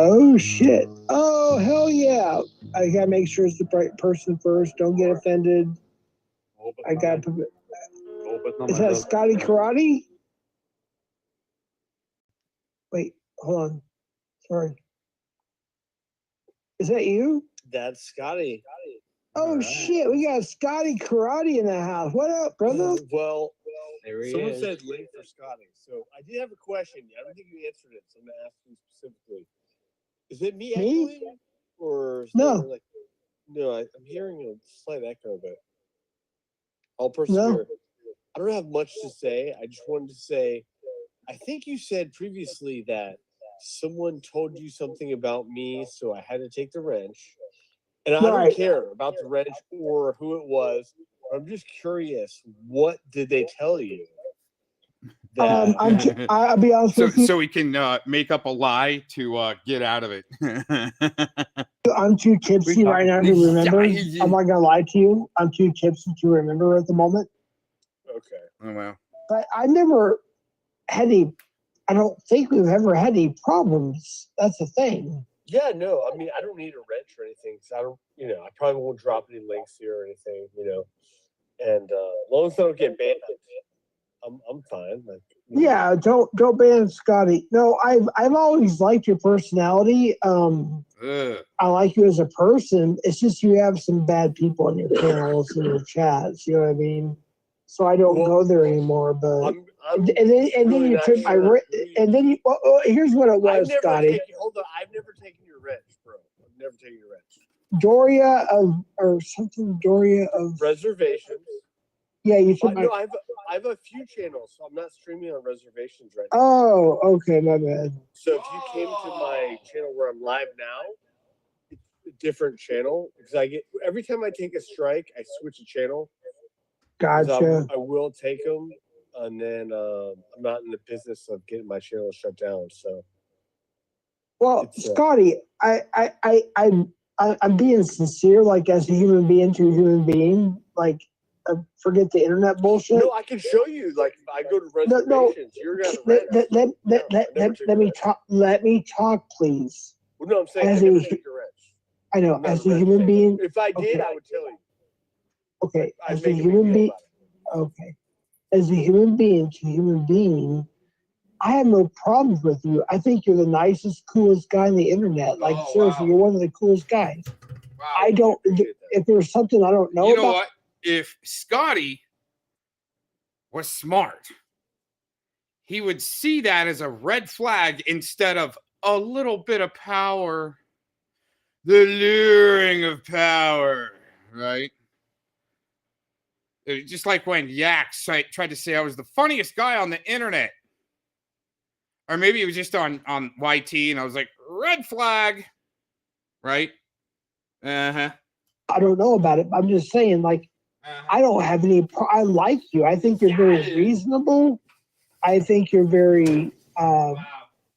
Oh shit! Oh hell yeah! I gotta make sure it's the right person first. Don't get offended. I got. Is that Scotty Karate? Wait, hold on. Sorry. Is that you? That's Scotty. Oh right. Shit! We got Scotty Karate in the house. What up, brother? Well, someone said link for Scotty. So I did have a question. I don't think you answered it, so I'm gonna ask you specifically. Is it me echoing, or is no? Like, no, I'm hearing a slight echo, but I'll persevere. No. I don't have much to say. I just wanted to say, I think you said previously that someone told you something about me, so I had to take the wrench. And I don't care about the wrench or who it was. I'm just curious, what did they tell you? I'll be honest with you. So we can make up a lie to get out of it. I'm too tipsy right now to remember. I'm not gonna lie to you. I'm too tipsy to remember at the moment. Okay. Oh wow. But I never had any. I don't think we've ever had any problems. That's the thing. Yeah, no. I mean, I don't need a wrench or anything. So I don't. I probably won't drop any links here or anything. And as long as I don't get banned, I'm fine. Like, Yeah, don't ban Scotty. No, I've always liked your personality. I like you as a person. It's just you have some bad people in your panels and your chats. You know what I mean? So I don't go there anymore. But and then you took my and then you. Here's what it was, Scotty. Hold on, I've never taken your wrench, bro. I've never taken your wrench. Doria or something. Doria of Reservations. Yeah, you took my. No, I have a few channels, so I'm not streaming on Reservations right now. Oh, okay, my bad. So if you came to my channel where I'm live now, it's a different channel because I get every time I take a strike, I switch a channel. Gotcha. I will take them, and then I'm not in the business of getting my channel shut down. So, well, Scotty, I'm being sincere, like as a human being to a human being, like. Forget the internet bullshit. No, I can show you. Like, if I go to Reservations, you're gonna let me talk. Let me talk, please. Well, no, I'm saying I never take your wrench. I know. As a human being, if I did, I would tell you. Okay, as a human being. Okay, as a human being to human being, I have no problems with you. I think you're the nicest, coolest guy on the internet. Like seriously, you're one of the coolest guys. Wow. I don't. If there's something I don't know, you know about, what? If Scotty was smart, he would see that as a red flag instead of a little bit of power, the luring of power, right? It's just like when Yaks tried to say I was the funniest guy on the internet. Or maybe it was just on YT and I was like, red flag, right? Uh-huh. I don't know about it. I'm just saying, like, I don't have any. I like you. I think you're very reasonable. I think you're very.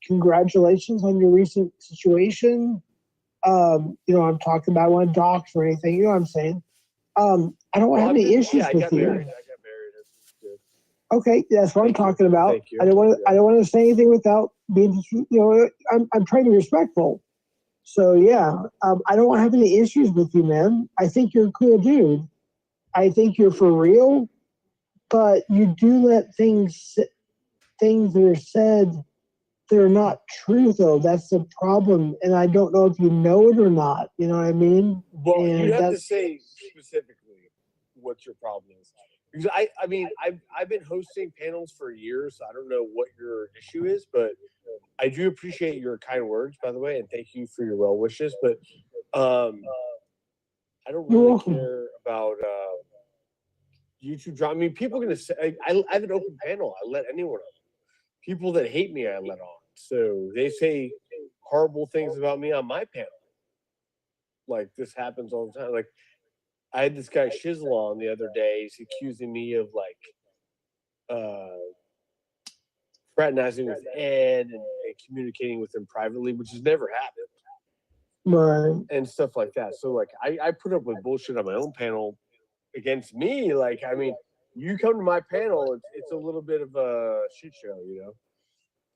Congratulations on your recent situation. I'm talking about. I want to dox or anything. You know what I'm saying? I don't have any issues with you. I got married. That's good. Okay, that's what I'm talking about. I don't want to say anything without being. I'm trying to be respectful. So yeah, I don't have any issues with you, man. I think you're a cool dude. I think you're for real, but you do let things that are said, they're not true though. That's the problem, and I don't know if you know it or not. You know what I mean? Well, you have to say specifically what your problem is, because I've been hosting panels for years, so I don't know what your issue is, but I do appreciate your kind words, by the way, and thank you for your well wishes. But I don't really care about YouTube drama. I mean, people are gonna say I have an open panel. I let anyone on. People that hate me, I let on. So they say horrible things about me on my panel. Like this happens all the time. Like I had this guy Shizzle on the other day. He's accusing me of fraternizing with Ed and communicating with him privately, which has never happened. Right. And stuff like that. So like I put up with bullshit on my own panel against me. Like, I mean, you come to my panel, it's a little bit of a shit show,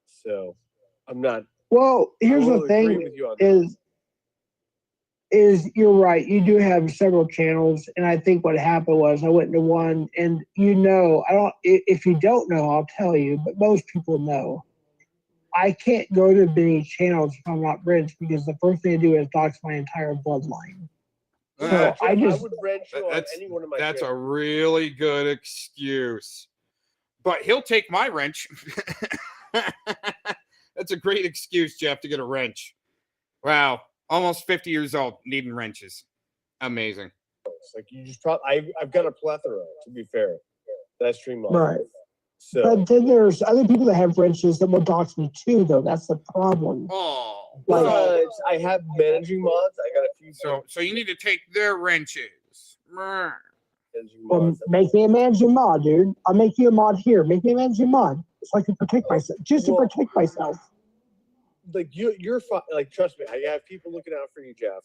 So I'm not. Well, here's the thing is you're right. You do have several channels, and I think what happened was I went into one, and I don't. If you don't know, I'll tell you, but most people know. I can't go to many channels if I'm not rich because the first thing I do is dox my entire bloodline. So I would wrench you on any one of my That's channels. A really good excuse. But he'll take my wrench. That's a great excuse, Jeff, to get a wrench. Wow. Almost 50 years old, needing wrenches. Amazing. Like you just I've got a plethora, to be fair. That stream on. Right. So, but then there's other people that have wrenches that will dox me too, though. That's the problem. Oh. I have managing mods. I got a few. So you need to take their wrenches. Well, make me a managing mod, dude. I'll make you a mod here. Make me a managing mod so I can protect myself. Just to protect myself. Like you're fine. Like trust me, I have people looking out for you, Jeff.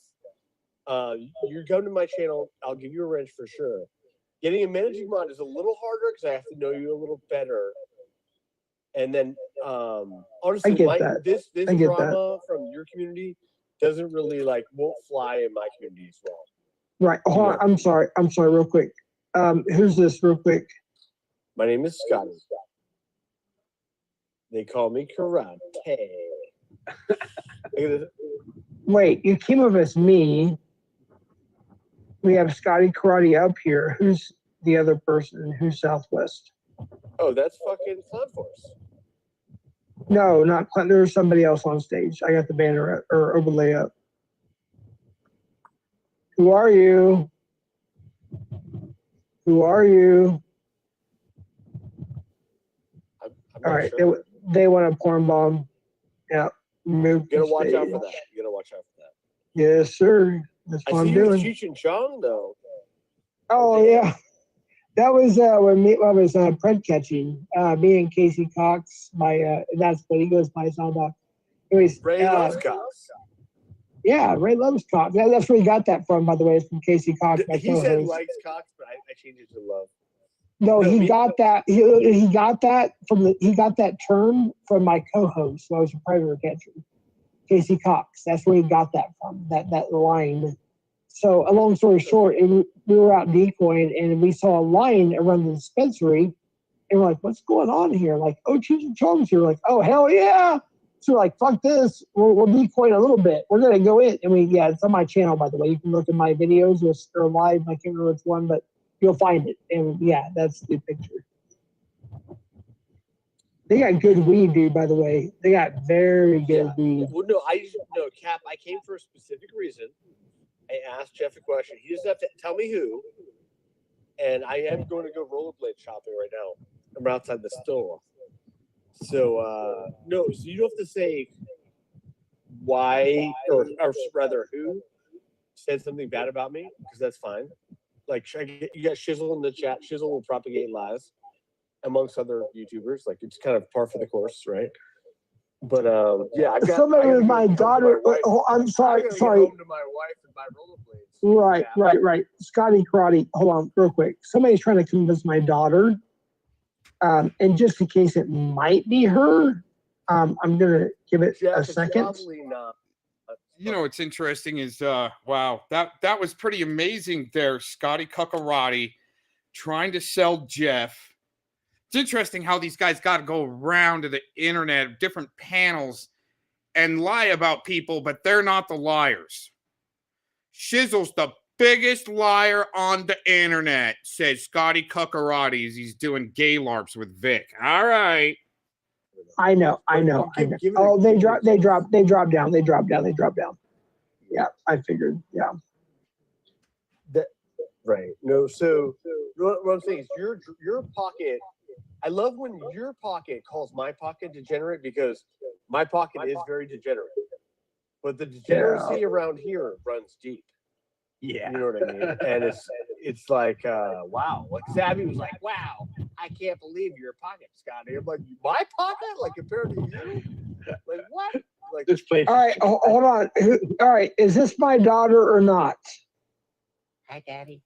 You come to my channel, I'll give you a wrench for sure. Getting a managing mod is a little harder because I have to know you a little better. And then, honestly, this drama from your community doesn't really won't fly in my community as well. Right. Hold on. I'm sorry, real quick. Who's this real quick? My name is Scotty. They call me karate. Wait, you came up as me. We have Scotty Karate up here. Who's the other person? Who's Southwest? Oh, that's fucking Clown Force. No, not Clint. There's somebody else on stage. I got the banner or overlay up. Who are you? Who are you? All right, sure. They want a porn bomb. Yeah. You gotta watch out for that. You gotta watch out for that. Yes, sir. That's what I'm doing. Cheech and Chong, though. Oh, yeah. That was when I was print catching. Me and Casey Cox, that's what he goes by. It's all about. Anyways, Ray loves Cox. Yeah, Ray loves Cox. That's where he got that from, by the way. It's from Casey Cox. He said he likes Cox, but I changed it to love. No, he got that. He got that he got that term from my co-host, who I was a predator catcher, Casey Cox. That's where he got that from. That line. So, a long story short, we were out decoying and we saw a line around the dispensary, and we're like, "What's going on here?" Like, "Oh, Cheech and Chong's here." Like, "Oh, hell yeah!" So we're like, "Fuck this! We'll decoy a little bit. We're gonna go in." And it's on my channel, by the way. You can look at my videos or live. I can't remember which one, but you'll find it. And yeah, that's the picture. They got good weed, dude, by the way. They got very good weed. Well, no, Cap, I came for a specific reason. I asked Jeff a question. He doesn't have to tell me who. And I am going to go rollerblade shopping right now. I'm outside the store. So, no, so you don't have to say why, or rather who said something bad about me, because that's fine. Like, you got Shizzle in the chat. Shizzle will propagate lies amongst other YouTubers. Like, it's kind of par for the course, right? But yeah, somebody with my daughter. Oh, I'm sorry. Get home to my wife and buy rollerblades. Right. Scotty Karate. Hold on, real quick. Somebody's trying to convince my daughter, and just in case it might be her, I'm gonna give it a second. Probably not. You know what's interesting is wow, that was pretty amazing there, Scotty Cuckarati trying to sell Jeff. It's interesting how these guys got to go around to the internet, different panels, and lie about people, but they're not the liars. Shizzle's the biggest liar on the internet, says Scotty Cuckarati as he's doing gay LARPs with Vic. All right. I know. Oh, they drop down. Yeah, I figured. Yeah. Right. No, so what I'm saying is your pocket, I love when your pocket calls my pocket degenerate, because my pocket is very degenerate. But the degeneracy around here runs deep. Yeah. You know what I mean? And it's like, wow. Like Savvy was like, wow, I can't believe your pocket, Scotty. I'm like, my pocket? Like compared to you? Like what? Like this place. All right, hold on. All right, is this my daughter or not? Hi, Daddy.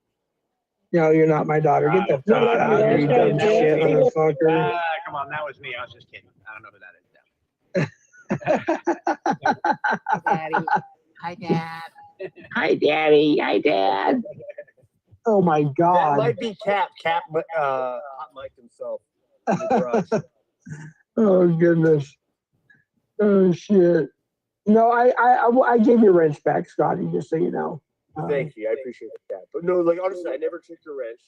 No, you're not my daughter. Get the fuck out of here, you dumb shit, motherfucker. Come on, that was me. I was just kidding. I don't know who that is. Hi, Daddy. Hi, Dad. Hi, Daddy. Hi, Dad. Oh my God. That might be Cap. Hot Mike himself. In the garage. Oh goodness. Oh shit. No, I gave you a wrench back, Scotty, just so you know. Thank you. I appreciate that. But no, like honestly, I never took your wrench.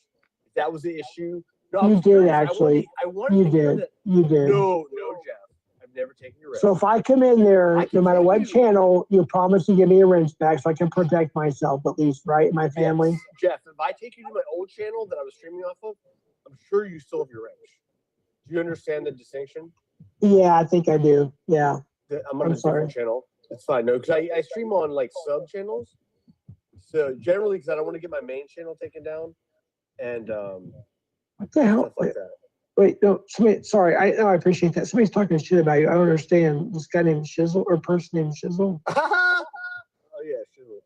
If that was the issue. No, you did actually. You did. No, Jeff. I've never taken your wrench. So if I come in there, no matter what channel, you promise to give me a wrench back so I can protect myself at least, right? My family. Yes. Jeff, if I take you to my old channel that I was streaming off of, I'm sure you still have your wrench. Do you understand the distinction? Yeah, I think I do. Yeah. I'm on a different channel. It's fine. No, because I stream on like sub channels. So generally, because I don't want to get my main channel taken down, and what the hell? Like that. Wait, no. Sorry, I appreciate that. Somebody's talking shit about you. I don't understand. This guy named Shizzle or person named Shizzle. Oh yeah, Shizzle.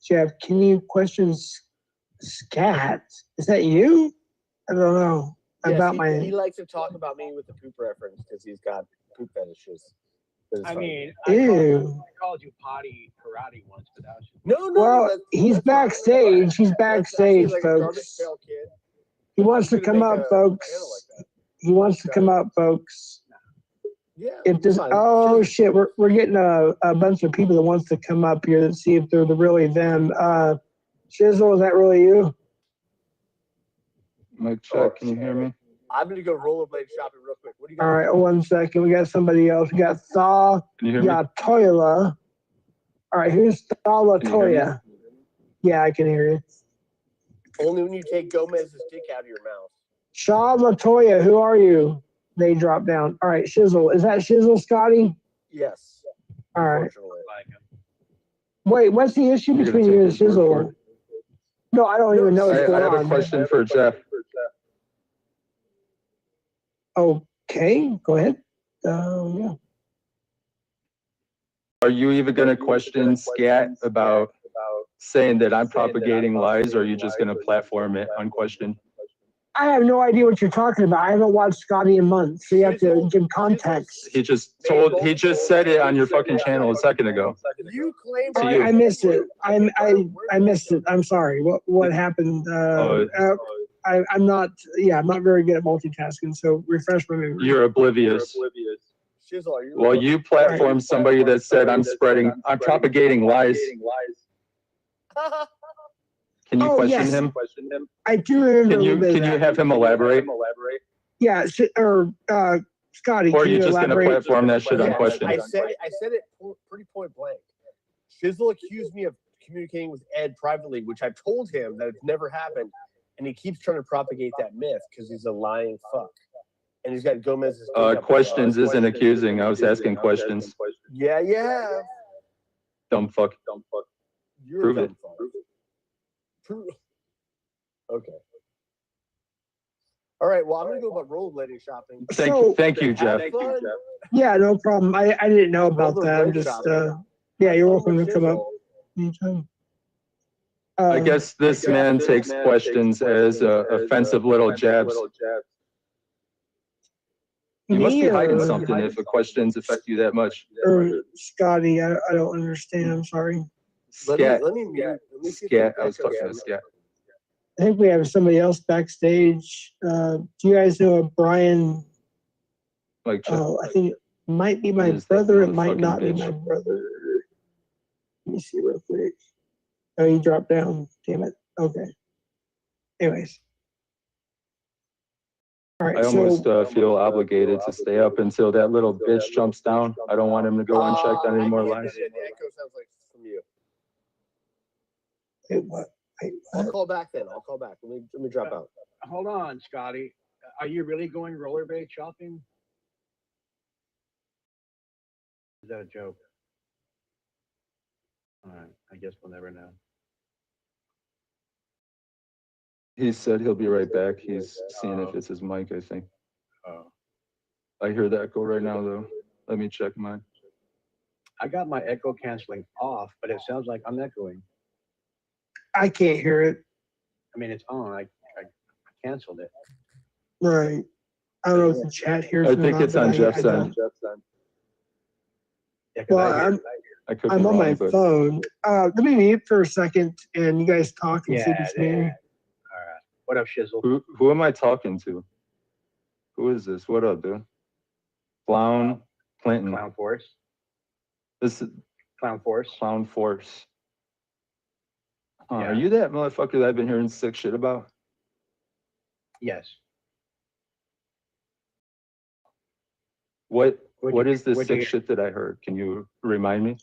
Jeff, can you question Scat? Is that you? I don't know. Yes, he likes to talk about me with the poop reference because he's got poop fetishes. I mean, I called you potty karate once, but that was just... No. Well, he's backstage. He's backstage, like folks. He wants to come up, folks. He wants to come up, folks. Yeah. If this, fine. oh shit, we're getting a bunch of people that wants to come up here to see if they're really them. Shizzle, is that really you? Mic check, can you hear me? I'm gonna go rollerblade shopping real quick. What do you got? All right, 1 second. We got somebody else. We got Thaw. Can you hear We me? got Toila. All right, who's Thaw Can you hear me? Latoya? Yeah, I can hear you. Only when you take Gomez's dick out of your mouth. Shaw Latoya, who are you? They dropped down. All right, Shizzle. Is that Shizzle, Scotty? Yes. All right. Unfortunately. Wait, what's the issue You're between gonna you take and his word for Shizzle? No, I don't even know what's I going have a on. question for Jeff. Okay, go ahead. Yeah. Are you even going to question Scat about saying that I'm propagating lies, or are you just going to platform it unquestioned? I have no idea what you're talking about. I haven't watched Scotty in months, so you have to give context. He just said it on your fucking channel a second ago. You claim To you. I missed it. I missed it. I'm sorry. What happened? I'm not very good at multitasking, so refresh my memory. You're oblivious. Shizzle, are you? Well, you platformed somebody that said I'm propagating lies. Can you question yes. him? I do remember. Can you have him elaborate? Yeah, Scotty. Or are can you just going to elaborate? platform that shit unquestioned? I said it pretty point blank. Shizzle accused me of communicating with Ed privately, which I've told him that it's never happened, and he keeps trying to propagate that myth because he's a lying fuck. And he's got Gomez's. Questions isn't accusing. I was asking questions. Yeah. Dumb fuck. You're Prove a it. dumb fuck. Okay. All right. Well, I'm gonna go about rollerblading shopping. Thank you, Jeff. Have fun. Yeah, no problem. I didn't know about that. I'm Rollerblade just shopping. yeah, you're Have fun welcome with to come up Shizzle. anytime. I guess this man takes questions as offensive little jabs. You must be hiding something if the questions affect you that much. Or Scotty, I don't understand. I'm sorry. Scat. Let me see if Scat. the I was echo talking to comes. Scat. I think we have somebody else backstage. Do you guys know a Brian? Like, Oh, I think it might be my Who's that brother. It might motherfucking not be bitch? my brother. Let me see real quick. Oh, he dropped down. Damn it. Okay. Anyways. All right. I almost feel obligated to stay up until that little bitch jumps down. I don't want him to go unchecked on any more lives. The echo sounds like it's from you. Wait, what? I'll call back then. Let me drop out. Hold on, Scotty. Are you really going rollerblade shopping? Is that a joke? All right. I guess we'll never know. He said he'll be right back. He's seeing if it's his mic, I think. Oh. I hear the echo right now, though. Let me check mine. I got my echo canceling off, but it sounds like I'm echoing. I can't hear it. I mean, it's on. I canceled it. Right. I don't know if the chat hears I it or think not, it's but on I Jeff's don't. end. Yeah, 'cause Well, I hear it. I could be I'm on my wrong, but phone. Let me mute for a second and you guys talk and see if it's me. All right. What up, Shizzle? who am I talking to? Who is this? What up, dude? Clown Clinton. Clown Force. This is Clown Force. Clown Force. Yeah. Are you that motherfucker that I've been hearing sick shit about? Yes. What What'd you- is this what'd sick you- shit that I heard? Can you remind me?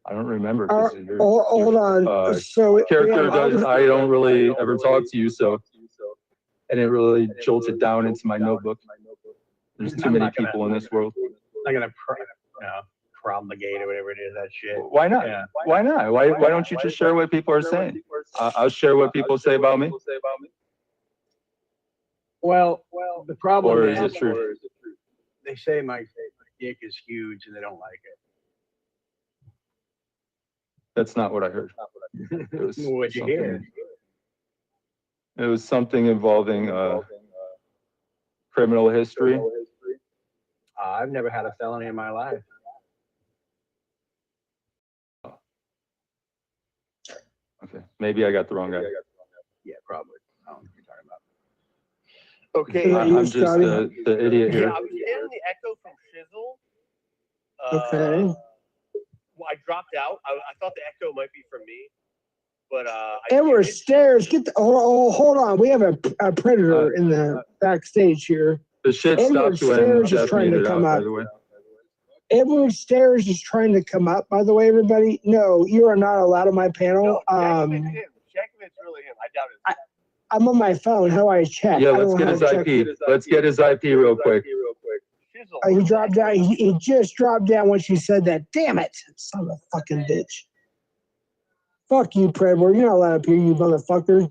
I don't remember. Hold on. So Character does. I don't really ever talk to you, so and it really jolted down into my notebook. There's too I'm many not gonna- people in this world. I'm not gonna promulgate or whatever it is, that shit. Why not? Yeah. Why not? Why don't you just share what people are saying? I'll share what people say about me. Well, the problem Or is it true? They say my dick is huge and they don't like it. That's not what I heard. It was What'd you something- hear? It was something involving criminal history. I've never had a felony in my life. Okay, maybe I got the wrong guy. Yeah, probably. I don't know what you're talking about. Okay. Yeah, I'm just the idiot Yeah, here. I was getting the echo from Shizzle. Okay. Well, I dropped out. I thought the echo might be from me, but Edward Stairs, get the hold on. We have a predator in the backstage here. The shit Edward stopped when Stairs is Jeff trying to muted come out, up. by the way. Edward Stairs is trying to come up, by the way, everybody. No, you are not allowed on my panel. Check if it's him. Check if it's really him. I doubt it. I'm on my phone. How do I check? Yeah, I let's don't get know his how to check IP. Let's get his IP real quick. Shizzle, He dropped down. He just dropped down when she said that. Damn it. Son of a fucking bitch. Fuck you, Predator. You're not allowed up here, you motherfucker.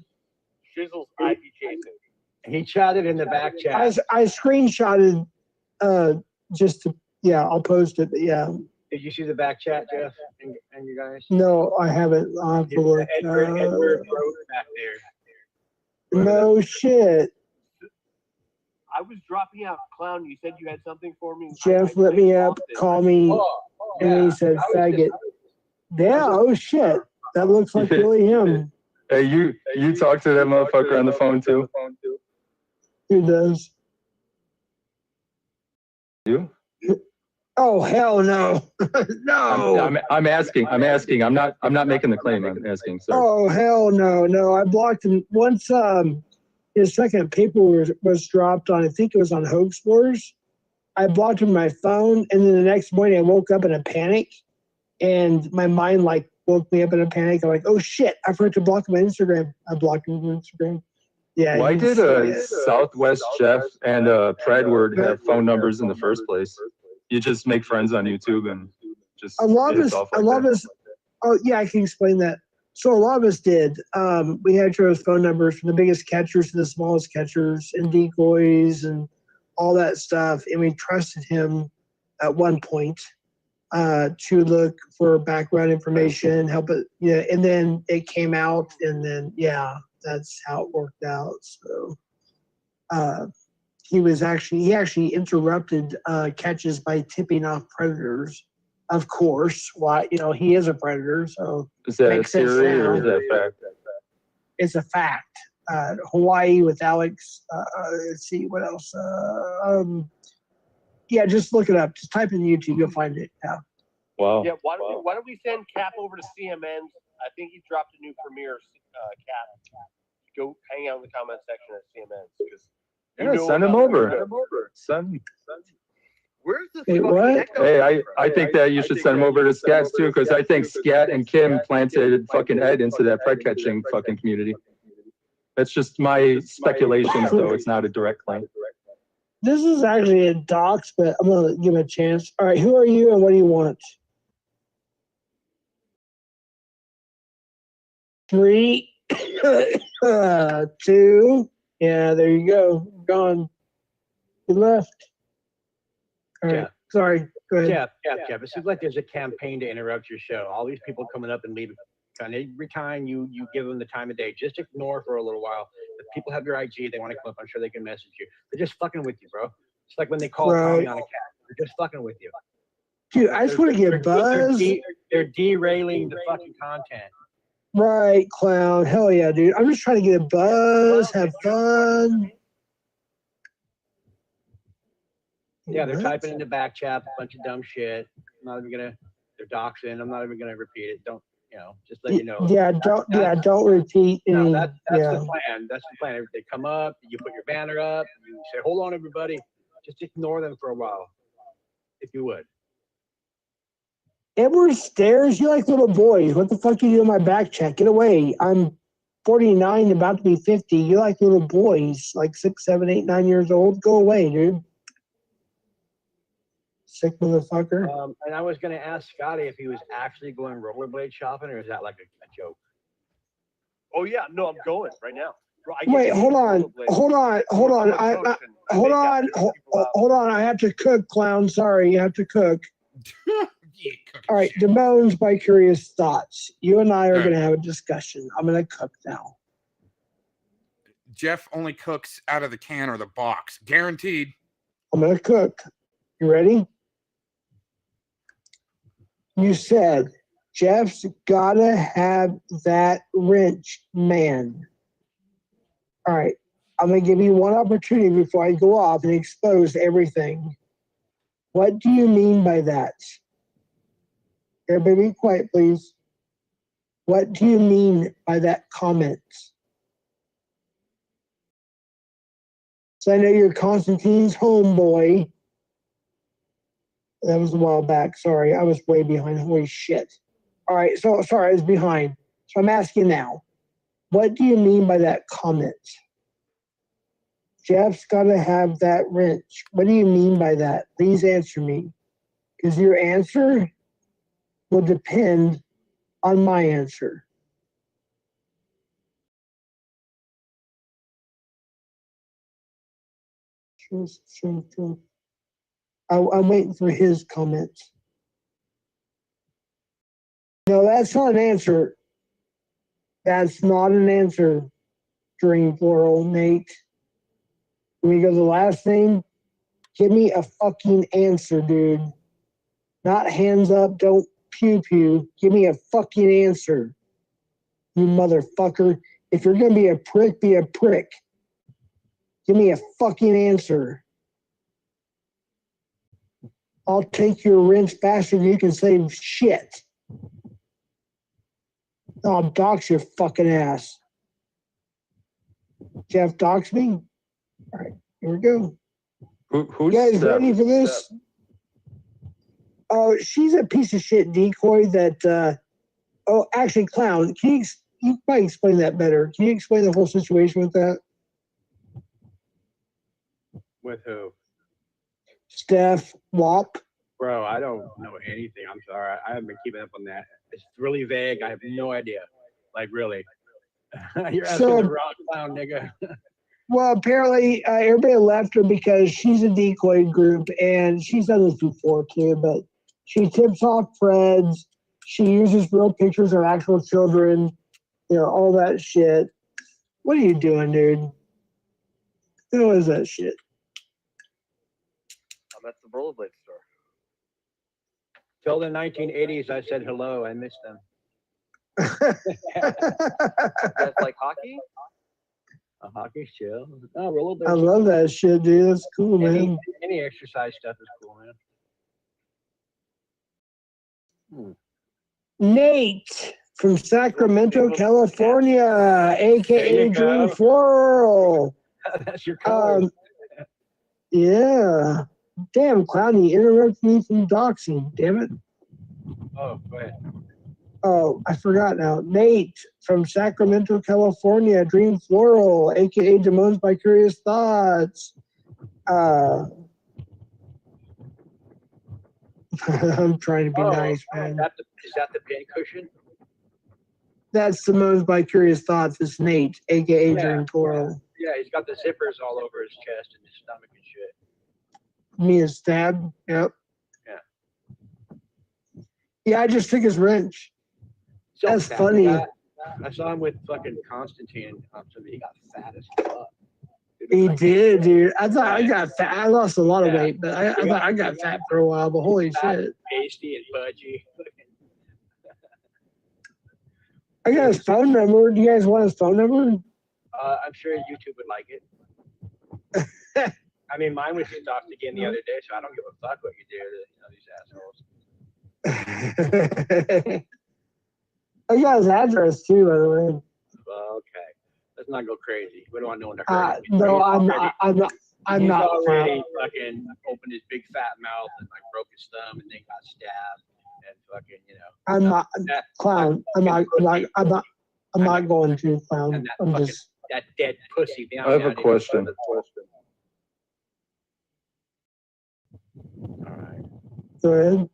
Shizzle's IP chasing. He chatted in the back chat. I screenshotted just to, yeah, I'll post it, but yeah. Did you see the back chat, Jeff, and you guys? No, I haven't. I'll have to look. Edward wrote back there. No shit. I was dropping out. Clown, you said you had something for me. Jeff let me up, call me, and then he said, faggot. Yeah, oh shit. That looks like really him. Hey, you talk to that motherfucker on the phone too? Who does? You? Oh hell no. No. I'm asking. I'm not making the claim. I'm asking. Sorry. Oh hell no. No, I blocked him once. His second paper was dropped on, I think it was on Hoax Wars. I blocked him on my phone, and then the next morning I woke up in a panic, and my mind like woke me up in a panic. I'm like, oh shit, I forgot to block him on Instagram. I blocked him on Instagram. Yeah. Why did Southwest Jeff and Predward have phone numbers in the first place? You just make friends on YouTube and just a lot of us. Oh yeah, I can explain that. So a lot of us did. We had each other's phone numbers from the biggest catchers to the smallest catchers and decoys and all that stuff, and we trusted him at one point to look for background information, help it, yeah. And then it came out, and then yeah, that's how it worked out. So he actually interrupted catches by tipping off predators. Of course, why, he is a predator, so is that a theory or is that a fact? It's a fact. Hawaii with Alex. Let's see what else. Yeah, just look it up. Just type in YouTube, you'll find it. Yeah. Wow. Yeah. Why don't we send Cap over to CMN's? I think he dropped a new premiere. Cap, go hang out in the comment section at CMN's because. Yeah, send him over. Send. Where's the Hey, what? Hey, I think that you should send him over to Scats too, because I think Scat and Kim planted fucking Ed into that pred catching fucking community. That's just my speculations, though. It's not a direct claim. This is actually a dox, but I'm gonna give him a chance. All right, who are you and what do you want? 3, 2. Yeah, there you go. Gone. You left. All right. Yeah. Sorry. Go ahead. Jeff. It seems like there's a campaign to interrupt your show. All these people coming up and leaving. And every time you give them the time of day, just ignore for a little while. If people have your IG, they want to come up, I'm sure they can message you. They're just fucking with you, bro. It's like when they call Tommy on a cat. They're just fucking with you. Dude, I just want to get buzz. They're derailing the fucking content. Right, clown. Hell yeah, dude. I'm just trying to get a buzz, have fun. Yeah, they're typing in the back chat a bunch of dumb shit. They're doxing. I'm not even gonna repeat it. Don't, just let you know. Yeah, don't repeat any. No, that's the plan. That's the plan. They come up, you put your banner up, you say, hold on, everybody. Just ignore them for a while, if you would. Edward Stairs, you like little boys. What the fuck you do in my back check? Get away. I'm 49, about to be 50. You like little boys, like 6, 7, 8, 9 years old. Go away, dude. Sick motherfucker. And I was going to ask Scotty if he was actually going rollerblade shopping, or is that like a joke? Oh yeah, no, I'm going right now. Bro, Wait, hold on. I have to cook, clown. Sorry, you have to cook. All right, Damone's by Curious Thoughts. You and I are going to have a discussion. I'm going to cook now. Jeff only cooks out of the can or the box. Guaranteed. I'm going to cook. You ready? You said, Jeff's got to have that wrench, man. All right. I'm going to give you one opportunity before I go off and expose everything. What do you mean by that? Everybody be quiet, please. What do you mean by that comment? So I know you're Constantine's homeboy. That was a while back. Sorry, I was way behind. Holy shit. All right, so sorry, I was behind. So I'm asking now. What do you mean by that comment? Jeff's got to have that wrench. What do you mean by that? Please answer me. Because your answer will depend on my answer. I'm waiting for his comments. No, that's not an answer. That's not an answer, Dream Plural, Nate. When we go to the last thing, give me a fucking answer, dude. Not hands up, don't pew pew. Give me a fucking answer, you motherfucker. If you're gonna be a prick, be a prick. Give me a fucking answer. I'll take your wrench faster than you can say shit. I'll dox your fucking ass. Jeff dox me? All right, here we go. Who's You guys ready for this? Oh, she's a piece of shit decoy that, oh, actually, Clown, you might explain that better. Can you explain the whole situation with that? With who? Steph, WAP. Bro, I don't know anything. I'm sorry. I haven't been keeping up on that. It's really vague. I have no idea. Like, really. You're asking the wrong Clown, nigga. Well, apparently everybody left her because she's a decoy group, and she's done this before too, but she tips off Freds. She uses real pictures of actual children, you know, all that shit. What are you doing, dude? Who is that shit? I'm at the rollerblade store. Till the 1980s, I said hello. I missed them. You guys like hockey? Hockey's chill. Oh, rollerblades. I love that shit, dude. That's cool, man. Any exercise stuff is cool, man. Nate from Sacramento, California, aka Dream Floral. That's your color. Yeah. Damn, Clown, you interrupted me from doxing. Damn it. Oh, go ahead. Oh, I forgot now. Nate from Sacramento, California, Dream Floral, aka Damone's by Curious Thoughts. I'm trying to be nice, man. Is that the pin cushion? That's Simone's by Curious Thoughts. It's Nate, aka Dream Floral. Yeah, he's got the zippers all over his chest and his stomach and shit. Me a stab. Yep. Yeah, I just took his wrench. So That's fat. funny. I saw him with fucking Constantine. He got fat as fuck. He did, dude. I thought I got fat. I lost a lot of weight, but I thought I got fat for a while. But holy shit. Pasty and budgy. I got his phone number. Do you guys want his phone number? I'm sure YouTube would like it. I mean, mine was stopped again the other day, so I don't give a fuck what you do to these assholes. I got his address too, by the way. Well, okay. Let's not go crazy. We don't want no one to hurt him. No, I'm not. Already fucking opened his big fat mouth and like broke his thumb and then got stabbed and fucking, you know. I'm not Clown. I'm not going to, Clown. And I'm just that dead pussy. I have a question. All right. go ahead.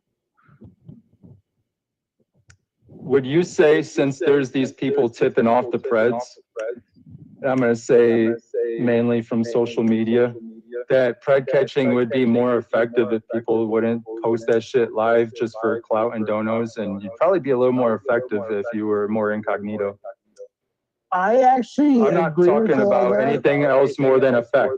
Would you say, since there's these people tipping off the Preds, I'm going to say mainly from social media, that Pred catching would be more effective if people wouldn't post that shit live just for clout and donos, and you'd probably be a little more effective if you were more incognito. I actually I'm not agree with talking all about that. anything else more than effect.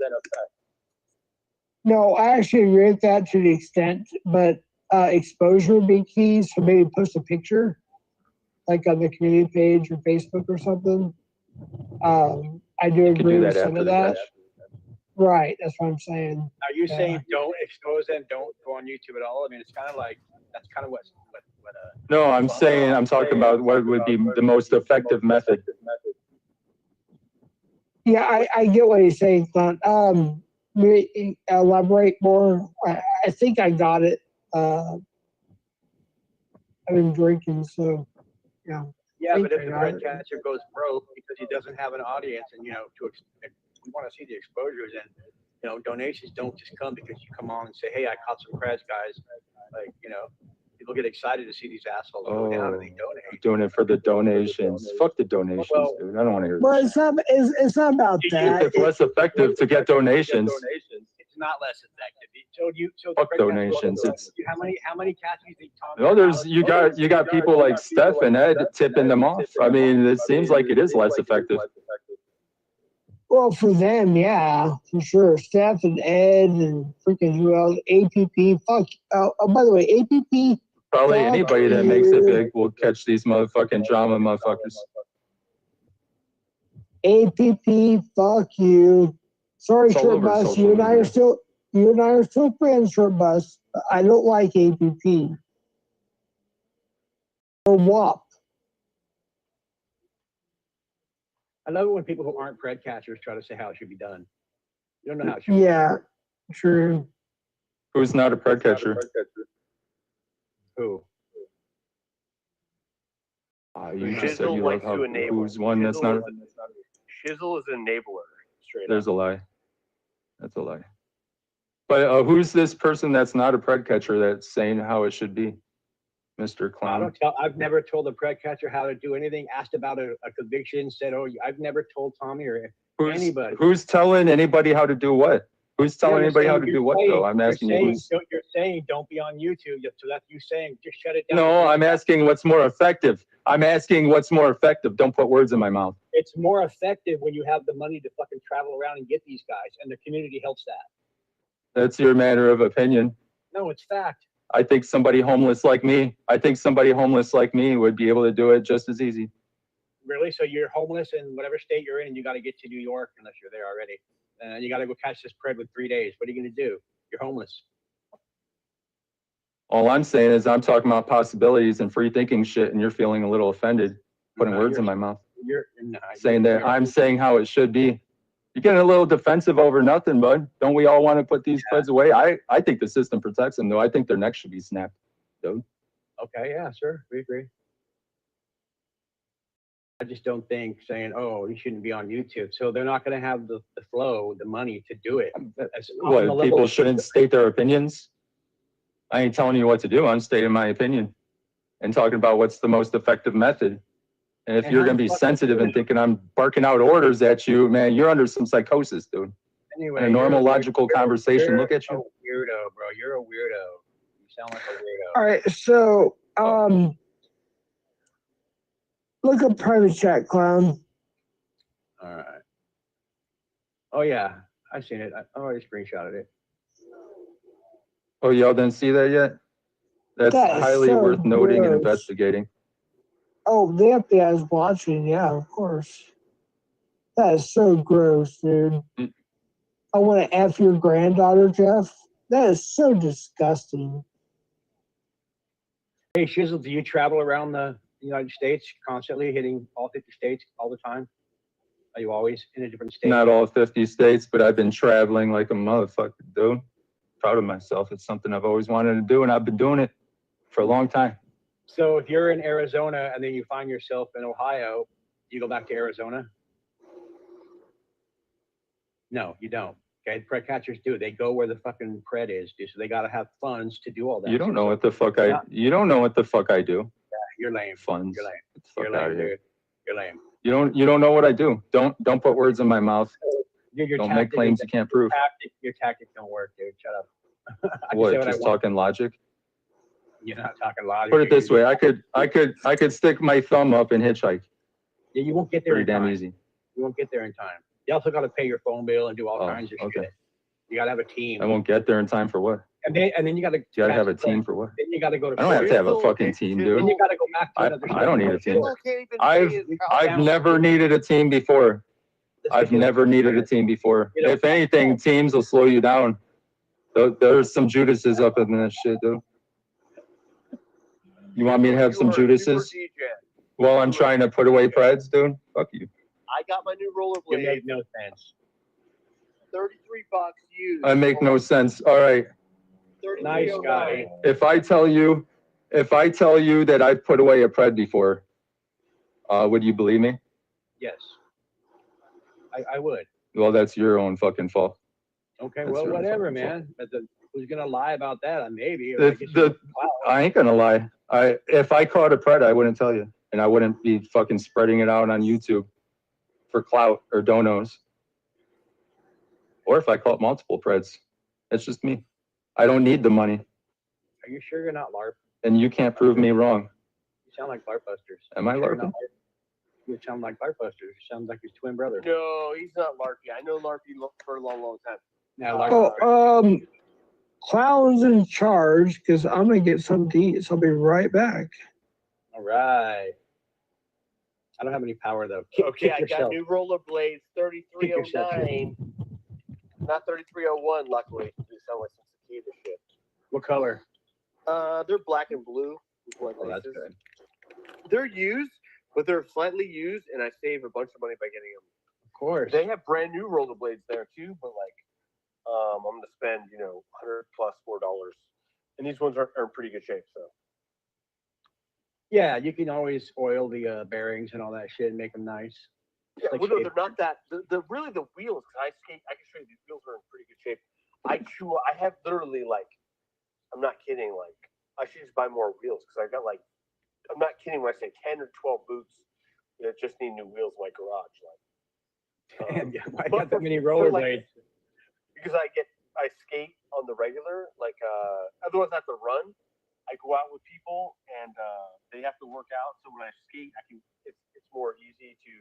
No, I actually agree with that to the extent, but exposure would be key. So maybe post a picture, like on the community page or Facebook or something. I do You could agree do with that some after of the that. catch. Right, that's what I'm saying. Are you Yeah. saying don't expose them, don't go on YouTube at all? I mean, it's kind of like, that's kind of what No, I'm saying, I'm talking about what would be the most effective method. Yeah, I get what he's saying, Clint. May elaborate more. I think I got it. I've been drinking, so yeah. Yeah, think but if I the got bread it. catcher goes broke because he doesn't have an audience, and we want to see the exposures, and donations don't just come because you come on and say, hey, I caught some creds, guys. Like, people get excited to see these assholes go down and they donate. Doing it for the donations. Fuck the donations, Well, dude. I don't want to hear Well, this. it's not about that. It's less effective to get donations. It's not less effective. So Fuck the donations. It's how many catches do you think Tom? no, there's you got people like Steph and Ed tipping them off. I mean, it seems like it is less effective. Well, for them, yeah, for sure. Steph and Ed and freaking who else? APP. Fuck. Oh, by the way, APP. Probably Fuck anybody that makes it you. big will catch these motherfucking drama motherfuckers. APP. Fuck you. Sorry, It's all Short over Bus. social You and I are still friends, Short Bus. I don't like APP. Or WAP. I love it when people who aren't bread catchers try to say how it should be done. You don't know how it should be Yeah, true. Who's not a pred catcher? Who? You just said Shizzle you likes love to how enable. who's one that's not. Shizzle is an enabler. Straight There's up. a lie. That's a lie. But who's this person that's not a pred catcher that's saying how it should be? Mr. Clown. I've never told a bread catcher how to do anything. Asked about a conviction, said, "Oh, I've never told Tommy or anybody." Who's telling anybody how to do what? Who's telling anybody how to do what though? I'm asking you. You're saying don't be on YouTube. So that's you saying just shut it down. No, I'm asking what's more effective. I'm asking what's more effective. Don't put words in my mouth. It's more effective when you have the money to fucking travel around and get these guys, and the community helps that. That's your matter of opinion. No, it's fact. I think somebody homeless like me would be able to do it just as easy. Really? So you're homeless in whatever state you're in, and you got to get to New York unless you're there already. And you got to go catch this pred with 3 days. What are you going to do? You're homeless. All I'm saying is I'm talking about possibilities and free thinking shit, and you're feeling a little offended, putting words in my mouth, saying that I'm saying how it should be. You're getting a little defensive over nothing, bud. Don't we all want to put these creds away? I think the system protects them, though. I think their necks should be snapped, dude. Okay, yeah, sure. We agree. I just don't think saying, oh, you shouldn't be on YouTube. So they're not going to have the flow, the money to do it. What, people shouldn't state their opinions? I ain't telling you what to do. I'm stating my opinion and talking about what's the most effective method. And if you're going to be sensitive and thinking I'm barking out orders at you, man, you're under some psychosis, dude. Anyway, in a normal, logical conversation, look at you. You're a weirdo, bro. You're a weirdo. You sound like a weirdo. All right, so look up private chat, Clown. All right. Oh yeah, I've seen it. I already screenshotted it. Oh, y'all didn't see that yet? That's That is highly so worth noting and gross. investigating. Oh, the FBI is watching. Yeah, of course. That is so gross, dude. I want to F your granddaughter, Jeff. That is so disgusting. Hey, Shizzle, do you travel around the United States constantly, hitting all 50 states all the time? Are you always in a different state? Not all 50 states, but I've been traveling like a motherfucker, dude. Proud of myself. It's something I've always wanted to do, and I've been doing it for a long time. So if you're in Arizona and then you find yourself in Ohio, you go back to Arizona? No, you don't. Okay, pred catchers do. They go where the fucking pred is, dude. So they got to have funds to do all that. You don't know what the fuck I do. Yeah, you're lame. Funds. You're lame. Get the fuck You're out lame, of here. dude. You're lame. You don't know what I do. Don't put words in my mouth. Dude, your Don't tactic, make claims you can't prove. Your tactics don't work, dude. Shut up. I can What? say I Just want. talking logic? You're not talking logic. Put it this way. I could stick my thumb up and hitchhike. Yeah, you won't get there Pretty in damn time. easy. You won't get there in time. You also got to pay your phone bill and do all Oh, kinds of okay. shit. You got to have a team. I won't get there in time for what? And then you got to. You gotta have a team for what? Then you got to go to. I don't have to have a Shizzle, fucking team, Shizzle. dude. Then you got to go back to I another. don't need a team. Shizzle can't even pay his house. I've never needed a team before. I've never needed a team before. If anything, teams will slow you down. There's some Judases up in this shit, dude. You want me to have some Judases while I'm trying to put away Preds, dude? Fuck you. I got my new rollerblade. You make no sense. $33 used. I make no sense. All right. Nice, Scotty. If I tell you that I've put away a Pred before, would you believe me? Yes. I would. Well, that's your own fucking fault. Okay, That's well, your own whatever, fucking fault. man. But who's gonna lie about that? Maybe. I ain't gonna lie. If I caught a Pred, I wouldn't tell you, and I wouldn't be fucking spreading it out on YouTube for clout or donos. Or if I caught multiple Preds, that's just me. I don't need the money, Are you sure you're not LARP? and you can't prove me wrong. You sound like LARP Busters. Am I Sure you're LARPing? not You sound like LARP Busters. You sound like his twin brother. No, he's not Larpy. I know Larpy for a long, long time. Now, LARP. Oh, Clown's in charge because I'm gonna get something to eat, so I'll be right back. All right. I don't have any power though. Okay, Kick I got yourself. new rollerblades, 3309. Not 3301, luckily. They sound like some cicada shit. What color? They're black and blue. With white Oh, that's laces. good. They're used, but they're slightly used, and I save a bunch of money by getting them. Of course. They have brand new rollerblades there too, but like, I'm gonna spend $100 plus $4, and these ones are in pretty good shape. So Yeah, you can always oil the bearings and all that shit and make them nice. yeah, Like well, no, shape. they're not that. The really the wheels. I skate. I can show you these wheels are in pretty good shape. I have literally like, I'm not kidding. Like, I should just buy more wheels because I got like, I'm not kidding when I say 10 or 12 boots that just need new wheels in my garage. Like, Damn, yeah, why but got that many for, like, rollerblades? because I skate on the regular, like otherwise I have to run. I go out with people and they have to work out. So when I skate, it's more easy to,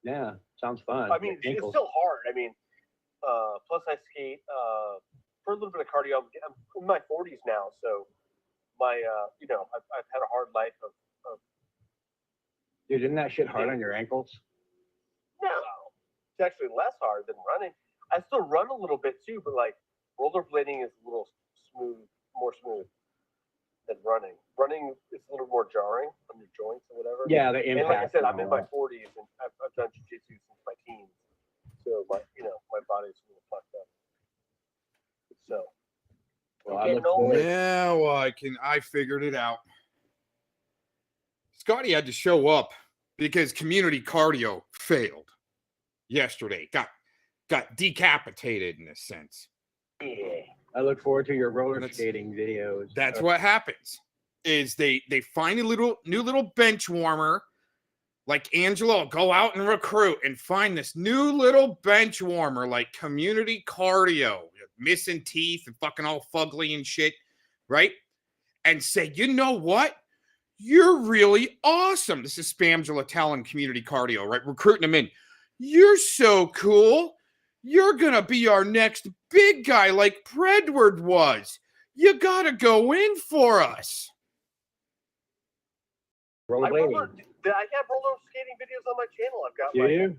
Yeah, sounds fun. I mean, it's still hard. I mean, plus I skate for a little bit of cardio. I'm in my 40s now, so my I've had a hard life of Dude, isn't that shit hard on your ankles? no, it's actually less hard than running. I still run a little bit too, but like rollerblading is a little more smooth than running. Running is a little more jarring on your joints or whatever. Yeah, the And impact. like I said, I'm and in all my 40s and I've done jiu-jitsu since my teens, so my body's a little fucked up. So Well, I'm getting older. Yeah, well, I figured it out. Scotty had to show up because community cardio failed yesterday. Got decapitated in a sense. Yeah. I look forward to your roller That's- skating videos. That's what happens. Is they find a new little bench warmer, like Angela will go out and recruit and find this new little bench warmer, like community cardio, missing teeth and fucking all fugly and shit, right? And say, you know what? You're really awesome. This is Spamgla telling community cardio, right? Recruiting them in. You're so cool. You're gonna be our next big guy like Predward was. You gotta go in for us. rollerblading. I have roller skating videos on my channel. I've got Do like, you?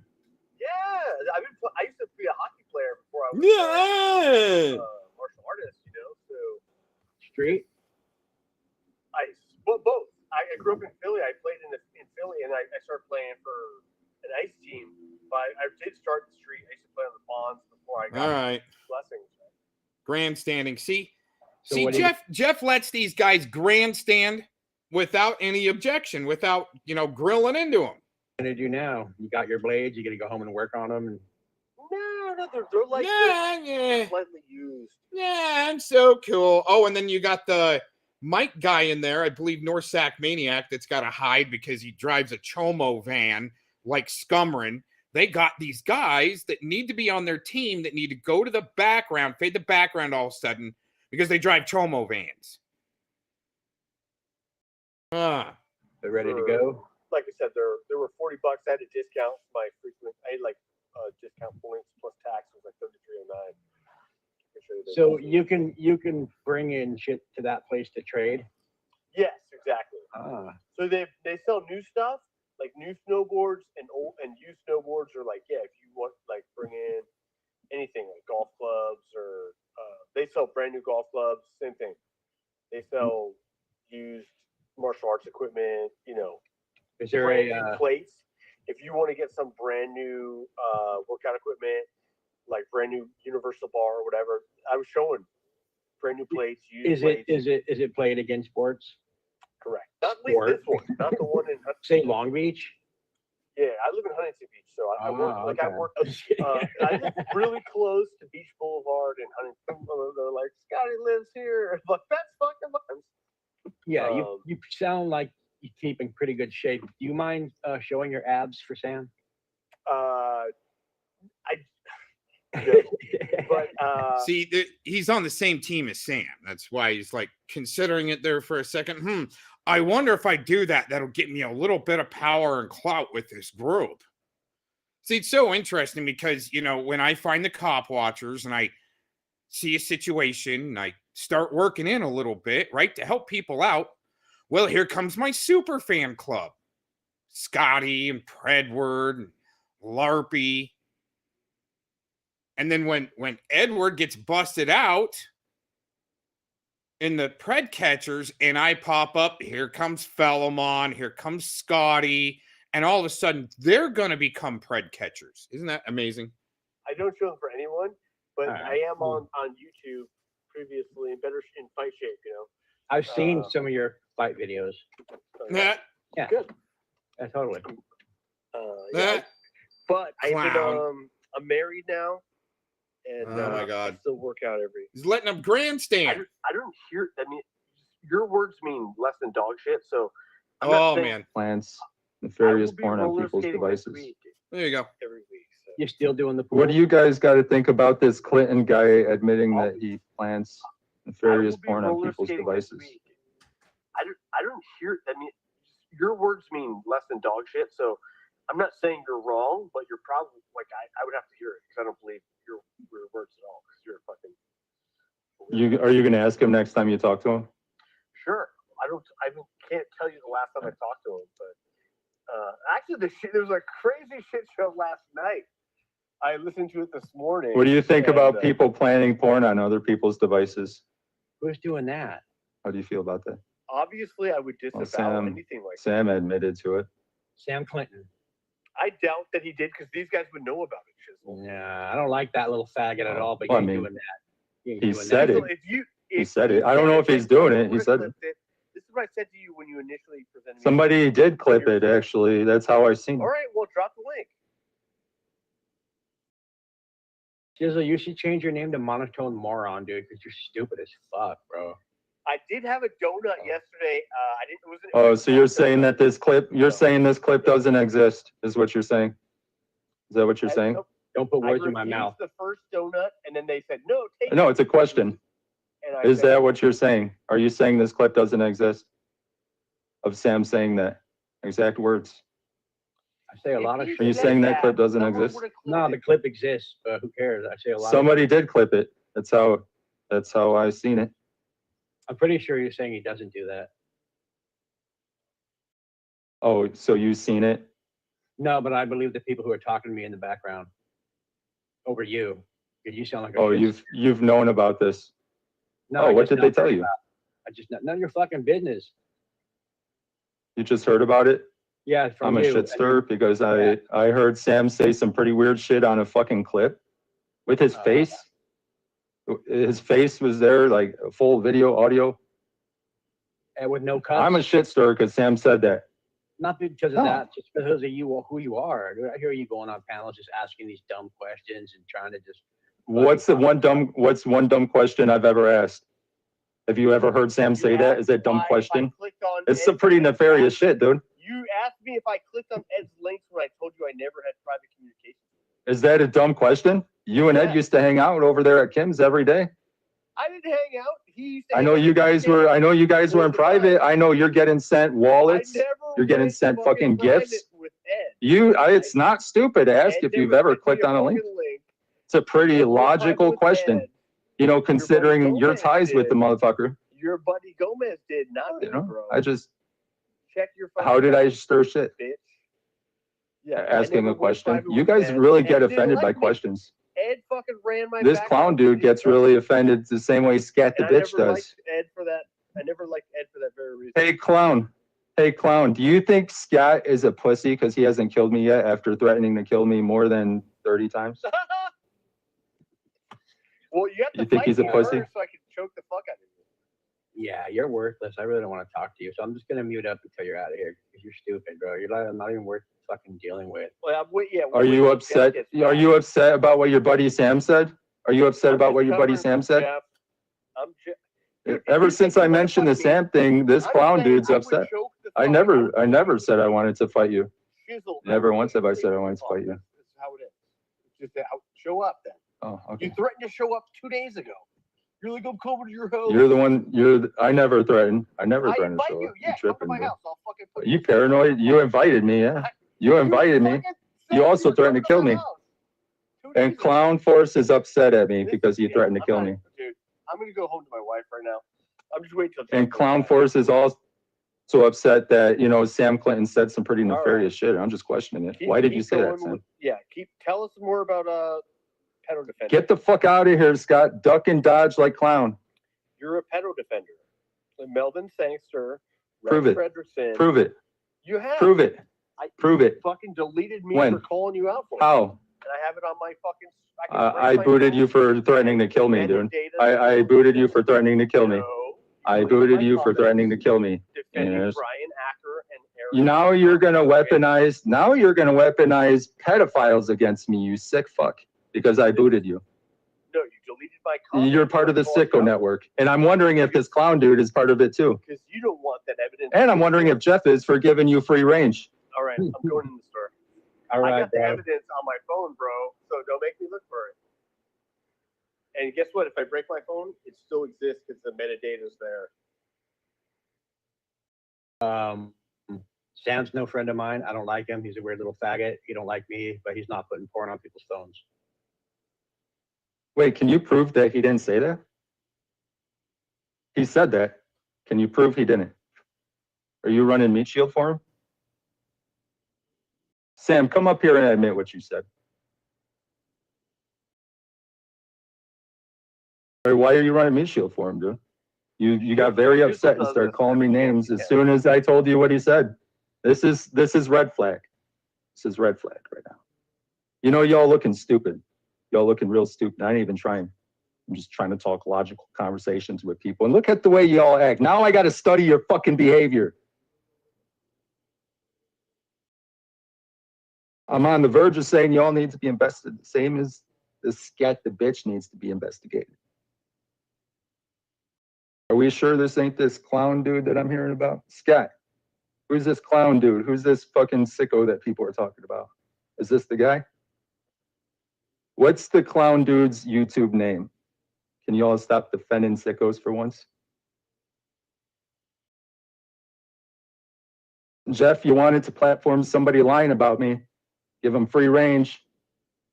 yeah. I used to be a hockey player before I was Yeah. martial artist. So Street? ice. Well, both. I grew up in Philly. I played in Philly, and I started playing for an ice team. But I did start in the street. I used to play on the ponds before I got All right. blessings. Grandstanding. See, So what do Jeff lets these guys grandstand without any objection, without grilling into them. What are you gonna do now? You got your blades. You gonna go home and work on them. And No, they're like Yeah. slightly used. Yeah, I'm so cool. Oh, and then you got the Mike guy in there, I believe Norsac Maniac, that's got to hide because he drives a Chomo van like Scumrin. They got these guys that need to be on their team that need to go to the background, fade the background all of a sudden because they drive Chomo vans. they're ready to go. Like I said, there were $40. I had a discount. I had like discount points plus tax was like $33.09. So you can bring in shit to that place to trade. Yes, exactly. Ah, So they sell new stuff, like new snowboards and old and used snowboards are like, yeah, if you want like bring in anything like golf clubs or they sell brand new golf clubs, same thing. They sell used martial arts equipment, Is there brand a new plates. If you want to get some brand new workout equipment, like brand new universal bar or whatever, I was showing brand new plates, used plates. is it played against sports? Correct. Not at least this one, not the one in Say Long Beach. Yeah, I live in Huntington Beach, so I work like I work. I live really close to Beach Boulevard in Huntington. They're like, Scotty lives here. Like that's fucking fun. Yeah, you sound like you keep in pretty good shape. Do you mind showing your abs for Sam? But see, he's on the same team as Sam. That's why he's like considering it there for a second. I wonder if I do that, that'll get me a little bit of power and clout with this group. See, it's so interesting because, when I find the cop watchers and I see a situation and I start working in a little bit, right, to help people out, well, here comes my super fan club. Scotty and Predward and Larpy. And then when Edward gets busted out in the pred catchers and I pop up, here comes Philemon, here comes Scotty, and all of a sudden they're going to become pred catchers. Isn't that amazing? I don't show them for anyone, but right. I am on YouTube previously in fight shape, I've seen some of your fight videos. Yeah. Good. Yeah, totally. Yeah. But I'm married now. And oh my God! I still work out He's letting them grandstand. I don't hear. I mean, your words mean less than dog shit. So, man, Plants nefarious porn on people's devices. There you go. Every week. So. You're still doing the pool? What do you guys got to think about this Clinton guy admitting that he plants nefarious porn on people's devices? I don't hear. I mean, your words mean less than dog shit. So, I'm not saying you're wrong, but you're probably like I would have to hear it because I don't believe your words at all because you're fucking. Are you going to ask him next time you talk to him? Sure. I can't tell you the last time I talked to him, but actually there was a crazy shit show last night. I listened to it this morning. What do you think about people planting porn on other people's devices? Who's doing that? How do you feel about that? Obviously, I would disavow anything like that. Sam admitted to it. Sam Clinton. I doubt that he did because these guys would know about it. Shizzle. Yeah, I don't like that little faggot at all, but well, you're doing that. He said it. He said it. I don't know if he's doing it. He said it. This is what I said to you when you initially presented me. Somebody did clip it, actually. That's how I seen it. All right, well, drop the link. Shizzle, you should change your name to Monotone Moron, dude, because you're stupid as fuck, bro. I did have a donut yesterday. I didn't. So you're saying that this clip? You're saying this clip doesn't exist? Is what you're saying? Is that what you're saying? Don't put words in my mouth. The first donut, and then they said no. No, it's a question. Is that what you're saying? Are you saying this clip doesn't exist? Of Sam saying that exact words? I say a lot of shit. Are you saying that clip doesn't exist? No, the clip exists, but who cares? I say a lot. Somebody did clip it. That's how I seen it. I'm pretty sure you're saying he doesn't do that. Oh, so you've seen it? No, but I believe the people who are talking to me in the background over you. You sound like a oh, you've known about this. No, oh, what did they tell you? I just none of your fucking business. You just heard about it? Yeah, from I'm a shit stir because I heard Sam say some pretty weird shit on a fucking clip with his face. His face was there, like full video, audio. And with no cuts. I'm a shit stir because Sam said that. Not because of that, just because of you, who you are. I hear you going on panels just asking these dumb questions and trying to just. What's one dumb question I've ever asked? Have you ever heard Sam say that? Is that a dumb question? It's some pretty nefarious shit, dude. You asked me if I clicked on Ed's links when I told you I never had private communication. Is that a dumb question? You and Ed used to hang out over there at Kim's every day. I didn't hang out. He used to I know you guys were in private. I know you're getting sent wallets. You're getting sent fucking gifts. It's not stupid to ask if you've ever clicked on a link. It's a pretty logical question, considering your ties with the motherfucker. Your buddy Gomez did not, bro. I just check your phone. How did I stir shit? Bitch. Yeah, asking a question. You guys really get offended by questions. Ed fucking ran my This background clown dude gets really offended the same way Scat the and I bitch never does. liked Ed for that. I never liked Ed for that very reason. Hey, clown. Hey, clown. Do you think Scat is a pussy because he hasn't killed me yet after threatening to kill me more than 30 times? Well, you have to You think fight he's a me pussy? first so I can choke the fuck out of you. Yeah, you're worthless. I really don't want to talk to you. So I'm just gonna mute up until you're out of here because you're stupid, bro. You're not even worth fucking dealing with. Well, Are you upset? Are you upset about what your buddy Sam said? Are you upset about what your buddy Sam said? Ever since I mentioned the Sam thing, this clown dude's upset. I never said I wanted to fight you. Never once have I said I wanted to fight you. This is how it is. Just show up then. Oh, okay. You threatened to show up 2 days ago. You're like, I'm coming to your house. You're the one. I never threatened. I never threatened to show up. Yeah, You tripping, come to my bro. house. I'll fucking put Are you paranoid? You invited me, yeah. You invited me. You also threatened to kill me. And Clown Force is upset at me because you threatened to kill me. Dude, I'm gonna go home to my wife right now. I'm just waiting till. And Clown Force is also upset that, Sam Clinton said some pretty nefarious shit. I'm just questioning it. Why did you say that, Sam? Tell us more about pedo defender. Get the fuck out of here, Scott. Duck and dodge like clown. You're a pedo defender. Melvin Sangster. Prove it. Fredrickson. Prove it. You have. Prove it. Prove it. Fucking deleted me When? for calling you out for it. How? And I have it on my fucking. I booted you for threatening to kill me, dude. I booted you for threatening to kill me. I booted you for threatening to kill me. Defending Yes. Brian Acker and Eric. Now you're gonna weaponize pedophiles against me, you sick fuck, because I booted you. No, you deleted my comment. You're part of the sicko network. And I'm wondering if this clown dude is part of it too. Because you don't want that evidence. And I'm wondering if Jeff is for giving you free range. All right, I'm going in the store. All right, I got the bro. evidence on my phone, bro, so don't make me look for it. And guess what? If I break my phone, it still exists because the metadata's there. Sam's no friend of mine. I don't like him. He's a weird little faggot. He don't like me, but he's not putting porn on people's phones. Wait, can you prove that he didn't say that? He said that. Can you prove he didn't? Are you running meat shield for him? Sam, come up here and admit what you said. Or why are you running meat shield for him, dude? You got very upset and started calling me names as soon as I told you what he said. This is red flag. This is red flag right now. Y'all looking stupid. Y'all looking real stupid. I ain't even trying. I'm just trying to talk logical conversations with people. And look at the way y'all act. Now I got to study your fucking behavior. I'm on the verge of saying y'all need to be invested, the same as this Scat the bitch needs to be investigated. Are we sure this ain't this clown dude that I'm hearing about? Scat, who's this clown dude? Who's this fucking sicko that people are talking about? Is this the guy? What's the clown dude's YouTube name? Can you all stop defending sickos for once? Jeff, you wanted to platform somebody lying about me. Give them free range.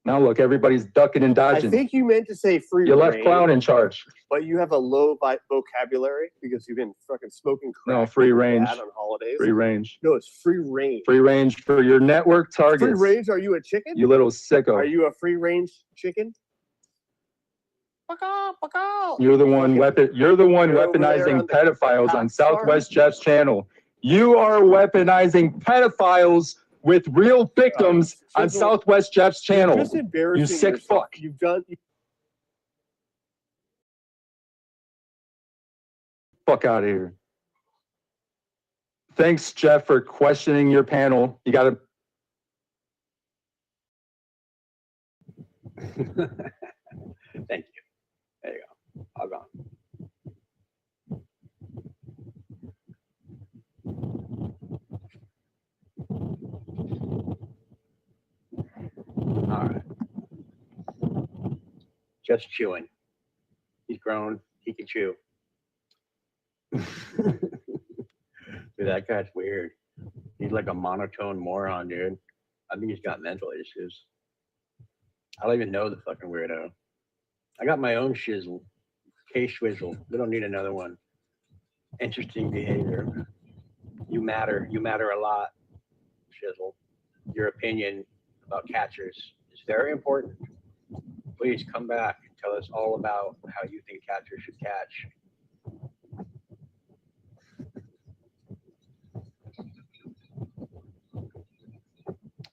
Now look, everybody's ducking and dodging. I think you meant to say free range. You left clown in charge. But you have a low vocabulary because you've been fucking smoking crack. No, free range. On holidays. Free range. No, it's free range. Free range for your network targets. Free range? Are you a chicken? You little sicko. Are you a free range chicken? You're the one weaponizing pedophiles on Southwest Jeff's channel. You are weaponizing pedophiles with real victims on Southwest Jeff's channel. Just embarrassing you sick yourself. fuck. You've done. Fuck out of here. Thanks, Jeff, for questioning your panel. You got to. Thank you. There you go. All gone. All right. Just chewing. He's grown. He can chew. Dude, that guy's weird. He's like a monotone moron, dude. I think he's got mental issues. I don't even know the fucking weirdo. I got my own shizzle. K-Schwizzle. We don't need another one. Interesting behavior. You matter. You matter a lot. Shizzle. your opinion about catchers. It's very important. Please come back and tell us all about how you think catchers should catch.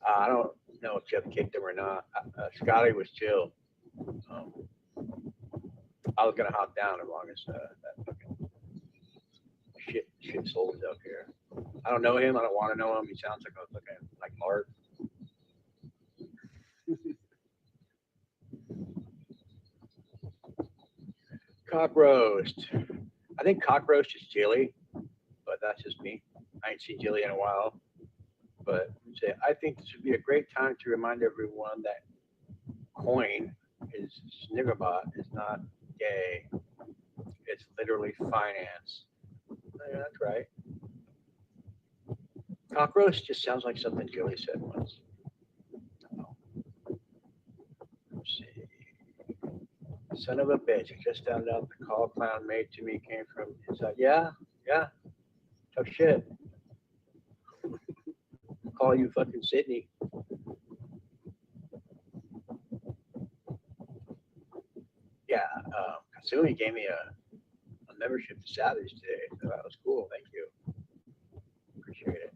I don't know if Jeff kicked him or not. Scotty was chill. I was gonna hop down as long as that fucking shit soul is up here. I don't know him. I don't want to know him. He sounds like a fucking like Mark. Cock roast. I think cock roast is Jilly, but that's just me. I ain't seen Jilly in a while. But I think this would be a great time to remind everyone that coin is Sniggerbot is not gay. It's literally finance. Yeah, that's right. Cock roast just sounds like something Jilly said once. Let's see. Son of a bitch. I just found out the call clown made to me came from inside. Yeah. Tough shit. Call you fucking Sydney. Yeah, Kasumi gave me a membership to Savage today. So that was cool. Thank you. Appreciate it.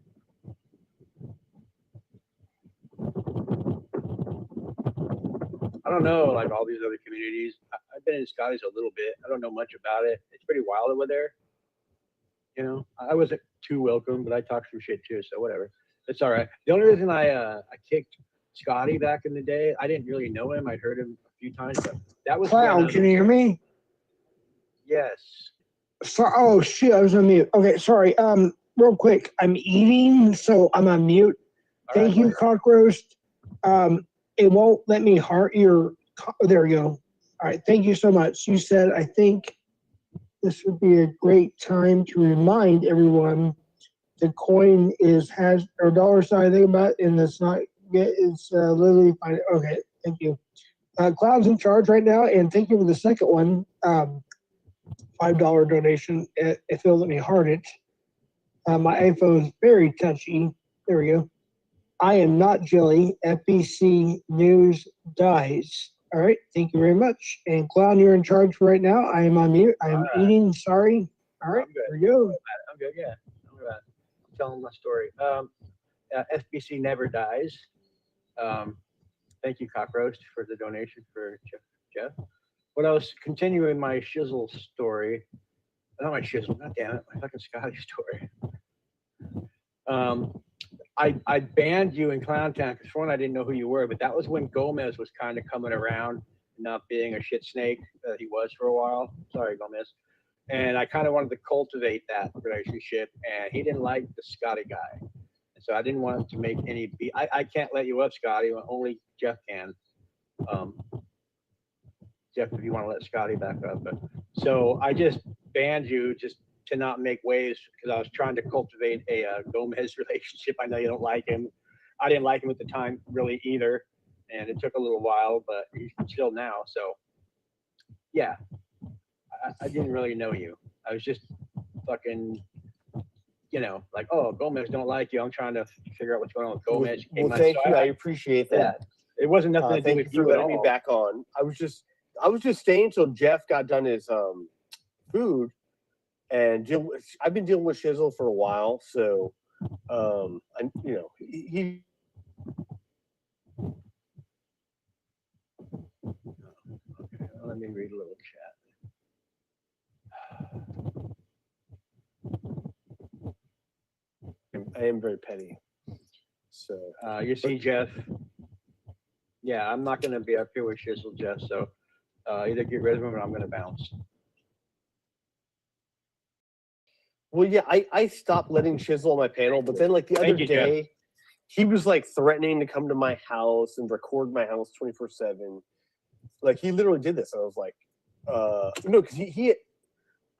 I don't know, like all these other communities. I've been in Scotty's a little bit. I don't know much about it. It's pretty wild over there. You know, I wasn't too welcome, but I talked some shit too, so whatever. It's all right. The only reason I kicked Scotty back in the day, I didn't really know him. I'd heard him a few times, but that was Clown, can you hear me? Yes. So, oh shit, I was on mute. Okay, sorry. Real quick, I'm eating, so I'm on mute. Thank you, Cock Roast. It won't let me heart your. There we go. All right, thank you so much. You said I think this would be a great time to remind everyone the coin has or dollar sign. Think about it, and it's not. It's literally fine. Okay, thank you. Cloud's in charge right now, and thank you for the second one. $5 donation. If it'll let me heart it. My iPhone is very touchy. There we go. I am not Jilly. FBC News dies. All right. Thank you very much. And Clown, you're in charge right now. I am on mute. I am eating. Sorry. All right. There we go. I'm good. Yeah. I'm telling my story. FBC never dies. Thank you, Cock Roast, for the donation for Jeff. When I was continuing my shizzle story, not my shizzle, god damn it, my fucking Scotty story. I banned you in Clowntown because for one, I didn't know who you were, but that was when Gomez was kind of coming around, not being a shit snake that he was for a while. Sorry, Gomez. And I kind of wanted to cultivate that relationship, and he didn't like the Scotty guy. And so I didn't want to make any beef. I can't let you up, Scotty. Only Jeff can. Jeff, if you want to let Scotty back up. But so I just banned you just to not make waves because I was trying to cultivate a Gomez relationship. I know you don't like him. I didn't like him at the time really either. And it took a little while, but he's chill now. So yeah, I didn't really know you. I was just fucking, like, oh, Gomez don't like you. I'm trying to figure out what's going on with Gomez. Well, thank you. I appreciate that. It wasn't nothing to do with you for letting me back on. I was just staying until Jeff got done his food, and I've been dealing with Shizzle for a while, so he. Okay, let me read a little chat. I am very petty. So you see, Jeff. Yeah, I'm not going to be up here with Shizzle, Jeff. So either get rid of him or I'm going to bounce. Well, yeah, I stopped letting Shizzle on my panel, but then like the other day, Jeff, he was like threatening to come to my house and record my house 24/7. Like he literally did this. I was like, no, because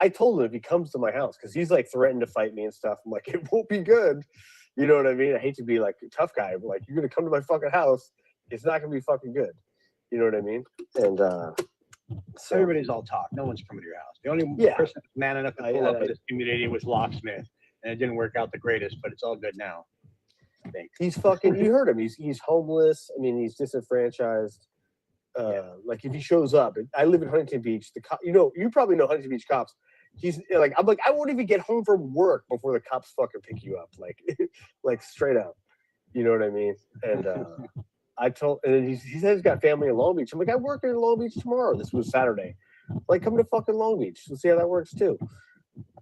I told him if he comes to my house, because he's like threatened to fight me and stuff. I'm like, it won't be good. You know what I mean? I hate to be like a tough guy, but like you're gonna come to my fucking house. It's not gonna be fucking good. You know what I mean? And so everybody's all talk. No one's coming to your house. The only person man enough to pull up in this community was Locksmith, and it didn't work out the greatest, but it's all good now. He's fucking. You heard him. He's homeless. I mean, he's disenfranchised. Like if he shows up, I live in Huntington Beach. You probably know Huntington Beach cops. He's like, I'm like, I won't even get home from work before the cops fucking pick you up, like, like straight up. You know what I mean? And and he said he's got family in Long Beach. I'm like, I work in Long Beach tomorrow. This was Saturday. Like, come to fucking Long Beach. We'll see how that works too.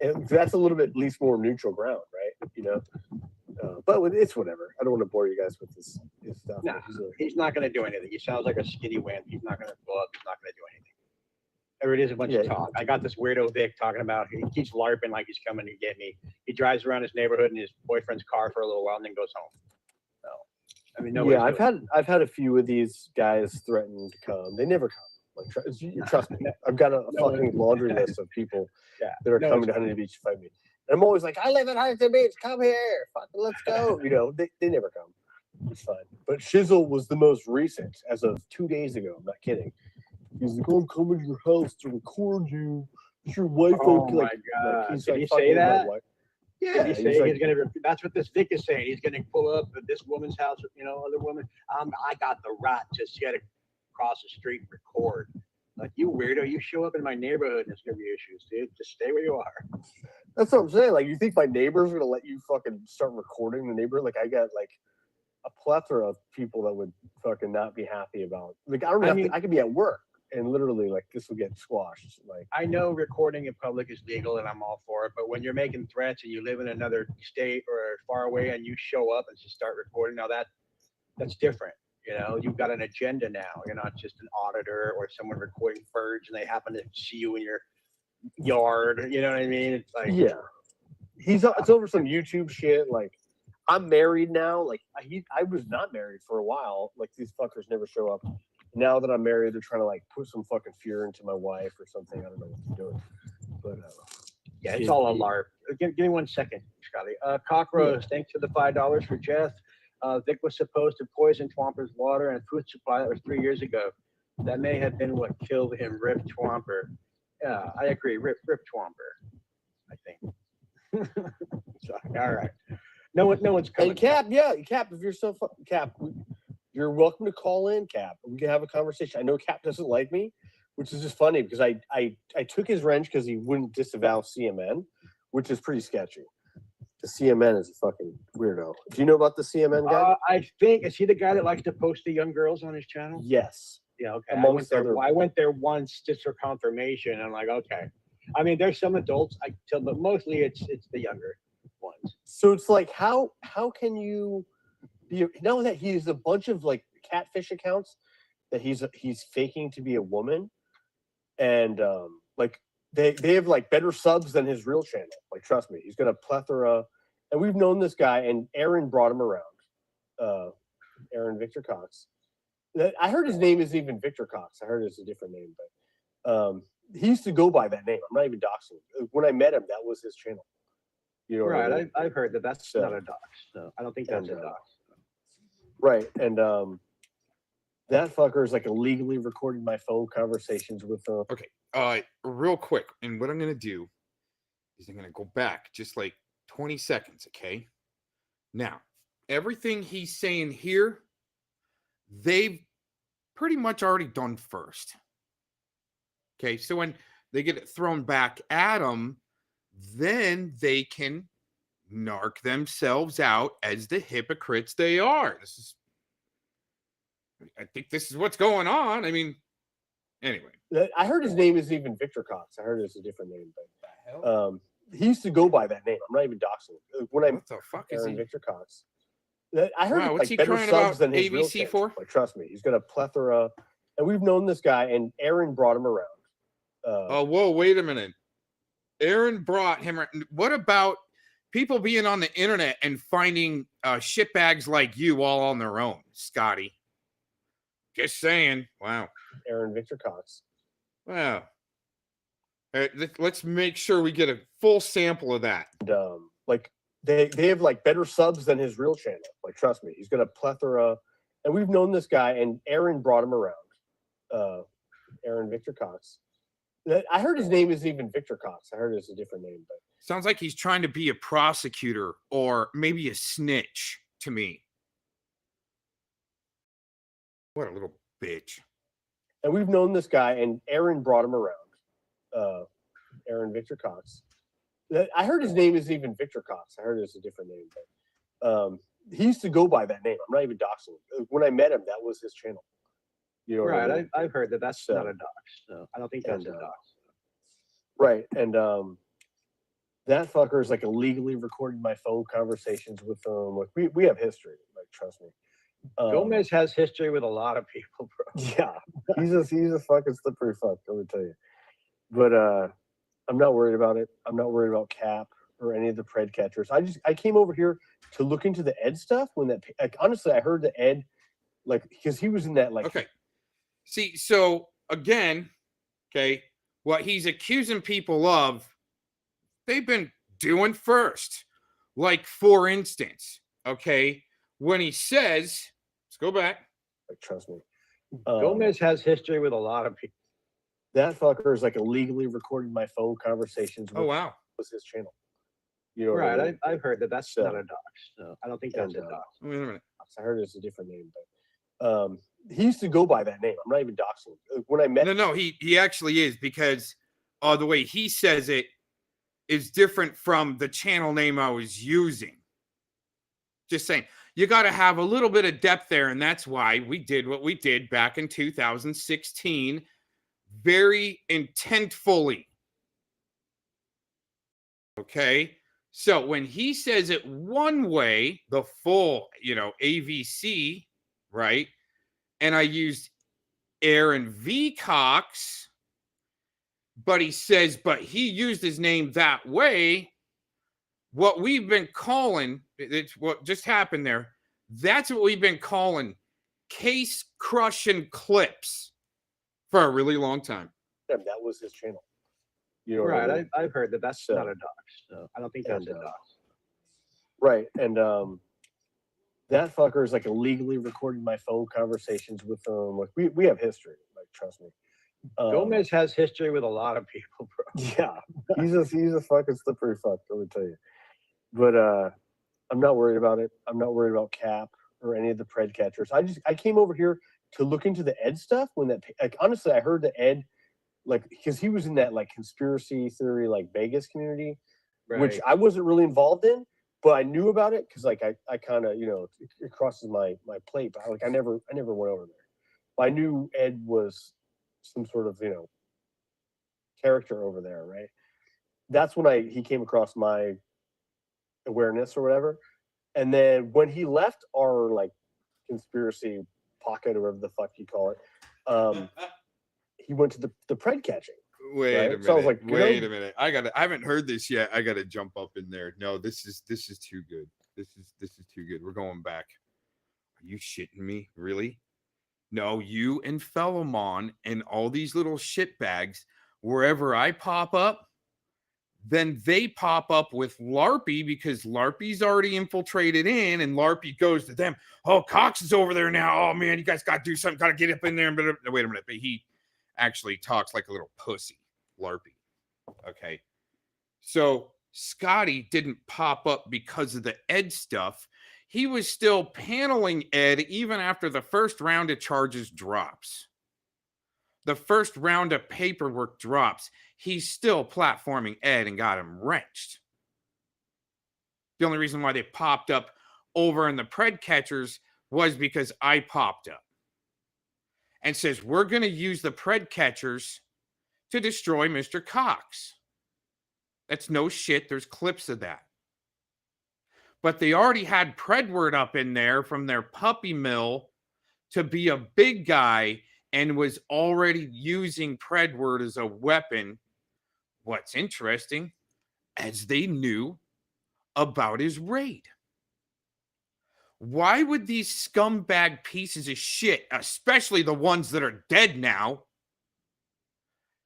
And that's a little bit at least more neutral ground, right? You know. But it's whatever. I don't want to bore you guys with this stuff. No, he's not going to do anything. He sounds like a skinny wimp. He's not going to go up. He's not going to do anything. Or it is a bunch of talk. I got this weirdo Vic talking about he keeps LARPing like he's coming to get me. He drives around his neighborhood in his boyfriend's car for a little while and then goes home. So, I mean, no. Yeah, I've had a few of these guys threaten to come. They never come. Like, trust me. I've got a fucking laundry list of people that are coming to Huntington Beach to fight me. And I'm always like, I live in Huntington Beach. Come here. Fucking let's go. You know, they never come. It's fine. But Shizzle was the most recent as of 2 days ago. I'm not kidding. He's like, I'm coming to your house to record you. Is your wife okay? Oh my God. Like, Did he say that? Yeah. He's gonna. That's what this Vic is saying. He's gonna pull up at this woman's house, other woman. I got the right to get across the street and record. Like, you weirdo, you show up in my neighborhood and it's gonna be issues, dude. Just stay where you are. That's what I'm saying. Like, you think my neighbors are gonna let you fucking start recording the neighborhood? Like, I got like a plethora of people that would fucking not be happy about. Like, I could be at work and literally like this will get squashed. Like, I know recording in public is legal and I'm all for it, but when you're making threats and you live in another state or far away and you show up and just start recording, now that's different. You know, you've got an agenda now. You're not just an auditor or someone recording birds and they happen to see you in your yard. You know what I mean? It's like, yeah, it's over some YouTube shit. Like, I'm married now. Like, I was not married for a while. Like, these fuckers never show up. Now that I'm married, they're trying to like put some fucking fear into my wife or something. I don't know what they're doing. But yeah, it's all a LARP. Give me 1 second, Scotty. Cockroach, thanks for the $5 for Jeff. Vic was supposed to poison Twomper's water and food supply. That was 3 years ago. That may have been what killed him. Rip Twomper. Yeah, I agree. Rip Twomper, I think. Sorry. All right. No one's coming. Hey, Cap, Cap, if you're so Cap, you're welcome to call in, Cap. We can have a conversation. I know Cap doesn't like me, which is just funny because I took his wrench because he wouldn't disavow CMN, which is pretty sketchy. The CMN is a fucking weirdo. Do you know about the CMN guy? I think, is he the guy that likes to post the young girls on his channel? Yes. Yeah, okay. I went there once just for confirmation. I'm like, okay. I mean, there's some adults, but mostly it's the younger ones. So it's like, how can you be, now that he's a bunch of like catfish accounts that he's faking to be a woman, and like they have like better subs than his real channel. Like, trust me, he's got a plethora, and we've known this guy, and Aaron brought him around. Aaron Victor Cox. I heard his name isn't even Victor Cox. I heard it's a different name, but he used to go by that name. I'm not even doxing him. When I met him, that was his channel. You know, right? I mean? I've heard that's not a dox. So I don't think that's a dox. Right, and that fucker is like illegally recording my phone conversations with him. Okay, real quick, and what I'm gonna do is I'm gonna go back just like 20 seconds. Okay, now everything he's saying here, they've pretty much already done first. Okay, so when they get it thrown back at them, then they can narc themselves out as the hypocrites they are. I think this is what's going on. I mean, anyway. I heard his name isn't even Victor Cox. I heard it's a different name, but he used to go by that name. I'm not even doxing him. When What the fuck is he? Victor Cox. I heard Wow, what's he better crying subs about than his real ABC channel. for? Like, trust me, he's got a plethora, and we've known this guy, and Aaron brought him around. Oh, whoa, wait a minute. Aaron brought him. What about people being on the internet and finding shitbags like you all on their own, Scotty? Just saying. Wow. Aaron Victor Cox. Wow. Let's make sure we get a full sample of that. And, like, they have like better subs than his real channel. Like, trust me, he's got a plethora, and we've known this guy, and Aaron brought him around. Aaron Victor Cox. I heard his name isn't even Victor Cox. I heard it's a different name, but Sounds like he's trying to be a prosecutor or maybe a snitch to me. What a little bitch. And we've known this guy, and Aaron brought him around. Aaron Victor Cox. I heard his name isn't even Victor Cox. I heard it's a different name. But he used to go by that name. I'm not even doxing him. When I met him, that was his channel. You know, right? I mean? I've heard that. That's not a dox. So I don't think that's a dox. Right, and that fucker is like illegally recording my phone conversations with them. Like we have history. Like, trust me. Gomez has history with a lot of people, bro. Yeah, he's a fucking slippery fuck. Let me tell you. But I'm not worried about it. I'm not worried about Cap or any of the pred catchers. I came over here to look into the Ed stuff when that. Like, honestly, I heard the Ed, like, because he was in that, like. Okay. See, so again, okay, what he's accusing people of, they've been doing first. Like, for instance, okay, when he says, let's go back. Like, trust me. Gomez has history with a lot of people. That fucker is like illegally recording my phone conversations. Oh, wow. Was his channel. You know, right? I mean? I've heard that. That's not a dox. So I don't think that's a dox. Wait a minute. I heard it's a different name, but he used to go by that name. I'm not even doxing him. When I met No, he actually is, because the way he says it is different from the channel name I was using. Just saying, you got to have a little bit of depth there, and that's why we did what we did back in 2016, very intentfully. Okay, so when he says it one way, the full, AVC, right? And I used Aaron V. Cox, but he says, but he used his name that way. What we've been calling, it's what just happened there. That's what we've been calling case crushing clips for a really long time. that was his channel. You know, right? I mean? I've heard that. That's not a dox. So I don't think that's a dox. Right, and that fucker is like illegally recording my phone conversations with them. Like we have history. Like, trust me. Gomez has history with a lot of people, bro. Yeah, he's a fucking slippery fuck. Let me tell you. But I'm not worried about it. I'm not worried about Cap or any of the pred catchers. I came over here to look into the Ed stuff when that. Like, honestly, I heard the Ed, like, because he was in that like conspiracy theory like Vegas community, Right. which I wasn't really involved in, but I knew about it because like I kind of it crosses my plate, but I never went over there. But I knew Ed was some sort of character over there, right? That's when he came across my awareness or whatever. And then when he left our like conspiracy pocket or whatever the fuck you call it, he went to the pred catching. Wait right? a minute. So I was like, wait a minute. I haven't heard this yet. I gotta jump up in there. No, this is too good. This is too good. We're going back. Are you shitting me? Really? No, you and Fellowmon and all these little shitbags, wherever I pop up, then they pop up with Larpy because Larpy's already infiltrated in, and Larpy goes to them. Oh, Cox is over there now. Oh man, you guys got to do something. Got to get up in there. And wait a minute, but he actually talks like a little pussy, Larpy. Okay, so Scotty didn't pop up because of the Ed stuff. He was still paneling Ed even after the first round of charges drops. The first round of paperwork drops. He's still platforming Ed and got him wrenched. The only reason why they popped up over in the pred catchers was because I popped up and says, we're going to use the pred catchers to destroy Mr. Cox. That's no shit. There's clips of that. But they already had Predward up in there from their puppy mill to be a big guy and was already using Predward as a weapon. What's interesting, as they knew about his raid. Why would these scumbag pieces of shit, especially the ones that are dead now,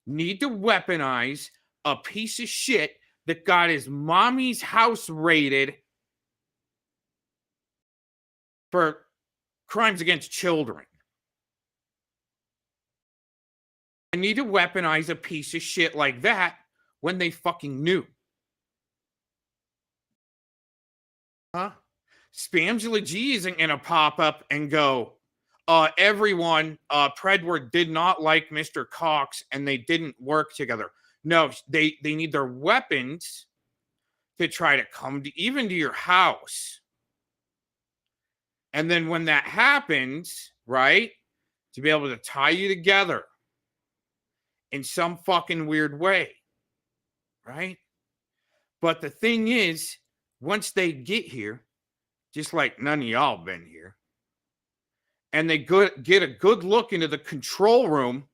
need to weaponize a piece of shit that got his mommy's house raided for crimes against children? I need to weaponize a piece of shit like that when they fucking knew. Huh? Spamgla G isn't going to pop up and go, everyone, Predward did not like Mr. Cox and they didn't work together. No, they need their weapons to try to come to even to your house. And then when that happens, right, to be able to tie you together in some fucking weird way, right? But the thing is, once they get here, just like none of y'all been here, and they get a good look into the control room,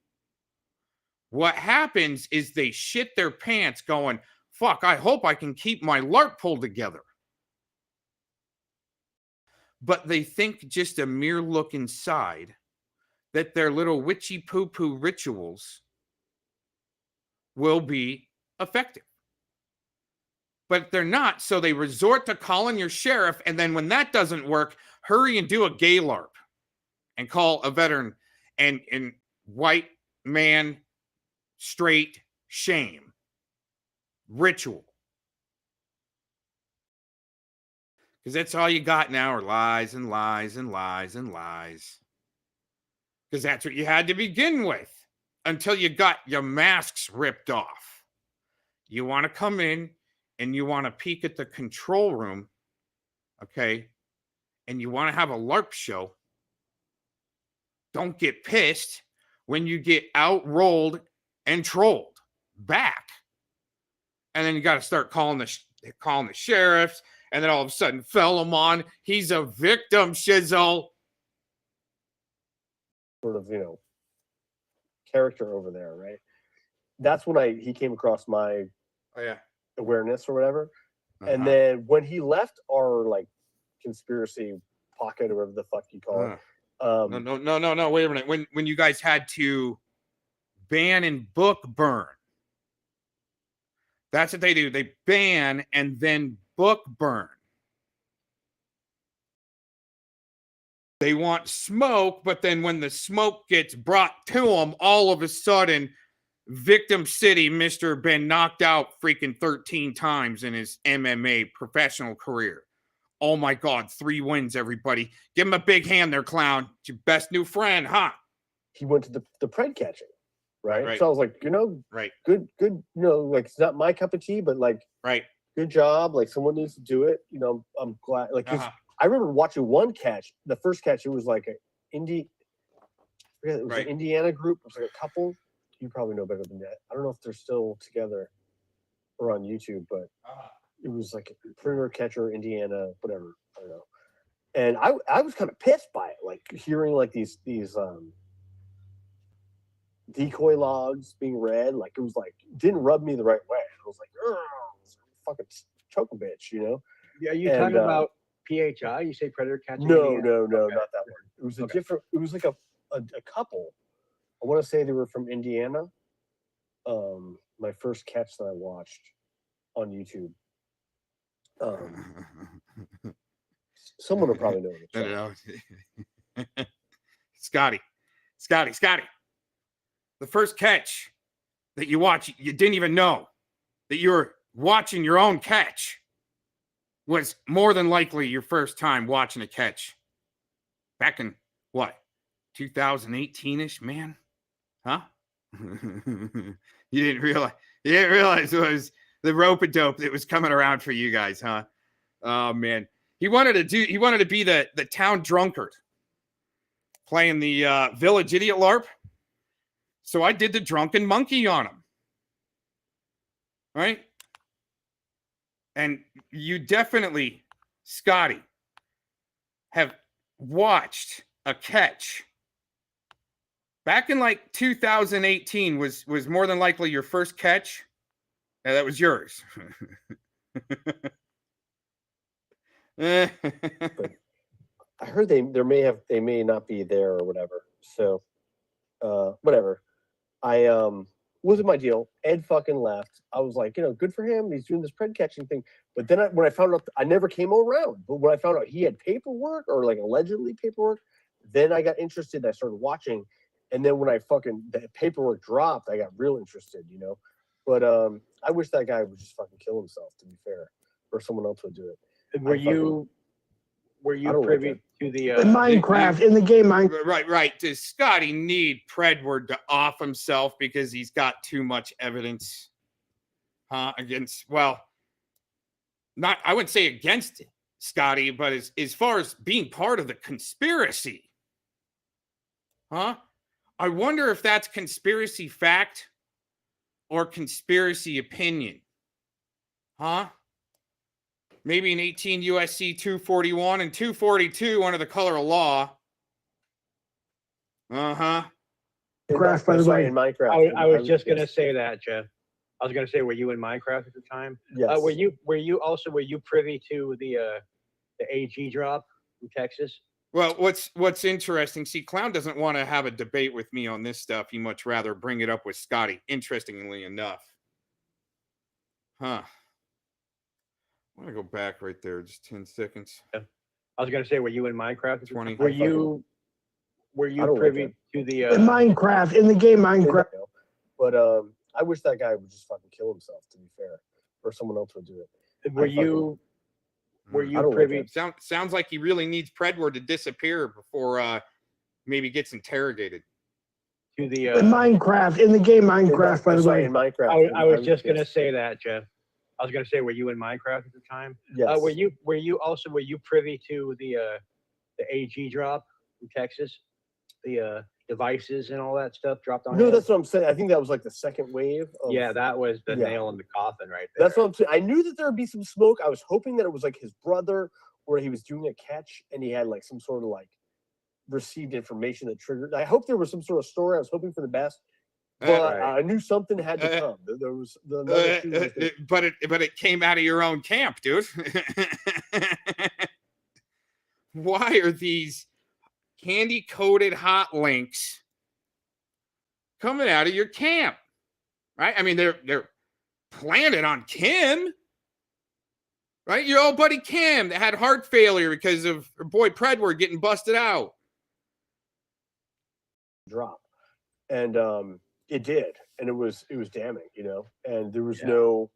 what happens is they shit their pants going, fuck, I hope I can keep my LARP pulled together. But they think just a mere look inside that their little witchy poo-poo rituals will be effective. But they're not, so they resort to calling your sheriff, and then when that doesn't work, hurry and do a gay LARP and call a veteran and white man straight shame ritual. Because that's all you got now are lies and lies and lies and lies. Because that's what you had to begin with until you got your masks ripped off. You want to come in and you want to peek at the control room, okay, and you want to have a LARP show. Don't get pissed when you get outrolled and trolled back. And then you got to start calling the sheriffs. And then all of a sudden, Fellamon, he's a victim, shizzle. Sort of, character over there, right? That's when he came across my awareness or whatever. And then when he left our like conspiracy pocket or whatever the fuck you call it. No, wait a minute. When you guys had to ban and book burn. That's what they do. They ban and then book burn. They want smoke, but then when the smoke gets brought to them, all of a sudden, Victim City, Mr. been knocked out freaking 13 times in his MMA professional career. Oh my God, 3 wins, everybody. Give him a big hand there, clown. It's your best new friend, huh? He went to the pred catching, right? Right. So I was like, right. Good, like it's not my cup of tea, but like, right. Good job. Like someone needs to do it. I'm glad. Like, 'cause I remember watching one catch. The first catch, it was like an indie. It was an Indiana group. It was like a couple. You probably know better than that. I don't know if they're still together or on YouTube, but it was like a perimeter catcher, Indiana, whatever. I don't know. And I was kind of pissed by it, like hearing like these decoy logs being read. Like it was like didn't rub me the right way. I was like, fucking choke a bitch, Yeah, you talking about PHI? You say predator catching? No, okay. Not that one. It was a different. It was like a couple. I want to say they were from Indiana. My first catch that I watched on YouTube. Someone will probably know. No. Scotty. The first catch that you watch, you didn't even know that you were watching your own catch was more than likely your first time watching a catch. Back in what? 2018-ish, man? Huh? You didn't realize it was the rope-a-dope that was coming around for you guys, huh? Oh man. He wanted to be the town drunkard playing the village idiot LARP. So I did the drunken monkey on him. Right? And you definitely, Scotty, have watched a catch. Back in like 2018 was more than likely your first catch. Yeah, that was yours. But I heard they may not be there or whatever. So whatever. I wasn't my deal. Ed fucking left. I was like, good for him. He's doing this pred catching thing. But then when I found out, I never came around. But when I found out he had paperwork or like allegedly paperwork, then I got interested. I started watching. And then when the paperwork dropped, I got real interested, But I wish that guy would just fucking kill himself, to be fair, or someone else would do it. Were were you privy to the in Minecraft, in the game Minecraft? Right. Does Scotty need Predward to off himself because he's got too much evidence? Against, well, not, I wouldn't say against Scotty, but as far as being part of the conspiracy. I wonder if that's conspiracy fact or conspiracy opinion. Maybe in 18 USC 241 and 242 under the color of law. Minecraft, by the way. In Minecraft. I was just gonna say that, Jeff. I was gonna say, were you in Minecraft at the time? Yes. Were you privy to the AG drop in Texas? Well, what's interesting, see, Clown doesn't want to have a debate with me on this stuff. He much rather bring it up with Scotty, interestingly enough. I want to go back right there, just 10 seconds. Yeah. I was gonna say, were you in Minecraft? 20. Were you privy to the in Minecraft, in the game Minecraft? But I wish that guy would just fucking kill himself, to be fair, or someone else would do it. Were you privy? Sounds like he really needs Predward to disappear before maybe gets interrogated. To the in Minecraft, in the game Minecraft, by the way. In Minecraft. I was just gonna say that, Jeff. I was gonna say, were you in Minecraft at the time? Yes. Were you privy to the AG drop in Texas? The devices and all that stuff dropped on. No, that's what I'm saying. I think that was like the second wave. Yeah, that was the nail in the coffin right there. That's what I'm saying. I knew that there would be some smoke. I was hoping that it was like his brother, or he was doing a catch and he had like some sort of like received information that triggered. I hope there was some sort of story. I was hoping for the best, but I knew something had to come. There was but it came out of your own camp, dude. Why are these candy-coated hot links coming out of your camp? Right? I mean, they're planted on Kim. Right? Your old buddy Kim that had heart failure because of her boy Predward getting busted out. Drop. And it did. And it was damning, and there was no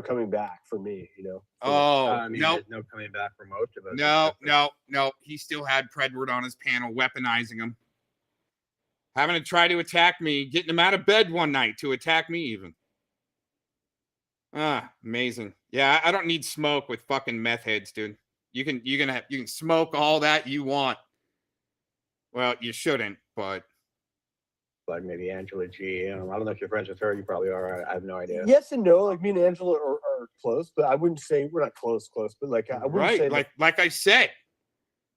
coming back for me, I mean, no. there's no coming back for most of us. No. He still had Predward on his panel, weaponizing him. Having to try to attack me, getting him out of bed one night to attack me even. Amazing. Yeah, I don't need smoke with fucking meth heads, dude. You can smoke all that you want. Well, you shouldn't, but Like maybe Angela G. I don't know if you're friends with her. You probably are. I have no idea. Yes and no. Like me and Angela are close, but I wouldn't say we're not close, but like I wouldn't say like I said,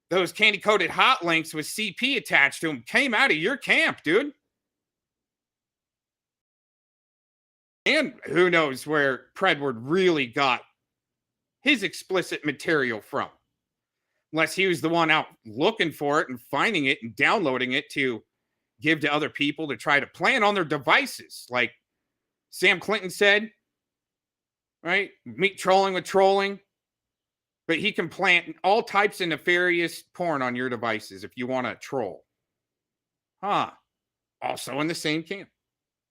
those candy-coated hot links with CP attached to them came out of your camp, dude. And who knows where Predward really got his explicit material from. Unless he was the one out looking for it and finding it and downloading it to give to other people to try to plan on their devices. Like Sam Clinton said, right? Meet trolling with trolling. But he can plant all types of nefarious porn on your devices if you want to troll. Also in the same camp.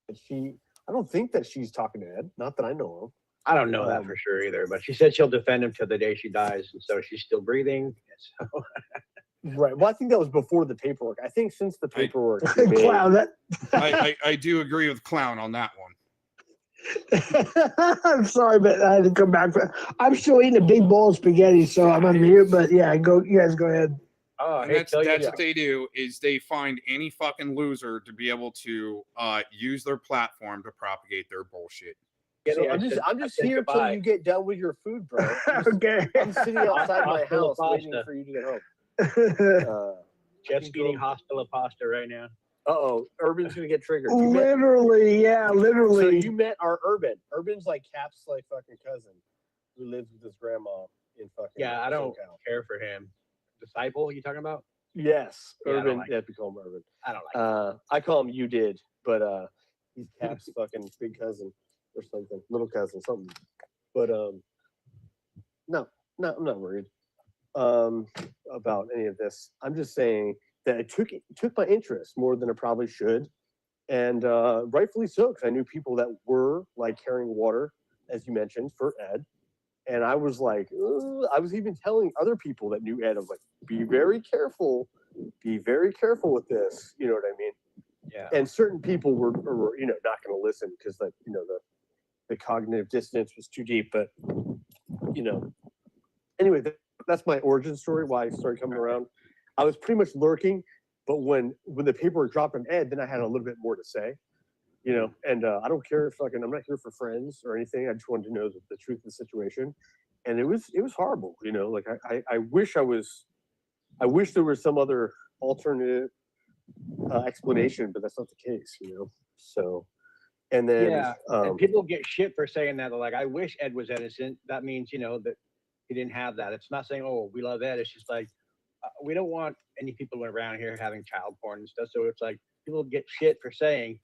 I don't think that she's talking to Ed. Not that I know of. I don't know that for sure either, but she said she'll defend him till the day she dies, and so she's still breathing. So. Right. Well, I think that was before the paperwork. I think since the paperwork. Clown, I do agree with Clown on that one. I'm sorry, but I had to come back. I'm still eating a big bowl of spaghetti, so I'm on mute. But yeah, you guys go ahead. Oh, and that's what they do is they find any fucking loser to be able to use their platform to propagate their bullshit. So I'm just here till you get done with your food, bro. Okay. I'm sitting outside my house waiting for you to get home. Jeff's eating hostile pasta right now. Urban's gonna get triggered. Literally. So you met our Urban. Urban's like Cap's like fucking cousin who lives with his grandma in fucking. Yeah, I don't care for him. Disciple, you talking about? Yes, yeah, Urban. Like we call him Urban. I don't like. I call him You Did, but he's Cap's fucking big cousin or something, little cousin, something. But no, I'm not worried about any of this. I'm just saying that it took my interest more than it probably should, and rightfully so, because I knew people that were like carrying water, as you mentioned, for Ed, And I was like, ugh. I was even telling other people that knew Ed, I was like, be very careful with this. You know what I mean? Yeah. And certain people were you know, not going to listen because like, you know, the cognitive dissonance was too deep. But you know, anyway, that's my origin story. Why I started coming around. I was pretty much lurking, but when the paperwork dropped on Ed, then I had a little bit more to say. You know, and I don't care if I'm not here for friends or anything. I just wanted to know the truth of the situation, and it was horrible. You know, like I wish there was some other alternative explanation, but that's not the case. You know, so and then and people get shit for saying that. They're like, I wish Ed was innocent. That means, you know, that he didn't have that. It's not saying, oh, we love Ed. It's just like we don't want any people around here having child porn and stuff. So it's like people get shit for saying,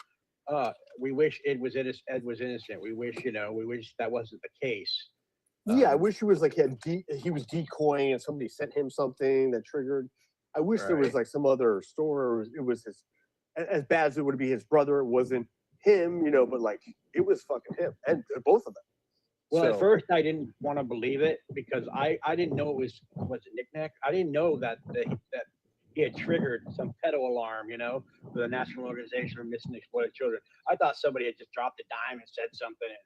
we wish Ed was innocent. We wish, you know, we wish that wasn't the case. Yeah, I wish he was like he was decoying and somebody sent him something that triggered. I wish there was like some other story. It was his, as bad as it would be his brother. It wasn't him, you know, but like it was fucking him and both of them. Well, at first I didn't want to believe it because I didn't know it was a knick-knack. I didn't know that he had triggered some pedo alarm, you know, for the National Organization for Missing and Exploited Children. I thought somebody had just dropped a dime and said something, and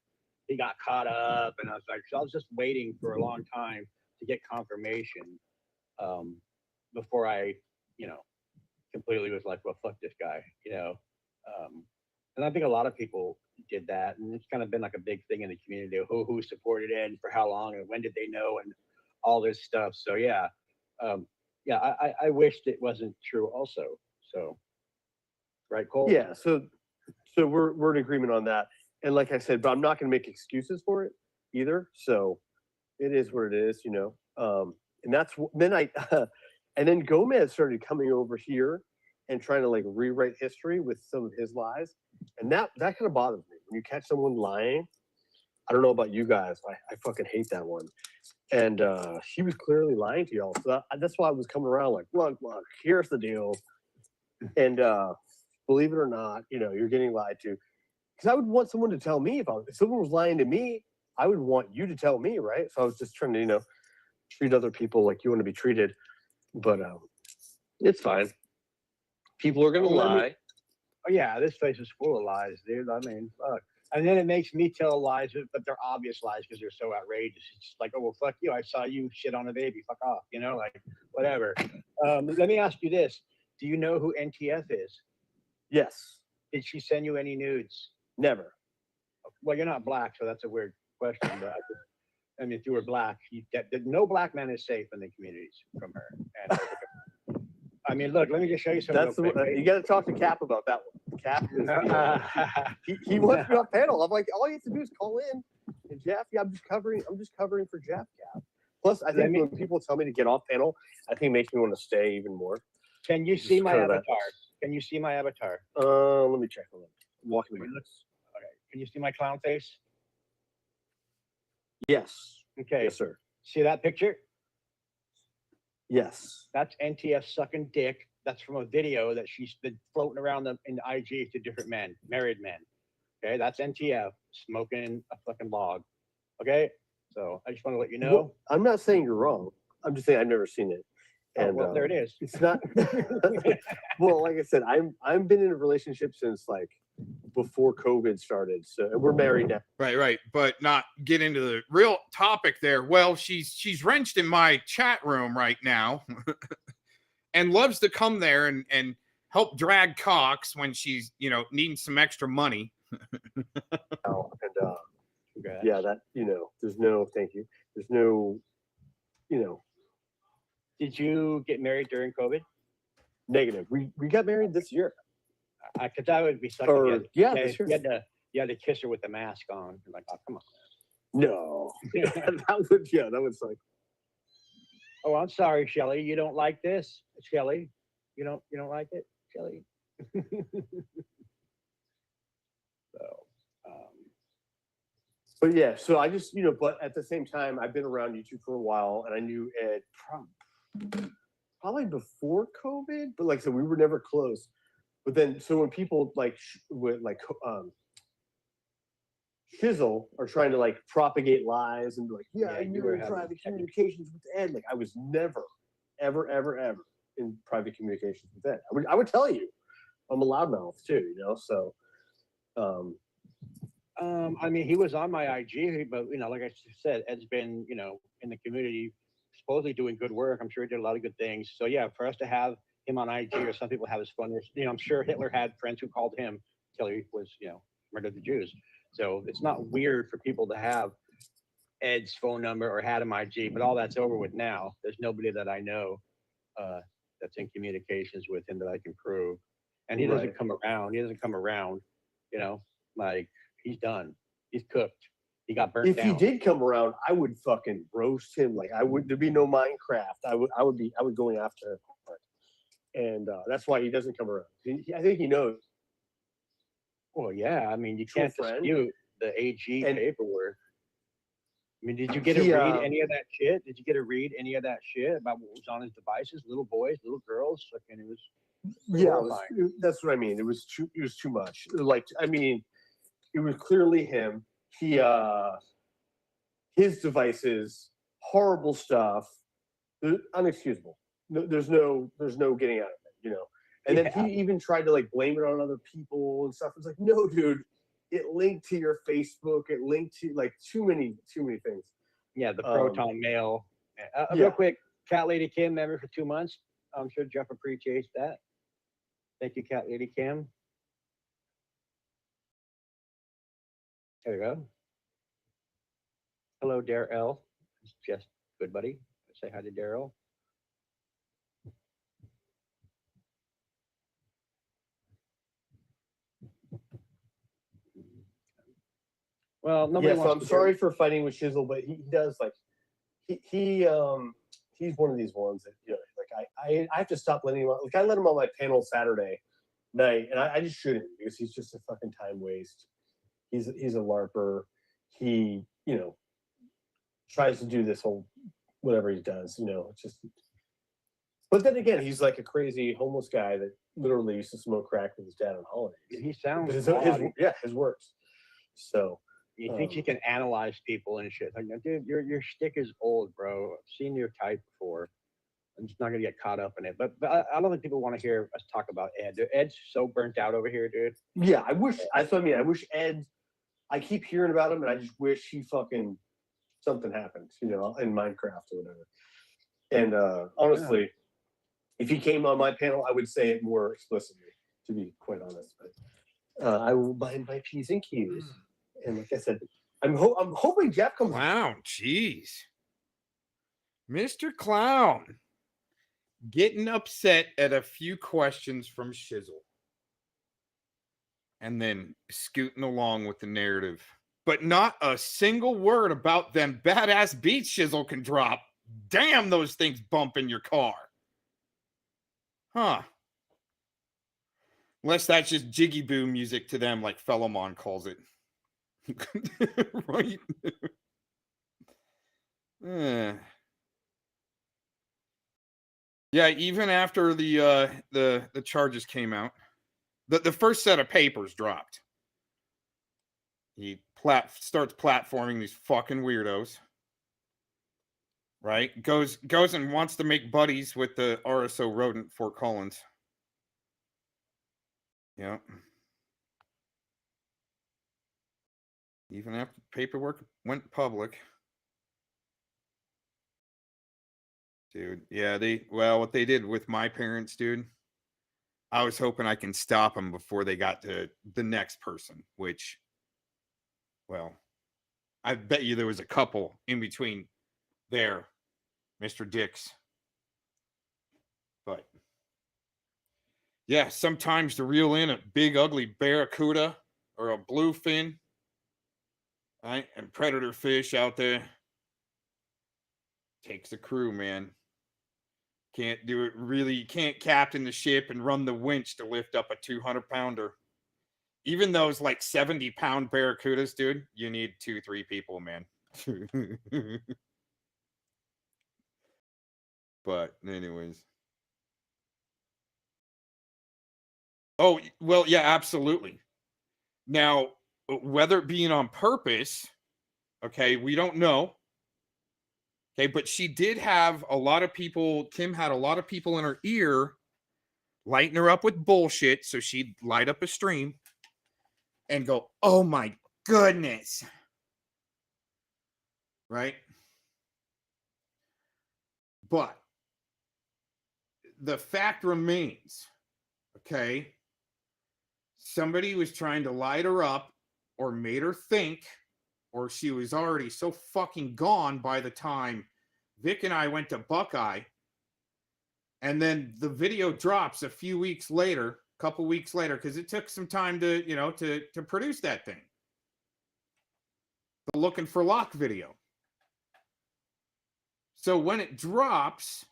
he got caught up. And I was like, so I was just waiting for a long time to get confirmation before I, you know, completely was like, well, fuck this guy, you know. And I think a lot of people did that, and it's kind of been like a big thing in the community. Who supported Ed for how long, and when did they know, and all this stuff. So yeah. I wished it wasn't true also. So, right, Cole? Yeah, so we're in agreement on that. And like I said, but I'm not going to make excuses for it either. So it is what it is, you know. And that's then and then Gomez started coming over here and trying to like rewrite history with some of his lies, and that kind of bothers me. When you catch someone lying, I don't know about you guys, I fucking hate that one. And he was clearly lying to y'all. So that's why I was coming around like, look, here's the deal. And believe it or not, you know, you're getting lied to. Because I would want someone to tell me if someone was lying to me, I would want you to tell me, right? So I was just trying to, you know, treat other people like you want to be treated. But it's fine. People are going to lie. Oh, yeah, this place is full of lies, dude. I mean, fuck. And then it makes me tell lies, but they're obvious lies because they're so outrageous. It's like, oh, well, fuck you. I saw you shit on a baby. Fuck off. You know, like, whatever. Let me ask you this. Do you know who NTF is? Yes. Did she send you any nudes? Never. Well, you're not black, so that's a weird question. But I mean, if you were black, no black man is safe in the communities from her. And I mean, look, let me just show you something. You got to talk to Cap about that one. Cap is he wants to be on panel. I'm like, all you have to do is call in. And Jeff, yeah, I'm just covering for Jeff Cap. Plus, I think when people tell me to get off panel, I think it makes me want to stay even more. Can you see my avatar? Can you see my avatar? Let me check on it. Walking by this. Okay. Can you see my clown face? Yes. Okay. Yes, sir. See that picture? Yes. That's NTF sucking dick. That's from a video that she's been floating around in the IG to different men, married men. Okay, that's NTF smoking a fucking log. Okay, so I just want to let you know. Well, I'm not saying you're wrong. I'm just saying I've never seen it. And well, there it is. It's not. Well, like I said, I've been in a relationship since like before COVID started. So we're married now. Right. But not get into the real topic there. Well, she's wrenched in my chat room right now and loves to come there and help drag cocks when she's, you know, needing some extra money. Yeah, that, you know, there's no, thank you. There's no, you know. Did you get married during COVID? Negative. We got married this year. Because I would be sucking. Or, yeah, this year. You had to kiss her with the mask on. You're like, oh, come on. No. that was like. Oh, I'm sorry, Shelly. You don't like this, Shelly? You don't like it, Shelly? But yeah, so I just, you know, but at the same time, I've been around YouTube for a while, and I knew Ed probably before COVID, but like I said, we were never close. But then, so when people like would like Shizzle are trying to like propagate lies and be like, yeah, Yeah, you you're were in having private technical- communications with Ed. Like I was never, ever in private communications with Ed. I would tell you, I'm a loudmouth too, you know. So, I mean, he was on my IG, but like I said, Ed's been, in the community, supposedly doing good work. I'm sure he did a lot of good things. So yeah, for us to have him on IG, or some people have his phone, I'm sure Hitler had friends who called him till he was, murdered the Jews. So it's not weird for people to have Ed's phone number or had him IG, but all that's over with now. There's nobody that I know that's in communications with him that I can prove. And he doesn't come around. He doesn't come around, like he's done. He's cooked. He got burnt down. If he did come around, I would fucking roast him. Like there'd be no Minecraft. I would going after him. And that's why he doesn't come around. I think he knows. Well, yeah. I mean, you can't dispute the AG paperwork. I mean, did you get to read any of that shit? Did you get to read any of that shit about what was on his devices? Little boys, little girls. Like, and it was that's what I mean. It was too much. Like, I mean, it was clearly him. His devices, horrible stuff, unexcusable. There's no getting out of it, And then he even tried to like blame it on other people and stuff. It's like, no, dude, it linked to your Facebook. It linked to like too many things. Yeah, the Proton Mail. Real quick, Cat Lady Kim, member for 2 months. I'm sure Jeff appreciates that. Thank you, Cat Lady Kim. There you go. Hello, Darrell. It's just good, buddy. Say hi to Darrell. Well, nobody wants I'm sorry for fighting with Shizzle, but he does like he's one of these ones that like I have to stop letting him on. Like I let him on my panel Saturday night, and I just shouldn't because he's just a fucking time waste. He's a LARPer. He tries to do this whole whatever he does. It's just. But then again, he's like a crazy homeless guy that literally used to smoke crack with his dad on holidays. He sounds his works. So. You think you can analyze people and shit? Like, dude, your shtick is old, bro. I've seen your type before. I'm just not gonna get caught up in it. But I don't think people want to hear us talk about Ed. Ed's so burnt out over here, dude. Yeah, I wish. That's what I mean. I wish Ed. I keep hearing about him, and I just wish he fucking something happened, in Minecraft or whatever. And honestly, if he came on my panel, I would say it more explicitly, to be quite honest. But I will buy my P's and Q's. And like I said, I'm hoping Jeff comes. Clown, jeez, Mr. Clown, getting upset at a few questions from Shizzle, and then scooting along with the narrative, but not a single word about them badass beats Shizzle can drop. Damn, those things bump in your car, huh? Unless that's just jiggy boo music to them, like Fellomon calls it. Right. Yeah, even after the charges came out, the first set of papers dropped. He starts platforming these fucking weirdos. Right? Goes and wants to make buddies with the RSO rodent Fort Collins. Yeah. Even after paperwork went public. Dude, yeah, what they did with my parents, dude, I was hoping I can stop them before they got to the next person, which, well, I bet you there was a couple in between there, Mr. Dix. But, yeah, sometimes to reel in a big, ugly barracuda or a bluefin, right, and predator fish out there takes a crew, man. Can't do it really. You can't captain the ship and run the winch to lift up a 200-pounder. Even those like 70-pound barracudas, dude, you need 2-3 people, man. But anyways. Oh, well, yeah, absolutely. Now, whether it being on purpose, okay, we don't know. Okay, but she did have a lot of people, Kim had a lot of people in her ear lighting her up with bullshit, so she'd light up a stream and go, oh my goodness. Right? But the fact remains, okay, somebody was trying to light her up or made her think, or she was already so fucking gone by the time Vic and I went to Buckeye. And then the video drops a few weeks later, a couple weeks later, because it took some time to, you know, to produce that thing. The Looking for Lock video. So when it drops,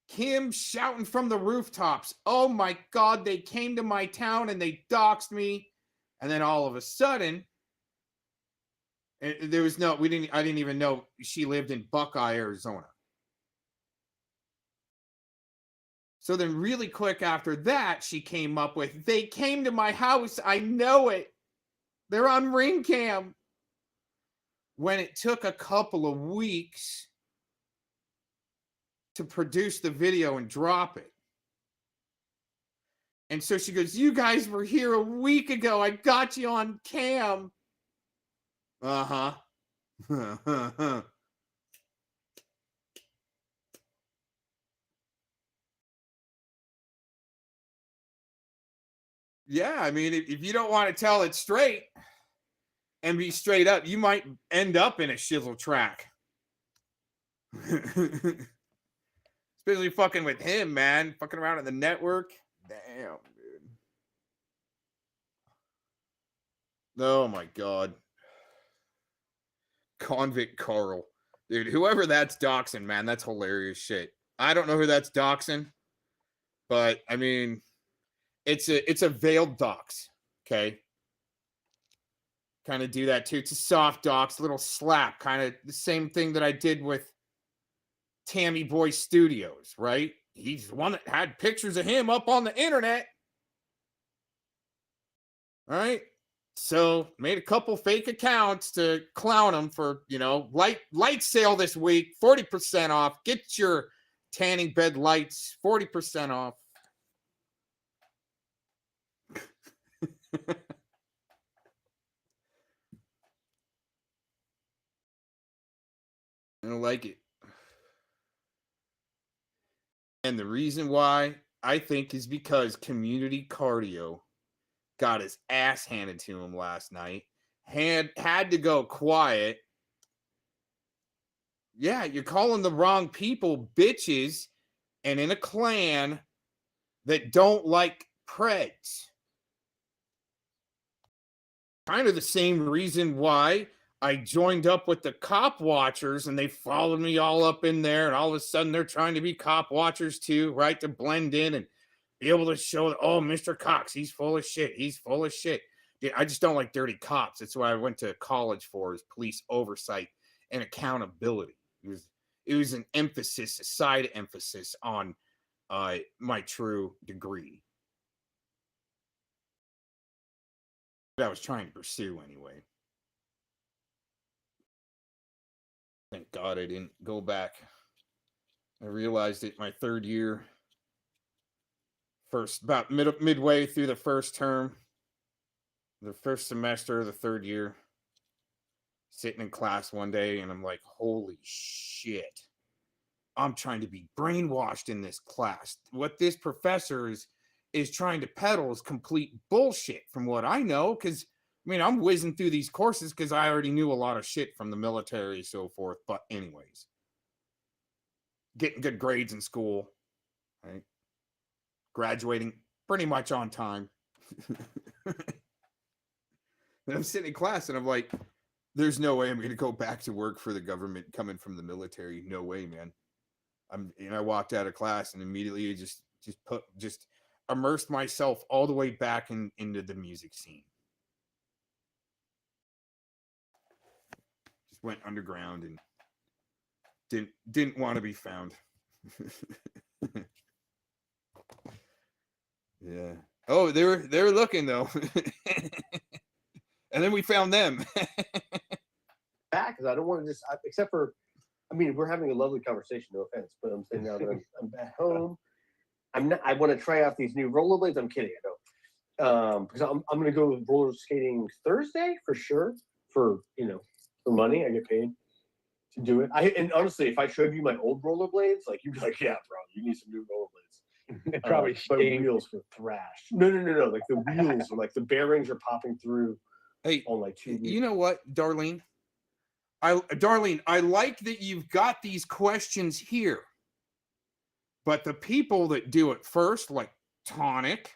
Kim shouting from the rooftops, oh my God, they came to my town and they doxed me. And then all of a sudden, there was no, I didn't even know she lived in Buckeye, Arizona. So then really quick after that, she came up with, they came to my house. I know it. They're on ring cam. When it took a couple of weeks to produce the video and drop it. And so she goes, you guys were here a week ago. I got you on cam. Uh-huh. Yeah, I mean, if you don't want to tell it straight and be straight up, you might end up in a shizzle track. Especially fucking with him, man. Fucking around on the network. Damn, dude. Oh my God. Convict Carl. Dude, whoever that's doxing, man, that's hilarious shit. I don't know who that's doxing, but I mean, it's a veiled dox, okay? Kind of do that too. It's a soft dox, little slap, kind of the same thing that I did with Tammy Boy Studios, right? He's the one that had pictures of him up on the internet. All right. So made a couple fake accounts to clown him for, you know, light sale this week, 40% off. Get your tanning bed lights, 40% off. I don't like it. And the reason why I think is because Community Cardio got his ass handed to him last night. Had to go quiet. Yeah, you're calling the wrong people bitches and in a clan that don't like Preds. Kind of the same reason why I joined up with the cop watchers and they followed me all up in there, and all of a sudden they're trying to be cop watchers too, right? To blend in and be able to show that, oh, Mr. Cox, he's full of shit. He's full of shit. Dude, I just don't like dirty cops. That's what I went to college for, is police oversight and accountability. It was an emphasis, a side emphasis on my true degree that I was trying to pursue anyway. Thank God I didn't go back. I realized it my third year, about midway through the first term, the first semester of the third year, sitting in class one day, and I'm like, holy shit. I'm trying to be brainwashed in this class. What this professor is trying to peddle is complete bullshit from what I know, because I mean, I'm whizzing through these courses because I already knew a lot of shit from the military, so forth. But anyways, getting good grades in school, right? Graduating pretty much on time. And I'm sitting in class and I'm like, there's no way I'm going to go back to work for the government coming from the military. No way, man. I walked out of class and immediately just immersed myself all the way back into the music scene. Just went underground and didn't want to be found. Yeah. Oh, they were looking though. And then we found them. Back because I don't want to just, except for, I mean, we're having a lovely conversation, no offense, but I'm saying now that I'm at home, I want to try out these new rollerblades. I'm kidding, I don't. Because I'm going to go roller skating Thursday for sure. For money, I get paid to do it. And honestly, if I showed you my old rollerblades, like you'd be like, yeah, bro, you need some new rollerblades. It probably my stink. wheels were thrashed. No. Like the wheels, like the bearings are popping through. Hey, on like 2 weeks. You know what, Darlene? Darlene, I like that you've got these questions here. But the people that do it first, like Tonic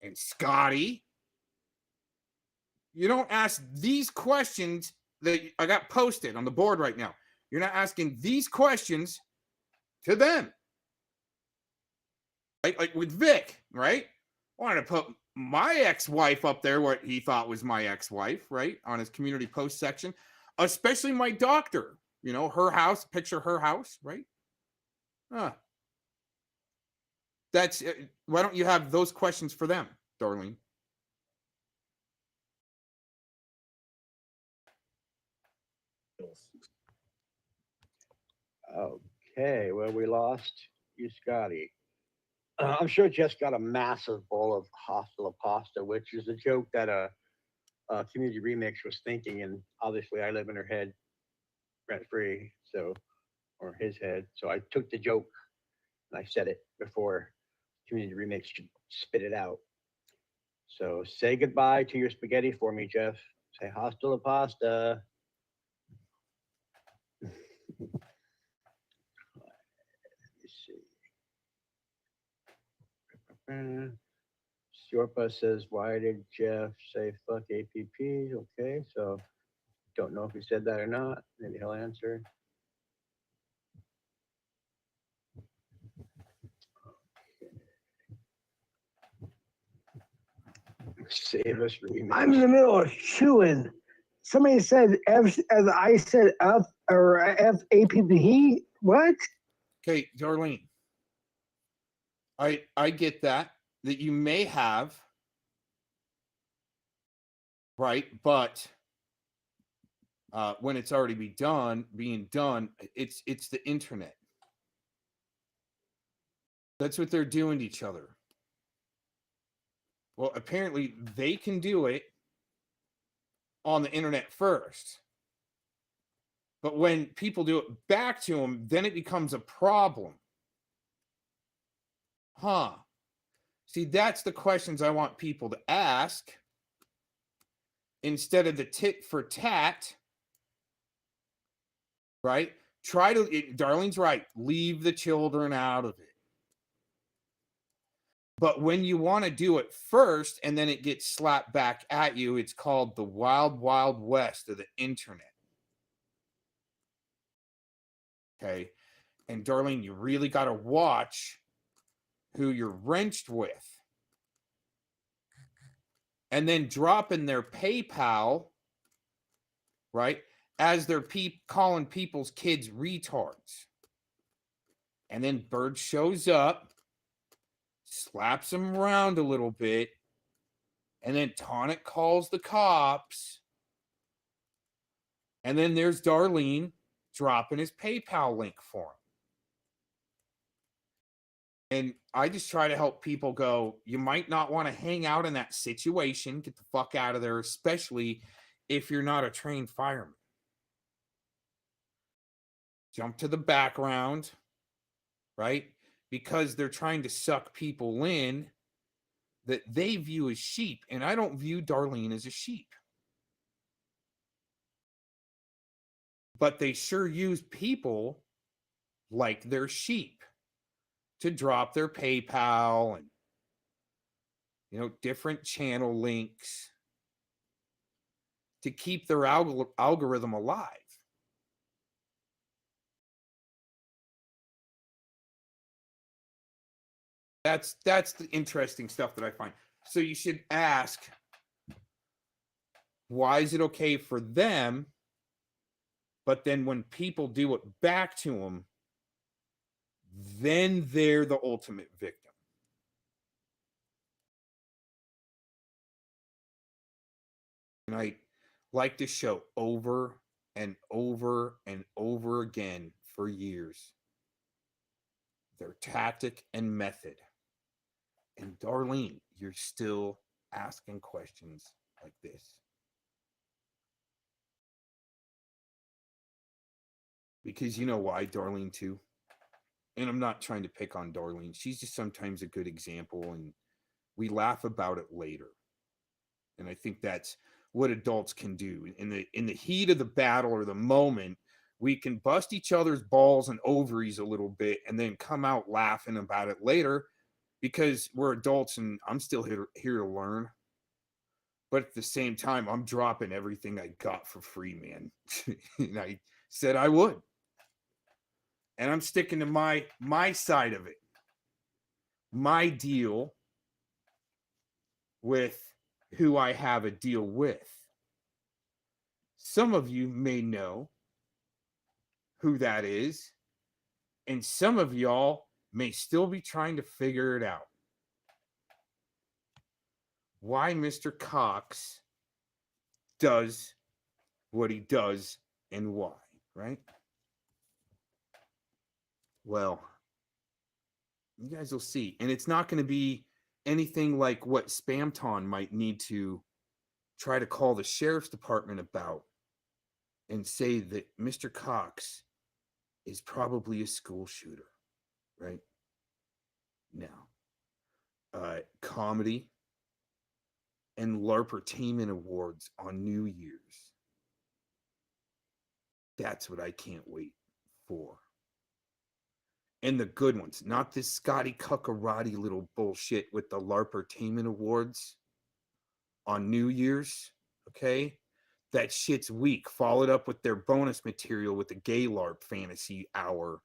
and Scotty, you don't ask these questions that I got posted on the board right now. You're not asking these questions to them. Like with Vic, right? I wanted to put my ex-wife up there, what he thought was my ex-wife, right? On his community post section, especially my doctor, her house, picture her house, right? That's why don't you have those questions for them, Darlene? Okay, well, we lost you, Scotty. I'm sure Jess got a massive bowl of hostile pasta, which is a joke that a community remix was thinking, and obviously I live in her head rent free, or his head. So I took the joke and I said it before community remix should spit it out. So say goodbye to your spaghetti for me, Jeff. Say hasta la pasta. Siorpa says, why did Jeff say fuck APP? Okay, so don't know if he said that or not. Maybe he'll answer. Save us remix. I'm in the middle of chewing. Somebody said F, as I said F or FAPP. What? Okay, Darlene. I get that you may have, right? But when it's already being done, it's the internet. That's what they're doing to each other. Well, apparently they can do it on the internet first. But when people do it back to them, then it becomes a problem. See, that's the questions I want people to ask instead of the tit for tat, right? Darlene's right, leave the children out of it. But when you want to do it first and then it gets slapped back at you, it's called the wild, wild west of the internet. Okay. And Darlene, you really got to watch who you're wrenched with. And then dropping their PayPal, right, as they're calling people's kids retards. And then Bird shows up, slaps him around a little bit, and then Tonic calls the cops. And then there's Darlene dropping his PayPal link for him. And I just try to help people go, you might not want to hang out in that situation. Get the fuck out of there, especially if you're not a trained fireman. Jump to the background, right? Because they're trying to suck people in that they view as sheep. And I don't view Darlene as a sheep. But they sure use people like they're sheep to drop their PayPal and, different channel links to keep their algorithm alive. That's the interesting stuff that I find. So you should ask, why is it okay for them? But then when people do it back to them, then they're the ultimate victim. I like to show over and over and over again for years their tactic and method. And Darlene, you're still asking questions like this. Because you know why, Darlene, too? And I'm not trying to pick on Darlene. She's just sometimes a good example, and we laugh about it later. And I think that's what adults can do. In the heat of the battle or the moment, we can bust each other's balls and ovaries a little bit and then come out laughing about it later because we're adults and I'm still here to learn. But at the same time, I'm dropping everything I got for free, man. And I said I would. And I'm sticking to my side of it. My deal with who I have a deal with. Some of you may know who that is, and some of y'all may still be trying to figure it out. Why Mr. Cox does what he does and why, right? Well, you guys will see. And it's not going to be anything like what Spamton might need to try to call the sheriff's department about and say that Mr. Cox is probably a school shooter, right? Now, comedy and LARPertainment awards on New Year's. That's what I can't wait for. And the good ones, not this Scotty Cuckarati little bullshit with the LARPertainment awards on New Year's, okay? That shit's weak. Followed up with their bonus material with the Gay LARP Fantasy Hour,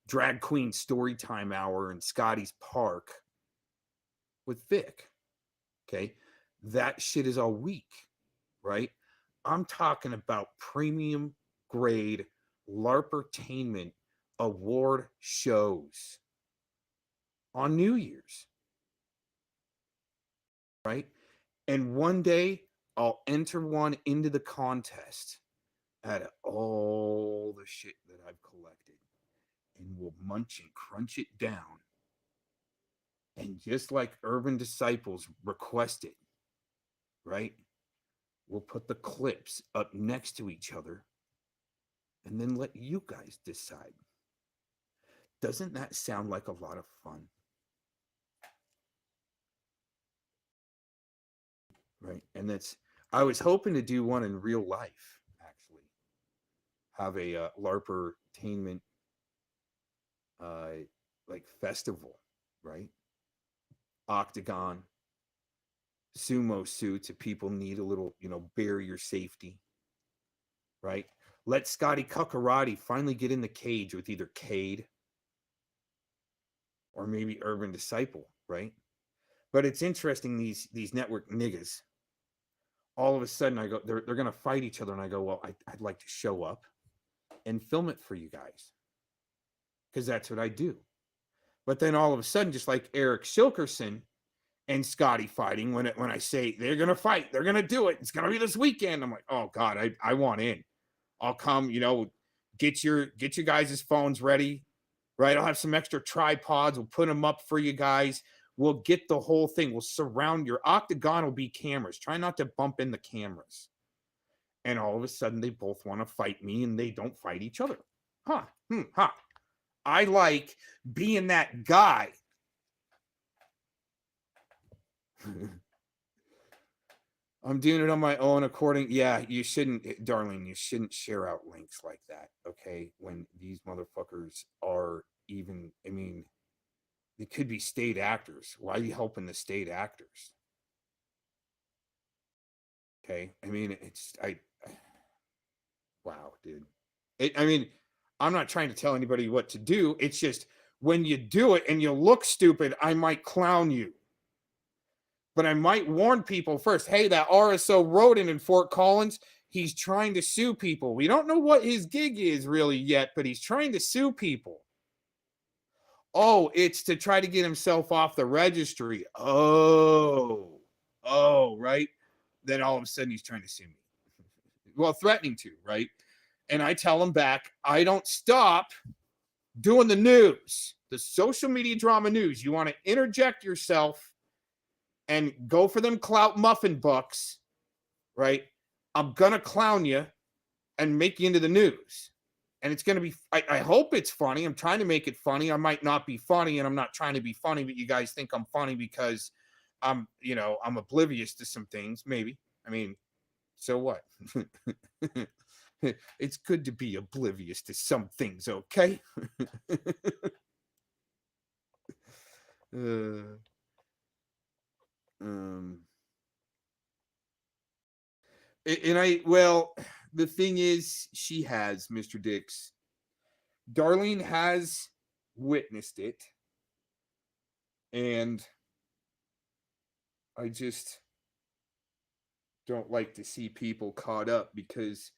Drag Queen Storytime Hour, and Scotty's Park with Vic, okay? That shit is all weak, right? I'm talking about premium grade LARPertainment award shows on New Year's, right? And one day I'll enter one into the contest out of all the shit that I've collected, and we'll munch and crunch it down. And just like Urban Disciples requested, right? We'll put the clips up next to each other and then let you guys decide. Doesn't that sound like a lot of fun? Right. And I was hoping to do one in real life, actually. Have a LARPertainment like festival, right? Octagon, sumo suits if people need a little, barrier safety, right? Let Scotty Cuckarati finally get in the cage with either Cade or maybe Urban Disciple, right? But it's interesting, these network niggas, all of a sudden I go, they're going to fight each other. And I go, well, I'd like to show up and film it for you guys, because that's what I do. But then all of a sudden, just like Eric Silkerson and Scotty fighting, when I say they're going to fight, they're going to do it, it's going to be this weekend, I'm like, oh God, I want in. I'll come, get your guys' phones ready, right? I'll have some extra tripods. We'll put them up for you guys. We'll get the whole thing. We'll surround your octagon. Will be cameras. Try not to bump in the cameras. And all of a sudden, they both want to fight me, and they don't fight each other. I like being that guy. I'm doing it on my own Yeah, you shouldn't, Darlene, you shouldn't share out links like that, okay? When these motherfuckers are even, they could be state actors. Why are you helping the state actors? Okay? Wow, dude. I'm not trying to tell anybody what to do. It's just, when you do it and you look stupid, I might clown you. But I might warn people first, hey, that RSO rodent in Fort Collins, he's trying to sue people. We don't know what his gig is really yet, but he's trying to sue people. Oh, it's to try to get himself off the registry. Oh, right. Then all of a sudden he's trying to sue me. well, threatening to, right? And I tell them back, I don't stop doing the news, the social media drama news. You want to interject yourself and go for them clout muffin bucks, right? I'm going to clown you and make you into the news. And it's going to be, I hope it's funny. I'm trying to make it funny. I might not be funny, and I'm not trying to be funny, but you guys think I'm funny because I'm oblivious to some things, maybe. I mean, so what? It's good to be oblivious to some things, okay? Well, the thing is, she has, Mr. Dix. Darlene has witnessed it. And I just don't like to see people caught up, because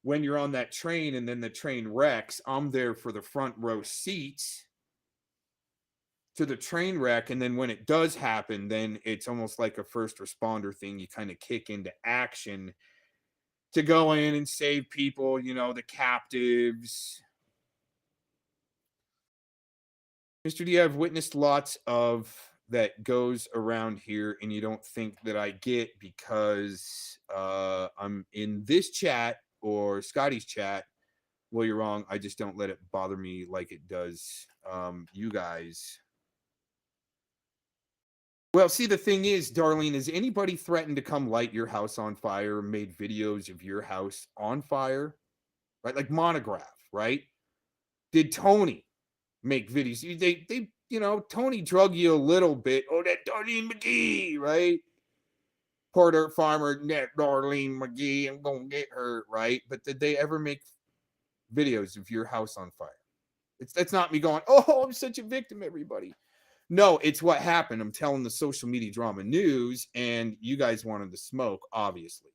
when you're on that train and then the train wrecks, I'm there for the front row seats to the train wreck. And then when it does happen, then it's almost like a first responder thing. You kind of kick into action to go in and save people, the captives. Mr. D, I've witnessed lots of that goes around here, and you don't think that I get because I'm in this chat or Scotty's chat. Well, you're wrong. I just don't let it bother me like it does you guys. Well, see, the thing is, Darlene, has anybody threatened to come light your house on fire, made videos of your house on fire? Right? Like Monograph, right? Did Tony make videos? They Tony drug you a little bit. Oh, that Darlene McGee, right? Poor dirt farmer, that Darlene McGee, I'm gonna get her, right? But did they ever make videos of your house on fire? That's not me going, oh, I'm such a victim, everybody. No, it's what happened. I'm telling the social media drama news, and you guys wanted to smoke, obviously.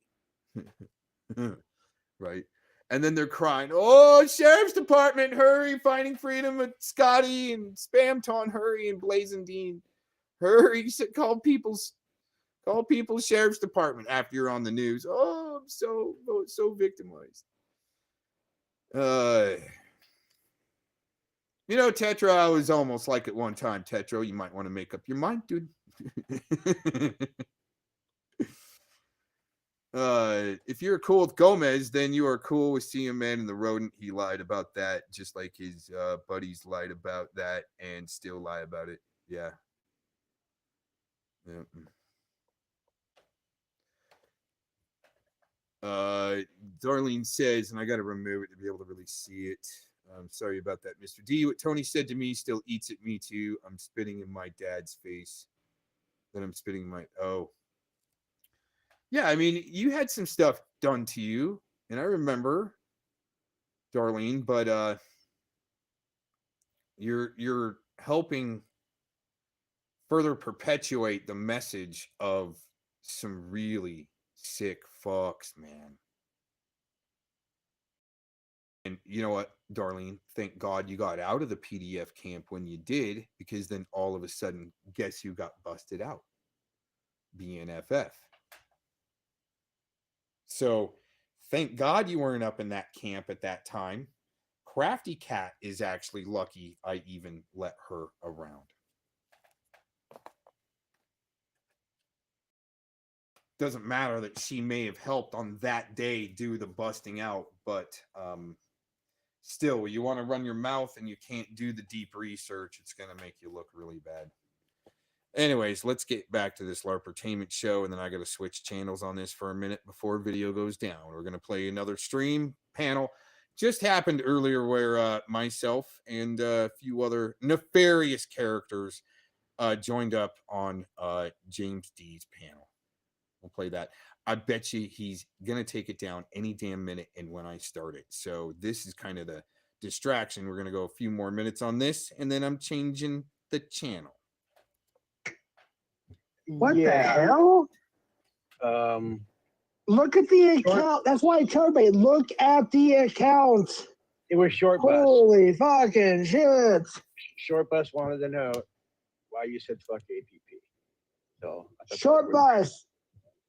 Right? And then they're crying, oh, Sheriff's Department, hurry, Finding Freedom with Scotty and Spam-Ton, hurry, and Blazendine, hurry, call people's Sheriff's Department after you're on the news. Oh, I'm so victimized. Tetra, I was almost like at one time. Tetra, you might want to make up your mind, dude. If you're cool with Gomez, then you are cool with seeing Man in the Rodent. He lied about that, just like his buddies lied about that and still lie about it. Yeah. Darlene says, and I got to remove it to be able to really see it. I'm sorry about that, Mr. D. What Tony said to me still eats at me too. I'm spitting in my dad's face. Then I'm spitting my, yeah, I mean, you had some stuff done to you, and I remember, Darlene, but you're helping further perpetuate the message of some really sick fucks, man. And you know what, Darlene? Thank God you got out of the PDF camp when you did, because then all of a sudden, guess who got busted out? BNFF. So thank God you weren't up in that camp at that time. Crafty Cat is actually lucky I even let her around. Doesn't matter that she may have helped on that day do the busting out, but still, you want to run your mouth and you can't do the deep research, it's going to make you look really bad. Anyways, let's get back to this LARPertainment show, and then I got to switch channels on this for a minute before video goes down. We're going to play another stream panel. Just happened earlier where myself and a few other nefarious characters joined up on James D's panel. We'll play that. I bet you he's going to take it down any damn minute and when I start it. So this is kind of the distraction. We're going to go a few more minutes on this, and then I'm changing the channel. What the hell? Look at the account. That's why I tell everybody, look at the account. It was Short Bus. Holy fucking shit. Short Bus wanted to know why you said fuck APP. So Short Bus,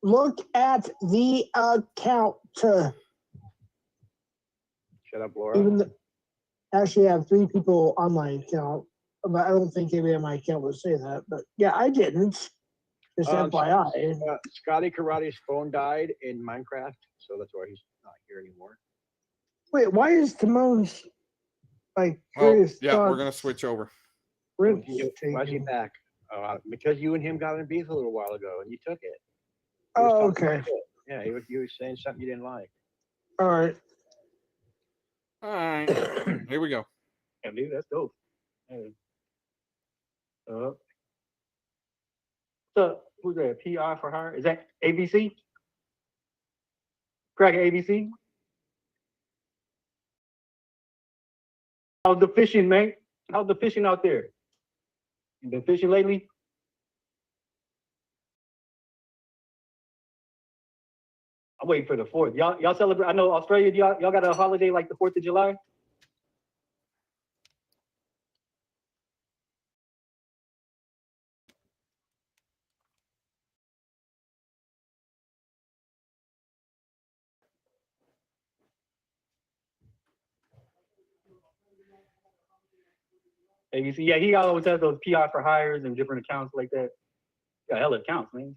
look at the account. Shut up, Laura. Actually, I have 3 people on my account, but I don't think anybody on my account would say that. But yeah, I didn't. Just FYI. Scotty Karate's phone died in Minecraft, so that's why he's not here anymore. Wait, why is Timon's like Oh, curious? yeah, we're gonna switch over. Why is he back? Because you and him got in beef a little while ago, and you took it. Oh, okay. Yeah, he was saying something you didn't like. All right. All right, here we go. Yeah, dude, that's dope. So who's that? PR for her? Is that ABC? Crack ABC? How's the fishing, mate? How's the fishing out there? You been fishing lately? I'm waiting for the 4th. Y'all celebrate? I know Australia. Y'all got a holiday like the 4th of July? ABC. Yeah, he always has those PR for hires and different accounts like that. Got hella accounts, man.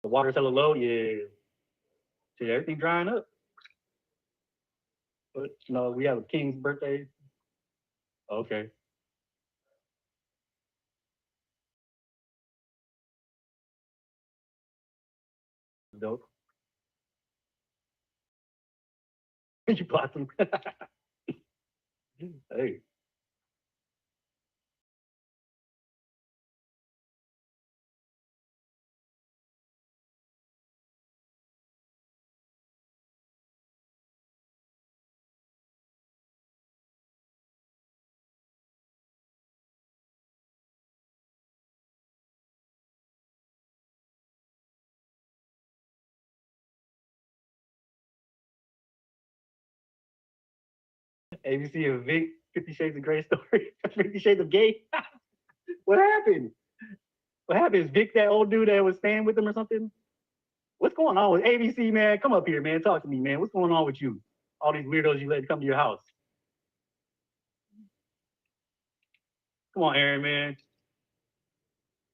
The water's hella low, yeah. See, everything drying up. But we have a king's birthday. Okay. Dope. You blossom. Hey. ABC of Vic, 50 Shades of Grey story. 50 Shades of Gay. What happened? What happened? Is Vic that old dude that was staying with him or something? What's going on with ABC, man? Come up here, man. Talk to me, man. What's going on with you? All these weirdos you let come to your house. Come on, Aaron, man.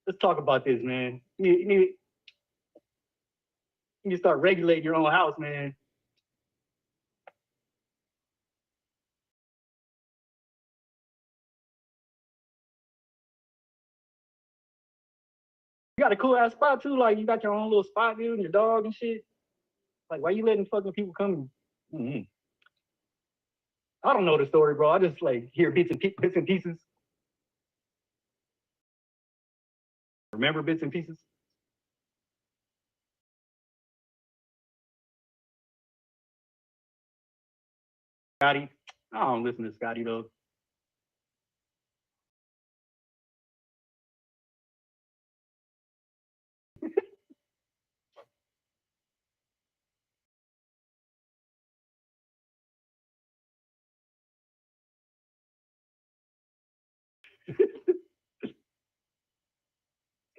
Let's talk about this, man. You need to start regulating your own house, man. You got a cool ass spot too. Like you got your own little spot, dude, and your dog and shit. Like, why you letting fucking people come? Mm-hmm. I don't know the story, bro. I just like hear bits and pieces. Remember bits and pieces? Scotty. I don't listen to Scotty though.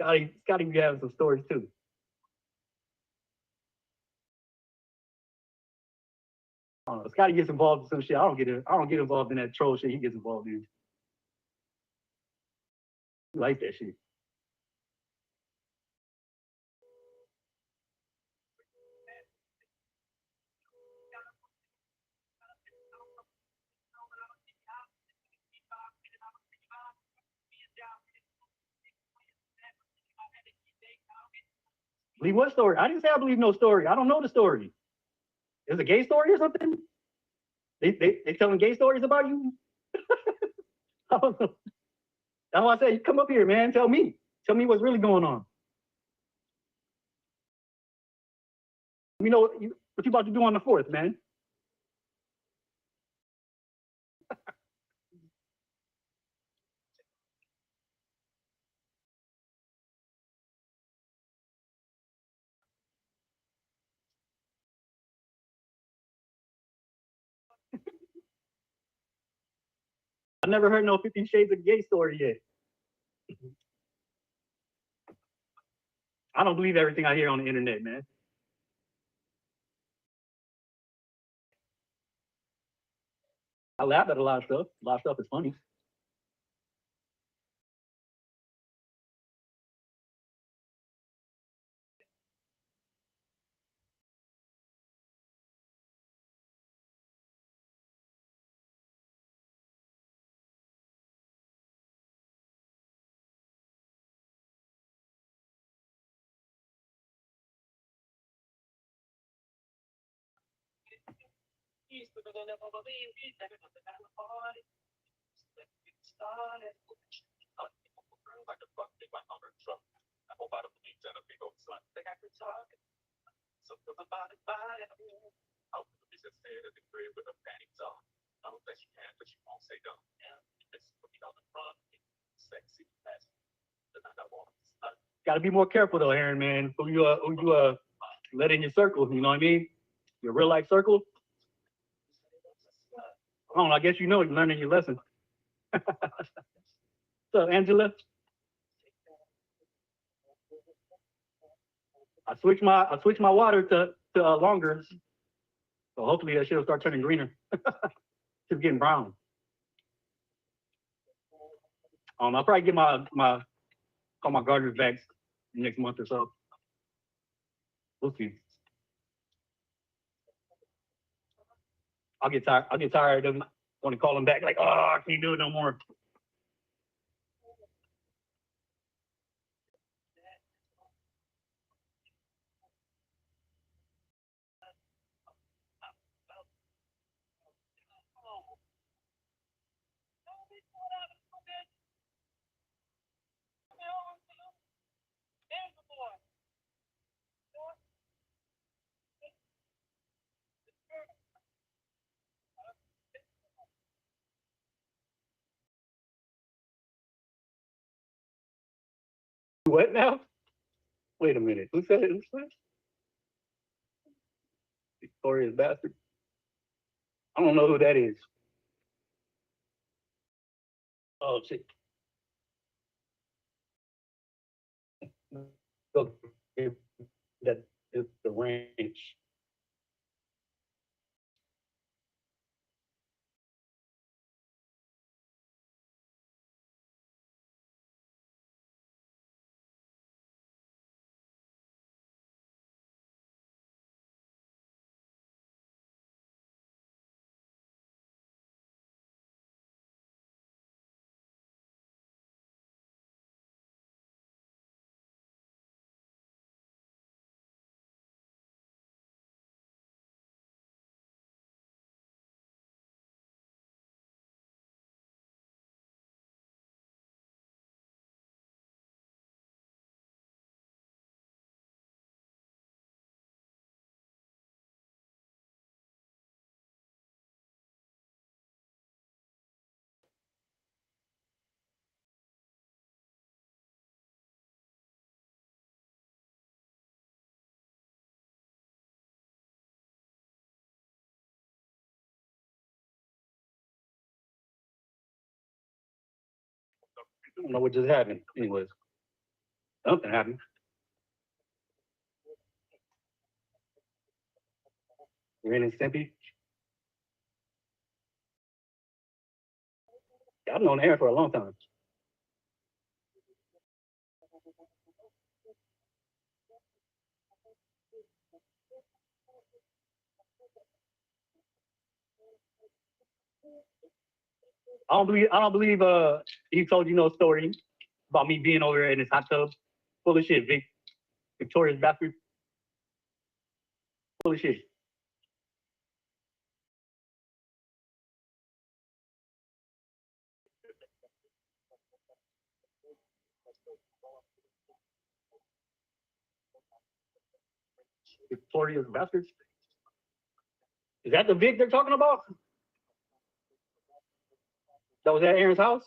Scotty be having some stories too. I don't know. Scotty gets involved in some shit. I don't get involved in that troll shit he gets involved in. I like that shit. Believe what story? I didn't say I believe no story. I don't know the story. Is it a gay story or something? They telling gay stories about you? I don't know. That's why I say, come up here, man. Tell me. Tell me what's really going on. You know what you about to do on the 4th, man? I never heard no 50 Shades of Gay story yet. I don't believe everything I hear on the internet, man. I laugh at a lot of stuff. A lot of stuff is funny. Got to be more careful though, Aaron, man. Who you let in your circle? You know what I mean? Your real life circle. I don't know. I guess you know you're learning your lesson. So, Angela, I switched my water to longer, so hopefully that shit will start turning greener. It's getting brown. I'll probably get my gardeners back next month or so. We'll see. I'll get tired of them. Want to call them back like, oh, I can't do it no more. What now? Wait a minute. Who said it? Who said it? Victorious bastard. I don't know who that is. Oh shit. That is the ranch. I don't know what just happened. Anyways, something happened. Ren and Stimpy. I've known Aaron for a long time. I don't believe he told you no story about me being over there in his hot tub. Full of shit, Victorious bastard. Full of shit. Victorious bastards. Is that the Vic they're talking about? That was at Aaron's house?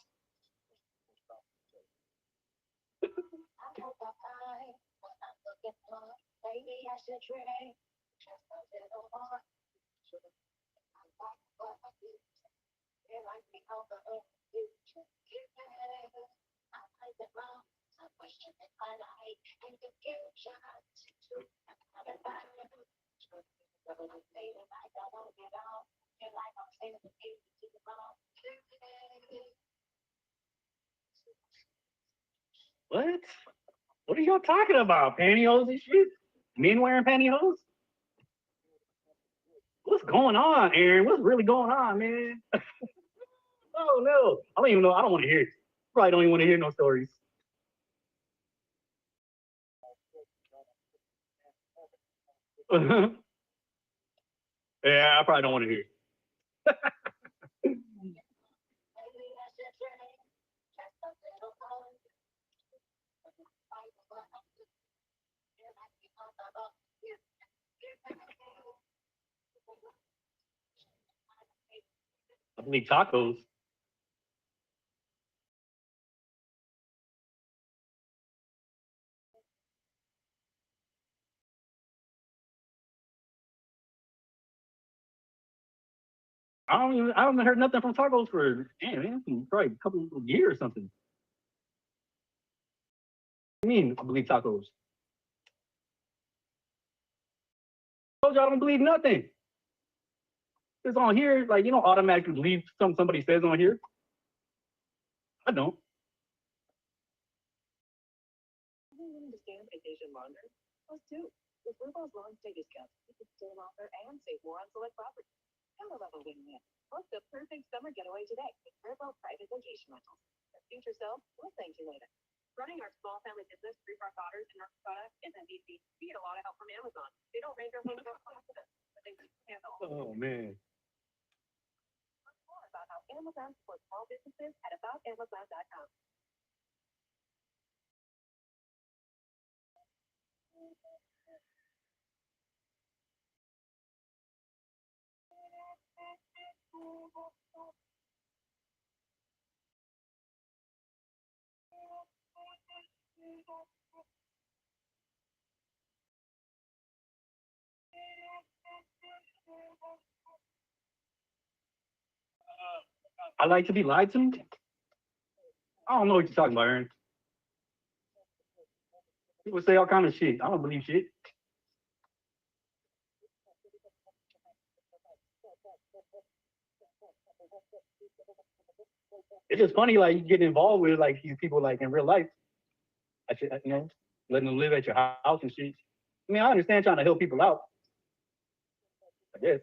What? What are y'all talking about? Pantyhose and shit? Men wearing pantyhose? What's going on, Aaron? What's really going on, man? Oh no. I don't even know. I don't want to hear it. Probably don't even want to hear no stories. Yeah, I probably don't want to hear it. I believe tacos. I haven't heard nothing from tacos for probably a couple of years or something. What do you mean I believe tacos? I told you I don't believe nothing. It's on here, like you don't automatically believe somebody says on here. I don't. Understand vacation longer? Us too. With Vrbo's long stay discounts, you can stay longer and save more on select properties. Color level win-win. Book the perfect summer getaway today with Vrbo Private Vacation Rentals. Your future self will thank you later. Running our small family business, Free Park Otters in North Dakota, isn't easy. We get a lot of help from Amazon. They don't range our homes up confidence, but they can handle. Oh man. Learn more about how Amazon supports small businesses at aboutamazon.com. I like to be lied to. I don't know what you're talking about, Aaron. People say all kind of shit. I don't believe shit. It's just funny, like you get involved with like these people like in real life. Letting them live at your house and shit. I mean, I understand trying to help people out. I guess.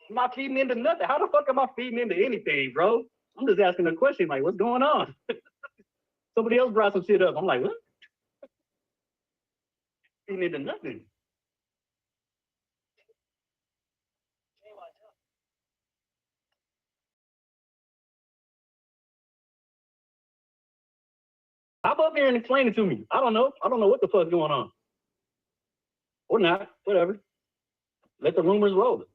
I'm not feeding into nothing. How the fuck am I feeding into anything, bro? I'm just asking a question, like, what's going on? Somebody else brought some shit up. I'm like, what? Feeding into nothing. Hop up here and explain it to me. I don't know. I don't know what the fuck's going on. Or not. Whatever. Let the rumors roll.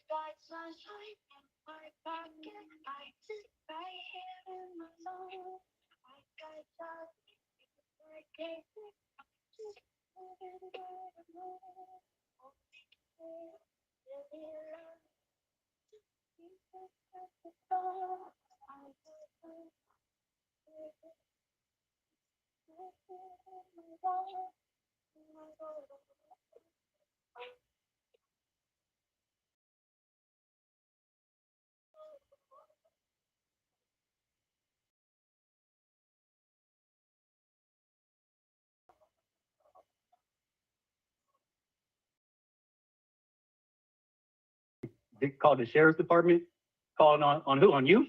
Got sunshine in my pocket. I sit right here in my zone. I got joy in my case. They called the sheriff's department, calling on who? On you?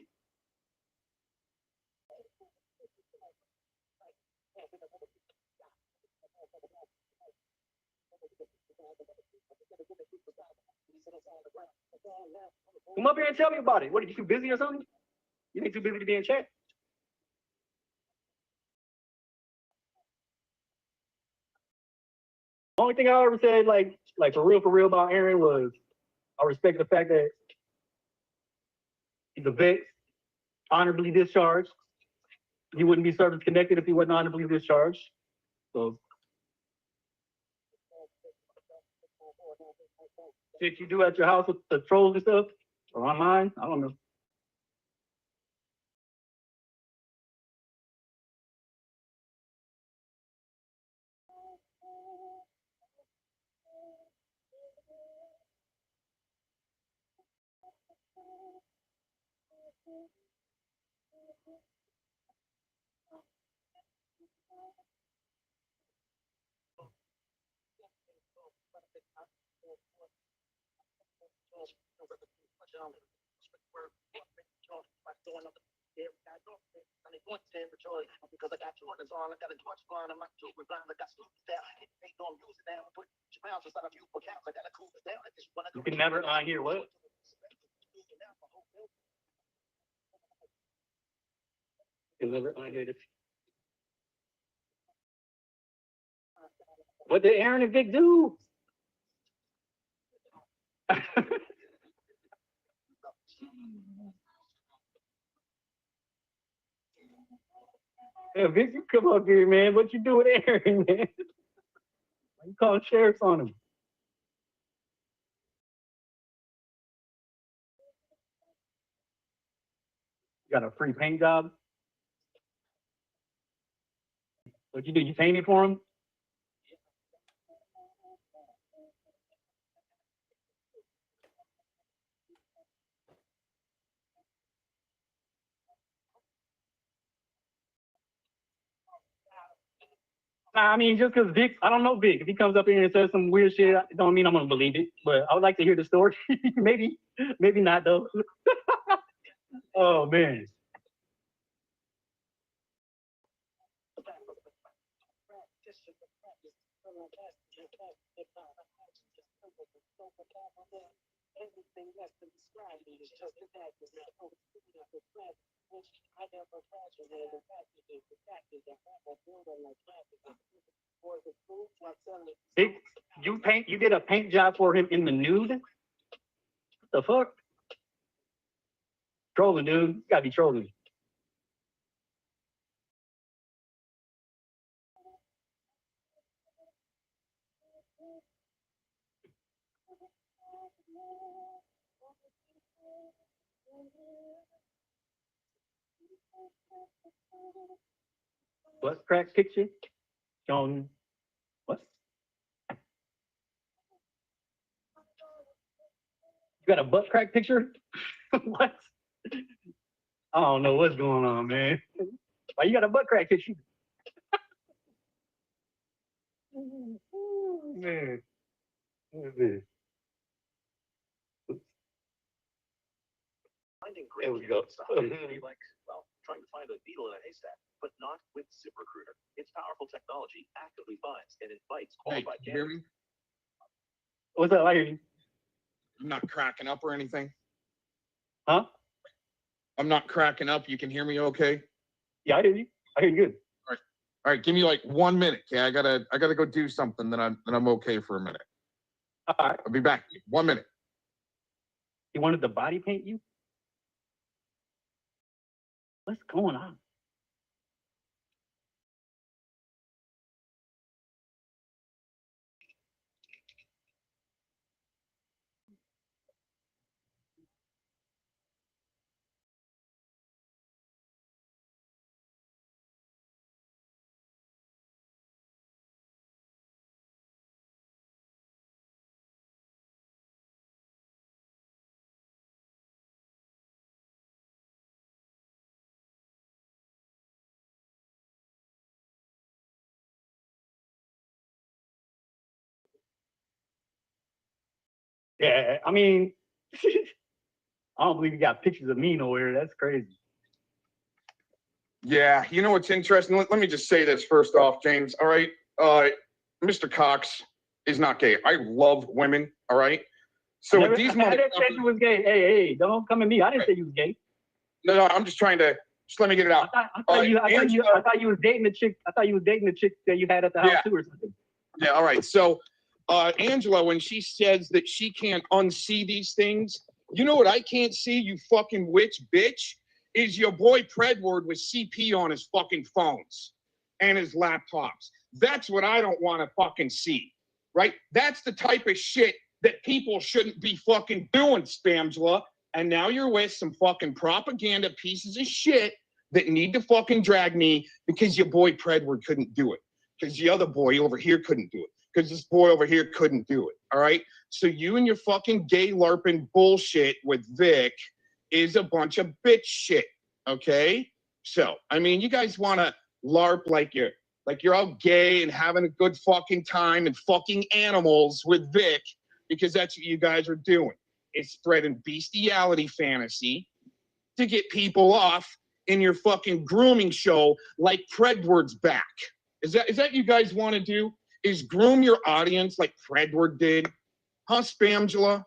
Come up here and tell me about it. What, are you too busy or something? You ain't too busy to be in chat. Only thing I ever said, like for real about Aaron was I respect the fact that he's a vet, honorably discharged. He wouldn't be service connected if he wasn't honorably discharged. So shit you do at your house with the trolls and stuff, or online, I don't know. You can never hear what? You can never hear this. What did Aaron and Vic do? Yeah, Vic, you come up here, man. What you do with Aaron, man? You call sheriffs on him. You got a free paint job? What you do? You painted for him? Nah, I mean, just because Vic, I don't know Vic. If he comes up here and says some weird shit, it don't mean I'm gonna believe it. But I would like to hear the story. maybe not though. Oh man. Vic, you did a paint job for him in the nude? What the fuck? Trolling, dude. You gotta be trolling. Butt crack picture? Showing what? You got a butt crack picture? What? I don't know what's going on, man. Why you got a butt crack picture? Man. There we go. Trying to find a needle in a haystack, but not with ZipRecruiter. Its powerful technology actively finds and invites qualified Hey, you hear me? What's up? I hear you. I'm not cracking up or anything. Huh? I'm not cracking up. You can hear me okay? Yeah, I hear you. I hear you good. All right, give me like 1 minute. Okay, I gotta go do something. Then I'm okay for a minute. All right. I'll be back. 1 minute. He wanted to body paint you? What's going on? Yeah, I mean, I don't believe you got pictures of me nowhere. That's crazy. Yeah, you know what's interesting? Let me just say this first off, James. All right, Mr. Cox is not gay. I love women. All right. So with these I didn't say you was gay. Hey, don't come at me. I didn't say you was gay. No, I'm just trying to let me get it out. I thought you was dating the chick. I thought you was dating the chick that you had at the house too, or something. Yeah. All right. So, Angela, when she says that she can't unsee these things, you know what I can't see? You fucking witch bitch. Is your boy Predward with CP on his fucking phones and his laptops. That's what I don't want to fucking see, right? That's the type of shit that people shouldn't be fucking doing, Spamgla. And now you're with some fucking propaganda pieces of shit that need to fucking drag me because your boy Predward couldn't do it. Because the other boy over here couldn't do it. Because this boy over here couldn't do it, all right? So you and your fucking gay LARPing bullshit with Vic is a bunch of bitch shit, okay? So, I mean, you guys want to LARP like you're all gay and having a good fucking time and fucking animals with Vic because that's what you guys are doing. It's spreading bestiality fantasy to get people off in your fucking grooming show like Predward's back. Is that you guys want to do? Is groom your audience like Predward did? Huh, Spamgla?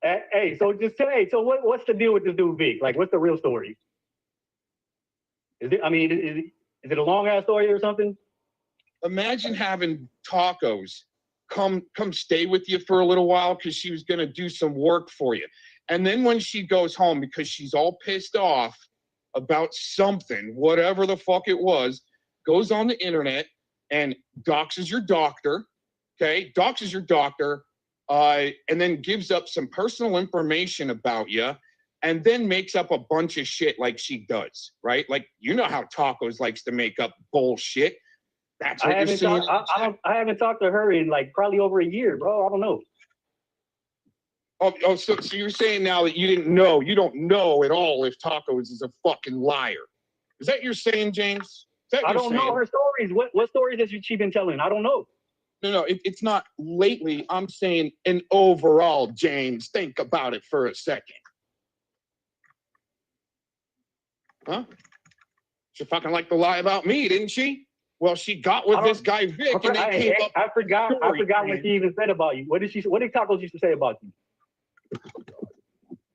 Hey, so just say, so what's the deal with this dude Vic? Like, what's the real story? Is it a long ass story or something? Imagine having Tacos come stay with you for a little while because she was gonna do some work for you. And then when she goes home because she's all pissed off about something, whatever the fuck it was, goes on the internet and doxes your doctor, okay? Doxes your doctor, and then gives up some personal information about you, and then makes up a bunch of shit like she does, right? Like, you know how Tacos likes to make up bullshit. That's what you're seeing. I haven't talked to her in like probably over a year, bro. I don't know. So you're saying now that you don't know at all if Tacos is a fucking liar. Is that you're saying, James? I don't know her stories. What stories has she been telling? I don't know. No, it's not lately. I'm saying an overall, James. Think about it for a second. Huh? She fucking liked to lie about me, didn't she? Well, she got with this guy Vic, and they came up. I forgot what she even said about you. What did Tacos used to say about you?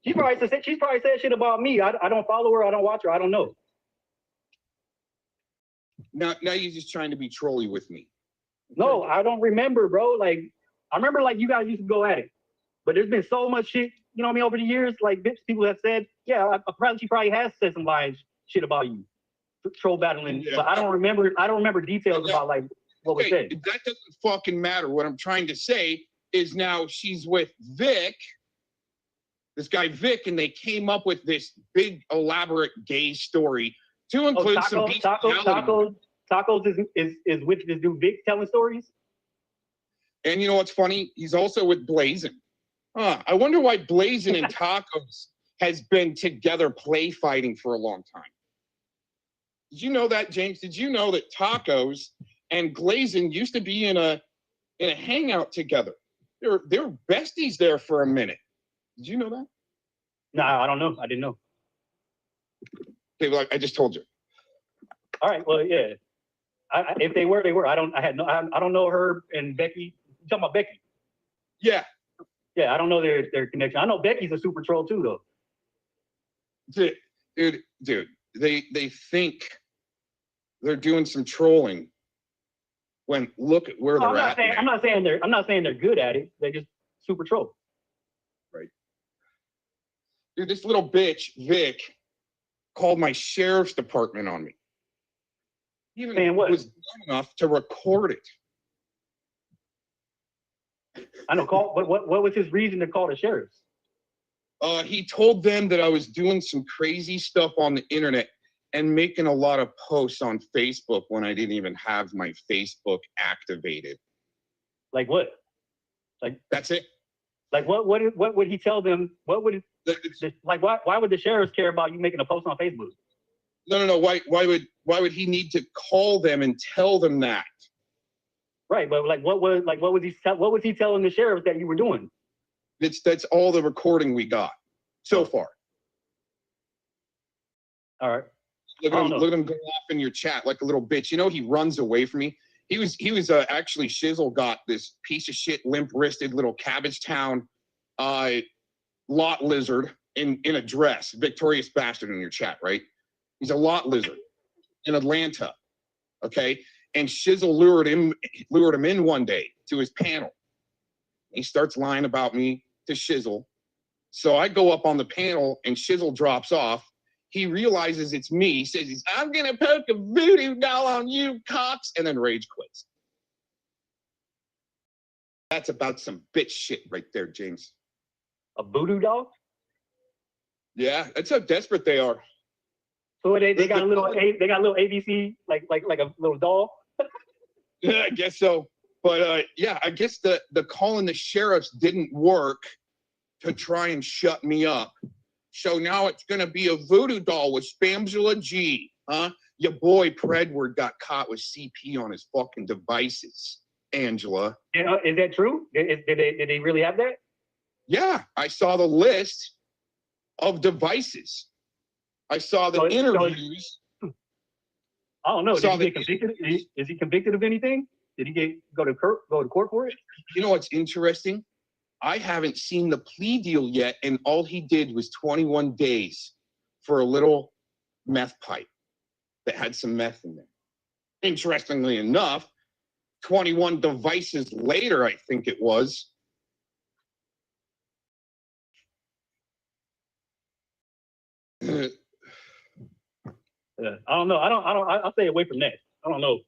She's probably said shit about me. I don't follow her. I don't watch her. I don't know. Now you're just trying to be trolly with me. No, I don't remember, bro. Like, I remember like you guys used to go at it, but there's been so much shit, you know what I mean, over the years. Like, people have said, yeah, she probably has said some lies shit about you, troll battling. Yeah. But I don't remember details about like what was said. That doesn't fucking matter. What I'm trying to say is now she's with Vic, this guy Vic, and they came up with this big elaborate gay story to include some Tacos is with this dude Vic telling stories. And you know what's funny? He's also with Blazin. I wonder why Blazin and Tacos has been together play fighting for a long time. Did you know that, James? Did you know that Tacos and Glazin used to be in a hangout together? They were besties there for a minute. Did you know that? No, I don't know. I didn't know. Okay, well, I just told you. All right. Well, yeah. If they were, they were. I don't know her and Becky. You talking about Becky? Yeah. Yeah, I don't know their connection. I know Becky's a super troll too, though. Dude, they think they're doing some trolling. When look at where they're at. I'm not saying they're good at it. They're just super troll. Right. Dude, this little bitch Vic called my sheriff's department on me. Even was dumb enough to record it. I know. What was his reason to call the sheriffs? He told them that I was doing some crazy stuff on the internet and making a lot of posts on Facebook when I didn't even have my Facebook activated. Like what? Like that's it. Like what would he tell them? What would why would the sheriffs care about you making a post on Facebook? No. Why would he need to call them and tell them that? Right, but what was he telling the sheriffs that you were doing? That's all the recording we got so far. All right. Look at him go off in your chat like a little bitch. You know, he runs away from me. He was actually Shizzle got this piece of shit, limp-wristed little Cabbage Town lot lizard in a dress, victorious bastard in your chat, right? He's a lot lizard in Atlanta, okay? And Shizzle lured him in one day to his panel. He starts lying about me to Shizzle. So I go up on the panel and Shizzle drops off. He realizes it's me. He says, I'm going to poke a voodoo doll on you, Cox, and then rage quits. That's about some bitch shit right there, James. A voodoo doll? Yeah, that's how desperate they are. So they got a little ABC like a little doll. Yeah, I guess so. But yeah, I guess the calling the sheriffs didn't work to try and shut me up. So now it's going to be a voodoo doll with Spamgla G, huh? Your boy Predward got caught with CP on his fucking devices, Angela. Yeah, is that true? Did they really have that? Yeah, I saw the list of devices. I saw the interviews. I don't know. Did he get convicted? Is he convicted of anything? Did he go to court for it? You know what's interesting? I haven't seen the plea deal yet, and all he did was 21 days for a little meth pipe that had some meth in there. Interestingly enough, 21 devices later, I think it was. I don't know. I'll stay away from that. I don't know.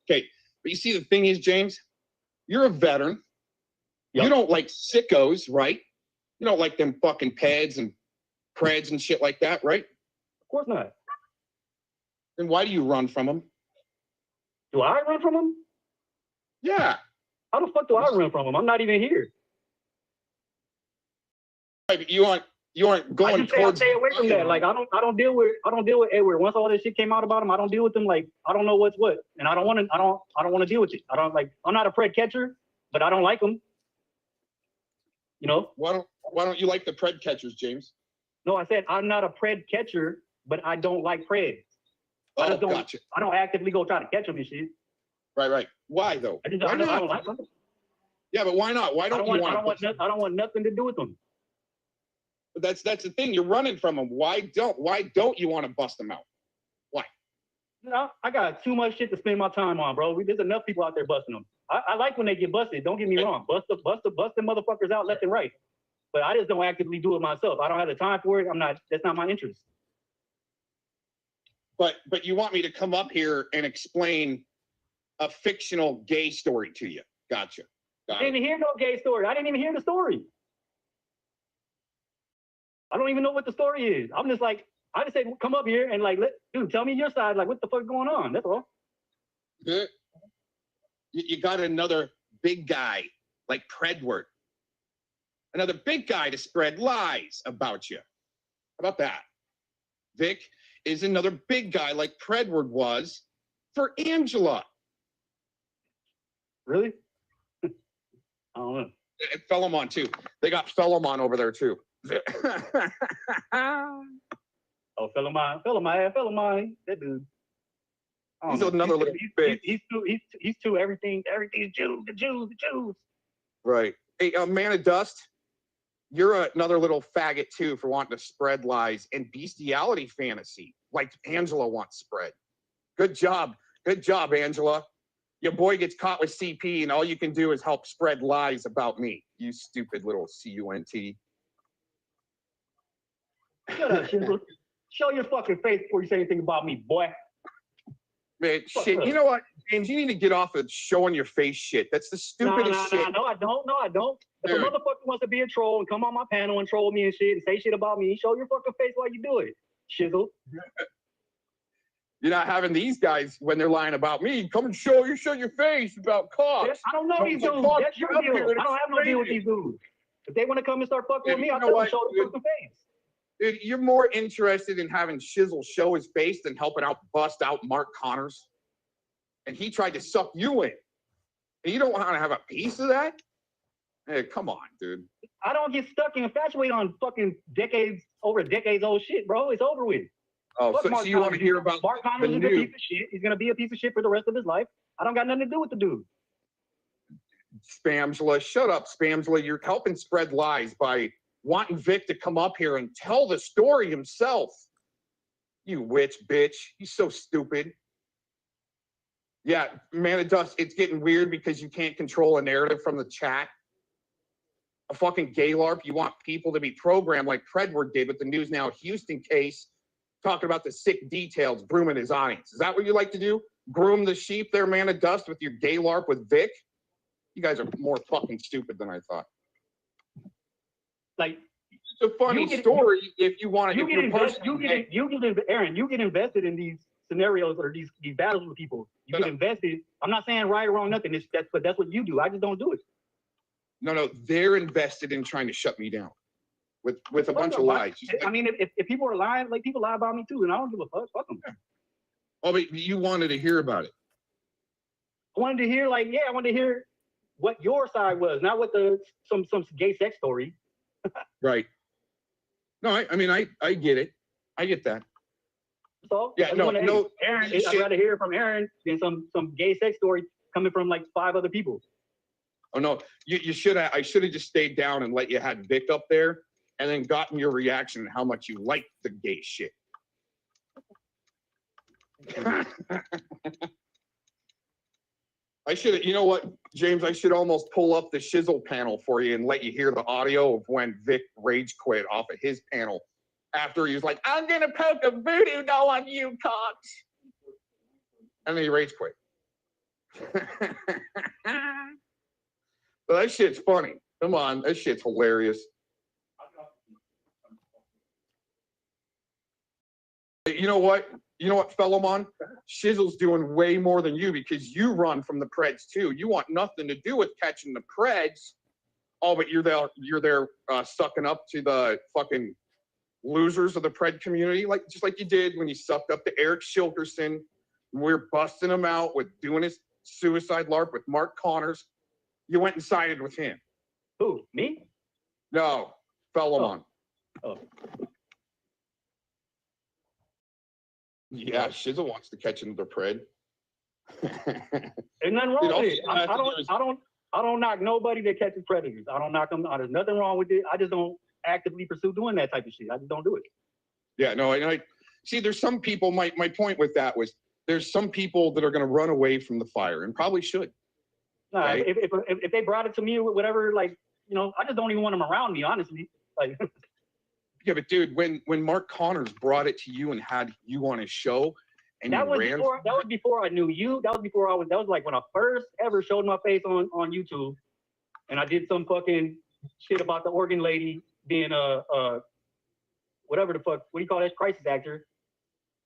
Okay, but you see, the thing is, James, you're a veteran. Yep. You don't like sickos, right? You don't like them fucking pads and preds and shit like that, right? Of course not. Then why do you run from them? Do I run from them? Yeah. How the fuck do I run from them? I'm not even here. Right, but you aren't going I towards. Stay away from that. Like I don't deal with Edward. Once all this shit came out about him, I don't deal with them. Like I don't know what's what, and I don't want to deal with it. I'm not a pred catcher, but I don't like them. You know? Why don't you like the pred catchers, James? No, I said I'm not a pred catcher, but I don't like preds. Oh, gotcha. I don't actively go try to catch them and shit. Right. Why though? I don't like them. Yeah, but why not? Why don't you want? I don't want nothing to do with them. But that's the thing. You're running from them. Why don't you want to bust them out? Why? No, I got too much shit to spend my time on, bro. There's enough people out there busting them. I like when they get busted. Don't get me wrong. Bust them motherfuckers out left and right. But I just don't actively do it myself. I don't have the time for it. That's not my interest. But you want me to come up here and explain a fictional gay story to you? Gotcha. I didn't hear no gay story. I didn't even hear the story. I don't even know what the story is. I'm just like, I just say, come up here and like, dude, tell me your side. Like, what the fuck going on? That's all. Good. You got another big guy like Predward. Another big guy to spread lies about you. How about that? Vic is another big guy like Predward was for Angela. Really? I don't know. Fellamon too. They got Fellamon over there too. Oh, Fellamon, that dude. He's another little bitch. He's too everything's Jews, the Jews. Right. Hey, Man of Dust, you're another little faggot too for wanting to spread lies and bestiality fantasy like Angela wants spread. Good job, Angela. Your boy gets caught with CP and all you can do is help spread lies about me. You stupid little CUNT. Shut up, Shizzle. Show your fucking face before you say anything about me, boy. Man, shit. You know what, James? You need to get off of showing your face shit. That's the stupidest shit. No, I don't. If a motherfucker wants to be a troll and come on my panel and troll me and shit and say shit about me, show your fucking face while you do it, Shizzle. You're not having these guys when they're lying about me. Come and show your face about cops. I don't know these dudes. That's your deal. I don't have no deal with these dudes. If they want to come and start fucking with me, I'll tell them to show their fucking face. Dude, you're more interested in having Shizzle show his face than helping out bust out Mark Connors. And he tried to suck you in. And you don't want to have a piece of that? Hey, come on, dude. I don't get stuck and infatuated on fucking over decades old shit, bro. It's over with. Oh, so you want to hear about Mark Connors is a piece of shit. He's gonna be a piece of shit for the rest of his life. I don't got nothing to do with the dude. Spamgla? Shut up, Spamgla. You're helping spread lies by wanting Vic to come up here and tell the story himself. You witch bitch. He's so stupid. Yeah, Man of Dust, it's getting weird because you can't control a narrative from the chat. A fucking gay LARP. You want people to be programmed like Predward did with the News Now Houston case, talking about the sick details, grooming his audience. Is that what you like to do? Groom the sheep there, Man of Dust, with your gay LARP with Vic? You guys are more fucking stupid than I thought. Like, it's a funny story if you want to. You get invested in these scenarios or these battles with people. You get invested. I'm not saying right or wrong, nothing. But that's what you do. I just don't do it. No, they're invested in trying to shut me down with a bunch of lies. I mean, if people are lying, like people lie about me too, and I don't give a fuck. Fuck them. Oh, but you wanted to hear about it. I wanted to hear, I wanted to hear what your side was, not what some gay sex story. Right. No, I mean, I get it. I get that. So yeah, no. Aaron, I'd rather hear from Aaron than some gay sex story coming from like 5 other people. Oh no, you should have. I should have just stayed down and let you had Vic up there, and then gotten your reaction and how much you liked the gay shit. I should. You know what, James? I should almost pull up the shizzle panel for you and let you hear the audio of when Vic rage quit off of his panel after he was like, "I'm gonna poke a voodoo doll on you, cocks," and then he rage quit. But that shit's funny. Come on, that shit's hilarious. You know what? Fellowmon? Shizzle's doing way more than you because you run from the Preds too. You want nothing to do with catching the Preds. Oh, but you're there sucking up to the fucking losers of the Pred community, just like you did when you sucked up to Eric Shilkerson. We're busting him out with doing his suicide LARP with Mark Connors. You went and sided with him. Who? Me? No, Fellowmon. Oh. Yeah, Shizzle wants to catch another Pred. There's nothing wrong with it. I don't knock nobody that catches predators. I don't knock them. There's nothing wrong with it. I just don't actively pursue doing that type of shit. I just don't do it. Yeah, no, I see. There's some people. My point with that was there's some people that are going to run away from the fire and probably should. No, right? if they brought it to me or whatever, I just don't even want them around me, honestly. Like. Yeah, but dude, when Mark Connors brought it to you and had you on his show, and that was before I knew you. That was like when I first ever showed my face on YouTube, and I did some fucking shit about the organ lady being whatever the fuck, what do you call that, crisis actor,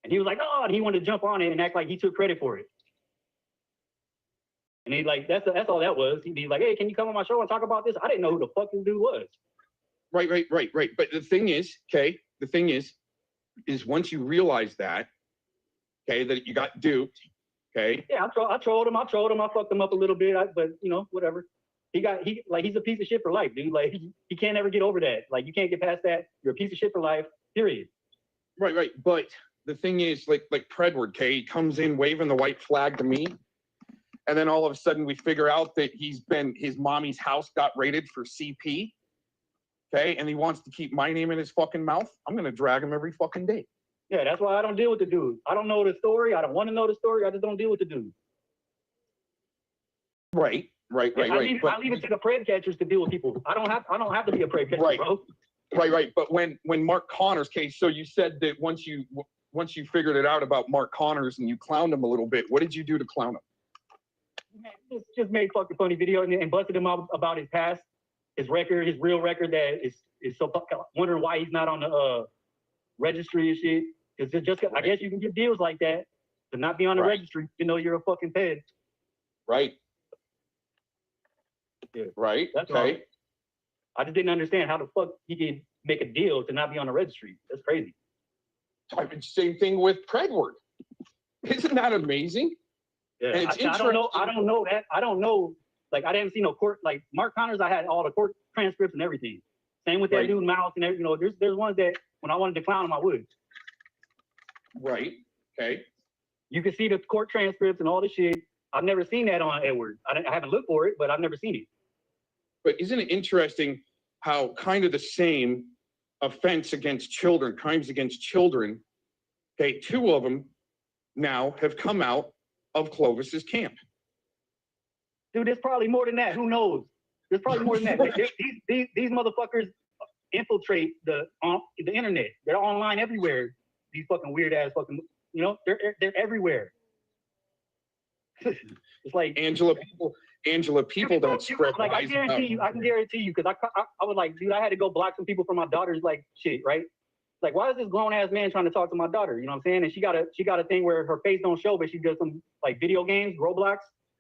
and he was like, oh, and he wanted to jump on it and act like he took credit for it. And he's like, that's all that was. He'd be like, hey, can you come on my show and talk about this? I didn't know who the fuck this dude was. Right. But the thing is, is once you realize that, that you got duped, Yeah, I trolled him. I fucked him up a little bit, but whatever. He's a piece of shit for life, dude. Like he can't ever get over that. Like you can't get past that. You're a piece of shit for life. Period. Right. But the thing is, like Predward, he comes in waving the white flag to me, and then all of a sudden we figure out that his mommy's house got raided for CP. And he wants to keep my name in his fucking mouth. I'm gonna drag him every fucking day. Yeah, that's why I don't deal with the dude. I don't know the story. I don't want to know the story. I just don't deal with the dude. Right. I leave it to the Pred catchers to deal with people. I don't have to be a Pred catcher, bro. Right. But when Mark Connors case, so you said that once you figured it out about Mark Connors and you clowned him a little bit, what did you do to clown him? Just made fucking funny video and busted him up about his past. His record, his real record that is so wondering why he's not on the registry and shit. Because just I guess you can get deals like that to not be on the registry, you're a fucking Ped. Right. Yeah. Right. That's right. I just didn't understand how the fuck he could make a deal to not be on the registry. That's crazy. Same thing with Predward. Isn't that amazing? Yeah. I don't know that. I don't know Like I didn't see no court. Like Mark Connors, I had all the court transcripts and everything. Same with that dude Mouse and everything. You know, there's ones that when I wanted to clown him, I would. Right. Okay. You can see the court transcripts and all the shit. I've never seen that on Edward. I haven't looked for it, but I've never seen it. But isn't it interesting how kind of the same offense against children, crimes against children, okay, 2 of them now have come out of Clovis's camp. Dude, there's probably more than that. Who knows? There's probably more than that. Like, these motherfuckers infiltrate the internet. They're online everywhere. These fucking weird ass fucking, you know, they're everywhere. It's like Angela, people don't spread like lies. I can guarantee you, because I was like, dude, I had to go block some people from my daughter's like shit, right? Like, why is this grown ass man trying to talk to my daughter? You know what I'm saying? And she got a thing where her face don't show, but she does some like video games, Roblox.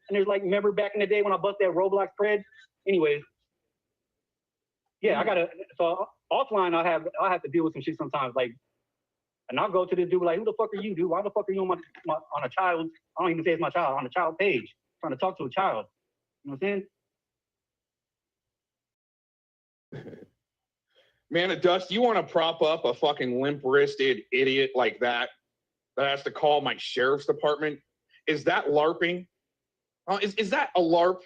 And there's like, remember back in the day when I bust that Roblox spread? Anyways, yeah, so offline I'll have to deal with some shit sometimes. Like, and I'll go to this dude like, who the fuck are you, dude? Why the fuck are you on on a child? I don't even say it's my child, on a child page, trying to talk to a child. You know what I'm saying? Man of Dust, you want to prop up a fucking limp-wristed idiot like that has to call my sheriff's department? Is that LARPing? Is that a LARP?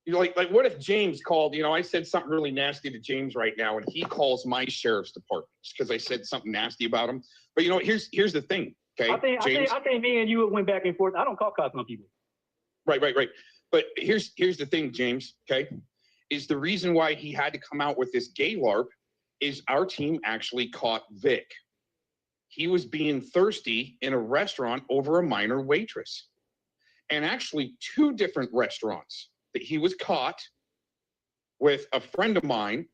You know, like what if James called, you know, I said something really nasty to James right now, and he calls my sheriff's department because I said something nasty about him. But, you know, here's the thing, okay, James? I think me and you went back and forth. I don't call cops on people. Right. But here's the thing, James, okay, is the reason why he had to come out with this gay LARP is our team actually caught Vic. He was being thirsty in a restaurant over a minor waitress. And actually 2 different restaurants that he was caught with a friend of mine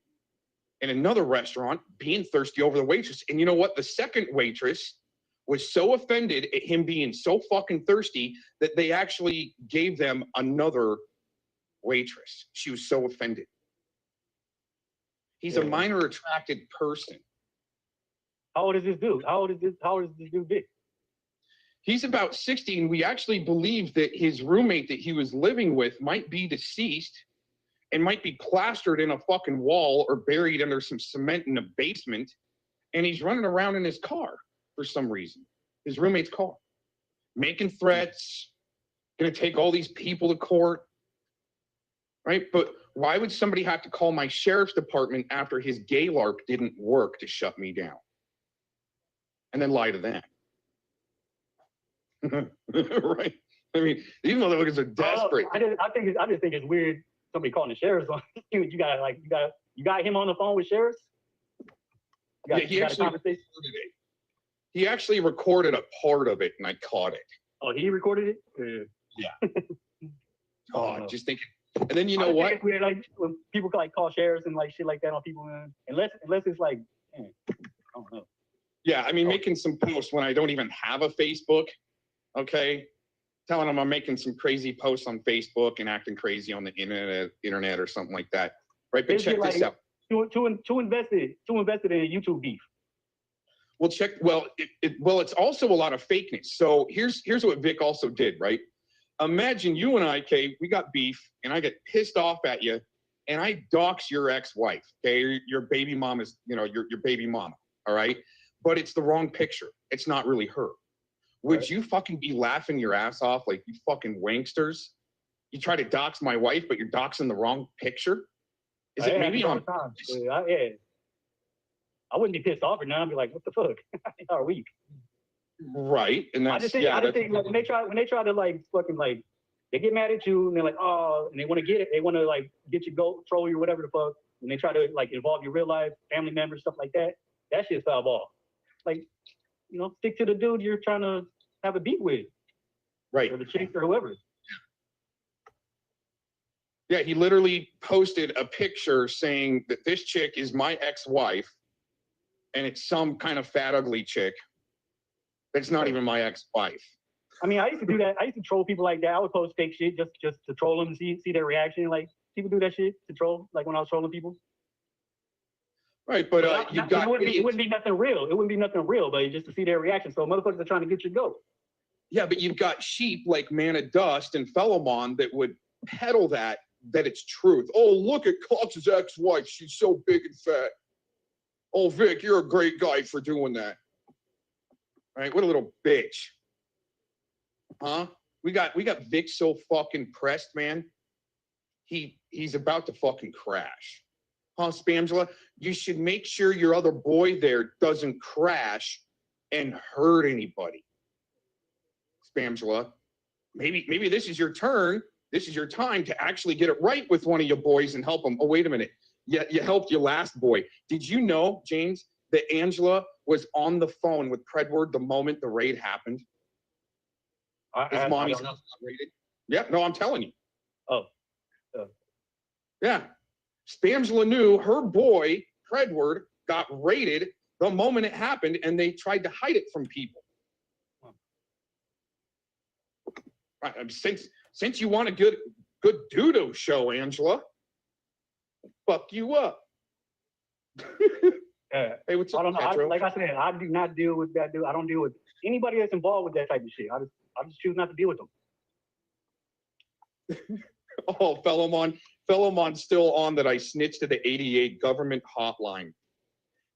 in another restaurant being thirsty over the waitress. And you know what? The second waitress was so offended at him being so fucking thirsty that they actually gave them another waitress. She was so offended. He's a minor attracted person. How old is this dude? How old is this dude big? He's about 60, and we actually believe that his roommate that he was living with might be deceased and might be plastered in a fucking wall or buried under some cement in a basement, and he's running around in his car for some reason. His roommate's car. Making threats, gonna take all these people to court. Right? But why would somebody have to call my sheriff's department after his gay LARP didn't work to shut me down? And then lie to them. Right? I mean, these motherfuckers are desperate. I just think it's weird somebody calling the sheriff's on you. You got him on the phone with sheriffs? He actually recorded a part of it, and I caught it. Oh, he recorded it? Yeah. Oh, just thinking. And then you know what? It's weird, like when people like call sheriffs and like shit like that on people, unless it's like, man, I don't know. Yeah, I mean, making some posts when I don't even have a Facebook, okay? Telling them I'm making some crazy posts on Facebook and acting crazy on the internet or something like that, right? But check this out. Too invested in a YouTube beef. Well, it's also a lot of fakeness. So here's what Vic also did, right? Imagine you and I, okay, we got beef, and I get pissed off at you, and I dox your ex-wife, okay? Your baby mom is, you know, your baby mama, all right? But it's the wrong picture. It's not really her. Would you fucking be laughing your ass off like you fucking wanksters? You try to dox my wife, but you're doxing the wrong picture? Is it maybe on? Yeah. I wouldn't be pissed off or now. I'd be like, what the fuck? Y'all are weak. Right, and that's I just think like, when they try to like fucking like they get mad at you and they're like, oh, and they want to like get you, go troll you or whatever the fuck, and they try to like involve your real life family members, stuff like that. That shit's foul ball. Like, you know, stick to the dude you're trying to have a beat with, right? Or the chick or whoever. Yeah, he literally posted a picture saying that this chick is my ex-wife, and it's some kind of fat, ugly chick. That's not even my ex-wife. I mean, I used to do that. I used to troll people like that. I would post fake shit just to troll them and see their reaction. Like, people do that shit to troll, like when I was trolling people. Right, but it wouldn't be nothing real. It wouldn't be nothing real, but just to see their reaction. So motherfuckers are trying to get your goat. Yeah, but you've got sheep like Man of Dust and Fellowmon that would peddle that that it's truth. Oh, look at Cox's ex-wife. She's so big and fat. Oh, Vic, you're a great guy for doing that. All right, what a little bitch. Huh? We got Vic so fucking pressed, man. He's about to fucking crash. Huh, Spamgla? You should make sure your other boy there doesn't crash and hurt anybody. Spamgla, maybe this is your turn. This is your time to actually get it right with one of your boys and help him. Oh, wait a minute. You helped your last boy. Did you know, James, that Angela was on the phone with Predward the moment the raid happened? His mommy's house got raided. Yeah, no, I'm telling you. Oh. Yeah. Spamgla knew her boy, Predward, got raided the moment it happened, and they tried to hide it from people. Right, since you want a good doodoo show, Angela, fuck you up. Hey, what's up, I don't know. Petro? Like I said, I do not deal with that dude. I don't deal with anybody that's involved with that type of shit. I just choose not to deal with them. Oh, Fellowmon's still on that I snitched to the 88 government hotline.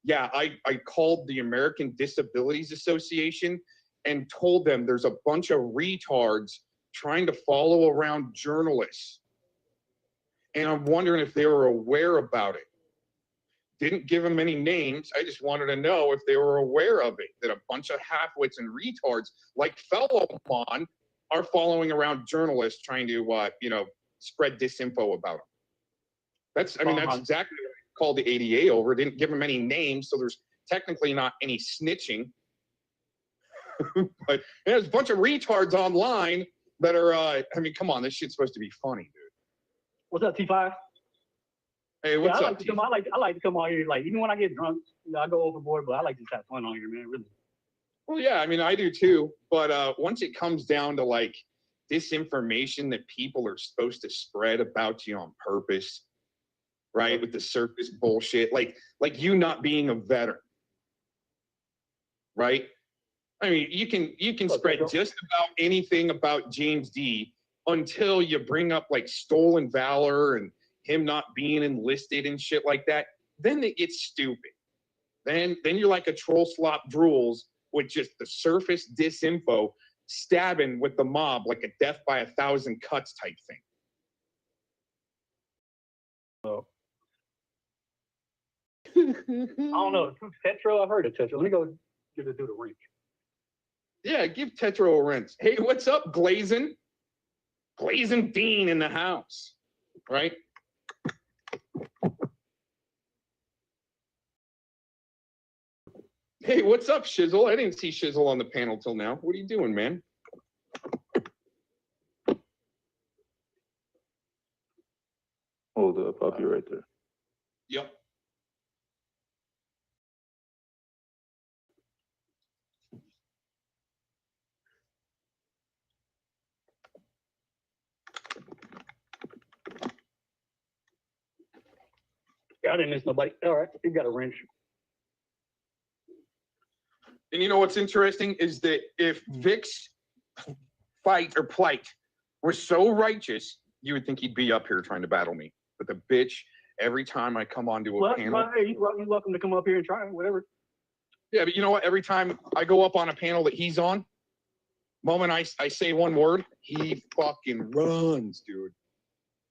Yeah, I called the American Disabilities Association and told them there's a bunch of retards trying to follow around journalists. And I'm wondering if they were aware about it. Didn't give them any names. I just wanted to know if they were aware of it, that a bunch of halfwits and retards like Fellowmon are following around journalists trying to, spread disinfo about them. That's exactly what I called the ADA over. Didn't give them any names, so there's technically not any snitching. But there's a bunch of retards online that are, come on, this shit's supposed to be funny, dude. What's up, T5? Hey, what's up, T5? I like to come on here, like, even when I get drunk, I go overboard, but I like to have fun on here, man, really. Well, yeah, I do too. But once it comes down to, like, disinformation that people are supposed to spread about you on purpose, right? With the surface bullshit, like you not being a veteran, right? You can spread just about anything about James D until you bring up like stolen valor and him not being enlisted and shit like that. Then it gets stupid. Then you're like a troll slop drools with just the surface disinfo, stabbing with the mob like a death by 1,000 cuts type thing. Oh. I don't know. Petro, I've heard of Tetro. Let me go give it to the ring. Yeah, give Tetro a rinse. Hey, what's up, Glazin? Glazin Dean in the house, right? Hey, what's up, Shizzle? I didn't see Shizzle on the panel till now. What are you doing, man? Hold up, I'll be right there. Yep. Yeah, I didn't miss nobody. All right, you got a wrench. And you know what's interesting is that if Vic's fight or plight were so righteous, you would think he'd be up here trying to battle me. But the bitch, every time I come onto a panel. Hey, you're welcome to come up here and try it, whatever. Yeah, but you know what? Every time I go up on a panel that he's on, moment I say one word, he fucking runs, dude.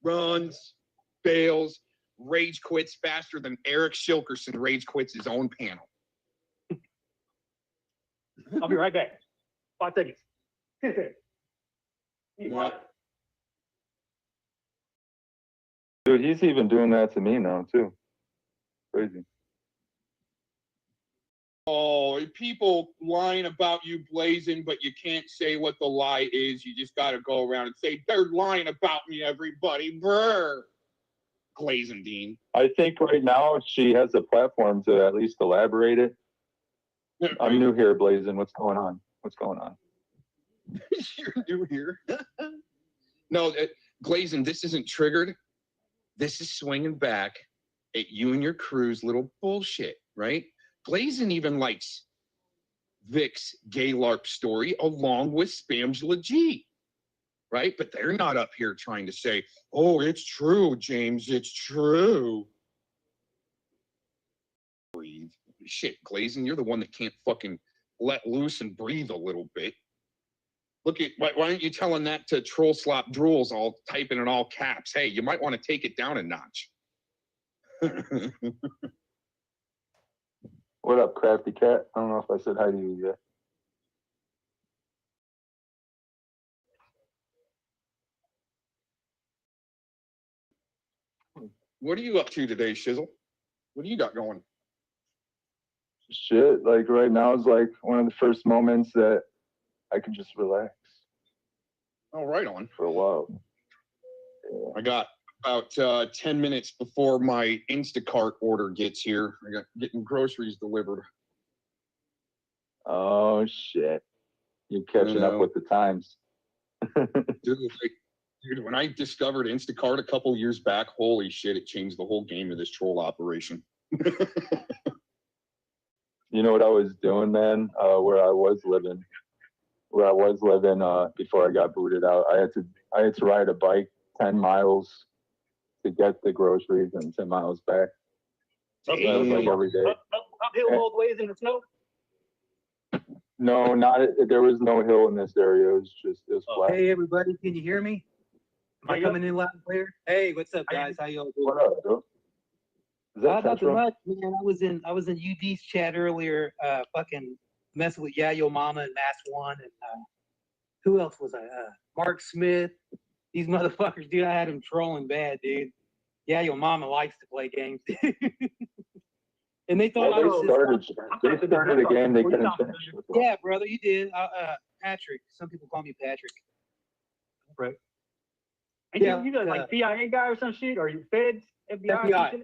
Runs, bails, rage quits faster than Eric Shilkerson rage quits his own panel. I'll be right back. 5 seconds. What? Dude, he's even doing that to me now, too. Crazy. Oh, people lying about you, Blazing, but you can't say what the lie is. You just got to go around and say, they're lying about me, everybody. Brr. Glazing Dean. I think right now she has a platform to at least elaborate it. I'm new here, Blazing. What's going on? What's going on? You're new here. No, Glazing, this isn't triggered. This is swinging back at you and your crew's little bullshit, right? Blazing even likes Vic's gay LARP story along with Spamgla G. right? But they're not up here trying to say, oh, it's true, James, it's true. Breathe. Shit, Glazing, you're the one that can't fucking let loose and breathe a little bit. Look at, why aren't you telling that to Troll Slop Drools, all typing in all caps? Hey, you might want to take it down a notch. What up, Crafty Cat? I don't know if I said hi to you yet. What are you up to today, Shizzle? What do you got going? Shit, like right now is like one of the first moments that I can just relax. Oh, right on. For a while. Yeah. I got about 10 minutes before my Instacart order gets here. I got getting groceries delivered. Oh shit. You're catching up with the times. Dude, when I discovered Instacart a couple years back, holy shit, it changed the whole game of this troll operation. You know what I was doing, man? Where I was living before I got booted out. I had to ride a bike 10 miles to get the groceries and 10 miles back. That was like every day. Uphill both ways in the snow? No, there was no hill in this area. It was flat. Hey everybody, can you hear me? Am I coming in loud and clear? Hey, what's up, guys? How y'all doing? What up, bro? Is that Not too Petro? much, man. I was in UD's chat earlier, fucking messing with Yo Mama and Mass One, and who else was I? Mark Smith. These motherfuckers, dude. I had them trolling bad, dude. Yo Mama likes to play games, and they thought I was they started a game they couldn't finish. Yeah, brother, you did. Patrick. Some people call me Patrick. Right. And you got like CIA guy or some shit? Or you feds? FBI? FBI.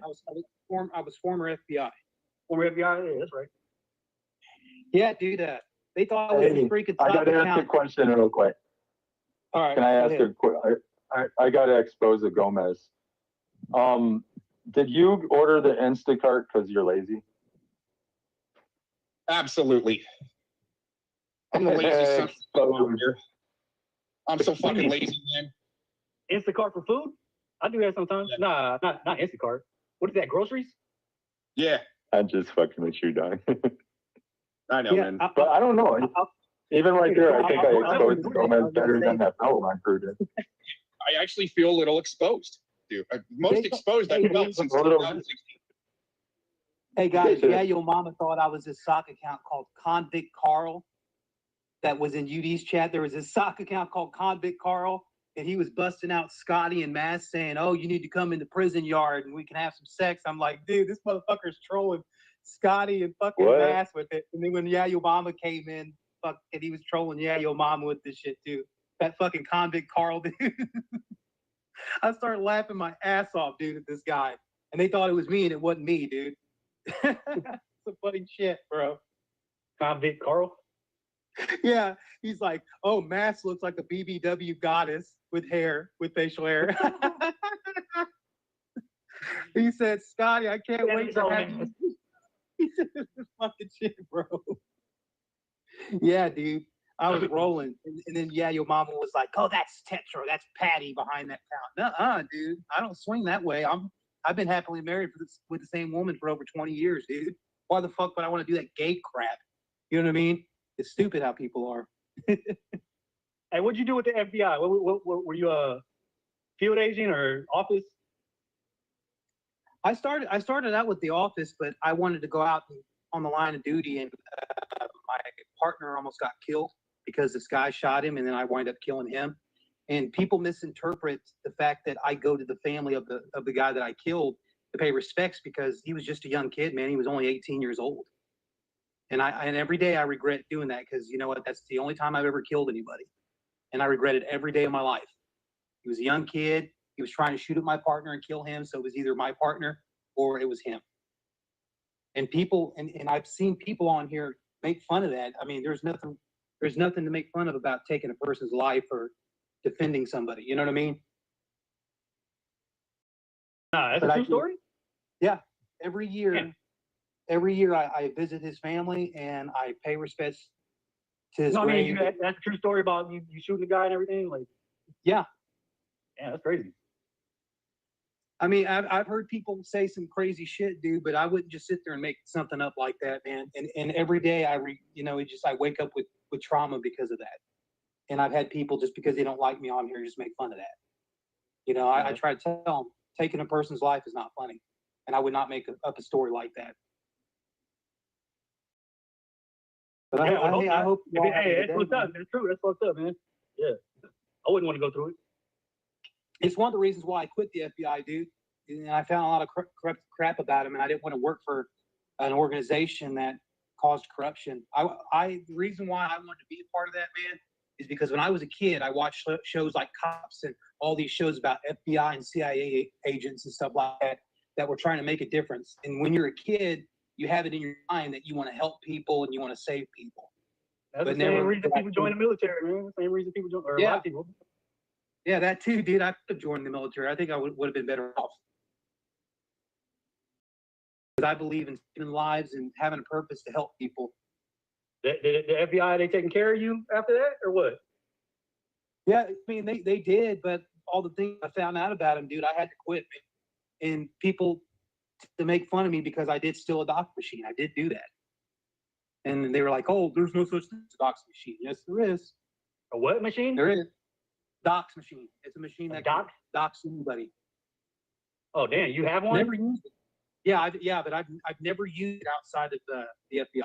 I was former FBI. Former FBI? Yeah, that's right. Yeah, dude. They thought I was a freaking. I got to ask a question real quick. All right. Can I ask a quick? I got to expose a Gomez. Did you order the Instacart because you're lazy? Absolutely. I'm the lazy son of here. I'm so fucking lazy, man. Instacart for food? I do that sometimes. Yeah. Nah, not Instacart. What is that, groceries? Yeah. I'm just fucking with you, dog. I know, man. But I don't know. Even right there, I think I exposed Gomez better than that Beltline crew did. I actually feel a little exposed, dude. Most exposed I've felt since 2016. Hey guys, Yo Mama thought I was this sock account called Convict Carl that was in UD's chat. There was this sock account called Convict Carl, and he was busting out Scotty and Mass saying, "Oh, you need to come in the prison yard and we can have some sex." I'm like, dude, this motherfucker's trolling Scotty and fucking Mass with it. And then when Yo Mama came in, and he was trolling Yo Mama with this shit too. That fucking Convict Carl, dude. I started laughing my ass off, dude, at this guy. And they thought it was me, and it wasn't me, dude. Some funny shit, bro. Convict Carl? Yeah, he's like, oh, Mass looks like a BBW goddess with hair, with facial hair. He said, Scotty, I can't wait to have you. He said, this is fucking shit, bro. Yeah, dude. I was rolling. And then, Yo Mama was like, oh, that's Tetra. That's Patty behind that count. Nuh-uh, dude. I don't swing that way. I've been happily married with the same woman for over 20 years, dude. Why the fuck would I want to do that gay crap? You know what I mean? It's stupid how people are. Hey, what'd you do with the FBI? What were you a field agent or office? I started out with the office, but I wanted to go out on the line of duty, and my partner almost got killed because this guy shot him, and then I wound up killing him. And people misinterpret the fact that I go to the family of the guy that I killed to pay respects because he was just a young kid, man. He was only 18 years old. And every day I regret doing that because, you know what, that's the only time I've ever killed anybody. And I regret it every day of my life. He was a young kid. He was trying to shoot at my partner and kill him. So it was either my partner or it was him. And people, and I've seen people on here make fun of that. I mean, there's nothing to make fun of about taking a person's life or defending somebody. You know what I mean? Nah, that's a true story? Yeah. Every year I visit his family and I pay respects to his grave. That's a true story about you shooting the guy and everything? Like, Yeah. Yeah, that's crazy. I mean, I've heard people say some crazy shit, dude, but I wouldn't just sit there and make something up like that, man. And every day I wake up with trauma because of that. And I've had people, just because they don't like me on here, just make fun of that. You know, I try to tell them, taking a person's life is not funny, and I would not make up a story like that. But Yeah, I hope. Hey, that's fucked up. It's true. That's fucked up, man. Yeah, I wouldn't want to go through it. It's one of the reasons why I quit the FBI, dude. And I found a lot of crap about him, and I didn't want to work for an organization that caused corruption. The reason why I wanted to be a part of that, man, is because when I was a kid, I watched shows like Cops and all these shows about FBI and CIA agents and stuff like that were trying to make a difference. And when you're a kid, you have it in your mind that you want to help people and you want to save people. That's the same reason people join the military, man. The same reason people join, or a lot of people. Yeah, that too, dude. I could have joined the military. I think I would have been better off. Because I believe in saving lives and having a purpose to help people. The FBI, they taking care of you after that, or what? Yeah, I mean, they did, but all the things I found out about them, dude, I had to quit. And people to make fun of me because I did steal a dox machine. I did do that. And they were like, oh, there's no such thing as a dox machine. Yes, there is. A what machine? There is. Dox machine. It's a machine that can dox anybody. Oh, damn, you have one? Never used it. Yeah, but I've never used it outside of the FBI.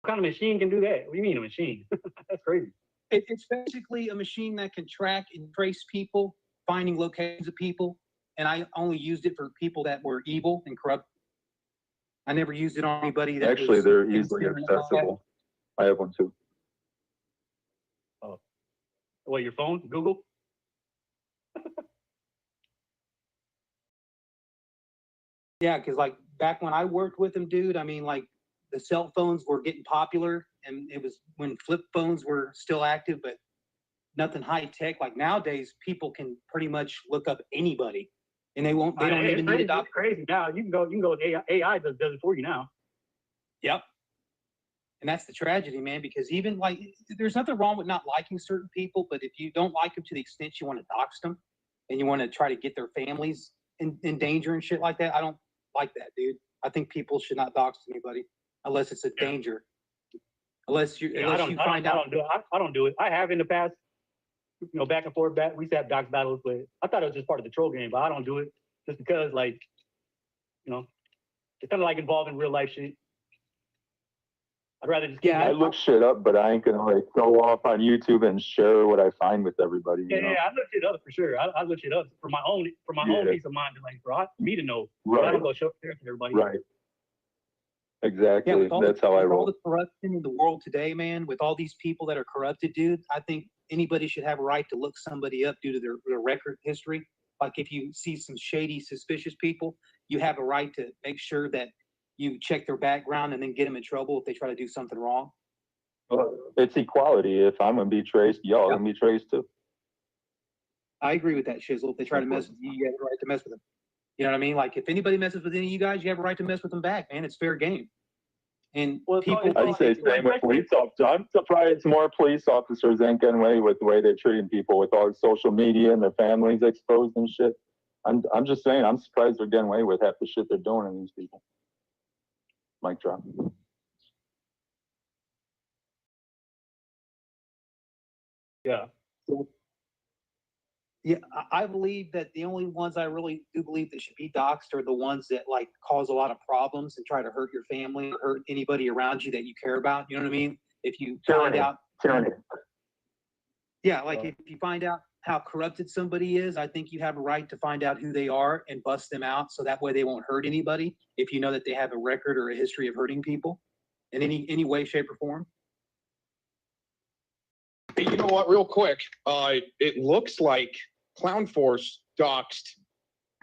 What kind of machine can do that? What do you mean a machine? That's crazy. It's basically a machine that can track and trace people, finding locations of people. And I only used it for people that were evil and corrupt. I never used it on anybody that Actually, they're easily accessible. I have one too. Oh. What, your phone? Google? Yeah, because like back when I worked with them, dude, I mean, like the cell phones were getting popular, and it was when flip phones were still active, but nothing high tech. Like nowadays, people can pretty much look up anybody, and they don't even need a doctor. It's crazy now. You can go. AI does it for you now. Yep. And that's the tragedy, man. Because even like, there's nothing wrong with not liking certain people, but if you don't like them to the extent you want to dox them, and you want to try to get their families in danger and shit like that, I don't like that, dude. I think people should not dox anybody unless it's a danger. Unless you find out. I don't do it. I have in the past, back and forth. We used to have dox battles, but I thought it was just part of the troll game. But I don't do it just because, like, it's kind of like involved in real life shit. I'd rather just I look shit up, but I ain't gonna like go off on YouTube and share what I find with everybody. Yeah, I look shit up for sure. I look shit up for my own peace of mind, like for me to know. Right. I don't go share to everybody. Right. Exactly. Yeah, That's how I roll. All the corruption in the world today, man, with all these people that are corrupted, dude, I think anybody should have a right to look somebody up due to their record history. Like if you see some shady, suspicious people, you have a right to make sure that you check their background and then get them in trouble if they try to do something wrong. Well, it's equality. If I'm gonna be traced, y'all gonna be traced too. I agree with that, Shizzle. If they try to mess with you, you have a right to mess with them. You know what I mean? Like if anybody messes with any of you guys, you have a right to mess with them back, man. It's fair game. And people, I'd say same with police officers. I'm surprised more police officers ain't getting away with the way they're treating people with all the social media and their families exposed and shit. I'm just saying, I'm surprised they're getting away with half the shit they're doing to these people. Mic drop. Yeah. Yeah, I believe that the only ones I really do believe that should be doxxed are the ones that like cause a lot of problems and try to hurt your family or hurt anybody around you that you care about. You know what I mean? If you find out. Yeah, like if you find out how corrupted somebody is, I think you have a right to find out who they are and bust them out so that way they won't hurt anybody if you know that they have a record or a history of hurting people in any way, shape, or form. Hey, you know what, real quick, it looks like Clown Force doxed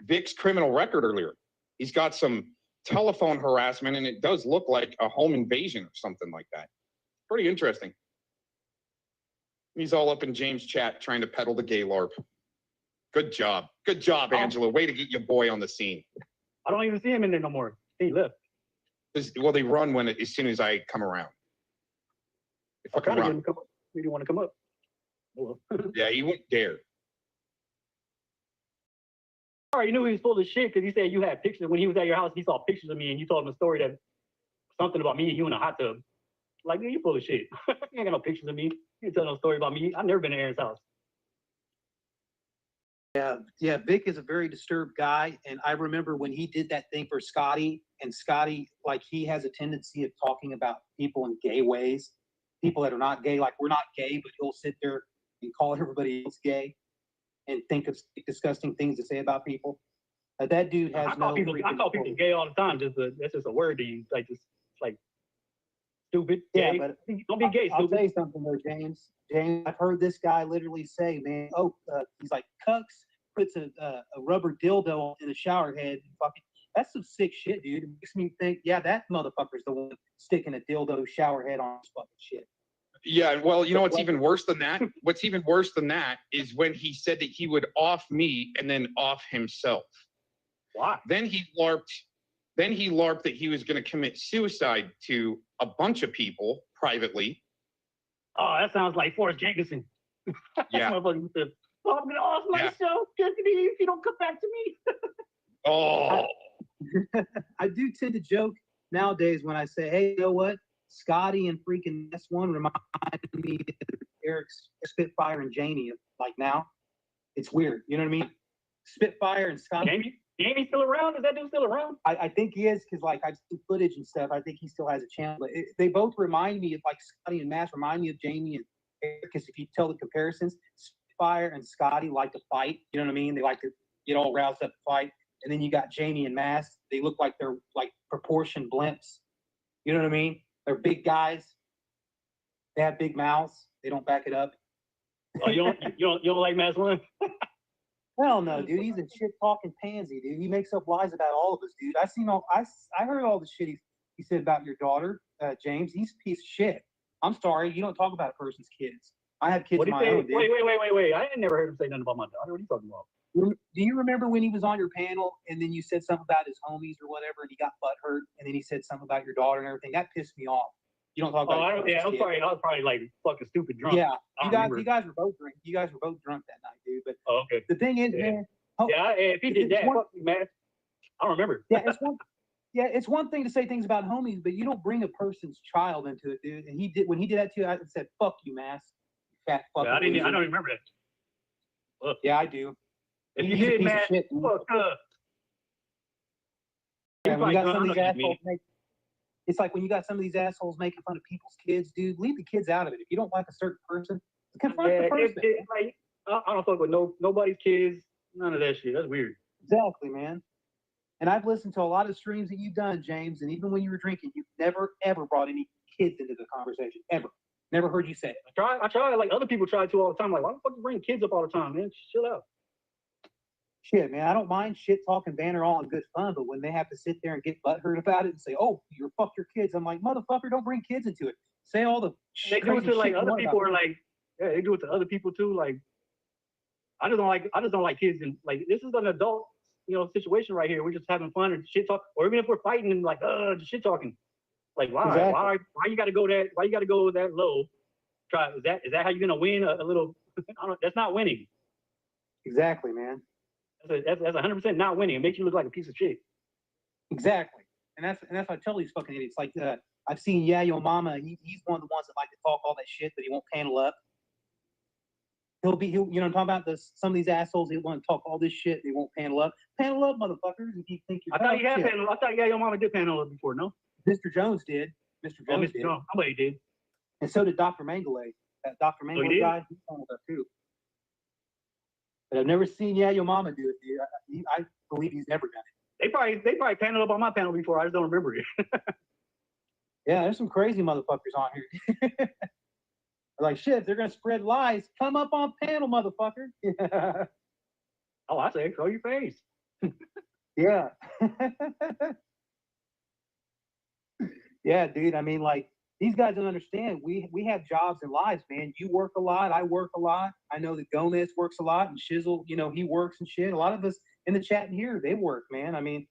Vic's criminal record earlier. He's got some telephone harassment, and it does look like a home invasion or something like that. Pretty interesting. He's all up in James' chat trying to peddle the gay LARP. Good job. Good job, Angela. Way to get your boy on the scene. I don't even see him in there no more. He left. Well, they run as soon as I come around. I kind of didn't want to come up. Yeah, he wouldn't dare. I already knew he was full of shit because he said you had pictures when he was at your house. He saw pictures of me, and you told him a story that something about me and you in a hot tub. Like, you full of shit. You ain't got no pictures of me. You didn't tell no story about me. I've never been to Aaron's house. Yeah, Vic is a very disturbed guy, and I remember when he did that thing for Scotty, and Scotty, like, he has a tendency of talking about people in gay ways, people that are not gay. Like, we're not gay, but he'll sit there and call everybody else gay and think of disgusting things to say about people. That dude has I call people gay all the time. That's just a word to use. Like, just like stupid. Yeah, gay. but Don't be gay, I'll stupid. tell you something though, James. James, I've heard this guy literally say, man, he's like, Cucks puts a rubber dildo in a shower head. Fucking, that's some sick shit, dude. It makes me think, yeah, that motherfucker's the one sticking a dildo shower head on his fucking shit. Yeah, well, you know what's even worse than that? What's even worse than that is when he said that he would off me and then off himself. Why? Then he larped that he was going to commit suicide to a bunch of people privately. Oh, that sounds like Forrest Jacobson. Yeah. I'm going to off myself just if you don't come back to me. Oh. I do tend to joke nowadays when I say, hey, you know what? Scotty and freaking S1 remind me of Eric's Spitfire and Janie. Like now, it's weird. You know what I mean? Spitfire and Scotty. Jamie's still around? Is that dude still around? I think he is because like I've seen footage and stuff. I think he still has a channel. But they both remind me of like Scotty and Mass remind me of Jamie and Eric because if you tell the comparisons, Spitfire and Scotty like to fight. You know what I mean? They like to get all roused up to fight. And then you got Jamie and Mass. They look like they're like proportioned blimps. You know what I mean? They're big guys. They have big mouths. They don't back it up. Oh, you don't like Mass One? Hell no, dude. He's a shit talking pansy, dude. He makes up lies about all of us, dude. I heard all the shit he said about your daughter, James. He's a piece of shit. I'm sorry, you don't talk about a person's kids. I have kids of my own, dude. Wait. I never heard him say nothing about my daughter. What are you talking about? Do you remember when he was on your panel and then you said something about his homies or whatever and he got butthurt and then he said something about your daughter and everything? That pissed me off. You don't talk about. I was probably like fucking stupid drunk. Yeah, you guys were both drunk. You guys were both drunk that night, dude. But okay. The thing is, man. If he did that, fuck you, man. I don't remember. It's one thing to say things about homies, but you don't bring a person's child into it, dude. And he did when he did that to you. I said, "Fuck you, Mass." Fat fucking. I don't remember that. Look. Yeah, I do. If you did, Mass, fuck up. Yeah, when you got some of these assholes it's like when you got some of these assholes making fun of people's kids, dude, leave the kids out of it. If you don't like a certain person, confront the person. Like, I don't fuck with nobody's kids, none of that shit. That's weird. Exactly, man. And I've listened to a lot of streams that you've done, James, and even when you were drinking, you've never, ever brought any kids into the conversation, ever. Never heard you say it. I try, like other people try to all the time. Like, why the fuck you bring kids up all the time, man? Chill out. Shit, man, I don't mind shit talking banner all in good fun, but when they have to sit there and get butthurt about it and say, "Oh, you're fuck your kids," I'm like, motherfucker, don't bring kids into it. Say all the they do it to like other people are like, yeah, they do it to other people too. Like, I just don't like kids and like this is an adult, situation right here. We're just having fun and shit talk, or even if we're fighting and like, just shit talking. Like, why? Exactly. Why you gotta go that? Why you gotta go that low? Is that how you're gonna win a little? That's not winning. Exactly, man. That's 100% not winning. It makes you look like a piece of shit. Exactly, and that's what I tell these fucking idiots. Like, I've seen Yo Mama. He's one of the ones that like to talk all that shit, but he won't panel up. He'll I'm talking about this. Some of these assholes, they want to talk all this shit. They won't panel up. Panel up, motherfuckers. If you think you're. I thought Yo Mama did panel up before. No. Mr. Jones did. Mr. Jones did. Somebody did. And so did Dr. Mangale. That Dr. Mangale guy, he paneled up too. But I've never seen Yo Mama do it, dude. I believe he's never done it. They probably paneled up on my panel before. I just don't remember it. Yeah, there's some crazy motherfuckers on here. Like, shit, if they're gonna spread lies, come up on panel, motherfucker. Oh, I say, show your face. Yeah. Yeah, dude. I mean, like, these guys don't understand. We have jobs and lives, man. You work a lot. I work a lot. I know that Gomez works a lot, and Shizzle, he works and shit. A lot of us in the chat here, they work, man. I mean,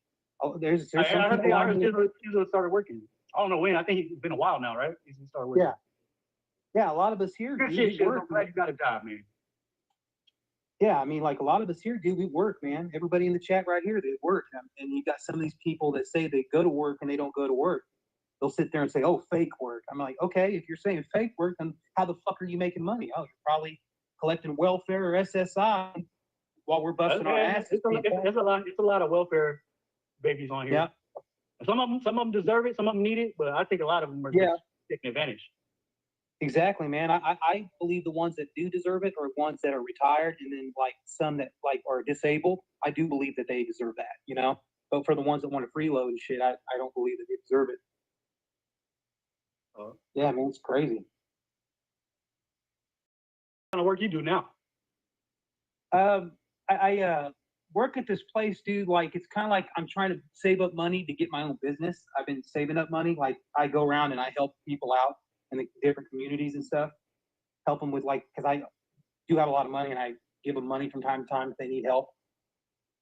there's some people. I heard Shizzle started working. I don't know when. I think it's been a while now, right? He's started working. Yeah. Yeah, a lot of us here Good do. shit, We Shiz. work. I'm glad you got a job, man. Yeah, I mean, like a lot of us here do. We work, man. Everybody in the chat right here, they work. And you got some of these people that say they go to work and they don't go to work. They'll sit there and say, "Oh, fake work." I'm like, okay, if you're saying fake work, then how the fuck are you making money? Oh, you're probably collecting welfare or SSI while we're busting our Okay, asses. it's a lot of welfare babies on here. Yeah. Some of them deserve it. Some of them need it, but I think a lot of them are Yeah. just taking advantage. Exactly, man. I believe the ones that do deserve it are ones that are retired, and then like some that like are disabled. I do believe that they deserve that, you know. But for the ones that want to freeload and shit, I don't believe that they deserve it. Yeah, man, it's crazy. What kind of work you do now? I work at this place, dude. Like it's kind of like I'm trying to save up money to get my own business. I've been saving up money. Like I go around and I help people out in the different communities and stuff. Help them with like, because I do have a lot of money and I give them money from time to time if they need help.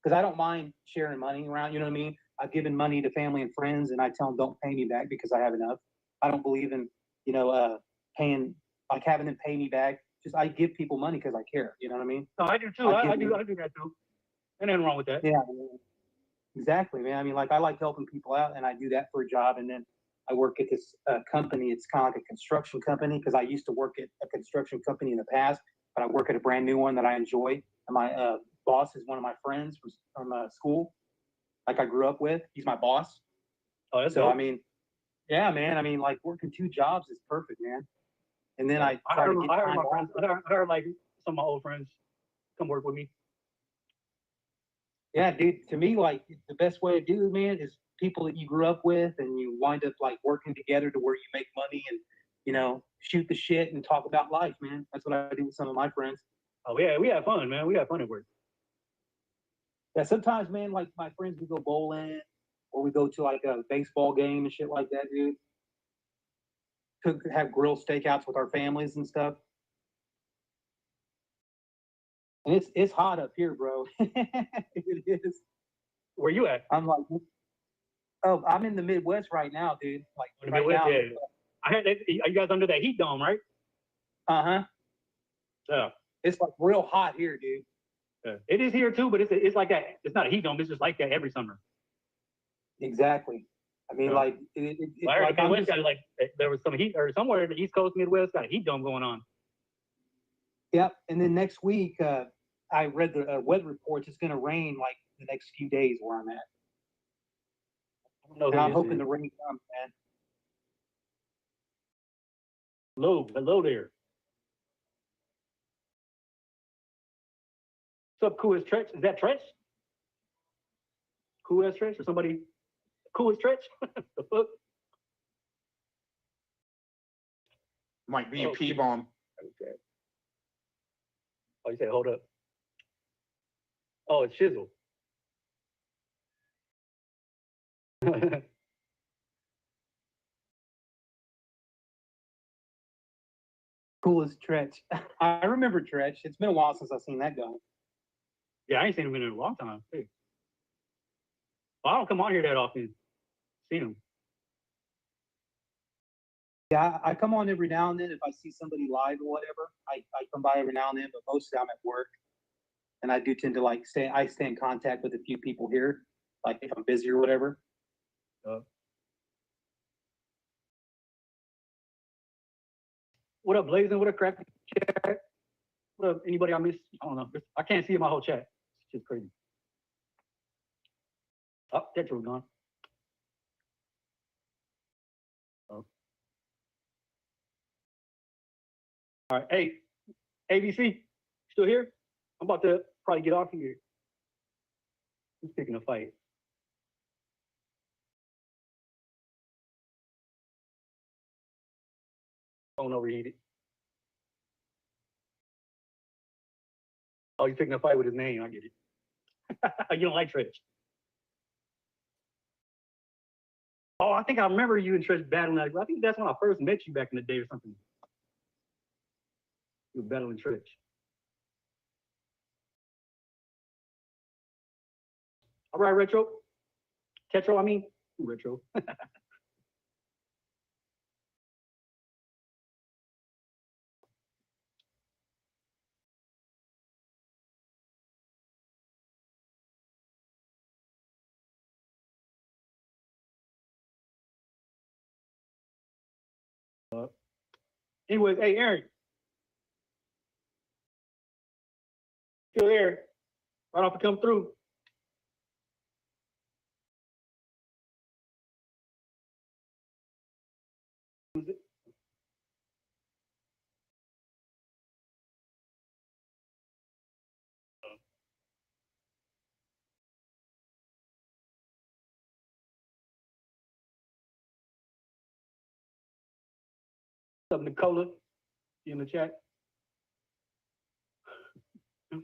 Because I don't mind sharing money around. You know what I mean? I've given money to family and friends, and I tell them don't pay me back because I have enough. I don't believe in paying, like having them pay me back. Just I give people money because I care. You know what I mean? No, I do too. I do that too. Ain't nothing wrong with that. Yeah, exactly, man. I mean, like I like helping people out, and I do that for a job. And then I work at this company. It's kind of like a construction company because I used to work at a construction company in the past, but I work at a brand new one that I enjoy. And my boss is one of my friends from school, like I grew up with. He's my boss. Oh, that's so dope. I mean, yeah, man. I mean, like working 2 jobs is perfect, man. And then I try heard, to get I heard time my off. friends. I heard like some of my old friends come work with me. Yeah, dude, to me, like the best way to do it, man, is people that you grew up with and you wind up like working together to where you make money and, you know, shoot the shit and talk about life, man. That's what I do with some of my friends. Oh, yeah, we have fun, man. We have fun at work. Yeah, sometimes, man, like my friends, we go bowling or we go to like a baseball game and shit like that, dude. Could have grilled steakouts with our families and stuff. And it's hot up here, bro. It is. Where you at? I'm like, oh, I'm in the Midwest right now, dude. Like In the right Midwest, now. yeah. I heard that, are you guys under that heat dome, right? Uh-huh. Yeah. It's like real hot here, dude. Yeah. It is here too, but it's like that. It's not a heat dome. It's just like that every summer. Exactly. I mean, Yeah. like, I heard like the I'm Midwest just, got like there was some heat, or somewhere in the East Coast, Midwest got a heat dome going on. yep. And then next week, I read the weather reports. It's going to rain like the next few days where I'm at. I don't know And who I'm this hoping is. the rain comes, man. Hello there. What's up, Cool as Tretch? Is that Tretch? Cool as Tretch or somebody? Cool as Tretch? The fuck? Might be a Oh, P-bomb. Okay. Oh, you said hold up. Oh, it's Shizzle. Cool as Tretch. I remember Tretch. It's been a while since I've seen that guy. Yeah, I ain't seen him in a long time. Hey. Well, I don't come on here that often. Seen him. Yeah, I come on every now and then if I see somebody live or whatever. I come by every now and then, but mostly I'm at work. And I do tend to like stay in contact with a few people here, like if I'm busy or whatever. What up, Blazing? What up, Crack? Chat? What up, anybody I missed? I don't know. I can't see my whole chat. It's just crazy. Oh, that's gone. Oh. All right. Hey, ABC, still here? I'm about to probably get off here. Who's picking a fight? Phone overheated. Oh, he's picking a fight with his name. I get it. You don't like Trish. Oh, I think I remember you and Trish battling. I think that's when I first met you back in the day or something. You were battling Trish. All right, Retro. Tetro, I mean. Retro. Anyways, hey, Aaron. Still there. Right off to come through. What's up, Nicola? You in the chat? Trish.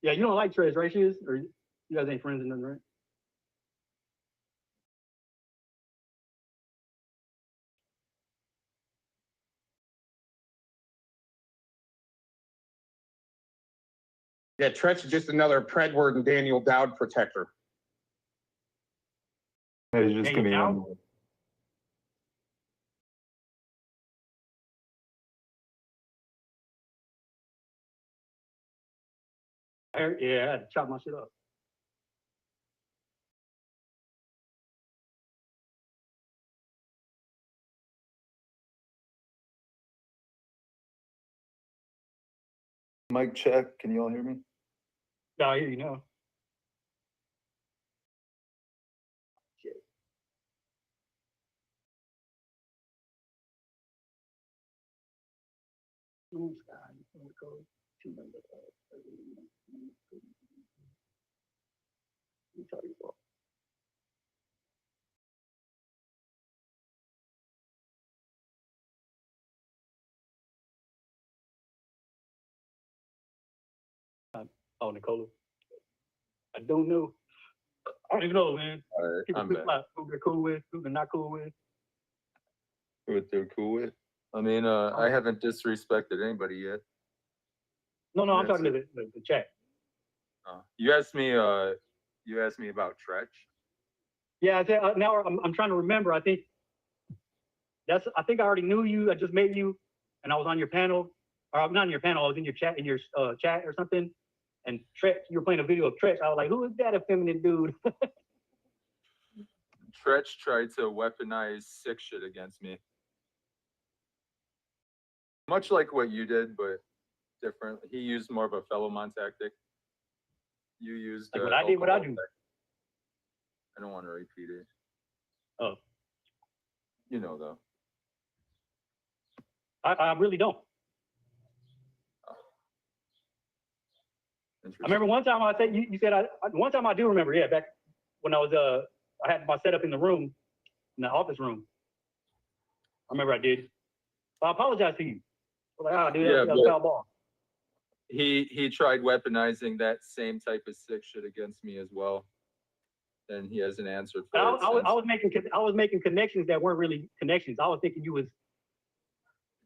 Yeah, you don't like Trish, right? She is? Or you guys ain't friends or nothing, right? Yeah, Tretch is just another Predward and Daniel Dowd protector. It's just gonna be one. Yeah, I had to chop my shit up. Mic check. Can you all hear me? No, I hear you now. Oh, Nicola. I don't know. I don't even know, man. All right, People I'm pick back. like who they're cool with, who they're not cool with. What they're cool with? I mean, I haven't disrespected anybody yet. No, I'm That's talking to the chat. You asked me about Tretch. Yeah, I said, now I'm trying to remember. I think I already knew you. I just met you, and I was on your panel, or I'm not on your panel. I was in your chat, chat or something. And Tretch, you were playing a video of Tretch. I was like, who is that effeminate dude? Tretch tried to weaponize sick shit against me. Much like what you did, but different. He used more of a Fellowmon tactic. You used like what I did, what I do. I don't want to repeat it. Oh. You know, though. I really don't. I remember one time I said, you said, one time I do remember, yeah, back when I was, I had my setup in the room, in the office room. I remember I did. I apologize to you. I was like, dude, that was foul ball. He tried weaponizing that same type of sick shit against me as well. And he hasn't answered for it. I was making connections that weren't really connections. I was thinking you was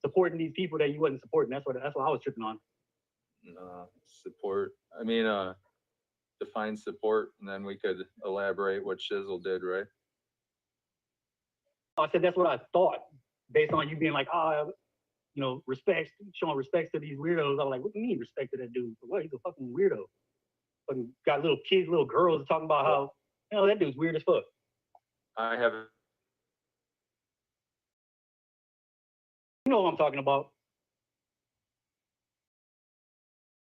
supporting these people that you wasn't supporting. That's what I was tripping on. Support. I mean, define support, and then we could elaborate what Shizzle did, right? I said that's what I thought, based on you being like, respect, showing respect to these weirdos. I was like, what do you mean respect to that dude? What? He's a fucking weirdo. Fucking got little kids, little girls talking about how, that dude's weird as fuck. I haven't. You know what I'm talking about.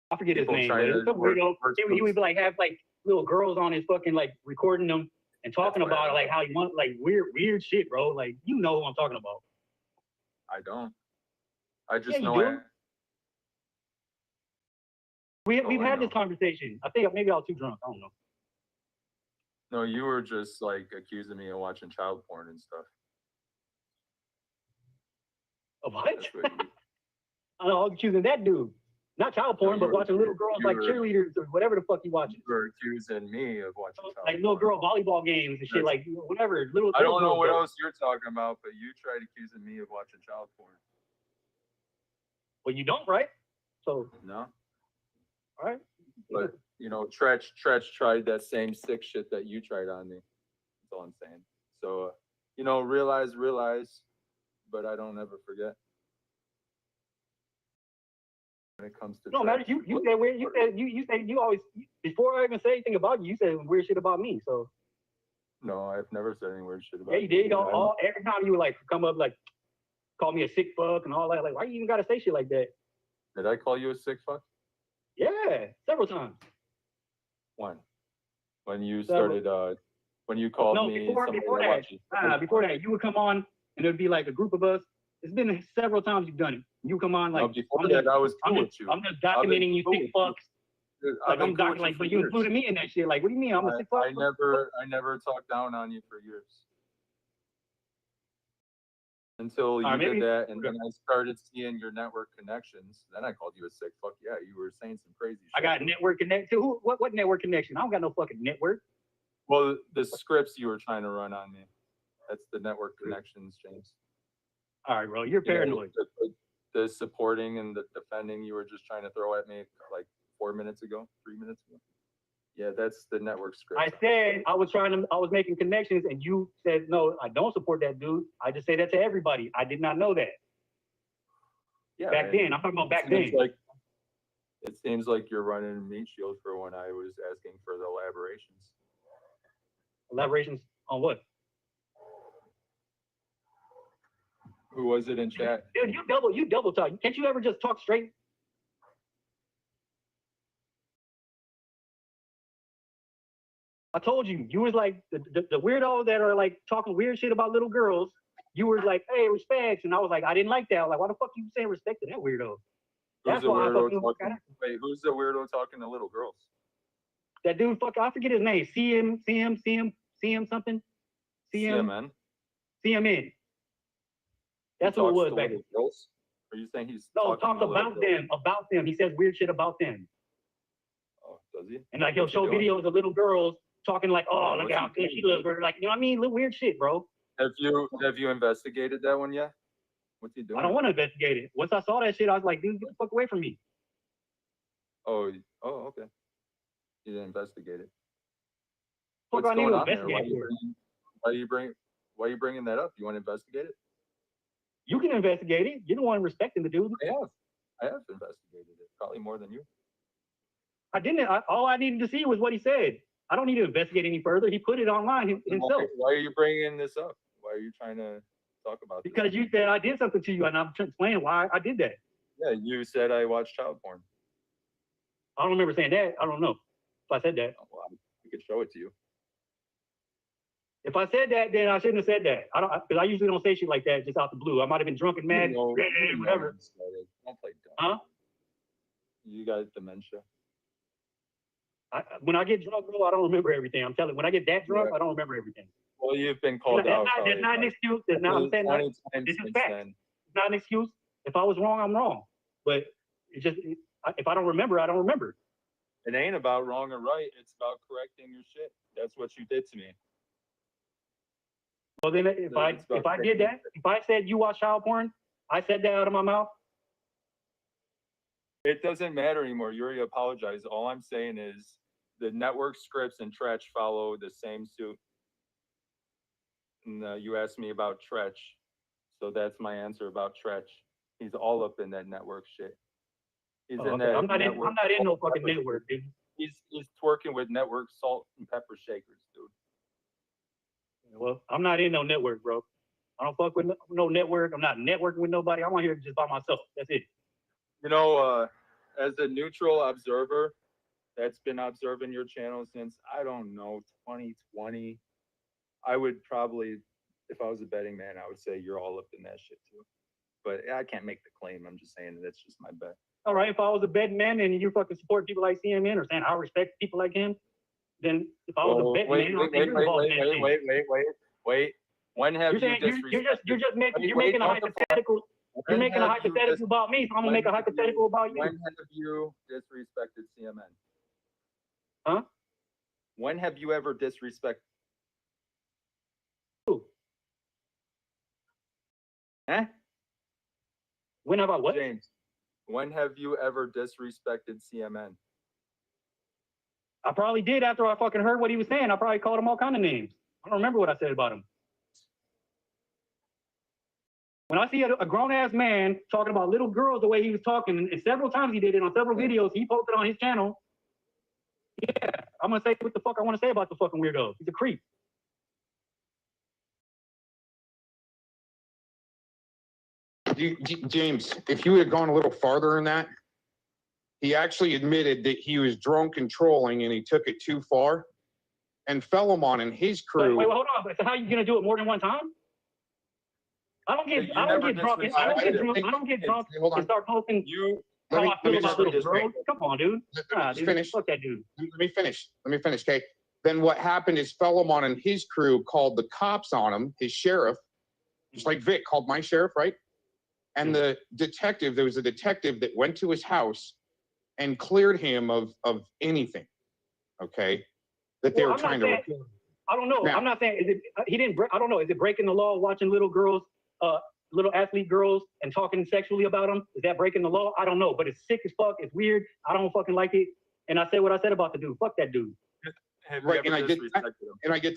I forget his name, but it's some weirdo. He would like have like little girls on his fucking like recording them and talking about like how he wants like weird shit, bro. Like you know what I'm talking about. I don't. I just know. We've had this conversation. I think maybe I was too drunk. I don't know. No, you were just like accusing me of watching child porn and stuff. Of what? I was accusing that dude. Not child porn, but watching little girls like cheerleaders or whatever the fuck you watching. You were accusing me of watching child like little girl volleyball games and shit, like whatever. I don't know what else you're talking about, but you tried accusing me of watching child porn. Well, you don't, right? So no. All right. But Tretch tried that same sick shit that you tried on me. That's all I'm saying. So realize, but I don't ever forget. When it comes to no matter, you said weird. You said you always, before I even say anything about you, you said weird shit about me. So No, I've never said any weird shit about Yeah, you did. I- Every time you would like come up like, call me a sick fuck and all that. Like, why you even gotta say shit like that? Did I call you a sick fuck? Yeah, several times. When you started, when you called No, me before somebody that. that watches. Before that, you would come on and it'd be like a group of us. It's been several times you've done it. You come on like, No, before that, I was cool with you. I'm just documenting you sick fucks. Dude, Like I've been I'm cool with documenting, like, for but you years. included me in that shit. Like, what do you mean? I'm a sick fuck? I never talked down on you for years. Until you did that, and then I started seeing your network connections. Then I called you a sick fuck. Yeah, you were saying some crazy shit. I got network connection. What network connection? I don't got no fucking network. Well, the scripts you were trying to run on me. That's the network connections, James. All right, bro, you're paranoid. The supporting and the defending you were just trying to throw at me like 3 minutes ago. Yeah, that's the network script. I said I was making connections, and you said no, I don't support that dude. I just say that to everybody. I did not know that. Yeah, back then. I'm talking about back then. It seems like you're running a meat shield for when I was asking for the elaborations. Elaborations on what? Who was it in chat? Dude, you double talk. Can't you ever just talk straight? I told you, you was like the weirdos that are like talking weird shit about little girls. You were like, hey, respect. And I was like, I didn't like that. I was like, why the fuck you saying respect to that weirdo? Who's the weirdo talking to little girls? That dude, I forget his name. CM something? CMN? CMN. That's what it was back then. Are you saying he's talk about them. He says weird shit about them. Oh, does he? And like he'll show videos of little girls talking like, oh, look how good she looks. Like, you know what I mean? Little weird shit, bro. Have you investigated that one yet? What's he doing? I don't want to investigate it. Once I saw that shit, I was like, dude, get the fuck away from me. Oh, okay. You didn't investigate it. Fuck, What's I need going to on there? investigate Why are you bringing that up? You want to investigate it? You can investigate it. You're the one respecting the dude. I have investigated it, probably more than you. I didn't. All I needed to see was what he said. I don't need to investigate any further. He put it online himself. Why are you bringing this up? Why are you trying to talk about this? Because you said I did something to you, and I'm explaining why I did that. Yeah, you said I watched child porn. I don't remember saying that. I don't know if I said that. Well, I could show it to you. If I said that, then I shouldn't have said that. Because I usually don't say shit like that just out the blue. I might have been drunk and mad, whatever. Don't play dumb. Huh? You got dementia. When I get drunk, bro, I don't remember everything. I'm telling you, when I get that drunk, I don't remember everything. Well, you've been called out. That's not an excuse. That's not, I'm saying this is fact. It's not an excuse. If I was wrong, I'm wrong. But it's just, if I don't remember, I don't remember. It ain't about wrong or right. It's about correcting your shit. That's what you did to me. Well, then if I did that, if I said you watch child porn, I said that out of my mouth. It doesn't matter anymore. You already apologized. All I'm saying is the network scripts and Tretch follow the same suit. And you asked me about Tretch, so that's my answer about Tretch. He's all up in that network shit. He's in that. I'm not in no fucking network, dude. He's twerking with network salt and pepper shakers, dude. Well, I'm not in no network, bro. I don't fuck with no network. I'm not networking with nobody. I'm on here just by myself. That's it. You know, as a neutral observer that's been observing your channel since, I don't know, 2020, I would probably, if I was a betting man, I would say you're all up in that shit too. But I can't make the claim. I'm just saying that's just my bet. All right, if I was a betting man and you fucking support people like CMN or saying I respect people like him, then if I was a betting man, wait. When have you you're making a hypothetical. You're making a hypothetical about me, so I'm gonna make a hypothetical about you. When have you disrespected CMN? Huh? When have you ever disrespected? Who? Huh? When have I what? James, when have you ever disrespected CMN? I probably did after I fucking heard what he was saying. I probably called him all kind of names. I don't remember what I said about him. When I see a grown-ass man talking about little girls the way he was talking, and several times he did it on several videos he posted on his channel, yeah, I'm going to say what the fuck I want to say about the fucking weirdo. He's a creep. James, if you had gone a little farther in that, he actually admitted that he was drunk and trolling and he took it too far. And Philemon and his crew. Wait, hold on. So how are you gonna do it more than one time? I don't get drunk and start posting how I feel about little girls. Come on, dude. Finish. Fuck that dude. Let me finish. Okay. Then what happened is Philemon and his crew called the cops on him, his sheriff, just like Vic called my sheriff, right? And the detective, there was a detective that went to his house and cleared him of anything. Okay. That they were trying to. I don't know. Now, I'm not saying he didn't. I don't know. Is it breaking the law watching little girls, little athlete girls, and talking sexually about them? Is that breaking the law? I don't know. But it's sick as fuck. It's weird. I don't fucking like it. And I said what I said about the dude. Fuck that dude. Right. And I get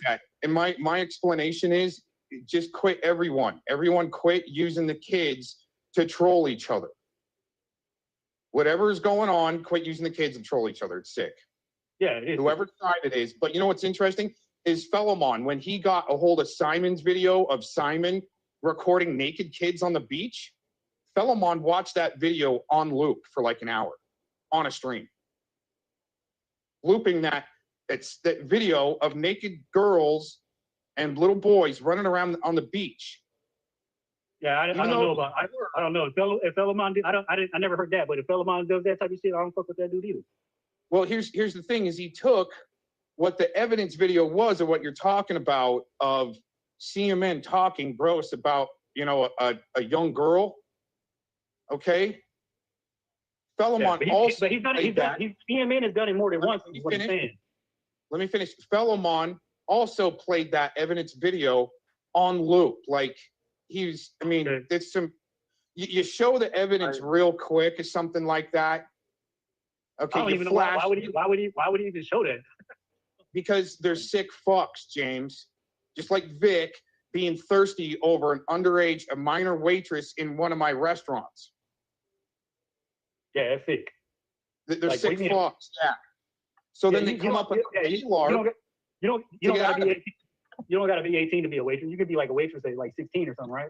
that. And my explanation is just quit everyone. Everyone quit using the kids to troll each other. Whatever is going on, quit using the kids and troll each other. It's sick. Yeah, whoever side it is. But you know what's interesting is Philemon, when he got a hold of Simon's video of Simon recording naked kids on the beach, Philemon watched that video on loop for like an hour on a stream. Looping that video of naked girls and little boys running around on the beach. Yeah, I don't know about. I don't know if Philemon did. I never heard that. But if Philemon does that type of shit, I don't fuck with that dude either. Well, here's the thing: is he took what the evidence video was of what you're talking about of CMN talking gross about a young girl. Okay. Philemon also. But CMN has done it more than once. Let me finish. Philemon also played that evidence video on loop. Like it's some. You show the evidence real quick or something like that. Okay, I don't even know why would he even show that? Because they're sick fucks, James. Just like Vic being thirsty over a minor waitress in one of my restaurants. Yeah, that's sick. They're like, sick fucks, yeah. So then they come up with you don't gotta be 18 to be a waitress. You could be like a waitress at like 16 or something, right?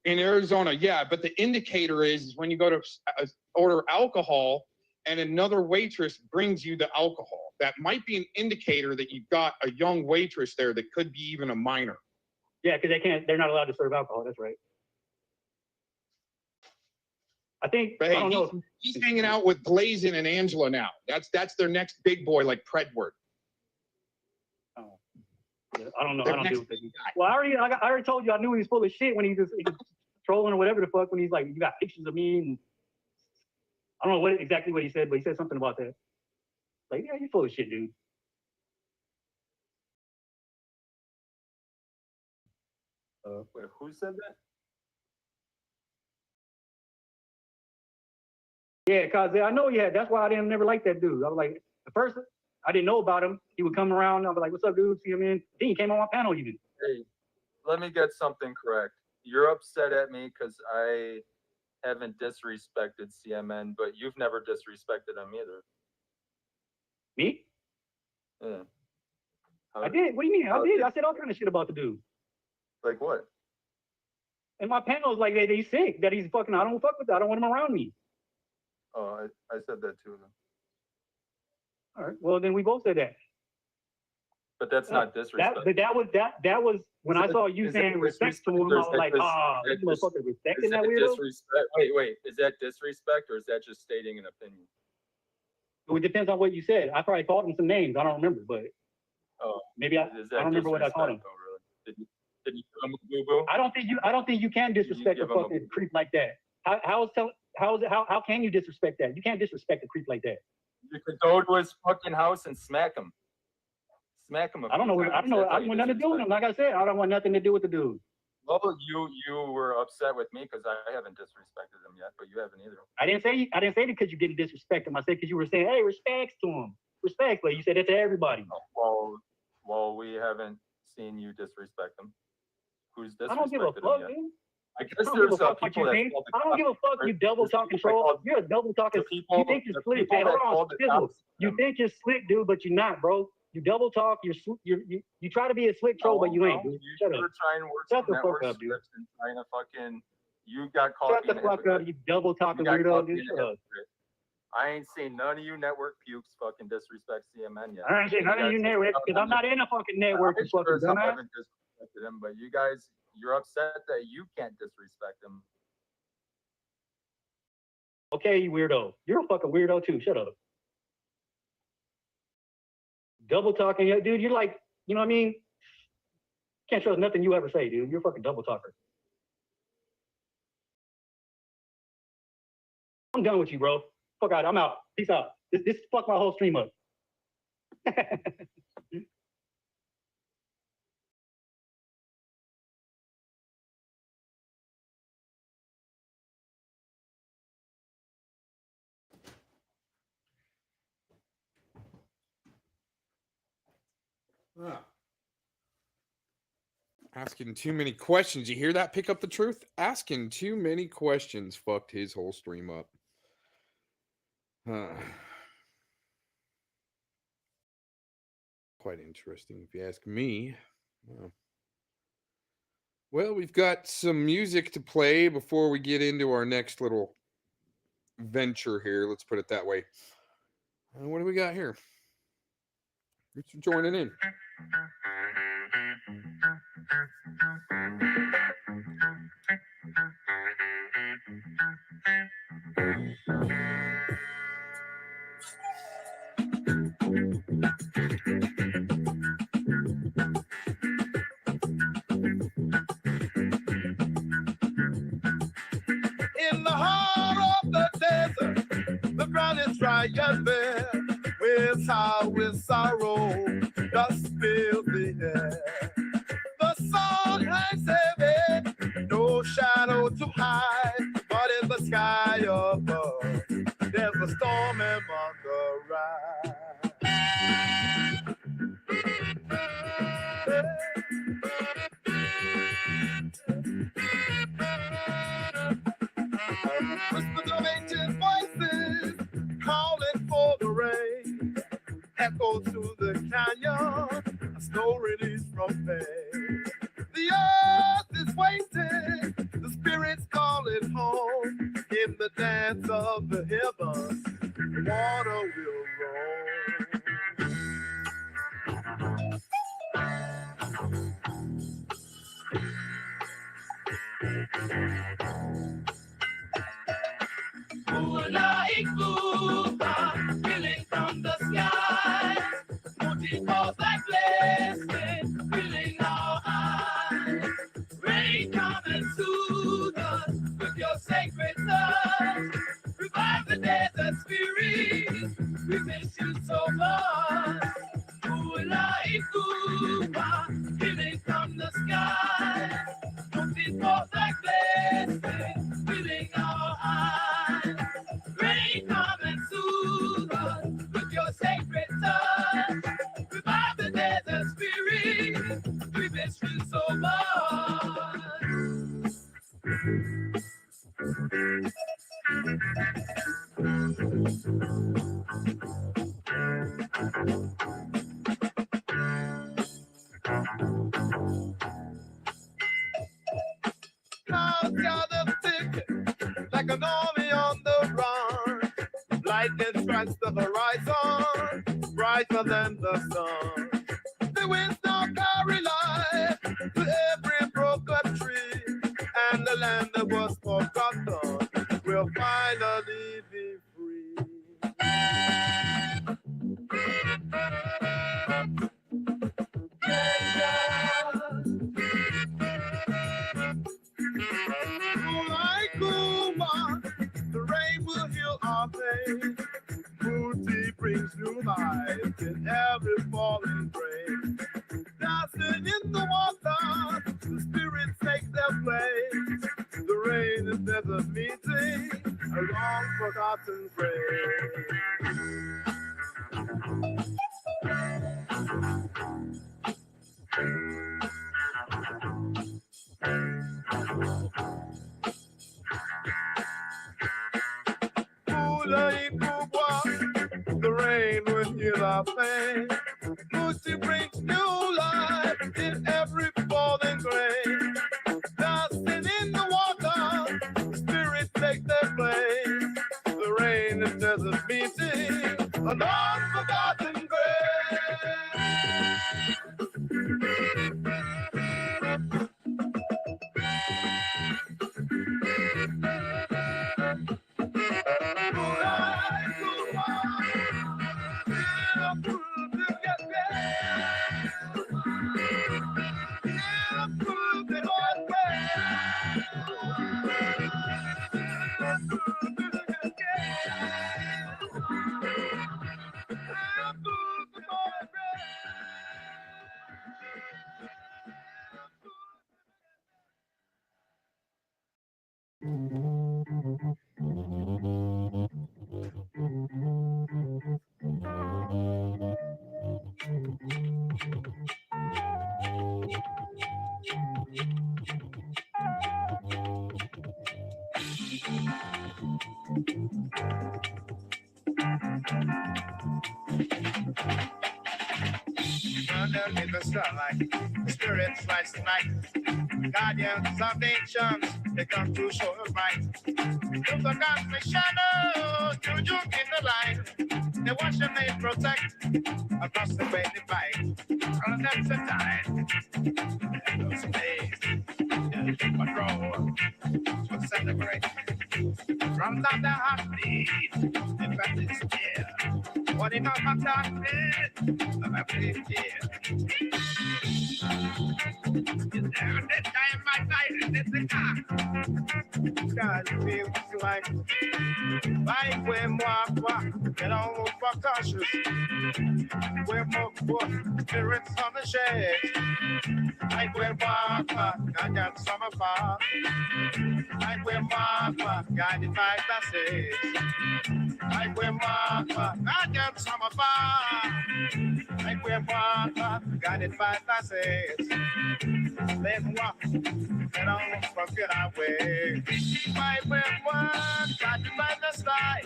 In Arizona, yeah. But the indicator is when you go to order alcohol, and another waitress brings you the alcohol. That might be an indicator that you've got a young waitress there that could be even a minor. Yeah, because they're not allowed to serve alcohol. That's right. I think, but hey, he's hanging out with Blazin and Angela now. That's their next big boy, like Predward. Oh. Yeah, I don't know. I don't deal with that. Well, I already told you I knew he was full of shit when he was trolling or whatever the fuck, when he's like, you got pictures of me and I don't know exactly what he said, but he said something about that. Like, yeah, you're full of shit, dude. Wait, who said that? Yeah, cause I know he had. That's why I didn't never like that dude. I was like, at first I didn't know about him. He would come around. I was like, "What's up, dude? See him in." Then he came on my panel even. Hey, let me get something correct. You're upset at me because I haven't disrespected CMN, but you've never disrespected him either. Me? Yeah. I did. What do you mean? I did. I said all kind of shit about the dude. Like what? And my panel is like that he's sick, that he's fucking. I don't fuck with that. I don't want him around me. Oh, I said that too. All right. Well, then we both said that. But that's not disrespect. That was when I saw you saying respect to him. I was like, this motherfucker respecting that weirdo. Wait. Is that disrespect or is that just stating an opinion? It depends on what you said. I probably called him some names. I don't remember, but maybe I don't remember what I called him. Did you call him a boo-boo? I don't think you can disrespect a fucking creep like that. How can you disrespect that? You can't disrespect a creep like that. You could go to his fucking house and smack him. Smack him. I don't know. I don't want nothing to do with him. Like I said, I don't want nothing to do with the dude. Well, you were upset with me because I haven't disrespected him yet, but you haven't either. I didn't say that because you didn't disrespect him. I said because you were saying, hey, respect to him. Respect, but you said that to everybody. Well, we haven't seen you disrespect him. Who's disrespected him? I don't give a fuck, dude. I guess there's people that I don't give a fuck, you double talking troll. You're a double talking. You think you're slick. Hey, hold on. You think you're slick, dude, but you're not, bro. You double talk. You try to be a slick troll, but you ain't. Dude. Shut up. You're trying to work some network scripts and trying to fucking You got caught. Shut the fuck up, you double talking weirdo, dude. Shut up. I ain't seen none of you network pukes fucking disrespect CMN yet. I ain't seen none of you network because I'm not in a fucking network, you fucking Some dumbass. haven't disrespected him, but you guys, you're upset that you can't disrespect him. Okay, you weirdo. You're a fucking weirdo too. Shut up. Double talking, yeah, dude. You're like, you know what I mean? Can't trust nothing you ever say, dude. You're a fucking double talker. I'm done with you, bro. Fuck out. I'm out. Peace out. This fucked my whole stream up. Asking too many questions. You hear that? Pick up the truth. Asking too many questions fucked his whole stream up. Quite interesting, if you ask me. Well, we've got some music to play before we get into our next little venture here. Let's put it that way. What do we got here? Thanks for joining in. In the heart of the desert, the ground is dry and bare. With sorrow, dust fills the air. The sun hangs heavy, no shadow to hide. But in the sky above, there's a storm among the rise. Whispers of ancient voices calling for the rain. Echo through the canyon, a snow release from pain. The earth is waiting, the spirits call it home. In the dance of the heavens, the water will roll. Feeling from the sky, mountain falls like blessing, filling our eyes. Rain come and soothe us with your sacred touch. Revive the desert spirit, we miss you so much. Feeling from the sky, mountain falls like blessing, filling our eyes. Rain come and soothe us with your sacred touch. Revive the desert spirit, we miss you so much. Clouds gather thick like an army on the run. Lightning strikes the horizon, brighter than the sun. The winds now carry light to every broken tree, and the land that was forgotten will finally be free. Like woman, the rain will heal our pain. Booty brings new life in every falling grain. Dancing in the water, the spirits take their place. The rain is desert meeting, a long forgotten phrase. The rain will heal our pain. Lucy brings new life in every falling grain. Dancing in the water, an unforgotten underneath the starlight, the spirits rise tonight. Guardians of nations, they come to show us right. Through the cosmic shadow, juju in the light. They watch and they protect across the great divide. On that's the time. And those days, they patrol to celebrate. From down the heartbeat, in fact it's here. What in our darkness of every year. And this time my life is in the car. God feels like when moi, get on for cautious. We're more spirits on the shade. Like when moi, I got some of our. Like when moi, guided by passage. Like when moi, I got some of our. Like when moi, guided by passage. Let moi, get on forget our way. Like when moi, guided by the sky.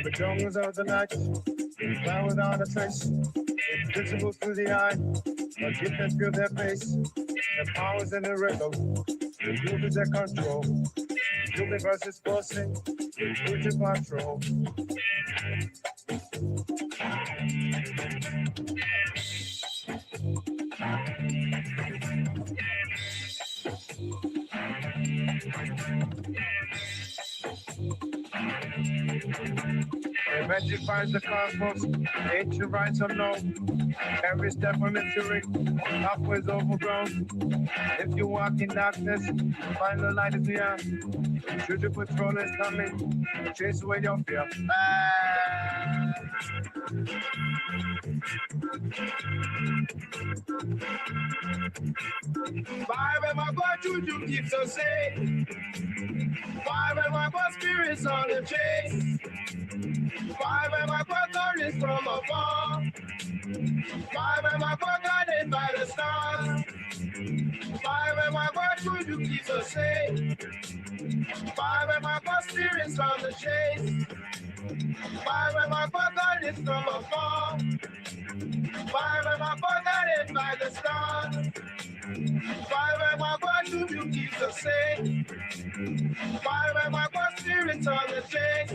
The jungles of the night, fly without a trace, invisible to the eye, but you can feel their face. Their powers in the rhythm, the youth is their control. The universe is forcing, the future control. Magic finds the cosmos, ancient rites unknown. Every step of mystery, pathways overgrown. If you walk in darkness, find the light is beyond. Should the patrol is coming, chase away your fear. Five and my God, you keeps us safe. Five and my God, spirits on the chase. Five and my God, darkness from afar. Five and my God, guided by the stars. Five and my God, you keeps us safe. Five and my God, spirits on the chase. Five and my God, guided from afar. Five and my God, guided by the stars. Five and my God, you keeps us safe. Five and my God, spirits on the chase.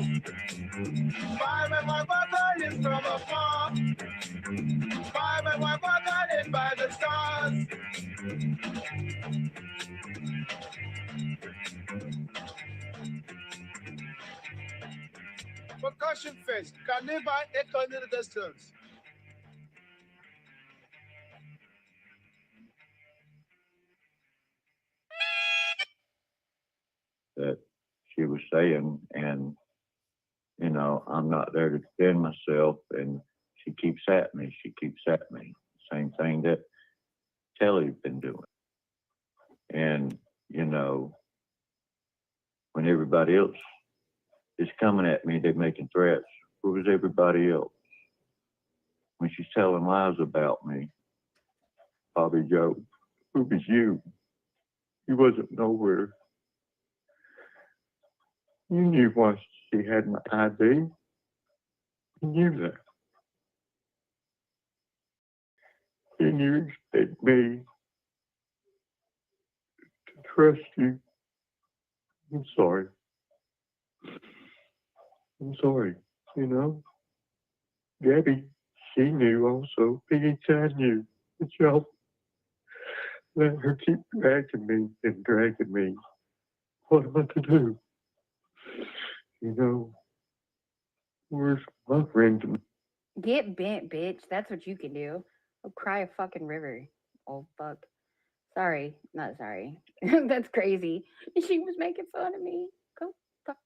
Five and my God, guided from afar. Five and my God, guided by the stars. Percussion fest, Carnival echo in the distance. That she was saying, and you know, I'm not there to defend myself, and she keeps at me. Same thing that Telly's been doing. And you know, when everybody else is coming at me, they're making threats. Who was everybody else? When she's telling lies about me, Bobby Joe, who was you? You wasn't nowhere. You knew once she had my ID. You knew that. And you expect me to trust you. I'm sorry. I'm sorry. You know, Gabby, she knew also. PHI knew. But y'all let her keep dragging me and dragging me. What am I to do? You know, where's my friend? Get bent, bitch. That's what you can do. Go cry a fucking river. Oh, fuck. Sorry. Not sorry. That's crazy. She was making fun of me. Go fuck.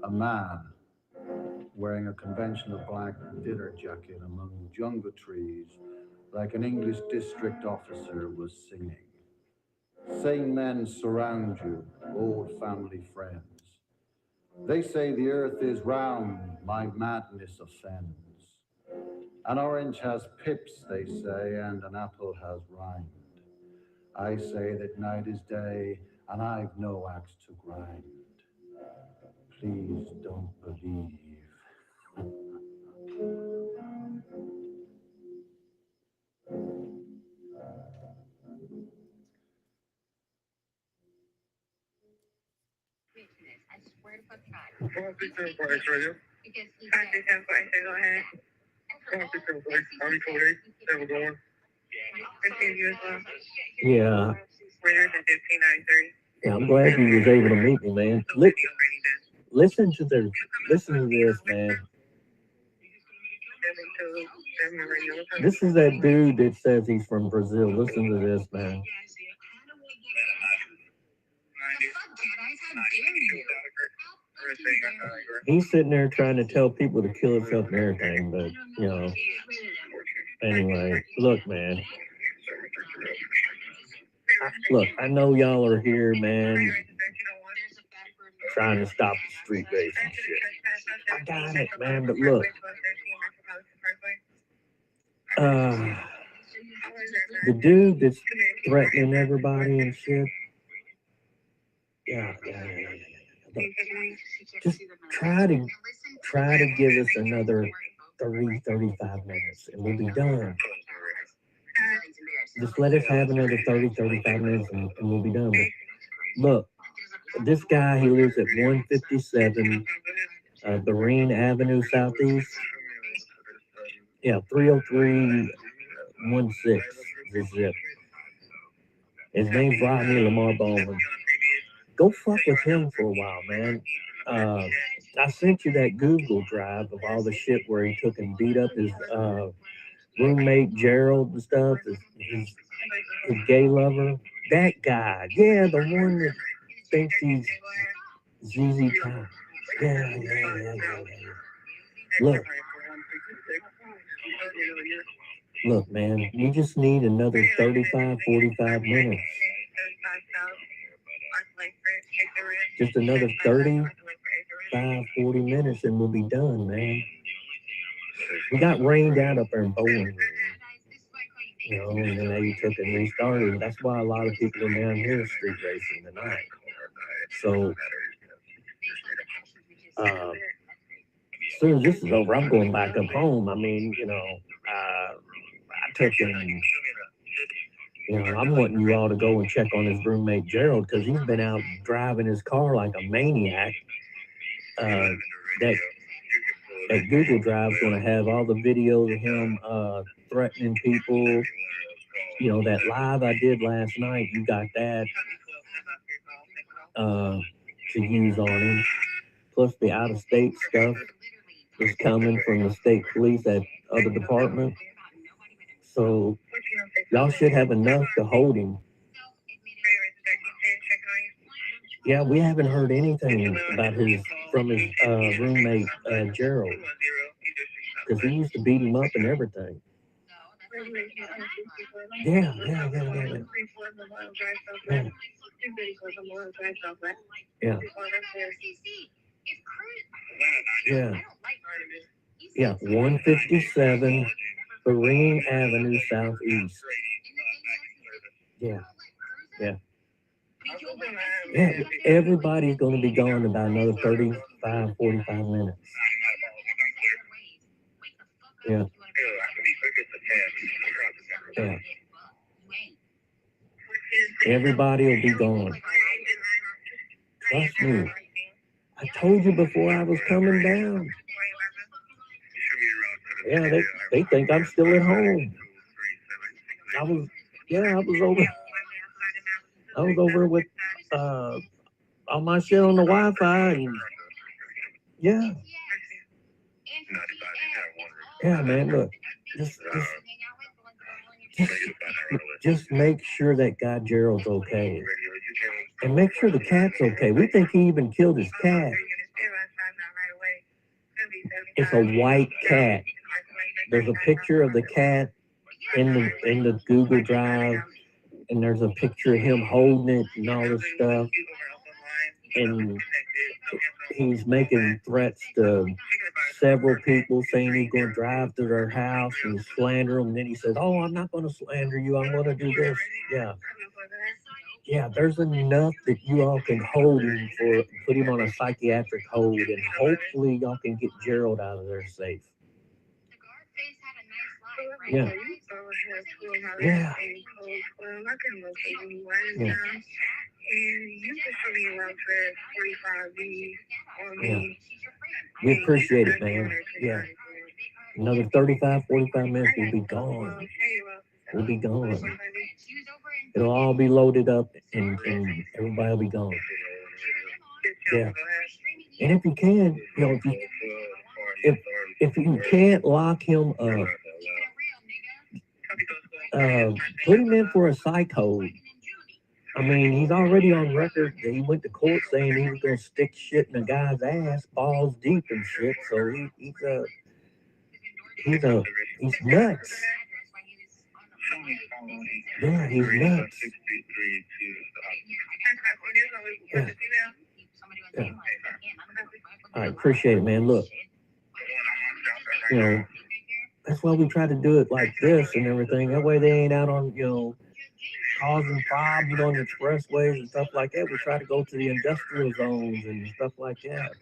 A man wearing a conventional black dinner jacket among jungle trees, like an English district officer, was singing. Sane men surround you, old family friends. They say the earth is round, my madness offends. An orange has pips, they say, and an apple has rind. I say that night is day, and I've no axe to grind. Please don't believe. I swear to fuck God. Because he said, go ahead. Yeah. Yeah, I'm glad you was able to meet me, man. Listen to this, man. This is that dude that says he's from Brazil. Listen to this, man. He's sitting there trying to tell people to kill himself and everything, but, you know. Anyway, look, man. Look, I know y'all are here, man, trying to stop the street race and shit. I got it, man, but look. The dude that's threatening everybody and shit. Yeah. Look, just try to give us another 30, 35 minutes and we'll be done. Just let us have another 30, 35 minutes and we'll be done. But look, this guy, he lives at 157 Berean Avenue Southeast. Yeah, 30316 is the zip. His name's Rodney Lamar Bowman. Go fuck with him for a while, man. I sent you that Google Drive of all the shit where he took and beat up his roommate Gerald and stuff, his gay lover. That guy, yeah, the one that thinks he's ZZ Top. Yeah. Look, Look, man, you just need another 35, 45 minutes. Just another 35, 40 minutes and we'll be done, man. We got rained out up there in Bowling Green. You know, and then they took and restarted. That's why a lot of people are down here street racing tonight. So, as soon as this is over, I'm going back up home. I mean, you know, I took and, you know, I'm wanting you all to go and check on his roommate Gerald because he's been out driving his car like a maniac. That Google Drive's going to have all the videos of him threatening people. You know, that live I did last night, you got that to use on him. Plus the out-of-state stuff is coming from the state police at other departments. So y'all should have enough to hold him. Yeah, we haven't heard anything about from his roommate Gerald, because he used to beat him up and everything. Yeah. Yeah. Yeah, 157 Perrine Avenue Southeast. Yeah. Everybody's going to be gone in about another 35, 45 minutes. Yeah. Everybody will be gone. Trust me. I told you before I was coming down. Yeah, they think I'm still at home. I was over with all my shit on the Wi-Fi and yeah, man, look, just make sure that guy Gerald's okay. And make sure the cat's okay. We think he even killed his cat. It's a white cat. There's a picture of the cat in the Google Drive, and there's a picture of him holding it and all this stuff. And he's making threats to several people, saying he's going to drive to their house and slander them. And then he said, "Oh, I'm not going to slander you. I'm going to do this." Yeah, there's enough that you all can hold him put him on a psychiatric hold, and hopefully y'all can get Gerald out of there safe. Yeah. We appreciate it, man. Yeah. Another 35, 45 minutes, we'll be gone. We'll be gone. It'll all be loaded up and everybody will be gone. Yeah. And if you can, you know, if you can't lock him up, put him in for a psych hold. I mean, he's already on record that he went to court saying he was going to stick shit in a guy's ass, balls deep and shit. So he's nuts. Yeah, he's nuts. Yeah. I appreciate it, man. Look, you know, that's why we try to do it like this and everything. That way they ain't out on, you know, causing problems on the expressways and stuff like that. We try to go to the industrial zones and stuff like that.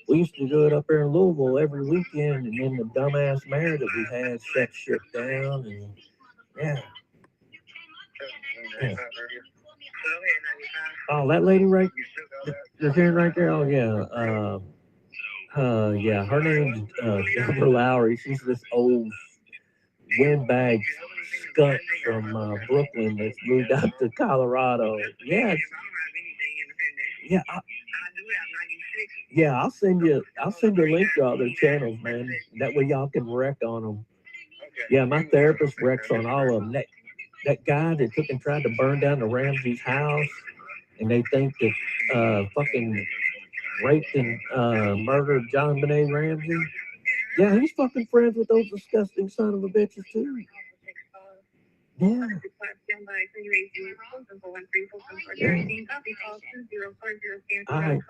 We used to do it up there in Louisville every weekend, and then the dumbass mayor that we had shut shit down, and yeah. Oh, that lady right there, right there. Oh yeah. Yeah, her name's Deborah Lowry. She's this old windbag skunk from Brooklyn that's moved out to Colorado. Yeah. I'll send you a link to all their channels, man. That way y'all can wreck on them. Yeah, my therapist wrecks on all of them. That guy that took and tried to burn down the Ramsey's house, and they think that fucking raped and murdered John Benet Ramsey. Yeah, he's fucking friends with those disgusting son of a bitches too. Yeah. All right.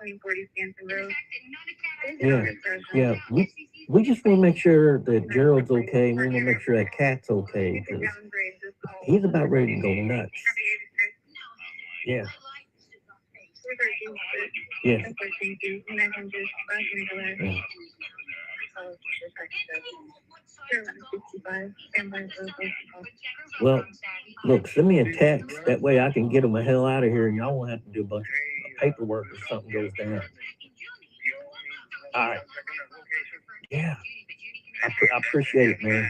Yeah, yeah. We just want to make sure that Gerald's okay. We want to make sure that Cat's okay because he's about ready to go nuts. Yeah. Yeah. Yeah. Well, look, send me a text. That way I can get them the hell out of here and y'all won't have to do a bunch of paperwork if something goes down. All right. Yeah. I appreciate it, man.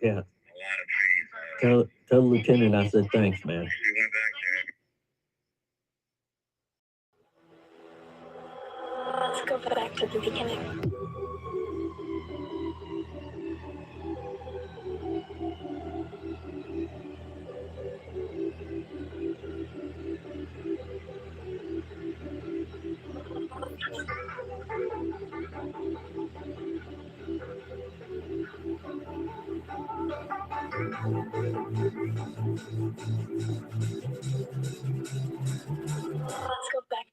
Yeah. Tell the lieutenant I said thanks, man. Let's go back to the beginning. Let's go back.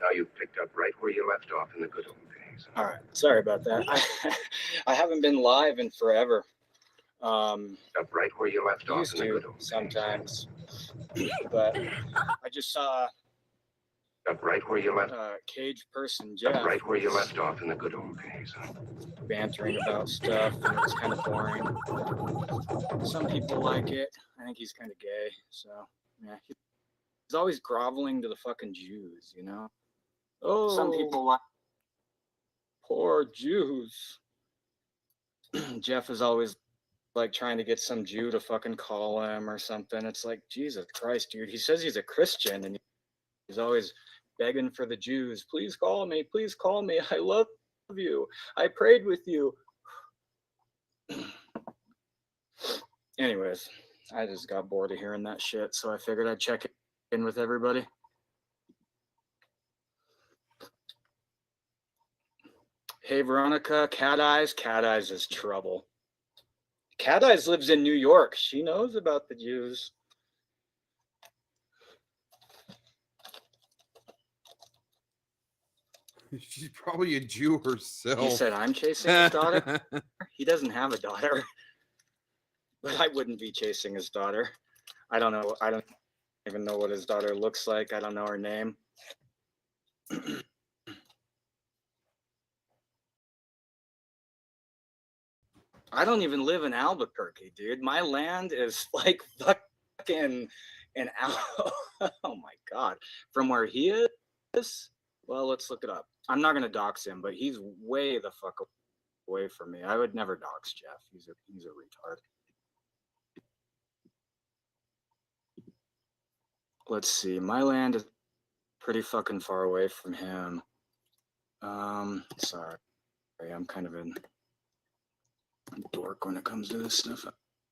Now you've picked up right where you left off in the good old days. All right, sorry about that. I haven't been live in forever. Up right where you left off Used in the to good old sometimes, but I just saw Up right where you left. Cage person Jeff. Up right where you left off in the good old days. Bantering about stuff, and it's kind of boring. Some people like it. I think he's kind of gay, so yeah. He's always groveling to the fucking Jews, you know. Oh, some people like poor Jews. Jeff is always like trying to get some Jew to fucking call him or something. It's like, Jesus Christ, dude. He says he's a Christian and he's always begging for the Jews. Please call me. Please call me. I love you. I prayed with you. Anyways, I just got bored of hearing that shit, so I figured I'd check in with everybody. Hey, Veronica, Cat Eyes. Cat Eyes is trouble. Cat Eyes lives in New York. She knows about the Jews. She's probably a Jew herself. He said, I'm chasing his daughter. He doesn't have a daughter. But I wouldn't be chasing his daughter. I don't know. I don't even know what his daughter looks like. I don't know her name. I don't even live in Albuquerque, dude. My land is like fucking an hour. Oh my God. From where he is? Well, let's look it up. I'm not going to dox him, but he's way the fuck away from me. I would never dox Jeff. He's a retard. Let's see. My land is pretty fucking far away from him. Sorry. I'm kind of a dork when it comes to this stuff.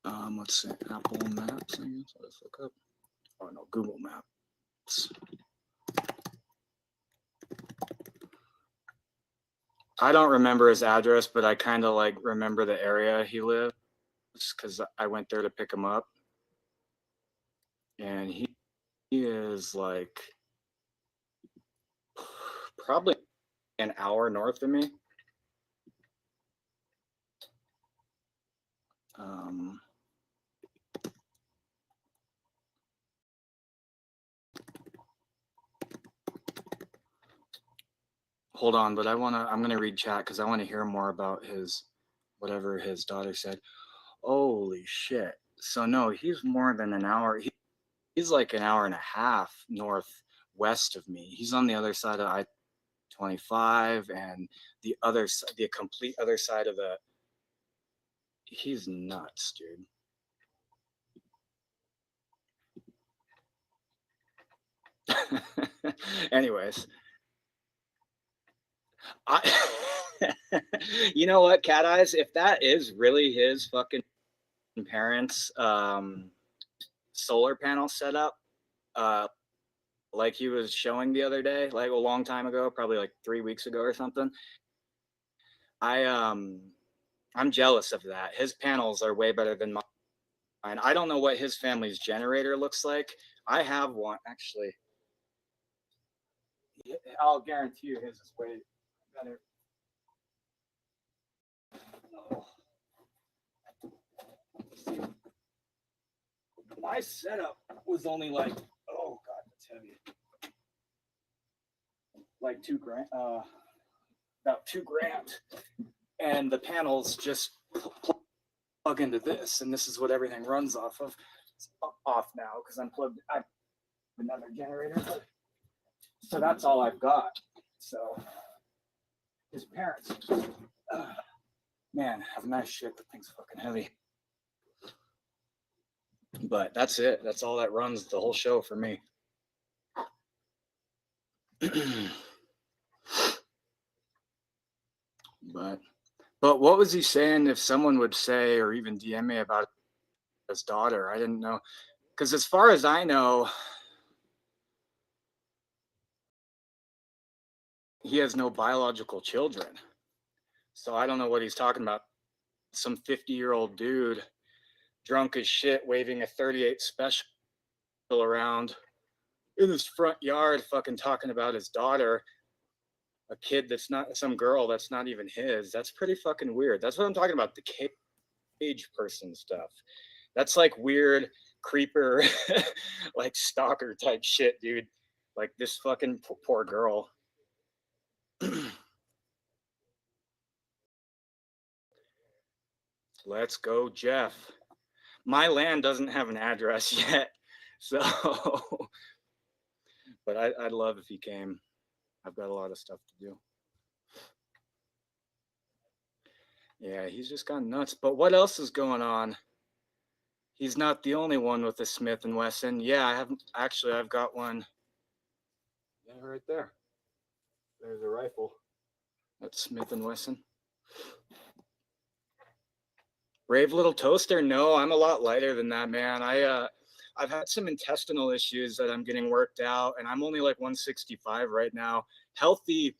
Let's see. Apple Maps, I guess. Let's look up. Oh no, Google Maps. I don't remember his address, but I kind of like remember the area he lives because I went there to pick him up. And he is like probably an hour north of me. Hold on, but I'm gonna read chat because I want to hear more about whatever his daughter said. Holy shit. So no, he's more than an hour. He's like an hour and a half northwest of me. He's on the other side of I-25 and the complete other side of he's nuts, dude. Anyways, you know what, Cat Eyes, if that is really his fucking parents' solar panel setup, like he was showing the other day, like a long time ago, probably like 3 weeks ago or something, I'm jealous of that. His panels are way better than mine. I don't know what his family's generator looks like. I have one, actually. I'll guarantee you his is way better. Oh. My setup was only like, oh God, that's heavy. Like $2,000, about $2,000. And the panels just plug into this, and this is what everything runs off of. It's off now because I'm plugged. I have another generator, so that's all I've got. So his parents, man, have nice shit. The thing's fucking heavy. But that's it. That's all that runs the whole show for me. But what was he saying? If someone would say or even DM me about his daughter, I didn't know. Because as far as I know, he has no biological children. So I don't know what he's talking about. Some 50-year-old dude, drunk as shit, waving a 38 special around in his front yard, fucking talking about his daughter, a kid that's not, some girl that's not even his. That's pretty fucking weird. That's what I'm talking about, the cage person stuff. That's like weird creeper, like stalker type shit, dude. Like this fucking poor girl. Let's go, Jeff. My land doesn't have an address yet, so but I'd love if he came. I've got a lot of stuff to do. Yeah, he's just gone nuts. But what else is going on? He's not the only one with a Smith & Wesson. Yeah, I've got one. Yeah, right there. There's a rifle. That's Smith & Wesson. Brave little toaster. No, I'm a lot lighter than that, man. I've had some intestinal issues that I'm getting worked out, and I'm only like 165 right now. Healthy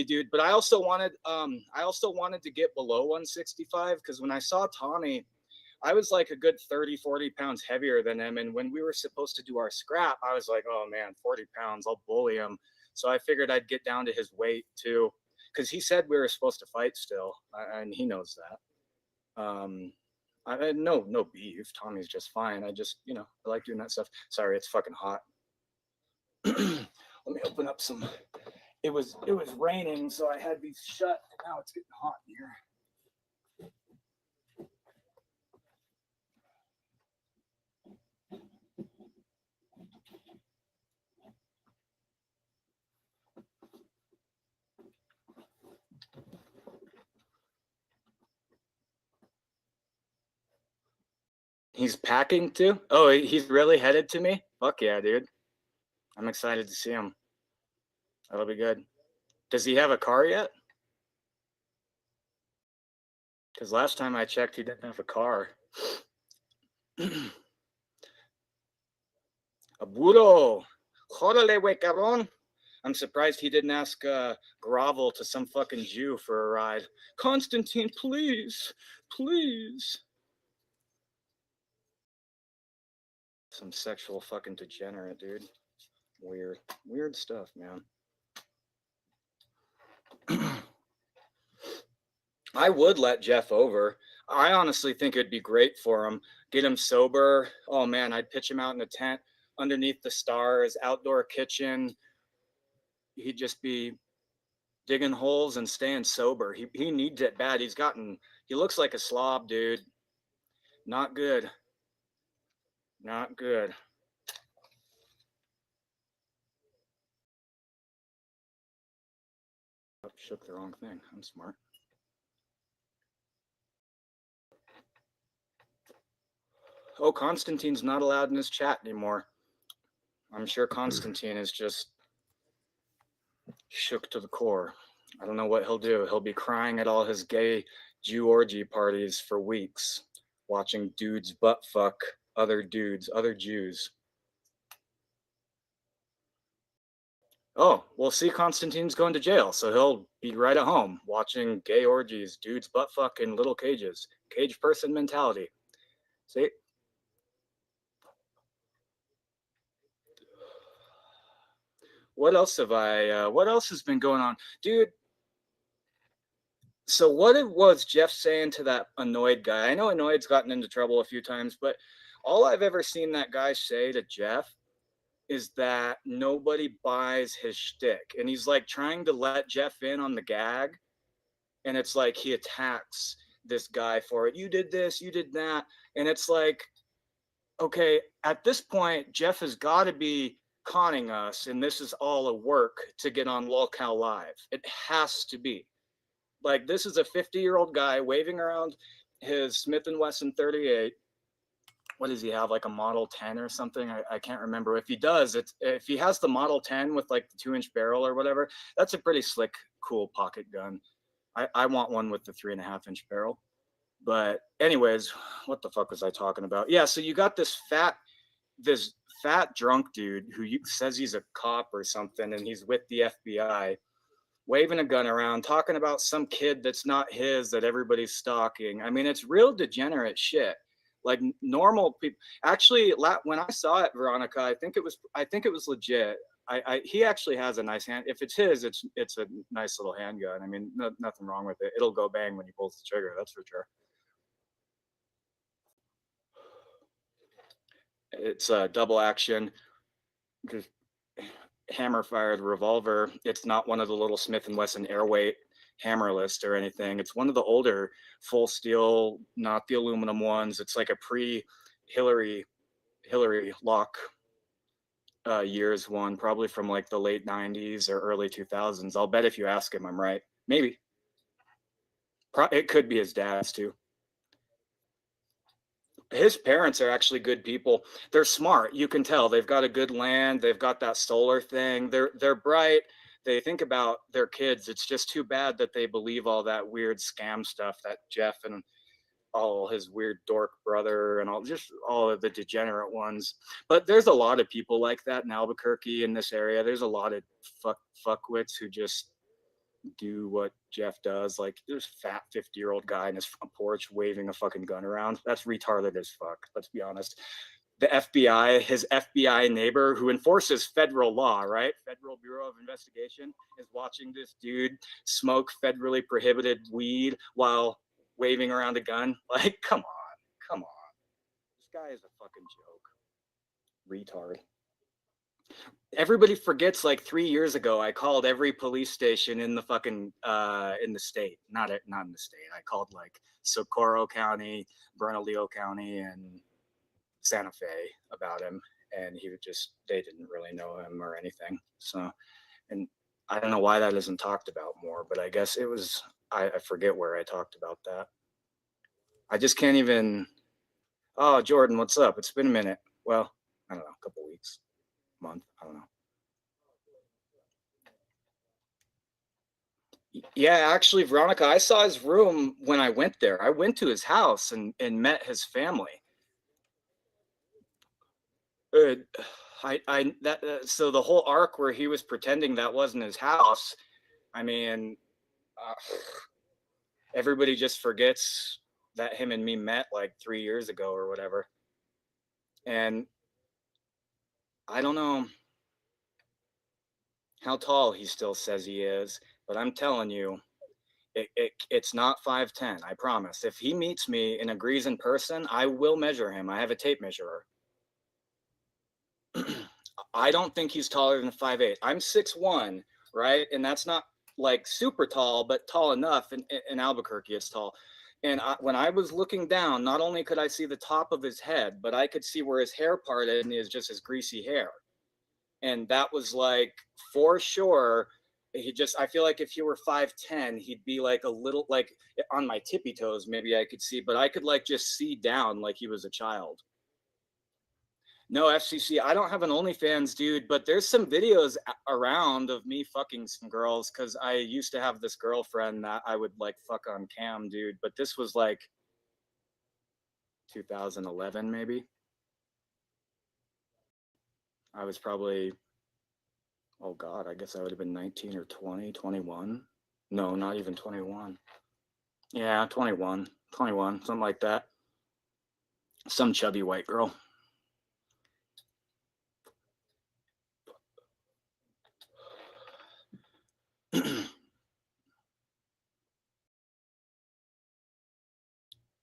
dude. But I also wanted to get below 165 because when I saw Tommy, I was like a good 30, 40 pounds heavier than him. And when we were supposed to do our scrap, I was like, oh man, 40 pounds, I'll bully him. So I figured I'd get down to his weight too, because he said we were supposed to fight still, and he knows that. I had no beef. Tommy's just fine. I just, I like doing that stuff. Sorry, it's fucking hot. Let me open up some. It was raining, so I had these shut. Now it's getting hot in here. He's packing too? Oh, he's really headed to me? Fuck yeah, dude. I'm excited to see him. That'll be good. Does he have a car yet? Because last time I checked, he didn't have a car. Aburo. Jodale, we cabrón. I'm surprised he didn't ask Grovel to some fucking Jew for a ride. Constantine, please. Please. Some sexual fucking degenerate, dude. Weird stuff, man. I would let Jeff over. I honestly think it'd be great for him. Get him sober. Oh man, I'd pitch him out in a tent underneath the stars, outdoor kitchen. He'd just be digging holes and staying sober. He needs it bad. He looks like a slob, dude. Not good. Not good. Oh, shook the wrong thing. I'm smart. Oh, Constantine's not allowed in his chat anymore. I'm sure Constantine is just shook to the core. I don't know what he'll do. He'll be crying at all his gay Jew orgy parties for weeks, watching dudes butt fuck other dudes, other Jews. Oh, well, see, Constantine's going to jail, so he'll be right at home watching gay orgies, dudes butt fuck in little cages. Cage person mentality. See? What else has been going on? Dude, so what was Jeff saying to that Annoyed guy? I know Annoyed's gotten into trouble a few times, but all I've ever seen that guy say to Jeff is that nobody buys his shtick. And he's like trying to let Jeff in on the gag. And it's like he attacks this guy for it. You did this, you did that. And it's like, okay, at this point, Jeff has got to be conning us, and this is all a work to get on Lolcow Live. It has to be. Like, this is a 50-year-old guy waving around his Smith & Wesson 38. What does he have, like a Model 10 or something? I can't remember. If he does, if he has the Model 10 with like the 2-inch barrel or whatever, that's a pretty slick, cool pocket gun. I want one with the 3.5-inch barrel. But anyways, what the fuck was I talking about? Yeah, so you got this fat drunk dude who says he's a cop or something, and he's with the FBI, waving a gun around, talking about some kid that's not his that everybody's stalking. I mean, it's real degenerate shit. Like normal people. Actually, when I saw it, Veronica, I think it was legit. He actually has a nice hand. If it's his, it's a nice little handgun. I mean, nothing wrong with it. It'll go bang when he pulls the trigger. That's for sure. It's a double action, just hammer fired revolver. It's not one of the little Smith & Wesson airweight hammerless or anything. It's one of the older full steel, not the aluminum ones. It's like a pre-Hillary lock years one, probably from like the late 90s or early 2000s. I'll bet if you ask him, I'm right. Maybe. It could be his dad's too. His parents are actually good people. They're smart. You can tell they've got a good land. They've got that solar thing. They're bright. They think about their kids. It's just too bad that they believe all that weird scam stuff that Jeff and all his weird dork brother and all of the degenerate ones. But there's a lot of people like that in Albuquerque, in this area. There's a lot of fuckwits who just do what Jeff does. Like, there's a fat 50-year-old guy in his front porch waving a fucking gun around. That's retarded as fuck, let's be honest. The FBI, his FBI neighbor who enforces federal law, right? Federal Bureau of Investigation is watching this dude smoke federally prohibited weed while waving around a gun. Like, come on. This guy is a fucking joke. Retard. Everybody forgets, like 3 years ago, I called every police station in the fucking in the state. Not in the state. I called like Socorro County, Bernalillo County, and Santa Fe about him, and they didn't really know him or anything. So, and I don't know why that isn't talked about more, but I guess it was. I forget where I talked about that. I just can't even. Oh, Jordan, what's up? It's been a minute. Well, I don't know, a couple weeks. Month, I don't know. Yeah, actually, Veronica, I saw his room when I went there. I went to his house and met his family. So the whole arc where he was pretending that wasn't his house, I mean, everybody just forgets that him and me met like 3 years ago or whatever. And I don't know how tall he still says he is, but I'm telling you, it's not 5'10", I promise. If he meets me and agrees in person, I will measure him. I have a tape measurer. I don't think he's taller than 5'8". I'm 6'1", right? And that's not like super tall, but tall enough. In Albuquerque, it's tall. And when I was looking down, not only could I see the top of his head, but I could see where his hair parted and is just his greasy hair. And that was like, for sure, I feel like if he were 5'10", he'd be like a little, like on my tippy toes, maybe I could see, but I could like just see down like he was a child. No, FCC, I don't have an OnlyFans, dude, but there's some videos around of me fucking some girls, because I used to have this girlfriend that I would like fuck on cam, dude, but this was like 2011, maybe. I was probably, oh God, I guess I would have been 19 or 20, 21. No, not even 21. Yeah, 21, something like that. Some chubby white girl.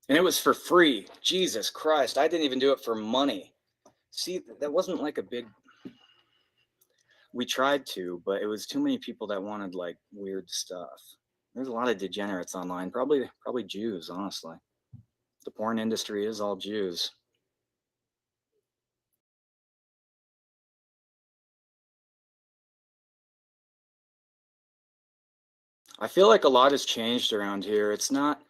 And it was for free. Jesus Christ, I didn't even do it for money. See, that wasn't like a big... We tried to, but it was too many people that wanted like weird stuff. There's a lot of degenerates online, probably Jews, honestly. The porn industry is all Jews. I feel like a lot has changed around here. It's not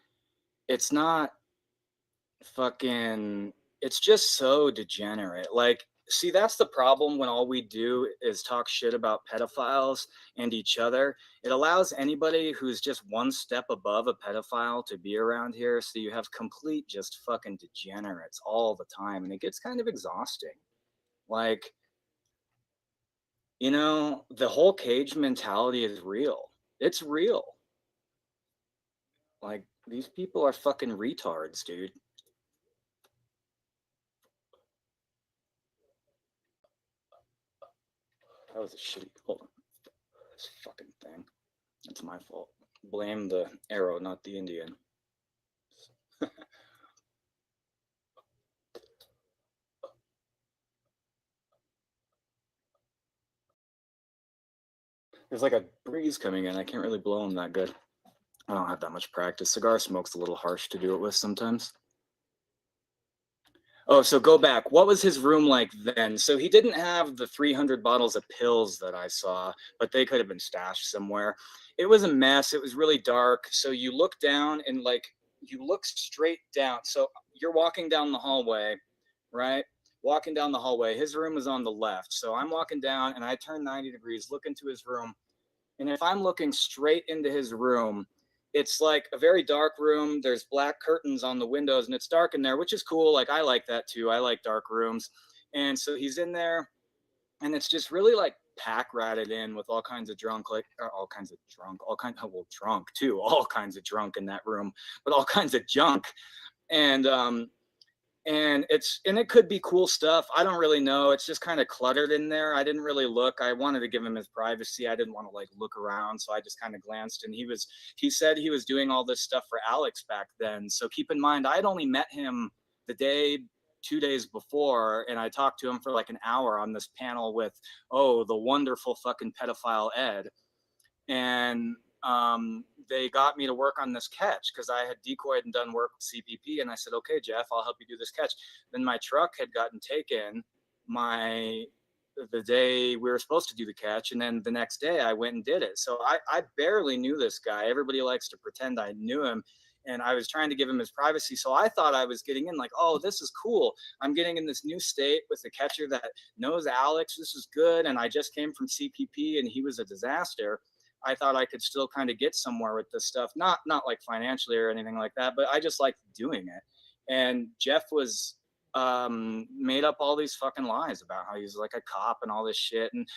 fucking, it's just so degenerate. Like, see, that's the problem when all we do is talk shit about pedophiles and each other. It allows anybody who's just one step above a pedophile to be around here. So you have complete just fucking degenerates all the time. And it gets kind of exhausting. Like, you know, the whole cage mentality is real. It's real. Like, these people are fucking retards, dude. That was a shitty, hold on. This fucking thing. It's my fault. Blame the arrow, not the Indian. There's like a breeze coming in. I can't really blow them that good. I don't have that much practice. Cigar smoke's a little harsh to do it with sometimes. Oh, so go back. What was his room like then? So he didn't have the 300 bottles of pills that I saw, but they could have been stashed somewhere. It was a mess. It was really dark. So you look down and like you look straight down. So you're walking down the hallway, right? Walking down the hallway. His room is on the left. So I'm walking down and I turn 90 degrees, look into his room. And if I'm looking straight into his room, it's like a very dark room. There's black curtains on the windows and it's dark in there, which is cool. Like I like that too. I like dark rooms. And so he's in there and it's just really like pack ratted in with all kinds of drunk, like all kinds of drunk, all kinds of, well, drunk too, all kinds of drunk in that room, but all kinds of junk. And it could be cool stuff. I don't really know. It's just kind of cluttered in there. I didn't really look. I wanted to give him his privacy. I didn't want to like look around. So I just kind of glanced and he said he was doing all this stuff for Alex back then. So keep in mind, I had only met him the day, 2 days before, and I talked to him for like an hour on this panel with, the wonderful fucking pedophile Ed. And they got me to work on this catch because I had decoyed and done work with CPP. And I said, okay, Jeff, I'll help you do this catch. Then my truck had gotten taken the day we were supposed to do the catch. And then the next day I went and did it. So I barely knew this guy. Everybody likes to pretend I knew him. And I was trying to give him his privacy. So I thought I was getting in like, oh, this is cool. I'm getting in this new state with a catcher that knows Alex. This is good. And I just came from CPP and he was a disaster. I thought I could still kind of get somewhere with this stuff, not like financially or anything like that, but I just liked doing it. And Jeff was made up all these fucking lies about how he's like a cop and all this shit. And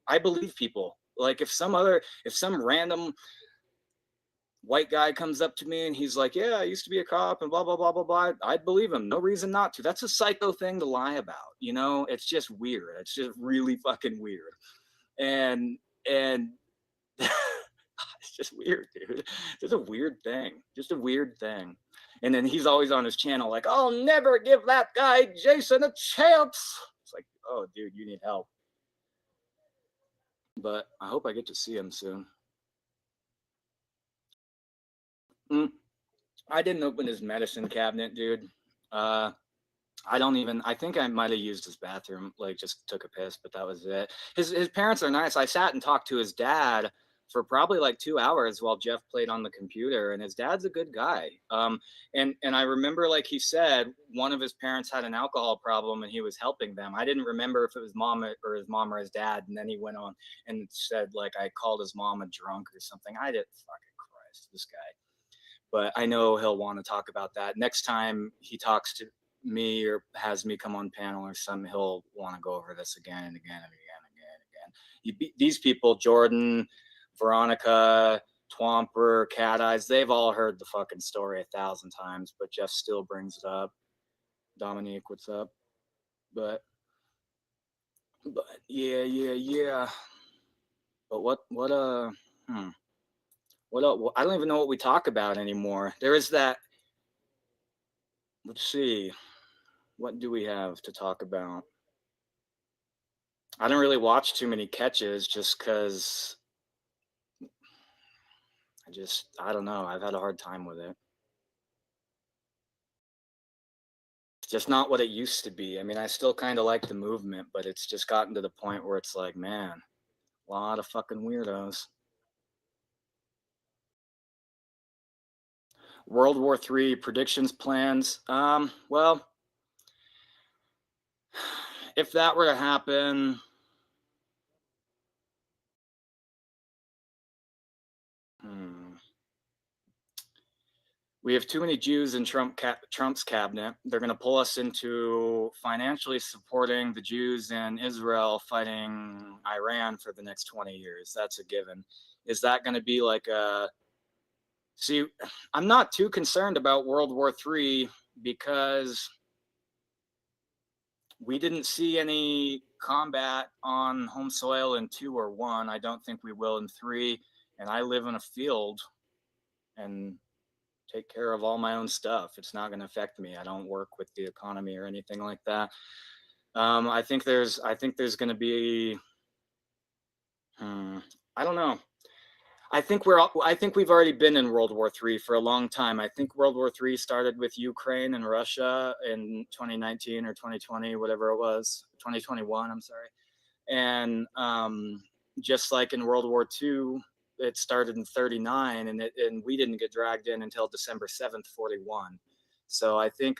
I believe people. Like if some random white guy comes up to me and he's like, yeah, I used to be a cop and blah, blah, blah, blah, blah, I'd believe him. No reason not to. That's a psycho thing to lie about. You know, it's just weird. It's just really fucking weird. And it's just weird, dude. Just a weird thing. And then he's always on his channel like, I'll never give that guy Jason a chance. It's like, oh, dude, you need help. But I hope I get to see him soon. I didn't open his medicine cabinet, dude. I think I might have used his bathroom, like just took a piss, but that was it. His parents are nice. I sat and talked to his dad for probably like 2 hours while Jeff played on the computer, and his dad's a good guy. And I remember, like he said, one of his parents had an alcohol problem and he was helping them. I didn't remember if it was mom or his dad. And then he went on and said, like, I called his mom a drunk or something. I didn't fucking Christ, this guy. But I know he'll want to talk about that. Next time he talks to me or has me come on panel or something, he'll want to go over this again and again and again and again. These people, Jordan, Veronica, Twomper, Cat Eyes, they've all heard the fucking story 1,000 times, but Jeff still brings it up. Dominique, what's up? But yeah. But what I don't even know what we talk about anymore. There is that. Let's see. What do we have to talk about? I don't really watch too many catches just because I don't know. I've had a hard time with it. It's just not what it used to be. I mean, I still kind of like the movement, but it's just gotten to the point where it's like, man, a lot of fucking weirdos. World War III predictions, plans. Well, if that were to happen, we have too many Jews in Trump's cabinet. They're going to pull us into financially supporting the Jews in Israel fighting Iran for the next 20 years. That's a given. Is that going to be like a... See, I'm not too concerned about World War III because we didn't see any combat on home soil in 2 or 1. I don't think we will in 3. And I live in a field and take care of all my own stuff. It's not going to affect me. I don't work with the economy or anything like that. I think there's going to be, I don't know. I think we've already been in World War III for a long time. I think World War III started with Ukraine and Russia in 2019 or 2020, whatever it was, 2021. I'm sorry. And just like in World War II, it started in 39, and we didn't get dragged in until December 7th, 41. So I think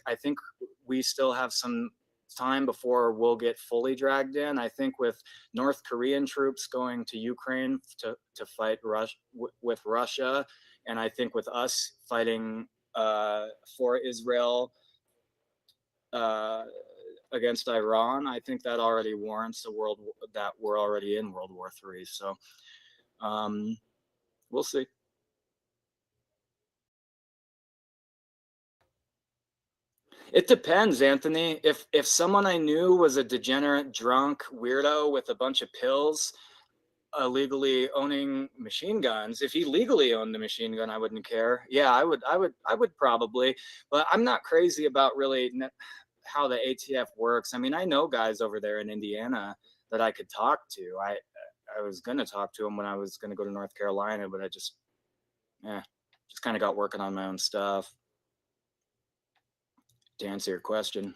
we still have some time before we'll get fully dragged in. I think with North Korean troops going to Ukraine to fight with Russia, and I think with us fighting for Israel against Iran, I think that already warrants that we're already in World War III. So we'll see. It depends, Anthony. If someone I knew was a degenerate, drunk weirdo with a bunch of pills, illegally owning machine guns, if he legally owned the machine gun, I wouldn't care. Yeah, I would probably, but I'm not crazy about really how the ATF works. I mean, I know guys over there in Indiana that I could talk to. I was gonna talk to them when I was gonna go to North Carolina, but I just kind of got working on my own stuff. To answer your question.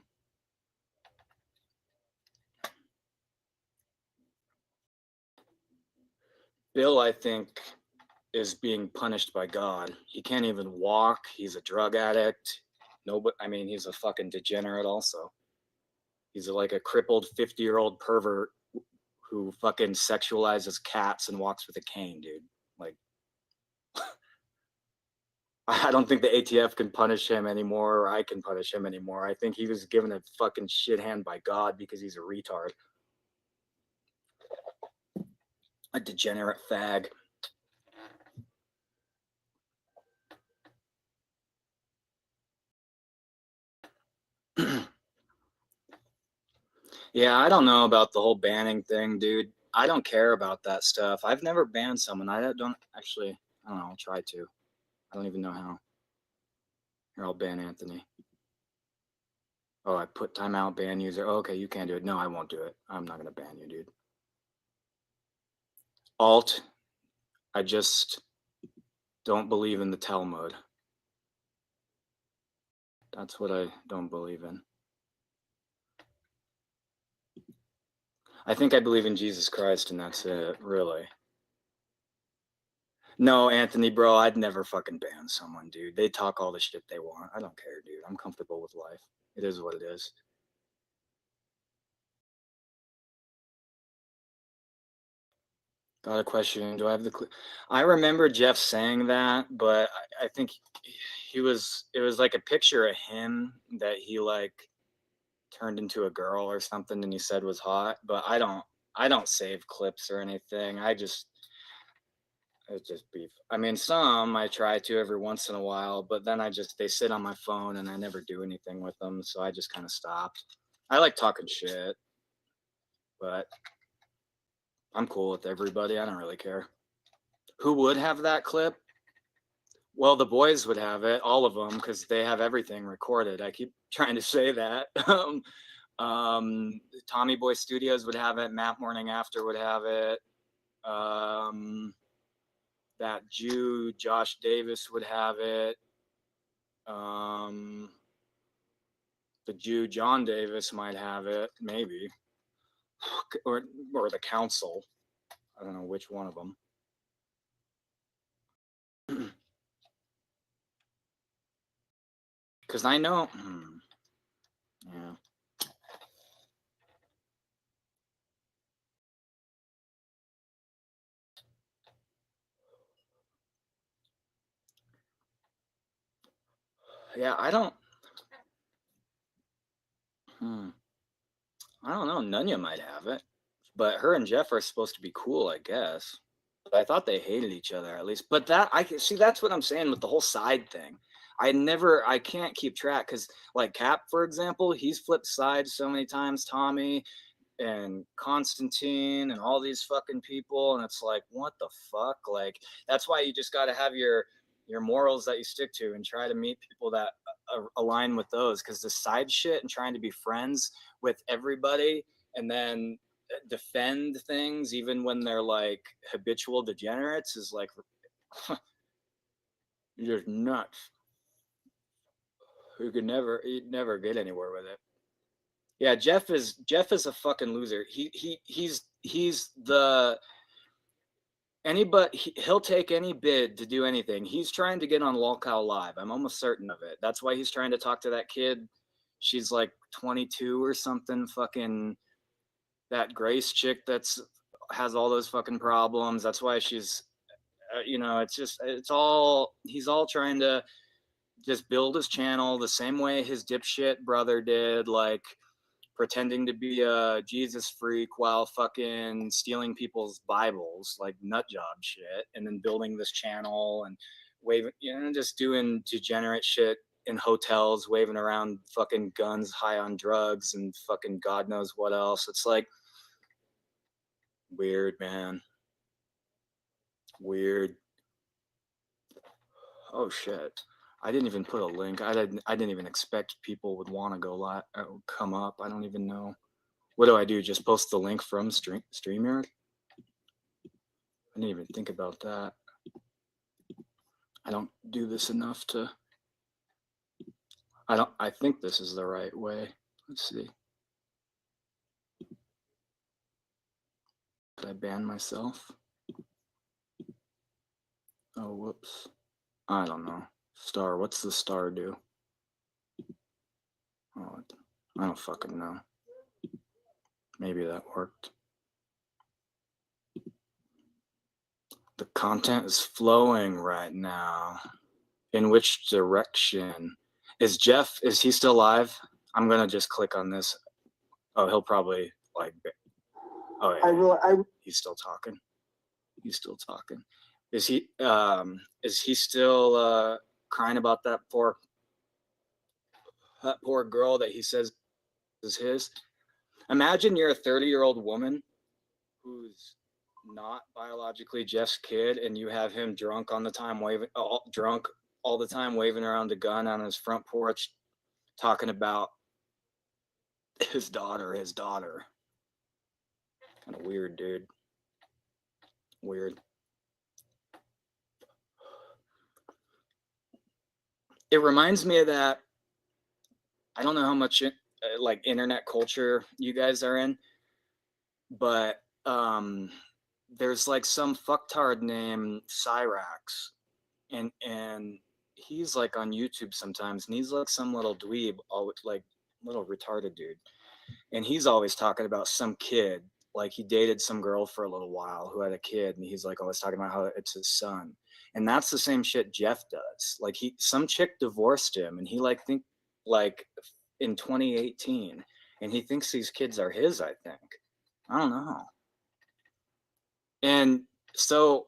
Bill, I think, is being punished by God. He can't even walk. He's a drug addict. He's a fucking degenerate also. He's like a crippled 50-year-old pervert who fucking sexualizes cats and walks with a cane, dude. Like, I don't think the ATF can punish him anymore, or I can punish him anymore. I think he was given a fucking shit hand by God because he's a retard. A degenerate fag. Yeah, I don't know about the whole banning thing, dude. I don't care about that stuff. I've never banned someone. I don't know. I'll try to. I don't even know how. Here, I'll ban Anthony. Oh, I put timeout, ban user. Oh, okay, you can't do it. No, I won't do it. I'm not going to ban you, dude. Alt, I just don't believe in the tell mode. That's what I don't believe in. I think I believe in Jesus Christ, and that's it, really. No, Anthony, bro, I'd never fucking ban someone, dude. They talk all the shit they want. I don't care, dude. I'm comfortable with life. It is what it is. Got a question. Do I have the clue? I remember Jeff saying that, but I think it was like a picture of him that he like turned into a girl or something and he said was hot, but I don't save clips or anything. It's just beef. I mean, some I try to every once in a while, but then they sit on my phone and I never do anything with them, so I just kind of stopped. I like talking shit, but I'm cool with everybody. I don't really care. Who would have that clip? Well, the boys would have it, all of them, because they have everything recorded. I keep trying to say that. Tommy Boy Studios would have it. Matt Morning After would have it. That Jew, Josh Davis, would have it. The Jew, John Davis, might have it, maybe. Or the council. I don't know which one of them. Because I know. Yeah. Yeah, I don't know. Nunya might have it. But her and Jeff are supposed to be cool, I guess. I thought they hated each other at least. But that's what I'm saying with the whole side thing. I can't keep track because like Cap, for example, he's flipped sides so many times, Tommy and Constantine and all these fucking people. And it's like, what the fuck? Like, that's why you just got to have your morals that you stick to and try to meet people that align with those. Because the side shit and trying to be friends with everybody and then defend things even when they're like habitual degenerates is like You're just nuts. You'd never get anywhere with it. Yeah, Jeff is a fucking loser. He's the he'll take any bid to do anything. He's trying to get on Lolcow Live. I'm almost certain of it. That's why he's trying to talk to that kid. She's like 22 or something. Fucking that Grace chick has all those fucking problems. That's why she's, he's all trying to just build his channel the same way his dipshit brother did, like pretending to be a Jesus freak while fucking stealing people's Bibles, like nut job shit, and then building this channel and waving, just doing degenerate shit in hotels, waving around fucking guns, high on drugs, and fucking God knows what else. It's like weird, man. Weird. Oh shit. I didn't even put a link. I didn't even expect people would want to go live, come up. I don't even know. What do I do? Just post the link from StreamYard? I didn't even think about that. I don't do this enough to. I think this is the right way. Let's see. Did I ban myself? Oh, whoops. I don't know. Star, what's the star do? Oh, I don't fucking know. Maybe that worked. The content is flowing right now. In which direction? Is he still live? I'm gonna just click on this. Oh, he'll probably like, oh yeah, he's still talking. He's still talking. Is he still crying about that poor girl that he says is his? Imagine you're a 30-year-old woman who's not biologically Jeff's kid, and you have him drunk all the time, waving around a gun on his front porch, talking about his daughter. Kind of weird, dude. Weird. It reminds me of that. I don't know how much like internet culture you guys are in, but there's like some fucktard named Cyrax, and he's like on YouTube sometimes, and he's like some little dweeb, like little retarded dude, and he's always talking about some kid, like he dated some girl for a little while who had a kid, and he's like always talking about how it's his son. And that's the same shit Jeff does. Like some chick divorced him, and he like in 2018, and he thinks these kids are his, I think. I don't know. And so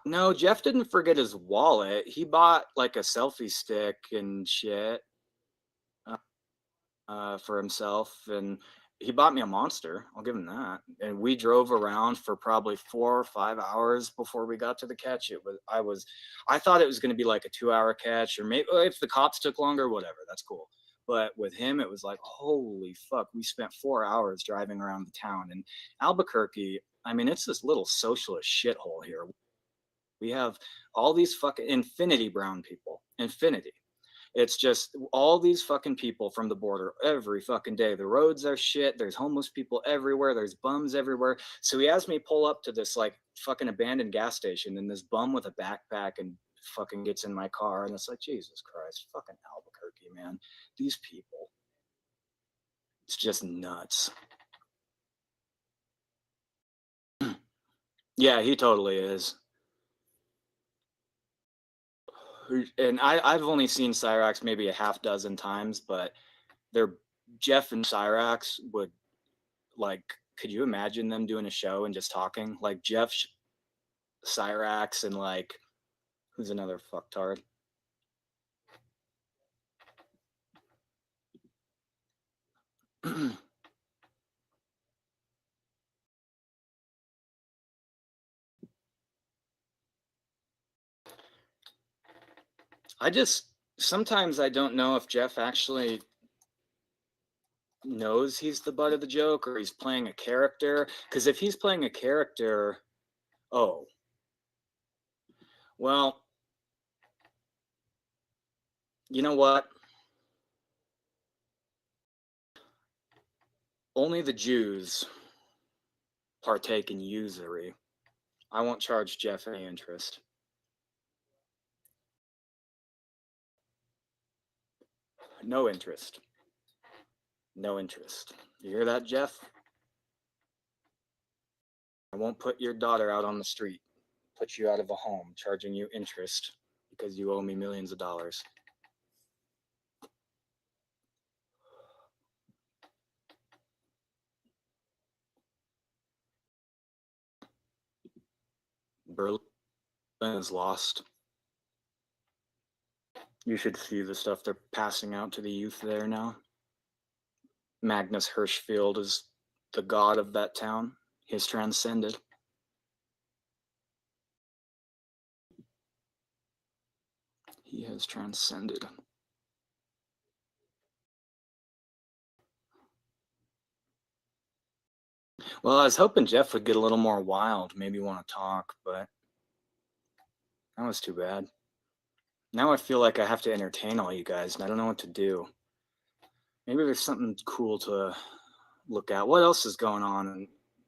no, Jeff didn't forget his wallet. He bought like a selfie stick and shit for himself, and he bought me a Monster. I'll give him that. And we drove around for probably 4 or 5 hours before we got to the catch. I thought it was going to be like a 2-hour catch, or maybe if the cops took longer, whatever, that's cool. But with him, it was like, holy fuck, we spent 4 hours driving around the town. And Albuquerque, I mean, it's this little socialist shithole here. We have all these fucking infinity brown people. Infinity. It's just all these fucking people from the border every fucking day. The roads are shit. There's homeless people everywhere. There's bums everywhere. So he has me pull up to this like fucking abandoned gas station, and this bum with a backpack and fucking gets in my car, and it's like, Jesus Christ, fucking Albuquerque, man. These people. It's just nuts. Yeah, he totally is. And I've only seen Cyrax maybe a half dozen times, but Jeff and Cyrax would, like, could you imagine them doing a show and just talking? Like Jeff, Cyrax, and like, who's another fucktard? Sometimes I don't know if Jeff actually knows he's the butt of the joke or he's playing a character. Because if he's playing a character, Well, you know what? Only the Jews partake in usury. I won't charge Jeff any interest. No interest. No interest. You hear that, Jeff? I won't put your daughter out on the street, put you out of a home, charging you interest because you owe me millions of dollars. Berlin is lost. You should see the stuff they're passing out to the youth there now. Magnus Hirschfeld is the god of that town. He has transcended. He has transcended. Well, I was hoping Jeff would get a little more wild, maybe want to talk, but that was too bad. Now I feel like I have to entertain all you guys, and I don't know what to do. Maybe there's something cool to look at. What else is going on? And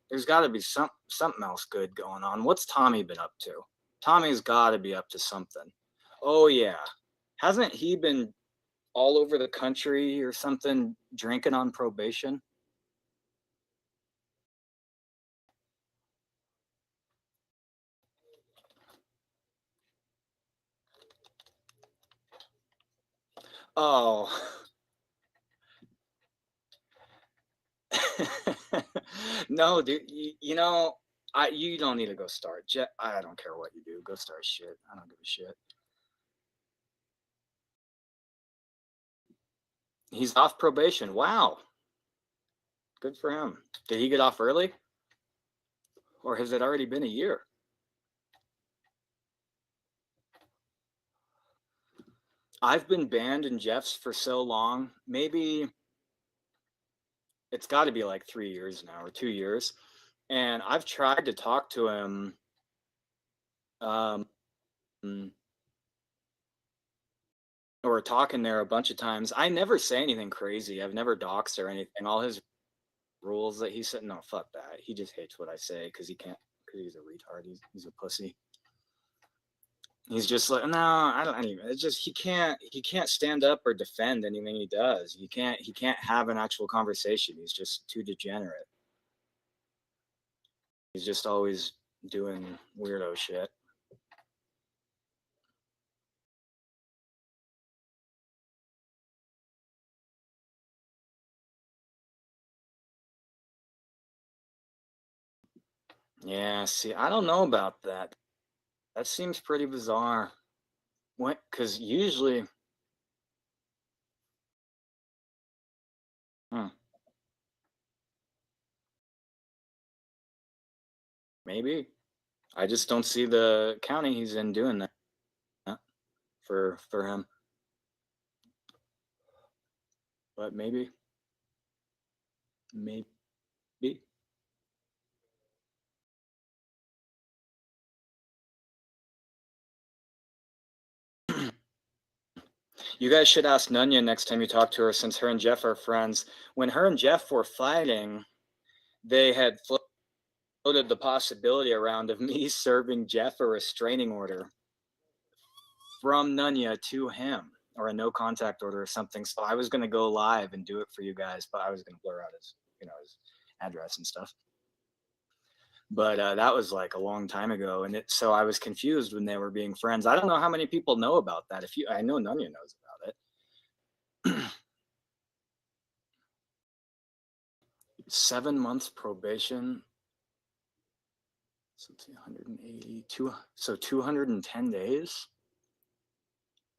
there's got to be something else good going on. What's Tommy been up to? Tommy's got to be up to something. Oh, yeah. Hasn't he been all over the country or something drinking on probation? Oh. No, dude, you know, you don't need to go start. I don't care what you do. Go start shit. I don't give a shit. He's off probation. Wow. Good for him. Did he get off early? Or has it already been a year? I've been banned in Jeff's for so long. Maybe it's got to be like 3 years now or 2 years. And I've tried to talk to him. Or talking there a bunch of times. I never say anything crazy. I've never doxed or anything. All his rules that he said, no, fuck that. He just hates what I say because he can't, because he's a retard. He's a pussy. He's just like, no, I don't even. It's just he can't stand up or defend anything he does. He can't have an actual conversation. He's just too degenerate. He's just always doing weirdo shit. Yeah, see, I don't know about that. That seems pretty bizarre. What? Because usually, maybe. I just don't see the county he's in doing that for him. But maybe. You guys should ask Nunya next time you talk to her, since her and Jeff are friends. When her and Jeff were fighting, they had floated the possibility around of me serving Jeff a restraining order from Nunya to him, or a no contact order or something. So I was going to go live and do it for you guys, but I was going to blur out his address and stuff. But that was like a long time ago, and so I was confused when they were being friends. I don't know how many people know about that. I know Nunya knows about it. 7 months probation. So 282. So 210 days.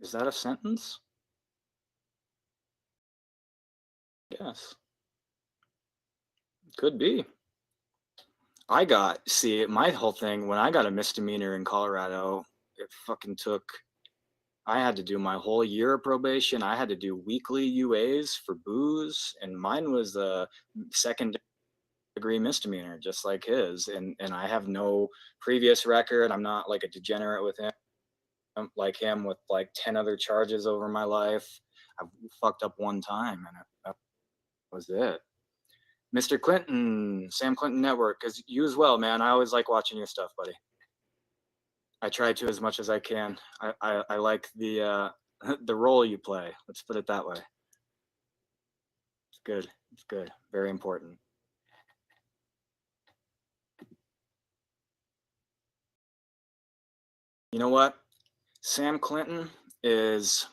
Is that a sentence? Yes. Could be. See, my whole thing, when I got a misdemeanor in Colorado, it fucking took, I had to do my whole year of probation. I had to do weekly UAs for booze, and mine was a second-degree misdemeanor, just like his. And I have no previous record. I'm not like a degenerate with him. like him with like 10 other charges over my life. I've fucked up one time, and that was it. Mr. Clinton, Sam Clinton Network, because you as well, man. I always like watching your stuff, buddy. I try to as much as I can. I like the the role you play. Let's put it that way. It's good. It's good. Very important. You know what? Sam Clinton is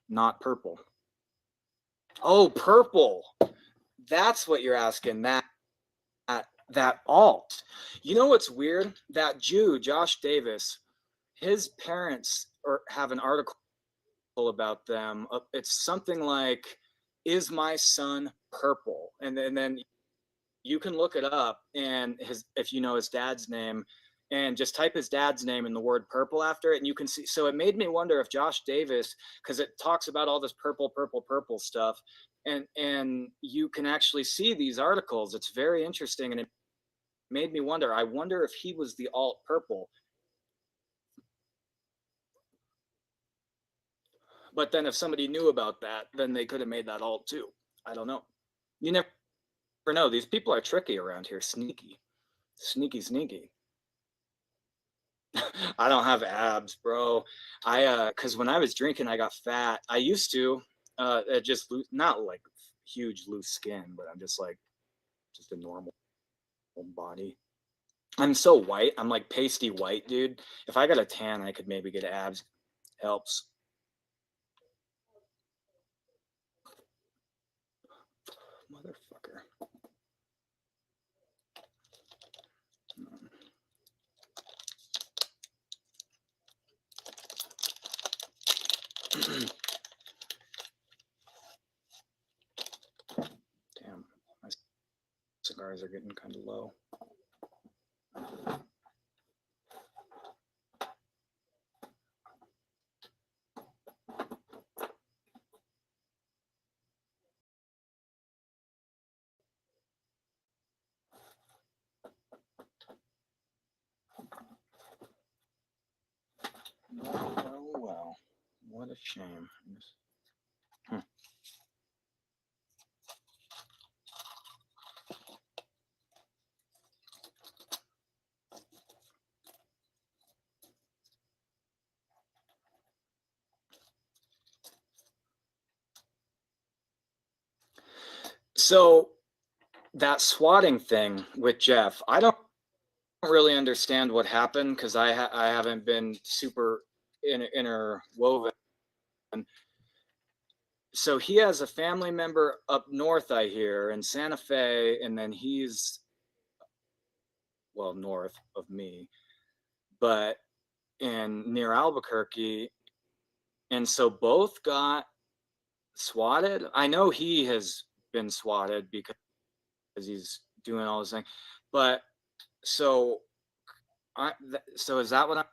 not purple. Oh, purple. That's what you're asking. That alt. You know what's weird? That Jew, Josh Davis, his parents have an article about them. It's something like, "Is my son purple?" And then you can look it up, and if you know his dad's name, and just type his dad's name and the word purple after it, and you can see. So it made me wonder if Josh Davis, because it talks about all this purple stuff, and you can actually see these articles. It's very interesting, and it made me wonder. I wonder if he was the alt purple. But then if somebody knew about that, then they could have made that alt too. I don't know. You never know. These people are tricky around here. Sneaky. I don't have abs, bro. Because when I was drinking, I got fat. I used to, just not like huge loose skin, but I'm just like, just a normal body. I'm so white. I'm like pasty white, dude. If I got a tan, I could maybe get abs. Helps. Motherfucker. Damn, my cigars are getting kind of low. Well, what a shame. So that swatting thing with Jeff, I don't really understand what happened because I haven't been super interwoven. So he has a family member up north, I hear, in Santa Fe, and then he's, well, north of me, but near Albuquerque. And so both got swatted. I know he has been swatted because he's doing all this thing, but so is that what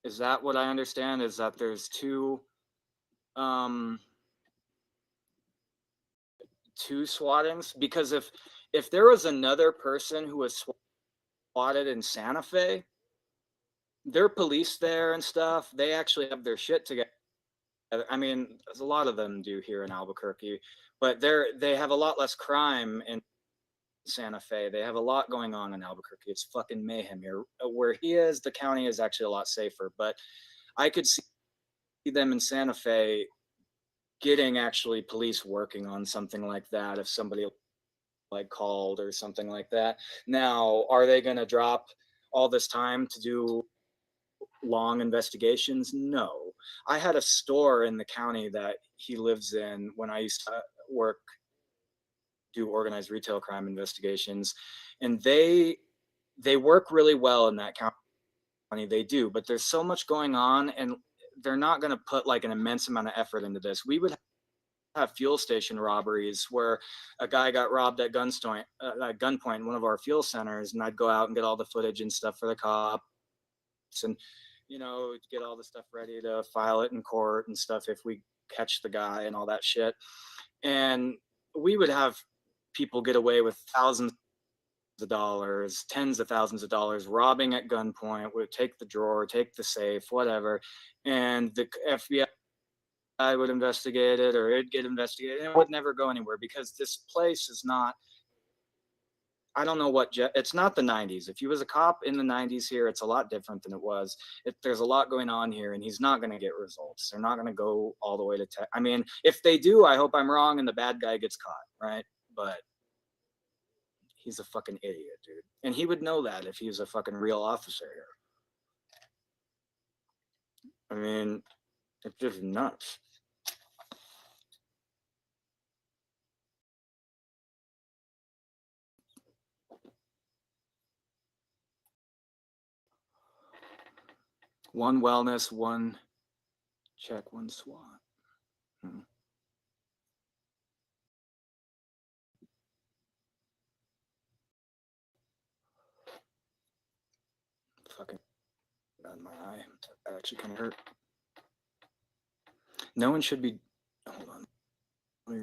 is that what I understand, is that there's two swattings? Because if there was another person who was swatted in Santa Fe, there are police there and stuff. They actually have their shit together. I mean, a lot of them do here in Albuquerque, but they have a lot less crime in Santa Fe. They have a lot going on in Albuquerque. It's fucking mayhem here. Where he is, the county is actually a lot safer, but I could see them in Santa Fe getting actually police working on something like that if somebody like called or something like that. Now, are they going to drop all this time to do long investigations? No. I had a store in the county that he lives in when I used to do organized retail crime investigations, and they work really well in that county. They do, but there's so much going on, and they're not going to put like an immense amount of effort into this. We would have fuel station robberies where a guy got robbed at gunpoint in one of our fuel centers, and I'd go out and get all the footage and stuff for the cops, and get all the stuff ready to file it in court and stuff if we catch the guy and all that shit. And we would have people get away with thousands of dollars, tens of thousands of dollars, robbing at gunpoint, would take the drawer, take the safe, whatever, and the FBI would investigate it, or it'd get investigated, and it would never go anywhere because this place is not, I don't know what, it's not the 90s. If he was a cop in the 90s here, it's a lot different than it was. There's a lot going on here, and he's not going to get results. They're not going to go all the way to I mean, if they do, I hope I'm wrong and the bad guy gets caught, right? But he's a fucking idiot, dude. And he would know that if he was a fucking real officer here. I mean, it's just nuts. One wellness, one check, one SWAT. Fucking on my eye. That actually kind of hurt. No one should be, hold on.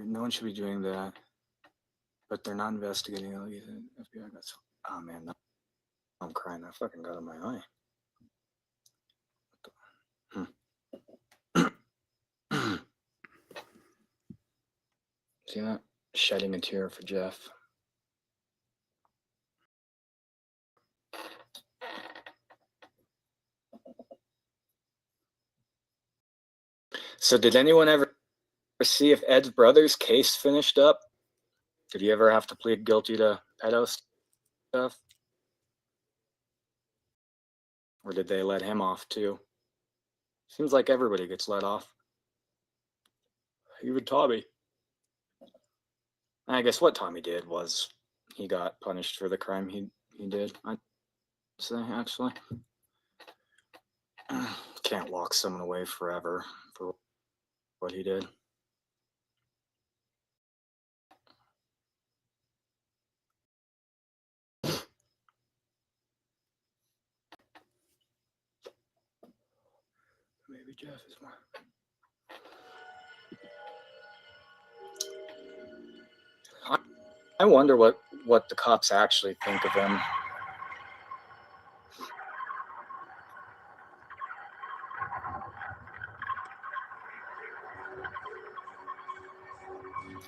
No one should be doing that. But they're not investigating it. FBI got, oh man, no, I'm crying. I fucking got in my eye. See that? Shedding a tear for Jeff. So did anyone ever see if Ed's brother's case finished up? Did he ever have to plead guilty to pedo stuff? Or did they let him off too? Seems like everybody gets let off. Even Tommy. I guess what Tommy did was he got punished for the crime he did, I'd say, actually. Can't lock someone away forever for what he did. Maybe Jeff is more. I wonder what the cops actually think of him.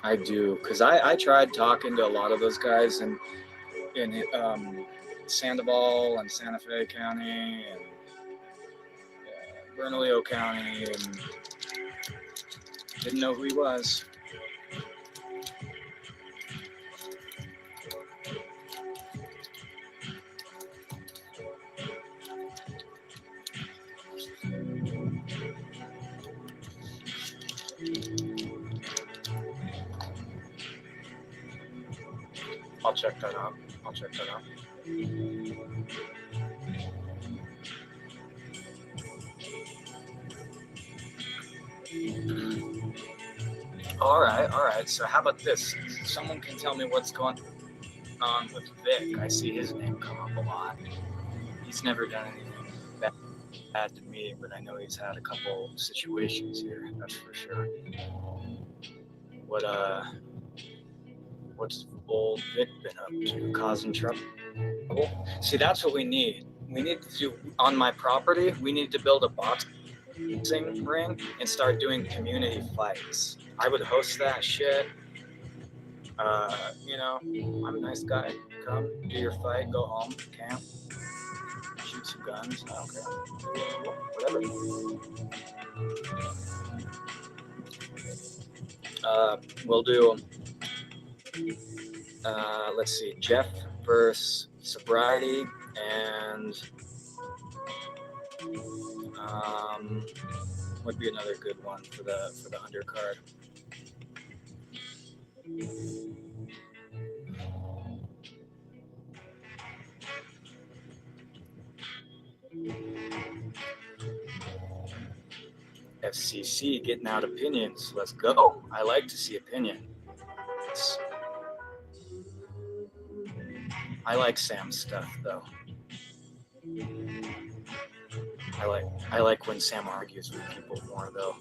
I do, because I tried talking to a lot of those guys in Sandoval and Santa Fe County and Bernalillo County, and didn't know who he was. I'll check that out. All right. So how about this? Someone can tell me what's going on with Vic. I see his name come up a lot. He's never done anything bad to me, but I know he's had a couple situations here. That's for sure. What's old Vic been up to? Causing trouble? See, that's what we need. We need to do on my property. We need to build a boxing ring and start doing community fights. I would host that shit. You know, I'm a nice guy. Come, do your fight, go home, camp, shoot some guns. I don't care. Whatever. We'll do, let's see, Jeff versus sobriety, and would be another good one for the undercard. FCC getting out opinions. Let's go. I like to see opinions. I like Sam's stuff though. I like when Sam argues with people more though.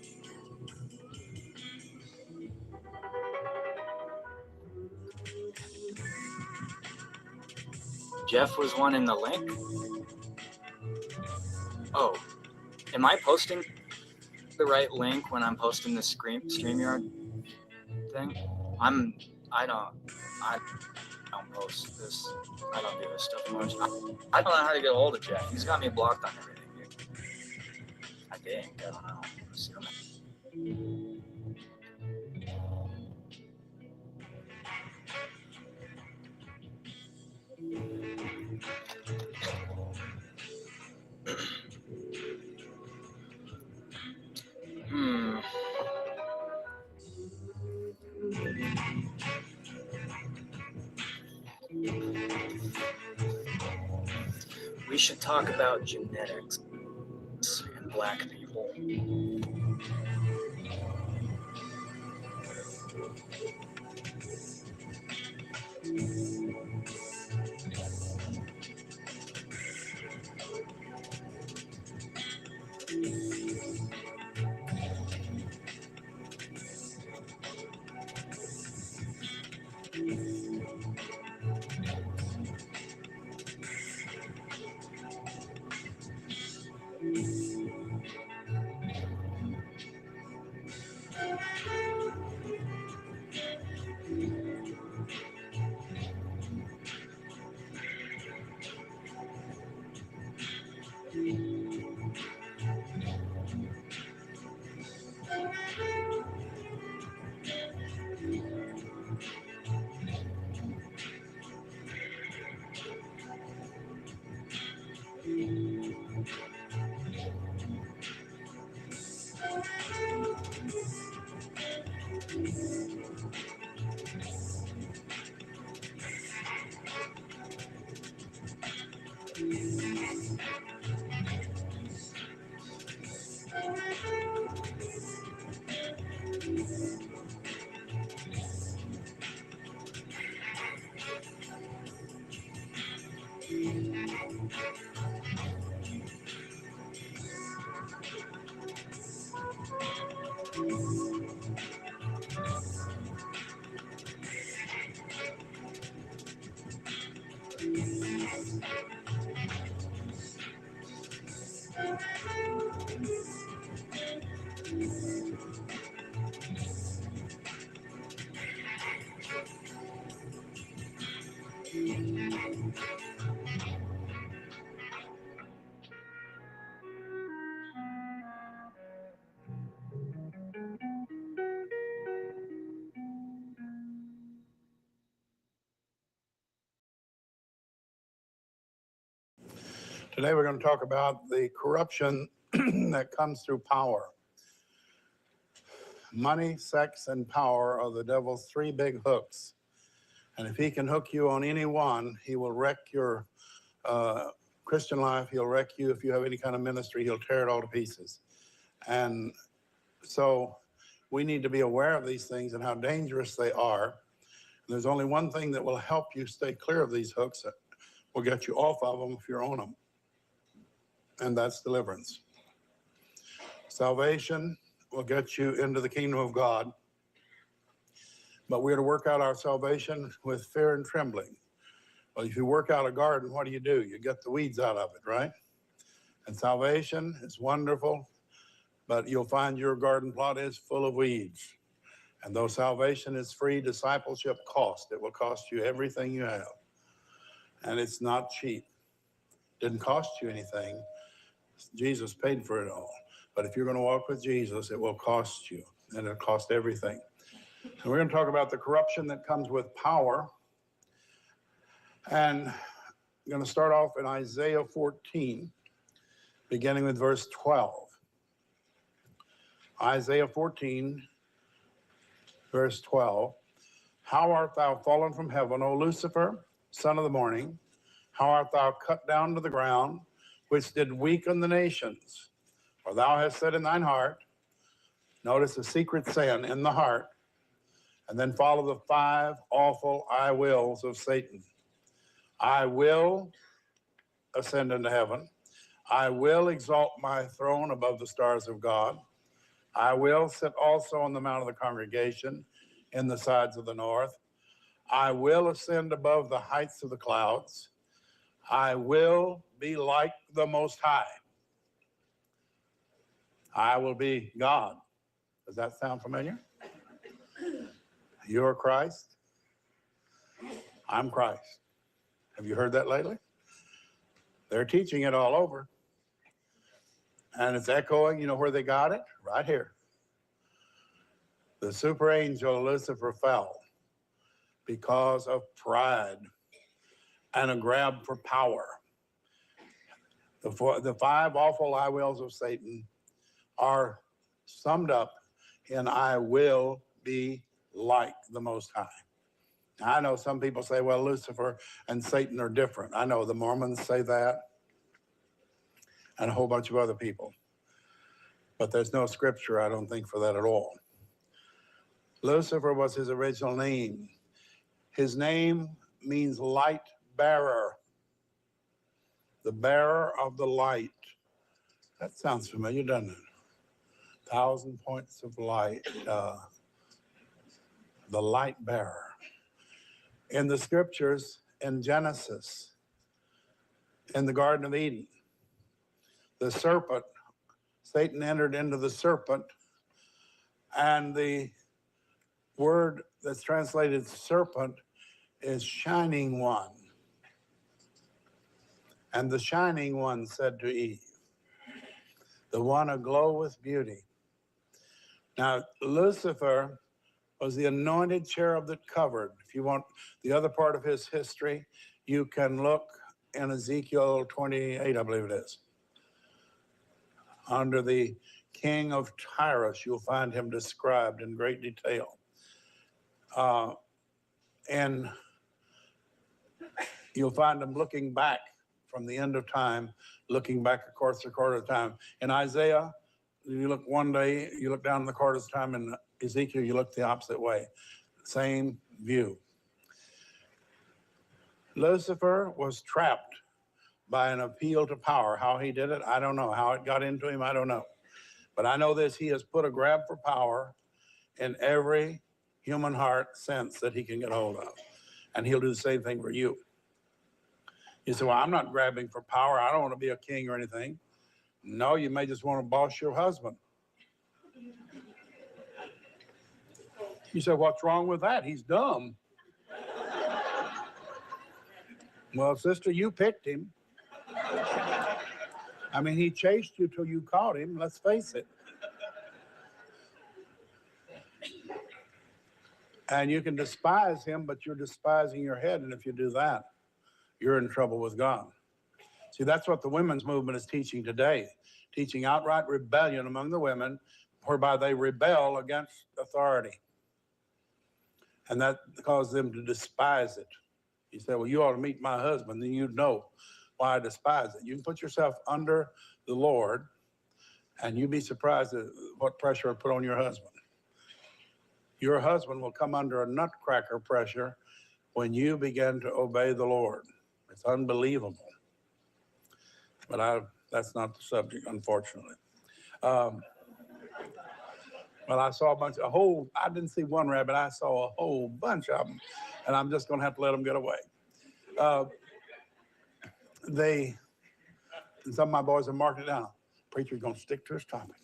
Jeff was one in the link? Oh, am I posting the right link when I'm posting the StreamYard thing? I don't post this. I don't do this stuff much. I don't know how to get a hold of Jeff. He's got me blocked on everything, dude. I think. I don't know. I'm assuming. We should talk about genetics and black people. Today we're going to talk about the corruption that comes through power. Money, sex, and power are the devil's three big hooks. And if he can hook you on any one, he will wreck your Christian life. He'll wreck you if you have any kind of ministry. He'll tear it all to pieces. And so we need to be aware of these things and how dangerous they are. And there's only one thing that will help you stay clear of these hooks that will get you off of them if you're on them. And that's deliverance. Salvation will get you into the kingdom of God. But we're to work out our salvation with fear and trembling. Well, if you work out a garden, what do? You get the weeds out of it, right? And salvation is wonderful, but you'll find your garden plot is full of weeds. And though salvation is free, discipleship costs. It will cost you everything you have. And it's not cheap. Didn't cost you anything. Jesus paid for it all. But if you're going to walk with Jesus, it will cost you, and it'll cost everything. And we're going to talk about the corruption that comes with power. And I'm going to start off in Isaiah 14, beginning with verse 12. Isaiah 14, verse 12. How art thou fallen from heaven, O Lucifer, son of the morning? How art thou cut down to the ground, which did weaken the nations? For thou hast said in thine heart, notice the secret sin in the heart, and then follow the 5 awful I wills of Satan. I will ascend into heaven. I will exalt my throne above the stars of God. I will sit also on the mount of the congregation in the sides of the north. I will ascend above the heights of the clouds. I will be like the Most High. I will be God. Does that sound familiar? You're Christ. I'm Christ. Have you heard that lately? They're teaching it all over. And it's echoing, you know where they got it? Right here. The super angel Lucifer fell because of pride and a grab for power. The five awful I wills of Satan are summed up in I will be like the Most High. Now, I know some people say, well, Lucifer and Satan are different. I know the Mormons say that and a whole bunch of other people. But there's no scripture, I don't think, for that at all. Lucifer was his original name. His name means light bearer, the bearer of the light. That sounds familiar, doesn't it? 1,000 points of light, the light bearer. In the scriptures, in Genesis, in the Garden of Eden, the serpent, Satan entered into the serpent, and the word that's translated serpent is shining one. And the shining one said to Eve, the one aglow with beauty. Now, Lucifer was the anointed cherub that covered. If you want the other part of his history, you can look in Ezekiel 28, I believe it is. Under the king of Tyrus, you'll find him described in great detail. And you'll find him looking back from the end of time, looking back across the corridor of time. In Isaiah, you look one day, you look down in the corridors of time. In Ezekiel, you look the opposite way. Same view. Lucifer was trapped by an appeal to power. How he did it, I don't know. How it got into him, I don't know. But I know this, he has put a grab for power in every human heart sense that he can get hold of. And he'll do the same thing for you. You say, well, I'm not grabbing for power. I don't want to be a king or anything. No, you may just want to boss your husband. You say, what's wrong with that? He's dumb. Well, sister, you picked him. I mean, he chased you till you caught him. Let's face it. And you can despise him, but you're despising your head. And if you do that, you're in trouble with God. See, that's what the women's movement is teaching today, teaching outright rebellion among the women, whereby they rebel against authority. And that caused them to despise it. You say, well, you ought to meet my husband, then you'd know why I despise it. You can put yourself under the Lord, and you'd be surprised at what pressure it put on your husband. Your husband will come under a nutcracker pressure when you begin to obey the Lord. It's unbelievable. But that's not the subject, unfortunately. Well, I saw I didn't see one rabbit, I saw a whole bunch of them, and I'm just gonna have to let them get away. Some of my boys have marked it down. Preacher's gonna stick to his topic.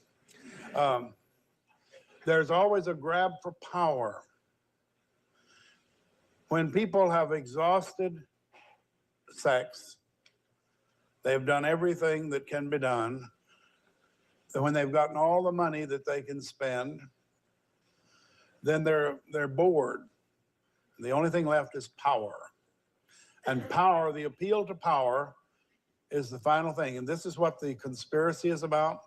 There's always a grab for power. When people have exhausted sex, they've done everything that can be done. And when they've gotten all the money that they can spend, then they're bored. The only thing left is power. And power, the appeal to power, is the final thing. And this is what the conspiracy is about.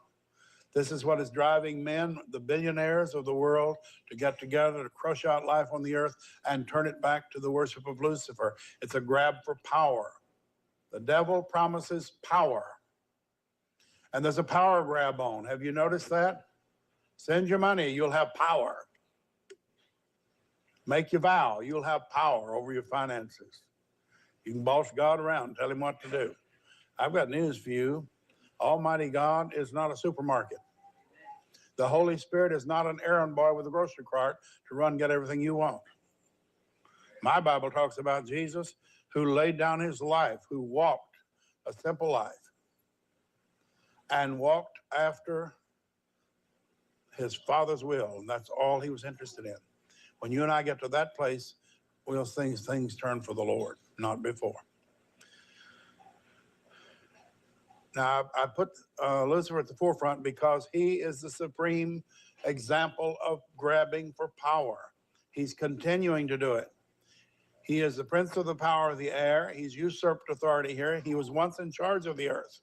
This is what is driving men, the billionaires of the world, to get together to crush out life on the earth and turn it back to the worship of Lucifer. It's a grab for power. The devil promises power. And there's a power grab on. Have you noticed that? Send your money, you'll have power. Make your vow, you'll have power over your finances. You can boss God around, tell him what to do. I've got news for you. Almighty God is not a supermarket. The Holy Spirit is not an errand boy with a grocery cart to run and get everything you want. My Bible talks about Jesus who laid down his life, who walked a simple life and walked after his Father's will, and that's all he was interested in. When you and I get to that place, we'll see things turn for the Lord, not before. Now, I put Lucifer at the forefront because he is the supreme example of grabbing for power. He's continuing to do it. He is the prince of the power of the air. He's usurped authority here. He was once in charge of the earth.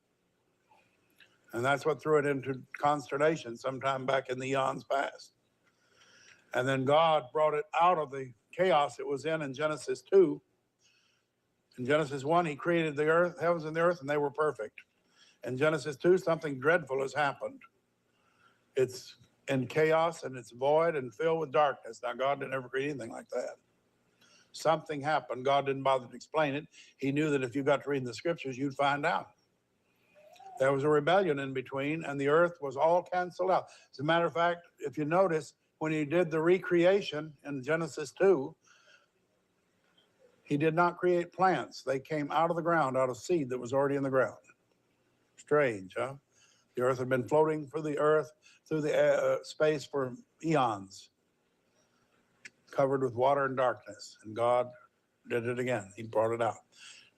And that's what threw it into consternation sometime back in the eons past. And then God brought it out of the chaos it was in Genesis 2. In Genesis 1, he created the earth, heavens and the earth, and they were perfect. In Genesis 2, something dreadful has happened. It's in chaos and it's void and filled with darkness. Now, God didn't ever create anything like that. Something happened. God didn't bother to explain it. He knew that if you got to read the scriptures, you'd find out. There was a rebellion in between, and the earth was all canceled out. As a matter of fact, if you notice, when he did the recreation in Genesis 2, he did not create plants. They came out of the ground, out of seed that was already in the ground. Strange, huh? The earth had been floating through the space for eons, covered with water and darkness, and God did it again. He brought it out.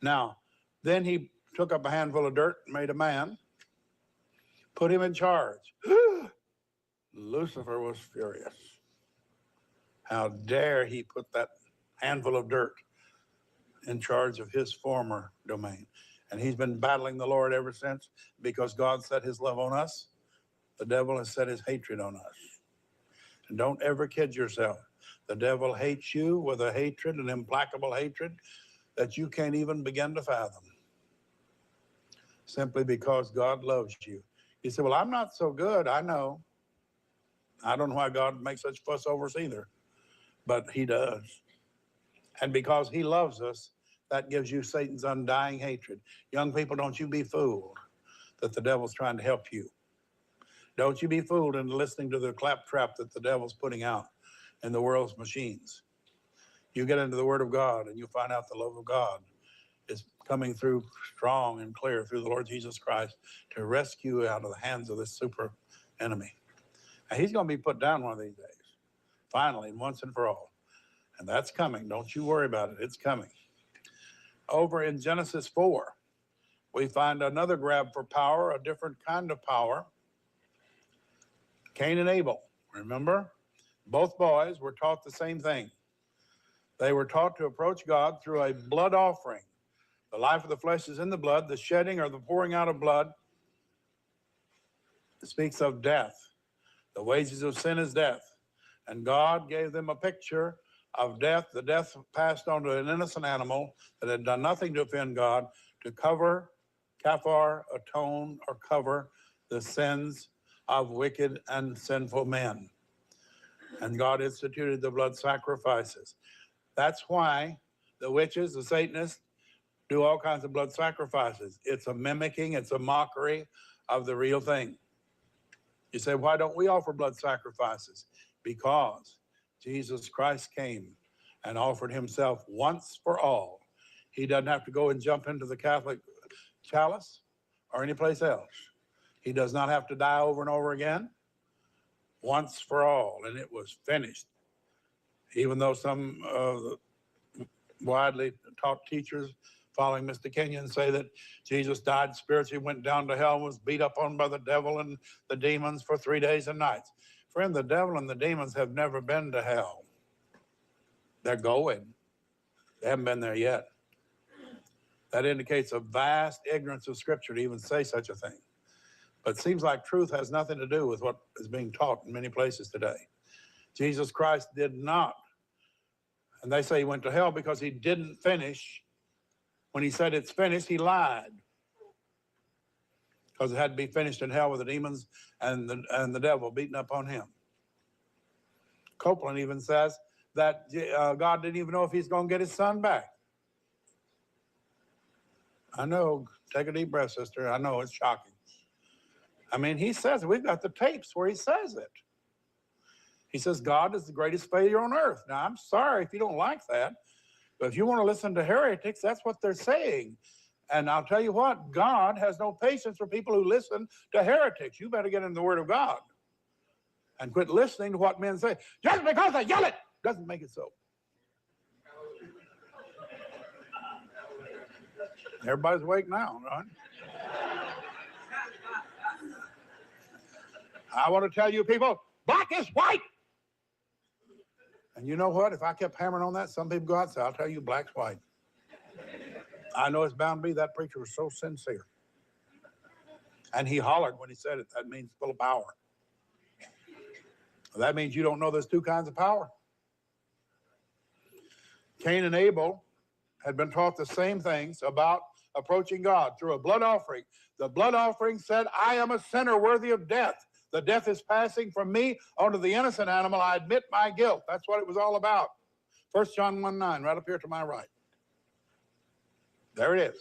Now, then he took up a handful of dirt, made a man, put him in charge. Lucifer was furious. How dare he put that handful of dirt in charge of his former domain? And he's been battling the Lord ever since, because God set his love on us. The devil has set his hatred on us. And don't ever kid yourself. The devil hates you with a hatred, an implacable hatred that you can't even begin to fathom. Simply because God loves you. You say, well, I'm not so good. I know. I don't know why God makes such fuss over us either, but he does. And because he loves us, that gives you Satan's undying hatred. Young people, don't you be fooled that the devil's trying to help you. Don't you be fooled into listening to the claptrap that the devil's putting out in the world's machines. You get into the Word of God and you find out the love of God is coming through strong and clear through the Lord Jesus Christ to rescue you out of the hands of this super enemy. And he's going to be put down one of these days, finally, once and for all. And that's coming. Don't you worry about it. It's coming. Over in Genesis 4, we find another grab for power, a different kind of power. Cain and Abel, remember? Both boys were taught the same thing. They were taught to approach God through a blood offering. The life of the flesh is in the blood. The shedding or the pouring out of blood speaks of death. The wages of sin is death. And God gave them a picture of death, the death passed on to an innocent animal that had done nothing to offend God, to cover, kafar, atone, or cover the sins of wicked and sinful men. And God instituted the blood sacrifices. That's why the witches, the Satanists, do all kinds of blood sacrifices. It's a mimicking, it's a mockery of the real thing. You say, why don't we offer blood sacrifices? Because Jesus Christ came and offered himself once for all. He doesn't have to go and jump into the Catholic chalice or any place else. He does not have to die over and over again. Once for all, and it was finished. Even though some widely taught teachers following Mr. Kenyon say that Jesus died spiritually, went down to hell, was beat up on by the devil and the demons for 3 days and nights. Friend, the devil and the demons have never been to hell. They're going. They haven't been there yet. That indicates a vast ignorance of Scripture to even say such a thing. But it seems like truth has nothing to do with what is being taught in many places today. Jesus Christ did not. And they say he went to hell because he didn't finish. When he said it's finished, he lied. Because it had to be finished in hell with the demons and the devil beating up on him. Copeland even says that God didn't even know if he's going to get his son back. I know. Take a deep breath, sister. I know it's shocking. I mean, he says it. We've got the tapes where he says it. He says God is the greatest failure on earth. Now, I'm sorry if you don't like that. But if you want to listen to heretics, that's what they're saying. And I'll tell you what, God has no patience for people who listen to heretics. You better get in the Word of God and quit listening to what men say. Just because they yell it doesn't make it so. Everybody's awake now, right? I want to tell you people, black is white. And you know what? If I kept hammering on that, some people go out and say, I'll tell you, black's white. I know it's bound to be. That preacher was so sincere. And he hollered when he said it. That means full of power. That means you don't know there's two kinds of power. Cain and Abel had been taught the same things about approaching God through a blood offering. The blood offering said, I am a sinner worthy of death. The death is passing from me onto the innocent animal. I admit my guilt. That's what it was all about. 1 John 1:9, right up here to my right. There it is.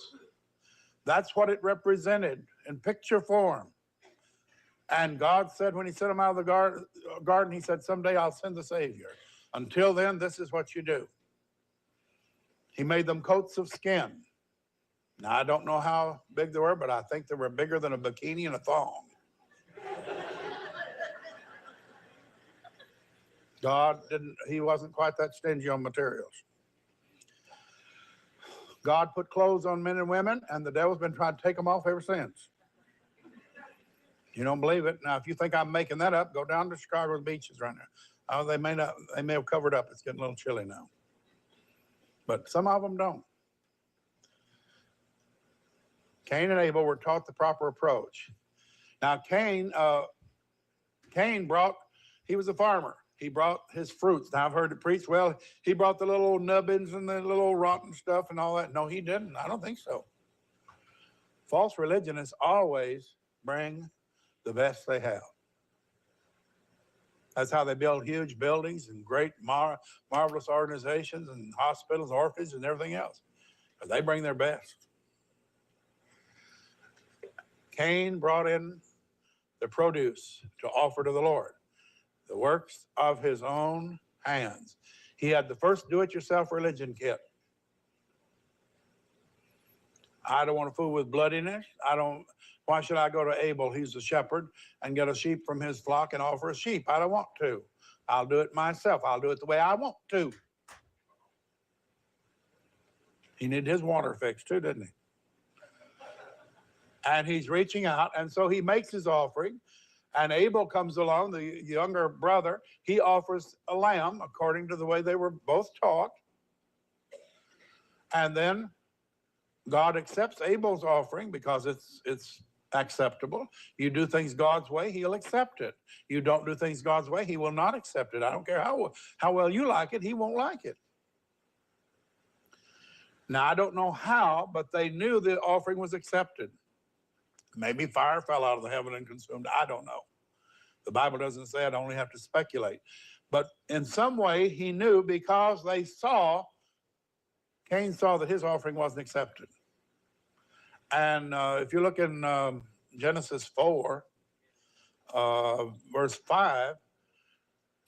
That's what it represented in picture form. And God said when he sent him out of the garden, he said, someday I'll send the Savior. Until then, this is what you do. He made them coats of skin. Now, I don't know how big they were, but I think they were bigger than a bikini and a thong. He wasn't quite that stingy on materials. God put clothes on men and women, and the devil's been trying to take them off ever since. You don't believe it? Now, if you think I'm making that up, go down to Chicago's beaches right now. Oh, they may have covered up. It's getting a little chilly now. But some of them don't. Cain and Abel were taught the proper approach. Now, Cain he was a farmer. He brought his fruits. Now, I've heard it preached, well, he brought the little nubbins and the little rotten stuff and all that. No, he didn't. I don't think so. False religionists always bring the best they have. That's how they build huge buildings and great, marvelous organizations and hospitals, orphanages, and everything else. But they bring their best. Cain brought in the produce to offer to the Lord, the works of his own hands. He had the first do-it-yourself religion kit. I don't want to fool with bloodiness. Why should I go to Abel, he's a shepherd, and get a sheep from his flock and offer a sheep? I don't want to. I'll do it myself. I'll do it the way I want to. He needed his water fixed too, didn't he? And he's reaching out, and so he makes his offering, and Abel comes along, the younger brother. He offers a lamb according to the way they were both taught. And then God accepts Abel's offering because it's acceptable. You do things God's way, he'll accept it. You don't do things God's way, he will not accept it. I don't care how well you like it, he won't like it. Now, I don't know how, but they knew the offering was accepted. Maybe fire fell out of the heaven and consumed. I don't know. The Bible doesn't say it. I only have to speculate. But in some way, he knew because Cain saw that his offering wasn't accepted. And if you look in Genesis 4, verse 5,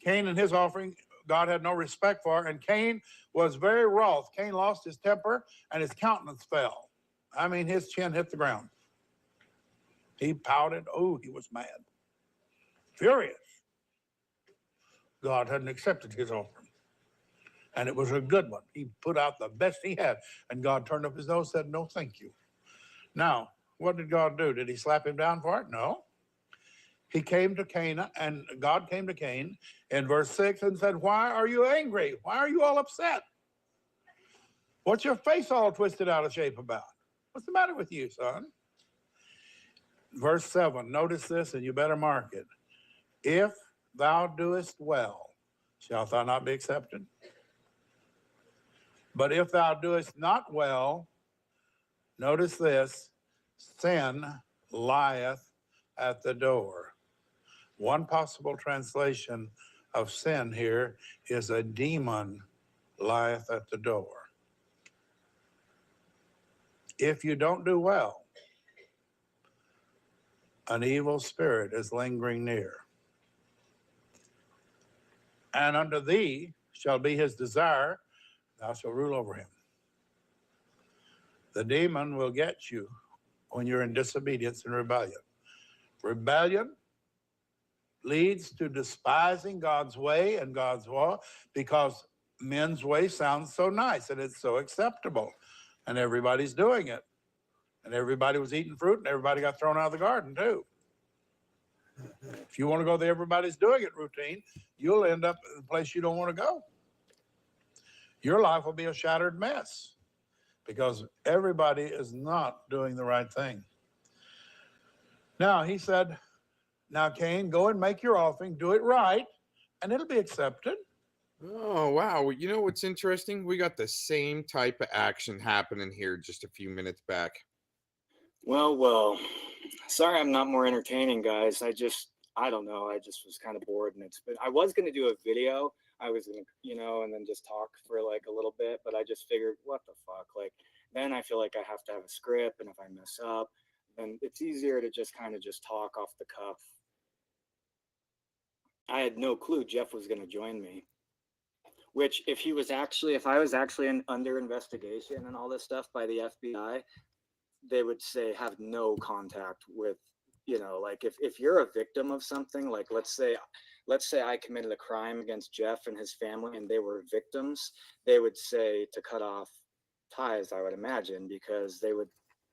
Cain and his offering, God had no respect for, and Cain was very wroth. Cain lost his temper, and his countenance fell. I mean, his chin hit the ground. He pouted. Oh, he was mad. Furious. God hadn't accepted his offering. And it was a good one. He put out the best he had. And God turned up his nose and said, no, thank you. Now, what did God do? Did he slap him down for it? No. He came to Cain, and God came to Cain in verse 6 and said, why are you angry? Why are you all upset? What's your face all twisted out of shape about? What's the matter with you, son? Verse 7, notice this, and you better mark it. If thou doest well, shalt thou not be accepted? But if thou doest not well, notice this, sin lieth at the door. One possible translation of sin here is a demon lieth at the door. If you don't do well, an evil spirit is lingering near. And unto thee shall be his desire thou shalt rule over him. The demon will get you when you're in disobedience and rebellion. Rebellion leads to despising God's way and God's law because men's way sounds so nice and it's so acceptable and everybody's doing it. And everybody was eating fruit and everybody got thrown out of the garden too. If you want to go the everybody's doing it routine, you'll end up in a place you don't want to go. Your life will be a shattered mess because everybody is not doing the right thing. Now, he said, now, Cain, go and make your offering, do it right, and it'll be accepted. Oh, wow. You know what's interesting? We got the same type of action happening here just a few minutes back. Well, sorry I'm not more entertaining, guys. I don't know. I just was kind of bored, and I was going to do a video. I was going to, and then just talk for like a little bit, but I just figured, what the fuck? Like, then I feel like I have to have a script, and if I mess up, then it's easier to just kind of just talk off the cuff. I had no clue Jeff was going to join me. Which, if I was actually under investigation and all this stuff by the FBI, they would say have no contact with, like if you're a victim of something, like let's say I committed a crime against Jeff and his family and they were victims, they would say to cut off ties, I would imagine, because they would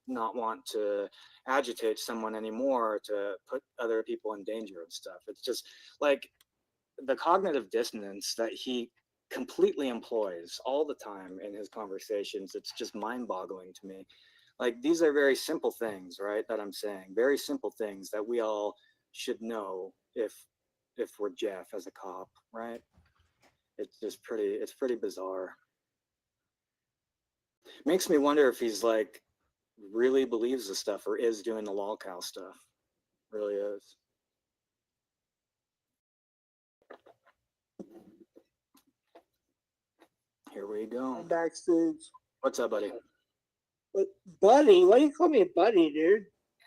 not want to agitate someone anymore to put other people in danger and stuff. It's just like the cognitive dissonance that he completely employs all the time in his conversations. It's just mind-boggling to me. Like, these are very simple things, right, that I'm saying. Very simple things that we all should know if we're Jeff as a cop, right? It's just pretty bizarre. Makes me wonder if he's like really believes the stuff or is doing the lolcow stuff. Really is. Here we go. I'm backstage. What's up, buddy? But buddy, why do you call me a buddy, dude?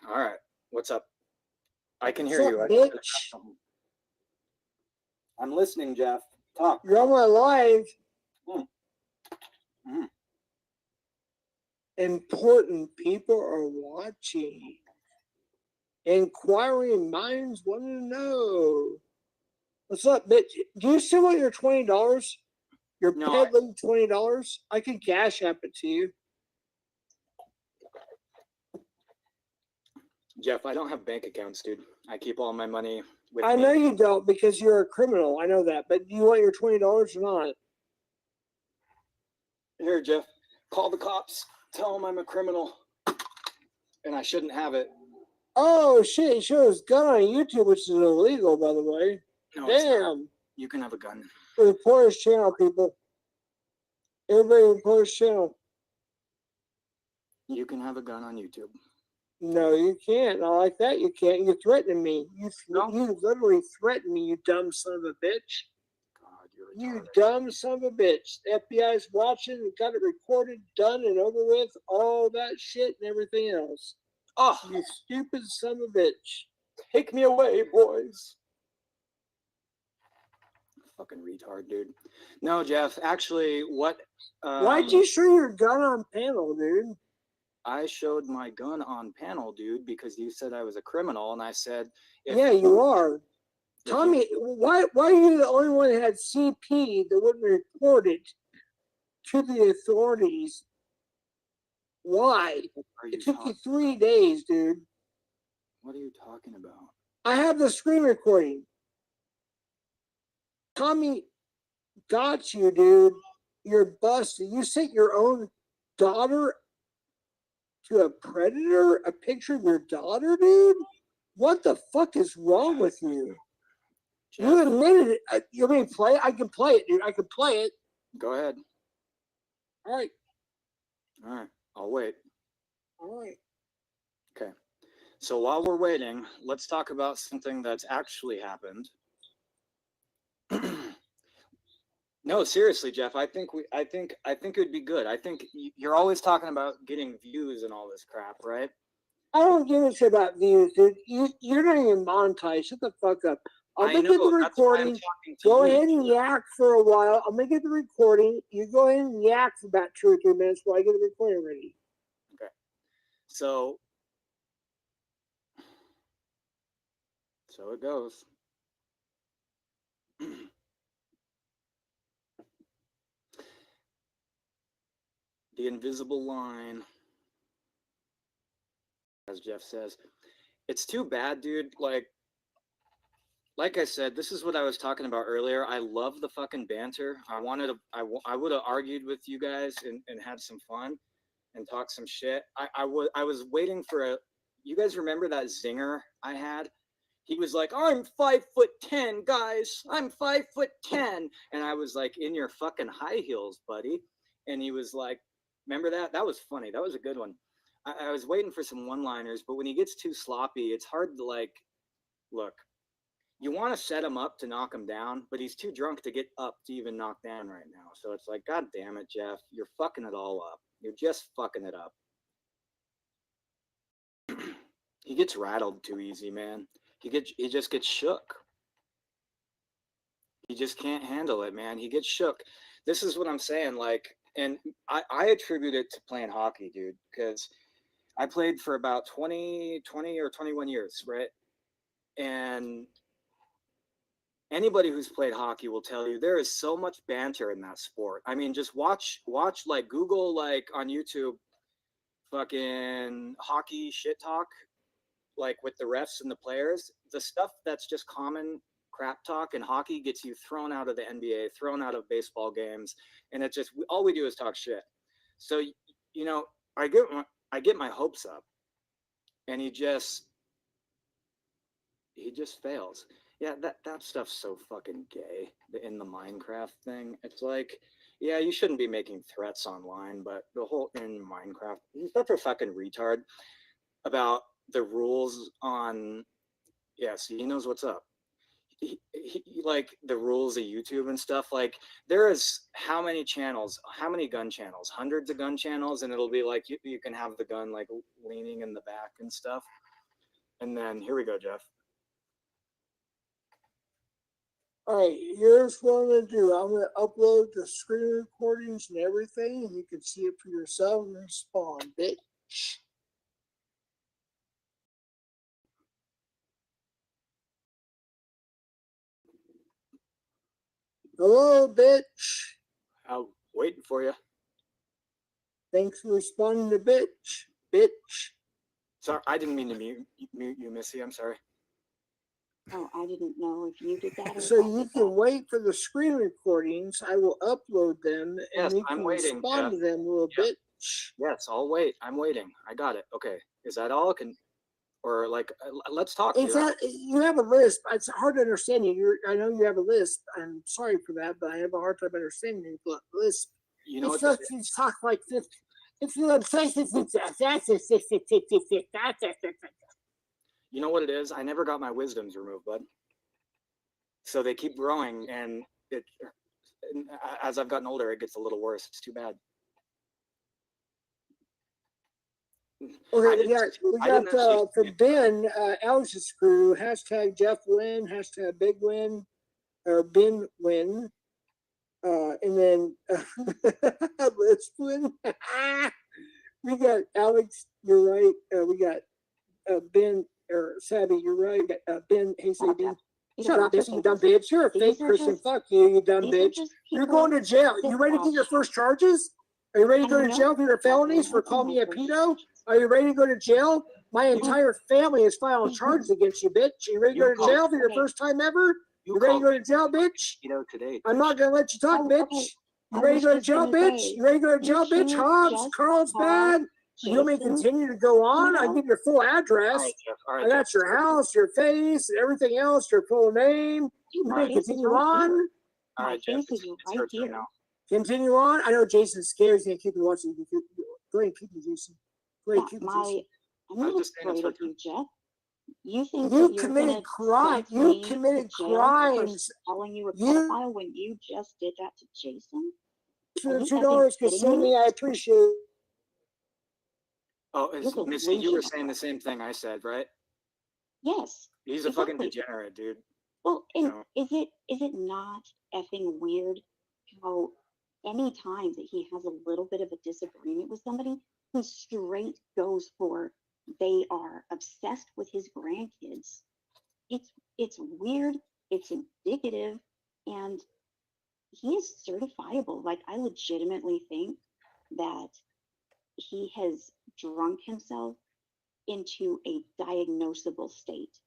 All right. What's up? I can hear What's you. up, bitch? I'm listening, Jeff. Talk. You're on my live. Important people are watching. Inquiring minds want to know. What's up, bitch? Do you still want your $20? Your peddling $20? I can cash app it to you. Jeff, I don't have bank accounts, dude. I keep all my money with I me. know you don't because you're a criminal. I know that. But do you want your $20 or not? Here, Jeff, call the cops. Tell them I'm a criminal and I shouldn't have it. Oh, shit. He showed his gun on YouTube, which is illegal, by the way. No, it's not. Damn. You can have a gun. Report his channel, people. Everybody report his channel. You can have a gun on YouTube. No, you can't. I like that. You can't. You're threatening me. You literally threatened me, you dumb son of a bitch. God, you're you dumb son of a bitch. The FBI's watching, got it recorded, done and over with, all that shit and everything else. Oh, you stupid son of a bitch. Take me away, boys. Fucking retard, dude. No, Jeff, actually, what... Why'd you show your gun on panel, dude? I showed my gun on panel, dude, because you said I was a criminal, and I said... Yeah, you are. Tommy, why are you the only one that had CP that wouldn't report it to the authorities? Why? It took you 3 days, dude. What are you talking about? I have the screen recording. Tommy got you, dude. You're busted. You sent your own daughter to a predator? A picture of your daughter, dude? What the fuck is wrong with you? Jeff. You admitted it. You want me to play it? I can play it, dude. I can play it. Go ahead. All right. All right. I'll wait. All right. Okay. So while we're waiting, let's talk about something that's actually happened. No, seriously, Jeff. I think it would be good. I think you're always talking about getting views and all this crap, right? I don't give a shit about views, dude. You're not even monetized. Shut the fuck up. I'll I make it the know, that's why I'm recording. talking to Go you. ahead and yak for a while. I'll make it the recording. You go ahead and yak for about 2 or 3 minutes while I get the recording ready. Okay. So it goes. The invisible line, as Jeff says. It's too bad, dude. Like I said, this is what I was talking about earlier. I love the fucking banter. I would have argued with you guys and had some fun and talk some shit. I was waiting for you guys remember that zinger I had? He was like, I'm 5'10", guys. I'm 5'10". And I was like, in your fucking high heels, buddy. And he was like, remember that? That was funny. That was a good one. I was waiting for some one-liners, but when he gets too sloppy, it's hard to look. You want to set him up to knock him down, but he's too drunk to get up to even knock down right now. So it's like, God damn it, Jeff. You're fucking it all up. You're just fucking it up. He gets rattled too easy, man. He just gets shook. He just can't handle it, man. He gets shook. This is what I'm saying, and I attribute it to playing hockey, dude, because I played for about 20 or 21 years, right? And anybody who's played hockey will tell you there is so much banter in that sport. I mean, just watch Google, on YouTube, fucking hockey shit talk, with the refs and the players. The stuff that's just common crap talk in hockey gets you thrown out of the NBA, thrown out of baseball games, and it just all we do is talk shit. So I get my hopes up, and he just fails. Yeah, that stuff's so fucking gay. In the Minecraft thing, it's like, yeah, you shouldn't be making threats online, but the whole in Minecraft, he's such a fucking retard about the rules on. Yeah, see, he knows what's up. He the rules of YouTube and stuff. There is how many channels, how many gun channels, hundreds of gun channels, and it'll be you can have the gun leaning in the back and stuff. And then here we go, Jeff. All right, here's what I'm going to do. I'm going to upload the screen recordings and everything, and you can see it for yourself and respond, bitch. Hello, bitch. I'm waiting for you. Thanks for responding to bitch. Sorry, I didn't mean to mute you, Missy. I'm sorry. Oh, I didn't know if you did that. So you can wait for the screen recordings. I will upload them, and Yes, you I'm can waiting, respond Jeff. to them, little bitch. Yes, I'll wait. I'm waiting. I got it. Okay. Is that all? Let's talk. It's dude. not, you have a list. It's hard to understand you. I know you have a list. I'm sorry for that, but I have a hard time understanding your list. You know it's what just you talk like this. You know what it is? I never got my wisdoms removed, bud. So they keep growing, and as I've gotten older, it gets a little worse. It's too bad. Okay, we got for Ben, Alex's crew, hashtag Jeff Win, hashtag Big Win, or Ben Win, and then let's win. We got Alex, you're right. We got Ben, or Sabby, you're right. We got Ben, hey Sabby. Shut up, you dumb bitch. You're a fake Christian. Fuck you, you dumb bitch. You're going to jail. You ready to get your first charges? Are you ready to go to jail for your felonies for calling me a pedo? Are you ready to go to jail? My entire family is filing charges against you, bitch. Are you ready to go to jail for your first time ever? You ready to go to jail, bitch? Today. I'm not gonna let you talk, bitch. You ready to go to jail, bitch? You ready to go to jail, bitch? Hobbs, Carlsbad. You want me to continue to go on? I give your full address. I got your house, your face, and everything else, your full name. You ready to continue on? All right, Jeff, it's your turn now. Continue on. I know Jason's scared. He's gonna keep me watching. Go ahead, keep me, Jason. Go ahead, keep me, Jason. I'm not afraid of you, Jeff. You think you that you're committed crime. You committed crimes. Calling you a pedophile when you just did that to Jason? For the $2 to see me, I appreciate it. Oh, Missy, you were saying the same thing I said, right? Yes. He's a fucking degenerate, dude. Well, and is it not effing weird how any time that he has a little bit of a disagreement with somebody, he straight goes for they are obsessed with his grandkids. It's weird, it's indicative, and he is certifiable. Like, I legitimately think that he has drunk himself into a diagnosable state.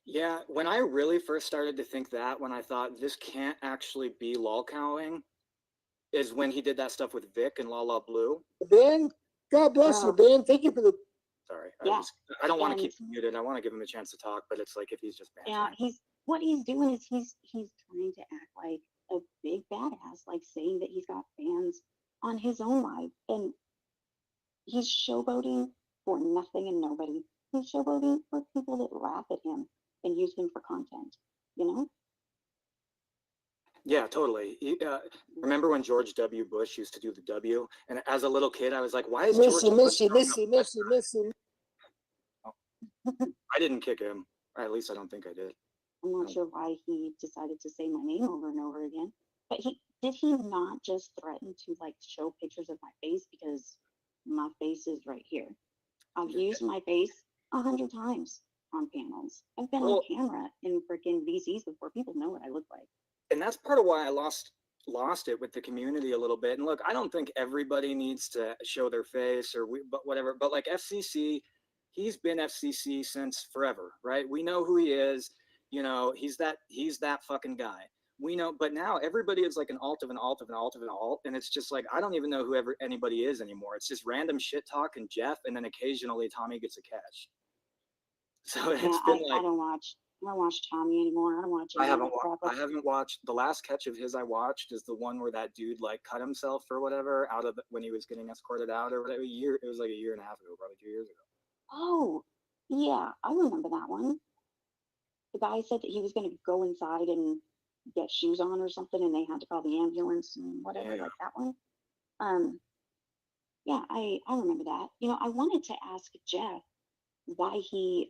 Yeah, when I really first started to think that, when I thought this can't actually be lolcowing, is when he did that stuff with Vic and La La Blue. Ben, God bless you, Ben. Thank you for the. Sorry, Yeah, I don't want to and- keep him muted. I want to give him a chance to talk, but it's like if he's just Yeah, bantering. what he's doing is he's trying to act like a big badass, like saying that he's got fans on his own live, and he's showboating for nothing and nobody. He's showboating for people that laugh at him and use him for content. You know? Yeah, totally. Remember when George W. Bush used to do the W? And as a little kid, I was like, why is George Bush Missy. I didn't kick him. Or at least I don't think I did. I'm not sure why he decided to say my name over and over again. But did he not just threaten to like show pictures of my face, because my face is right here. I've used my face 100 times on panels. I've been on camera in freaking VCs before. People know what I look like. And that's part of why I lost it with the community a little bit. And look, I don't think everybody needs to show their face but whatever. But like FCC, he's been FCC since forever, right? We know who he is. You know, he's that fucking guy. We know, but now everybody is like an alt of an alt of an alt of an alt, and it's just like I don't even know who anybody is anymore. It's just random shit talk and Jeff, and then occasionally Tommy gets a catch. So it's been like I don't watch Tommy anymore. I don't watch. I haven't watched the last catch of his. I watched is the one where that dude like cut himself or whatever out of when he was getting escorted out or whatever. It was like a year and a half ago, probably 2 years ago. Oh, yeah, I remember that one. The guy said that he was going to go inside and get shoes on or something, and they had to call the ambulance and whatever, like that one. Yeah, I remember that. You know, I wanted to ask Jeff why he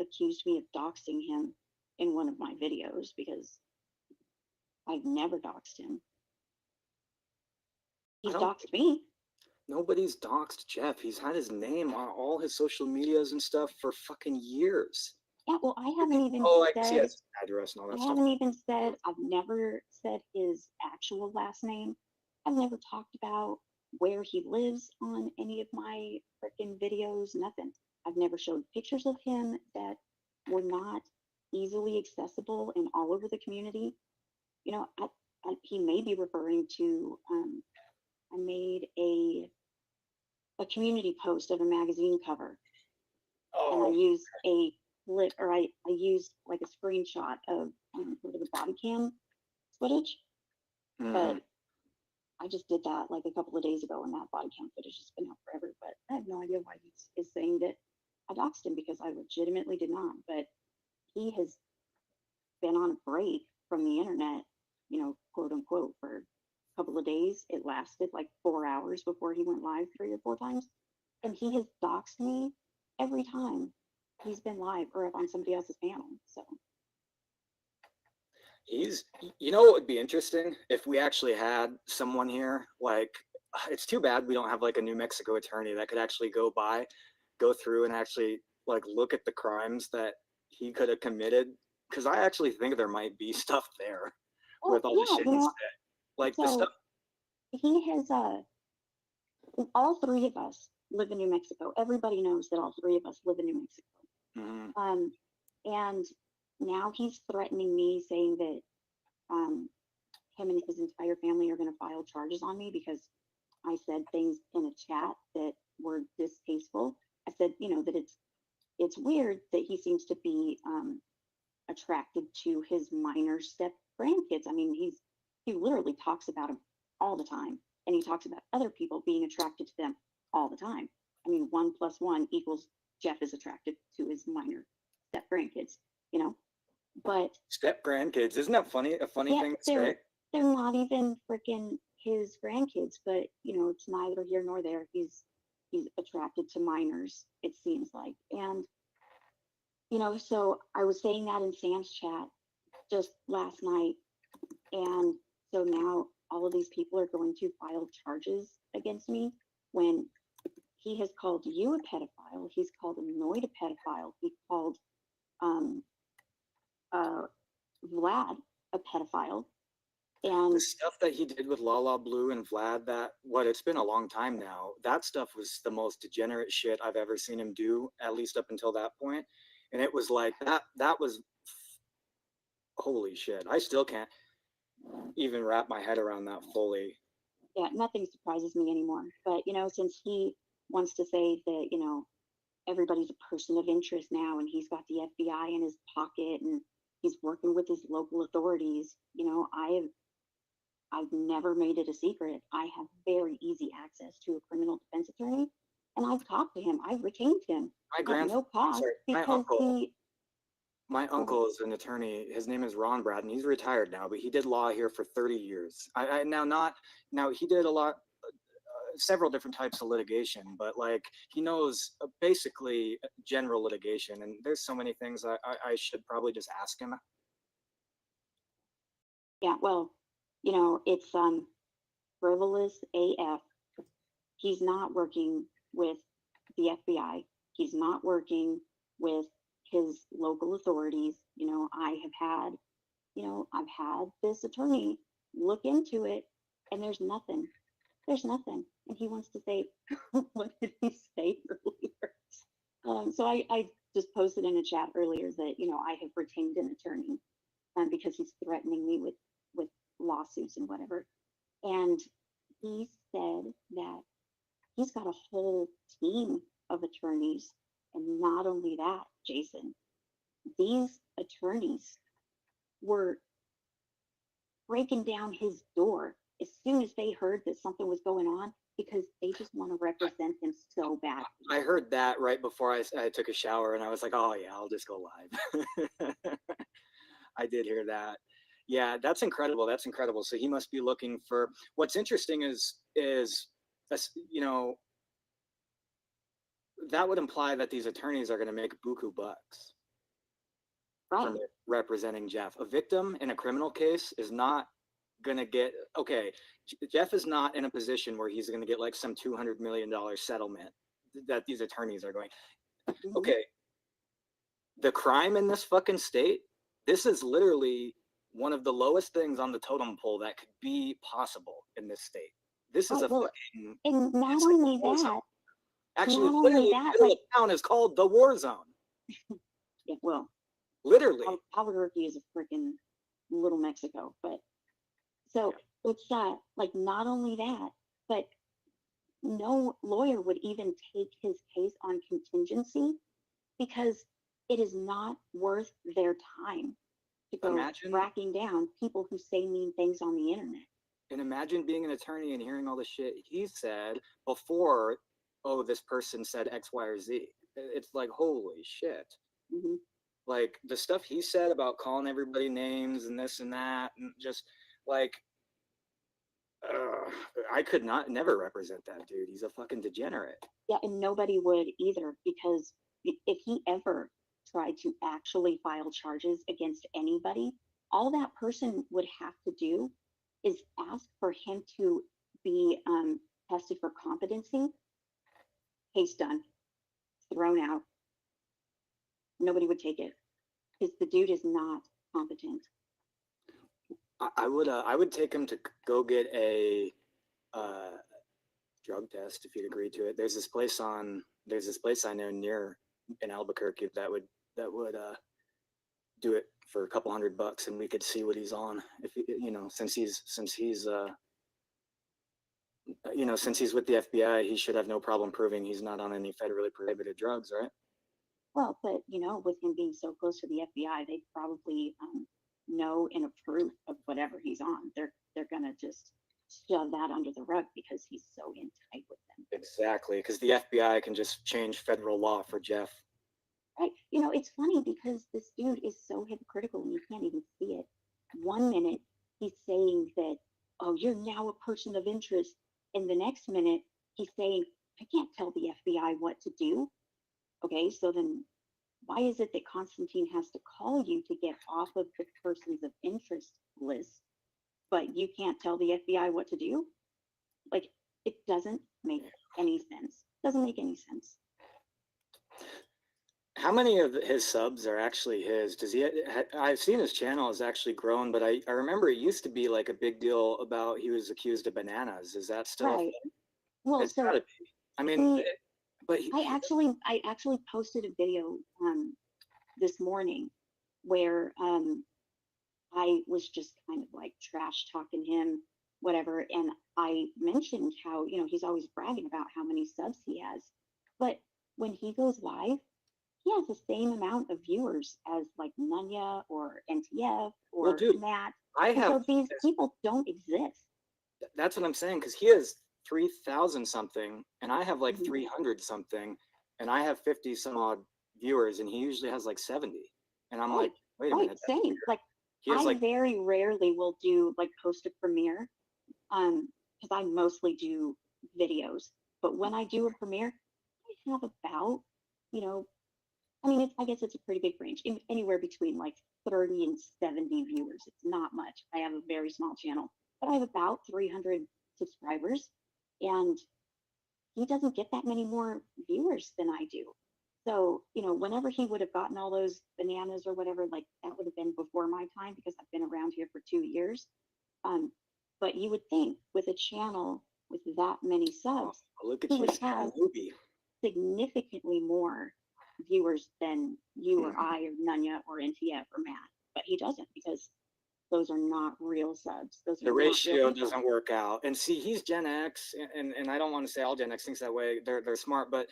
accused me of doxing him in one of my videos, because I've never doxed him. He's doxed me. Nobody's doxed Jeff. He's had his name on all his social medias and stuff for fucking years. Yeah, well, I haven't even I see said. his address and all that I stuff. haven't even said. I've never said his actual last name. I've never talked about where he lives on any of my freaking videos. Nothing. I've never showed pictures of him that were not easily accessible and all over the community. You know, he may be referring to. I made a community post of a magazine cover, and I used a clip, or I used like a screenshot of sort of the body cam footage, but I just did that like a couple of days ago, and that body cam footage has been out forever. But I have no idea why he is saying that I doxed him, because I legitimately did not. But he has been on a break from the internet, you know, quote unquote, for a couple of days. It lasted like 4 hours before he went live 3 or 4 times, and he has doxed me every time he's been live or up on somebody else's panel. So You know what would be interesting if we actually had someone here, like, it's too bad we don't have like a New Mexico attorney that could actually go through and actually like look at the crimes that he could have committed, because I actually think there might be stuff there with all the shit he said. Like the stuff. He has all 3 of us live in New Mexico. Everybody knows that all 3 of us live in New Mexico. And now he's threatening me, saying that him and his entire family are going to file charges on me because I said things in a chat that were distasteful. I said, you know, that it's weird that he seems to be attracted to his minor step grandkids. I mean, he literally talks about them all the time, and he talks about other people being attracted to them all the time. I mean, 1 + 1 = Jeff is attracted to his minor step grandkids, you know. But step grandkids, isn't that funny? A funny thing to say. They're not even freaking his grandkids, but you know, it's neither here nor there. He's attracted to minors, it seems like. And you know, so I was saying that in Sam's chat, just last night. And so now all of these people are going to file charges against me when he has called you a pedophile. He's called Annoyed a pedophile. He called Vlad a pedophile. And the stuff that he did with Lala Blue and Vlad, it's been a long time now. That stuff was the most degenerate shit I've ever seen him do, at least up until that point. And it was like that was holy shit. I still can't even wrap my head around that fully. yeah, nothing surprises me anymore. But, since he wants to say that, everybody's a person of interest now and he's got the FBI in his pocket and he's working with his local authorities, I've never made it a secret. I have very easy access to a criminal defense attorney, and I've talked to him. I've retained him at no cost because My uncle is an attorney. His name is Ron Brad, and he's retired now, but he did law here for 30 years. He did several different types of litigation, but he knows basically general litigation, and there's so many things I should probably just ask him. Yeah, well, it's frivolous AF. He's not working with the FBI. He's not working with his local authorities. I've had this attorney look into it, and there's nothing. And he wants to say, what did he say earlier? So I just posted in a chat earlier that, I have retained an attorney because he's threatening me with lawsuits and whatever. And he said that he's got a whole team of attorneys. And not only that, Jason, these attorneys were breaking down his door as soon as they heard that something was going on because they just want to represent him so bad. I heard that right before I took a shower, and I was like, oh yeah, I'll just go live. I did hear that. Yeah, that's incredible. That's incredible. So he must be looking for, what's interesting is that would imply that these attorneys are going to make buku bucks from representing Jeff. A victim in a criminal case is not going to get, Jeff is not in a position where he's going to get some $200 million settlement that these attorneys are going. Okay, the crime in this fucking state, this is literally one of the lowest things on the totem pole that could be possible in this state. This is fucking... And not only that... Actually, literally, the middle of town is called the war zone. Yeah, well... Literally. Albuquerque is a freaking little Mexico, but... So, it's not only that, but no lawyer would even take his case on contingency because it is not worth their time to go tracking down people who say mean things on the internet. And imagine being an attorney and hearing all the shit he said before, this person said X, Y, or Z. It's like, holy shit. Mm-hmm. Like the stuff he said about calling everybody names and this and that, and just I could never represent that dude. He's a fucking degenerate. Yeah, and nobody would either, because if he ever tried to actually file charges against anybody, all that person would have to do is ask for him to be tested for competency. Case done. Thrown out. Nobody would take it because the dude is not competent. I would take him to go get a drug test if he'd agree to it. There's this place I know near in Albuquerque that would do it for a couple $100, and we could see what he's on. If since he's with the FBI, he should have no problem proving he's not on any federally prohibited drugs, right? Well, but with him being so close to the FBI, they probably know and approve of whatever he's on. They're gonna just shove that under the rug because he's so in tight with them. Exactly, because the FBI can just change federal law for Jeff. Right. It's funny because this dude is so hypocritical and you can't even see it. One minute he's saying that, oh, you're now a person of interest. And the next minute he's saying, I can't tell the FBI what to do. Okay, so then why is it that Constantine has to call you to get off of the persons of interest list, but you can't tell the FBI what to do? Like, it doesn't make any sense. Doesn't make any sense. How many of his subs are actually his? Does he? I've seen his channel has actually grown, but I remember it used to be like a big deal about he was accused of bananas. Is that still? Right. Well, it's so gotta be. I mean, but I actually posted a video this morning where I was just kind of like trash talking him, whatever, and I mentioned how, you know, he's always bragging about how many subs he has, but when he goes live, he has the same amount of viewers as like Nunya or NTF or Well, dude, Matt. I And so have. these people don't exist. That's what I'm saying, because he has 3,000 something, and I have like Mhm. 300 something, and I have 50 some odd viewers, and he usually has like 70. And I'm like, wait a Right, minute, that's same. weird. Like He has I like very rarely will do like post a premiere, because I mostly do videos. But when I do a premiere, I have about, you know, I mean, I guess it's a pretty big range, anywhere between like 30 and 70 viewers. It's not much. I have a very small channel, but I have about 300 subscribers, and he doesn't get that many more viewers than I do. So, you know, whenever he would have gotten all those bananas or whatever, like that would have been before my time because I've been around here for 2 years. But you would think with a channel with that many subs, look at he you, would have newbie. significantly more viewers than you or I or Nunya or NTF or Matt. But he doesn't because those are not real subs. Those are The not real ratio people. doesn't work out. And see, he's Gen X, and I don't want to say all Gen X thinks that way. They're smart, but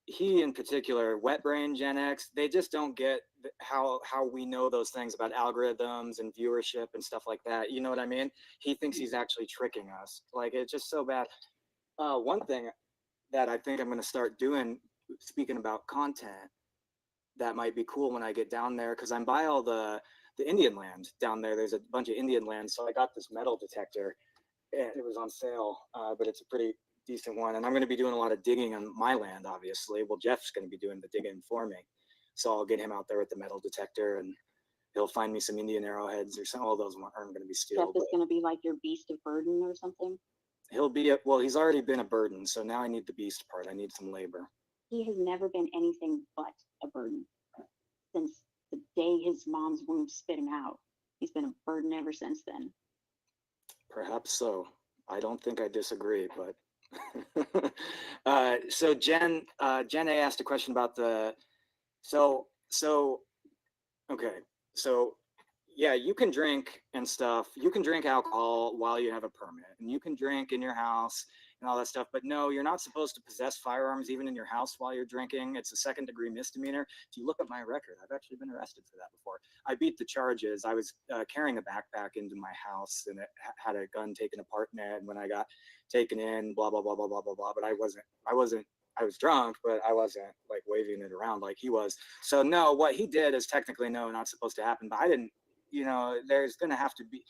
he in particular, wet brain Gen X, they just don't get how we know those things about algorithms and viewership and stuff like that. You know what I mean? He thinks he's actually tricking us. Like, it's just so bad. One thing that I think I'm going to start doing, speaking about content, that might be cool when I get down there, because I'm by all the Indian land down there. There's a bunch of Indian land, so I got this metal detector, and it was on sale, but it's a pretty decent one. And I'm going to be doing a lot of digging on my land, obviously. Well, Jeff's going to be doing the digging for me, so I'll get him out there with the metal detector, and he'll find me some Indian arrowheads or some. All those aren't going to be steel. Jeff is going to be like your beast of burden or something. He'll be well. He's already been a burden, so now I need the beast part. I need some labor. He has never been anything but a burden since the day his mom's womb spit him out. He's been a burden ever since then. Perhaps so. I don't think I disagree, but so Jen A asked a question about the okay, so yeah, you can drink and stuff. You can drink alcohol while you have a permit, and you can drink in your house and all that stuff. But no, you're not supposed to possess firearms even in your house while you're drinking. It's a second-degree misdemeanor. If you look at my record, I've actually been arrested for that before. I beat the charges. I was carrying a backpack into my house, and it had a gun taken apart in it. And when I got taken in, blah blah blah blah blah blah blah. But I was drunk, but I wasn't like waving it around like he was. So no, what he did is technically no, not supposed to happen. But I didn't. You know, there's going to have to be,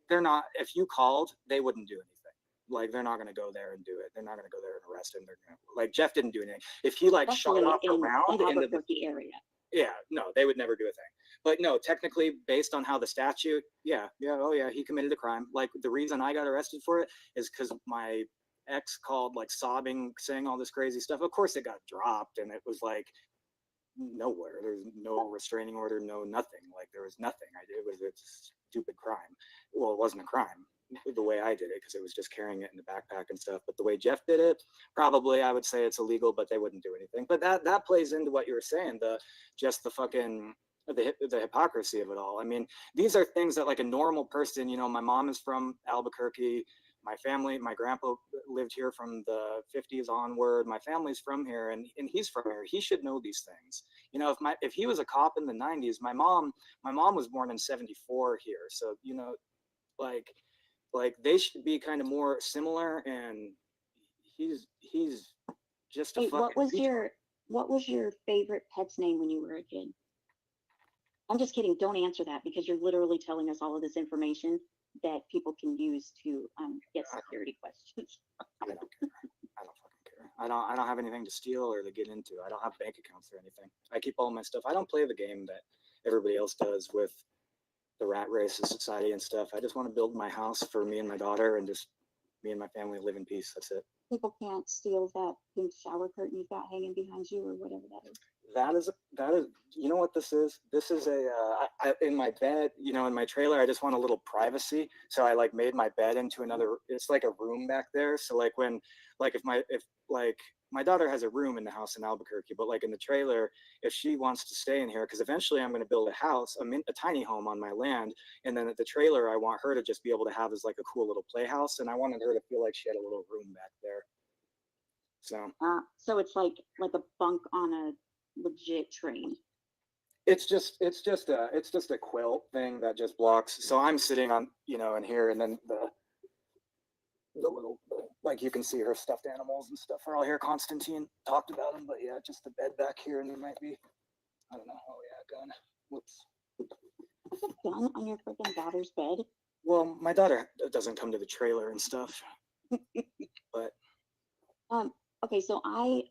they're not, if you called, they wouldn't do anything. Like, they're not going to go there and do it. They're not going to go there and arrest him. They're going to, like, Jeff didn't do anything. If he, like, shot off a round the into Albuquerque area. Yeah, no, they would never do a thing. But no, technically, based on how the statute, oh yeah, he committed a crime. Like, the reason I got arrested for it is because my ex called, like, sobbing, saying all this crazy stuff. Of course, it got dropped, and it was like, nowhere. There's no restraining order, no nothing. Like, there was nothing. It was a stupid crime. Well, it wasn't a crime the way I did it, because it was just carrying it in the backpack and stuff. But the way Jeff did it, probably I would say it's illegal, but they wouldn't do anything. But that plays into what you were saying, the hypocrisy of it all. I mean, these are things that, like, a normal person, you know, my mom is from Albuquerque. My family, my grandpa lived here from the 50s onward. My family's from here, and he's from here. He should know these things. You know, if he was a cop in the 90s, my mom was born in 74 here. So, you know, like they should be kind of more similar, and he's just a Hey, fucking what was your favorite pet's name when you were a kid? I'm just kidding. Don't answer that, because you're literally telling us all of this information that people can use to get security questions. I don't care. I I don't have anything to steal or to get into. I don't have bank accounts or anything. I keep all my stuff. I don't play the game that everybody else does with the rat race of society and stuff. I just want to build my house for me and my daughter, and just me and my family live in peace. That's it. People can't steal that pink shower curtain you've got hanging behind you or whatever that is. That is, you know what this is? This is a, in my bed, you know, in my trailer, I just want a little privacy. So I like made my bed into another, it's like a room back there. So like when, like if my daughter has a room in the house in Albuquerque, but like in the trailer, if she wants to stay in here, because eventually I'm going to build a house, a tiny home on my land. And then at the trailer, I want her to just be able to have as like a cool little playhouse. And I wanted her to feel like she had a little room back there. So it's like a bunk on a legit train. It's just a quilt thing that just blocks. So I'm sitting on, you know, in here, and then the little, like you can see her stuffed animals and stuff are all here. Constantine talked about them, but yeah, just the bed back here, and there might be, I don't know. Oh yeah, gun. Whoops. Is a gun on your freaking daughter's bed? Well, my daughter doesn't come to the trailer and stuff, but. Okay, so I'm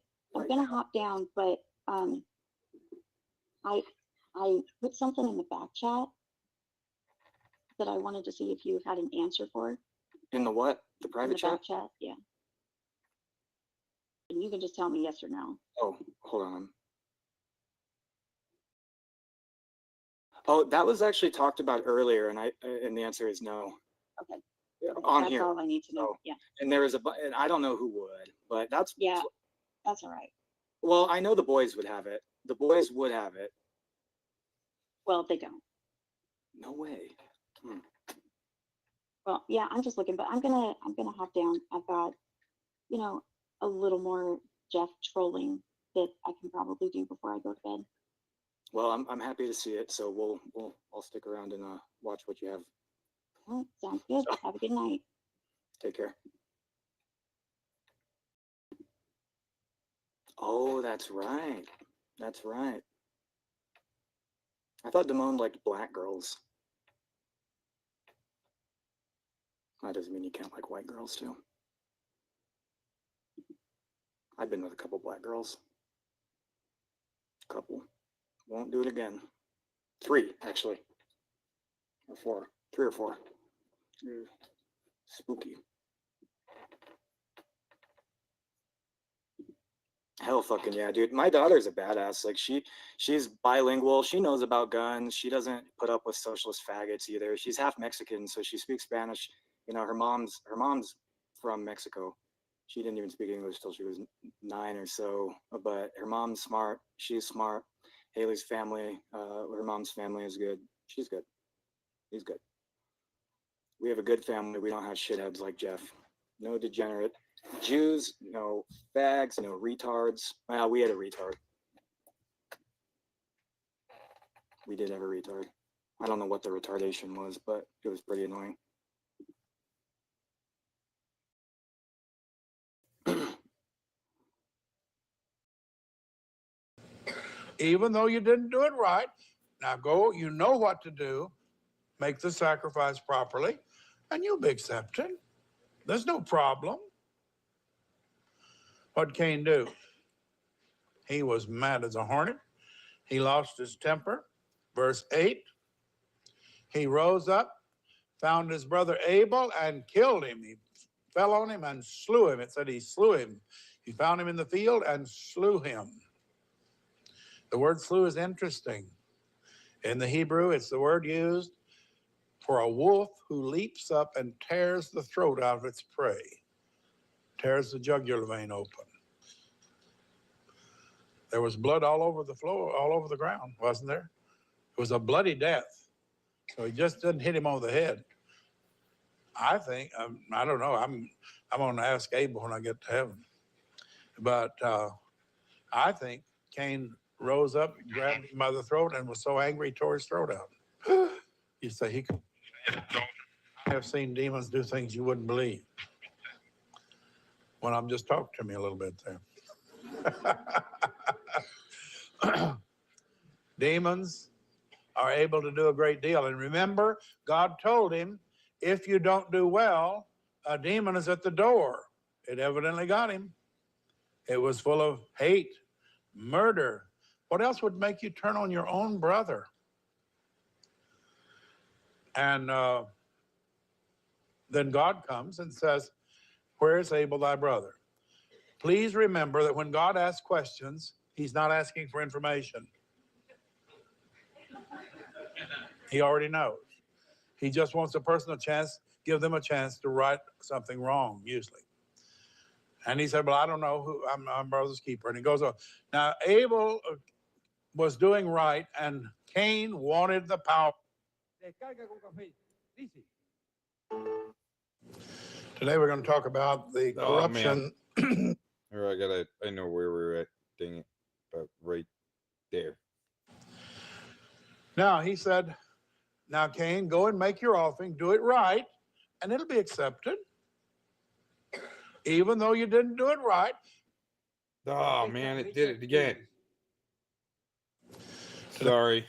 gonna hop down, but I put something in the back chat that I wanted to see if you had an answer for. In the what? The private chat? Back chat, yeah. And you can just tell me yes or no. Oh, hold on. Oh, that was actually talked about earlier, and the answer is no. Okay. On that's here. all I need to know. So, yeah. And there is and I don't know who would, but that's yeah, that's all right. Well, I know the boys would have it. The boys would have it. Well, they don't. No way. Well, yeah, I'm just looking, but I'm gonna hop down. I've got, you know, a little more Jeff trolling that I can probably do before I go to bed. Well, I'm happy to see it. So I'll stick around and watch what you have. All right, sounds good. Have a good night. Take care. Oh, that's right. That's right. I thought Damone liked black girls. That doesn't mean you can't like white girls too. I've been with a couple black girls. Couple. Won't do it again. 3, actually. Or 4. 3 or 4. Spooky. Hell fucking yeah, dude. My daughter's a badass. Like she's bilingual. She knows about guns. She doesn't put up with socialist faggots either. She's half Mexican, so she speaks Spanish. You know, her mom's from Mexico. She didn't even speak English till she was 9 or so. But her mom's smart. She's smart. Haley's family, her mom's family is good. She's good. He's good. We have a good family. We don't have shitheads like Jeff. No degenerate Jews, no fags, no retards. Well, we had a retard. We did have a retard. I don't know what the retardation was, but it was pretty annoying. Even though you didn't do it right, now go, you know what to do, make the sacrifice properly, and you'll be accepted. There's no problem. What'd Cain do? He was mad as a hornet. He lost his temper. Verse 8, he rose up, found his brother Abel, and killed him. He fell on him and slew him. It said he slew him. He found him in the field and slew him. The word slew is interesting. In the Hebrew, it's the word used for a wolf who leaps up and tears the throat out of its prey, tears the jugular vein open. There was blood all over the floor, all over the ground, wasn't there? It was a bloody death. So he just didn't hit him on the head. I think, I don't know, I'm going to ask Abel when I get to heaven. But I think Cain rose up, grabbed him by the throat, and was so angry he tore his throat out. You say he could. I have seen demons do things you wouldn't believe. When I'm just talking to me a little bit there. Demons are able to do a great deal. And remember, God told him, if you don't do well, a demon is at the door. It evidently got him. It was full of hate, murder. What else would make you turn on your own brother? And then God comes and says, where is Abel, thy brother? Please remember that when God asks questions, he's not asking for information. He already knows. He just wants a person a chance, give them a chance to right something wrong, usually. And he said, well, I don't know who, I'm brother's keeper. And he goes on. Now, Abel was doing right, and Cain wanted the power. Today we're going to talk about the corruption. Or I know where we're at. Dang it. But right there. Now, he said, now, Cain, go and make your offering, do it right, and it'll be accepted. Even though you didn't do it right. Oh, man, it did it again. Sorry.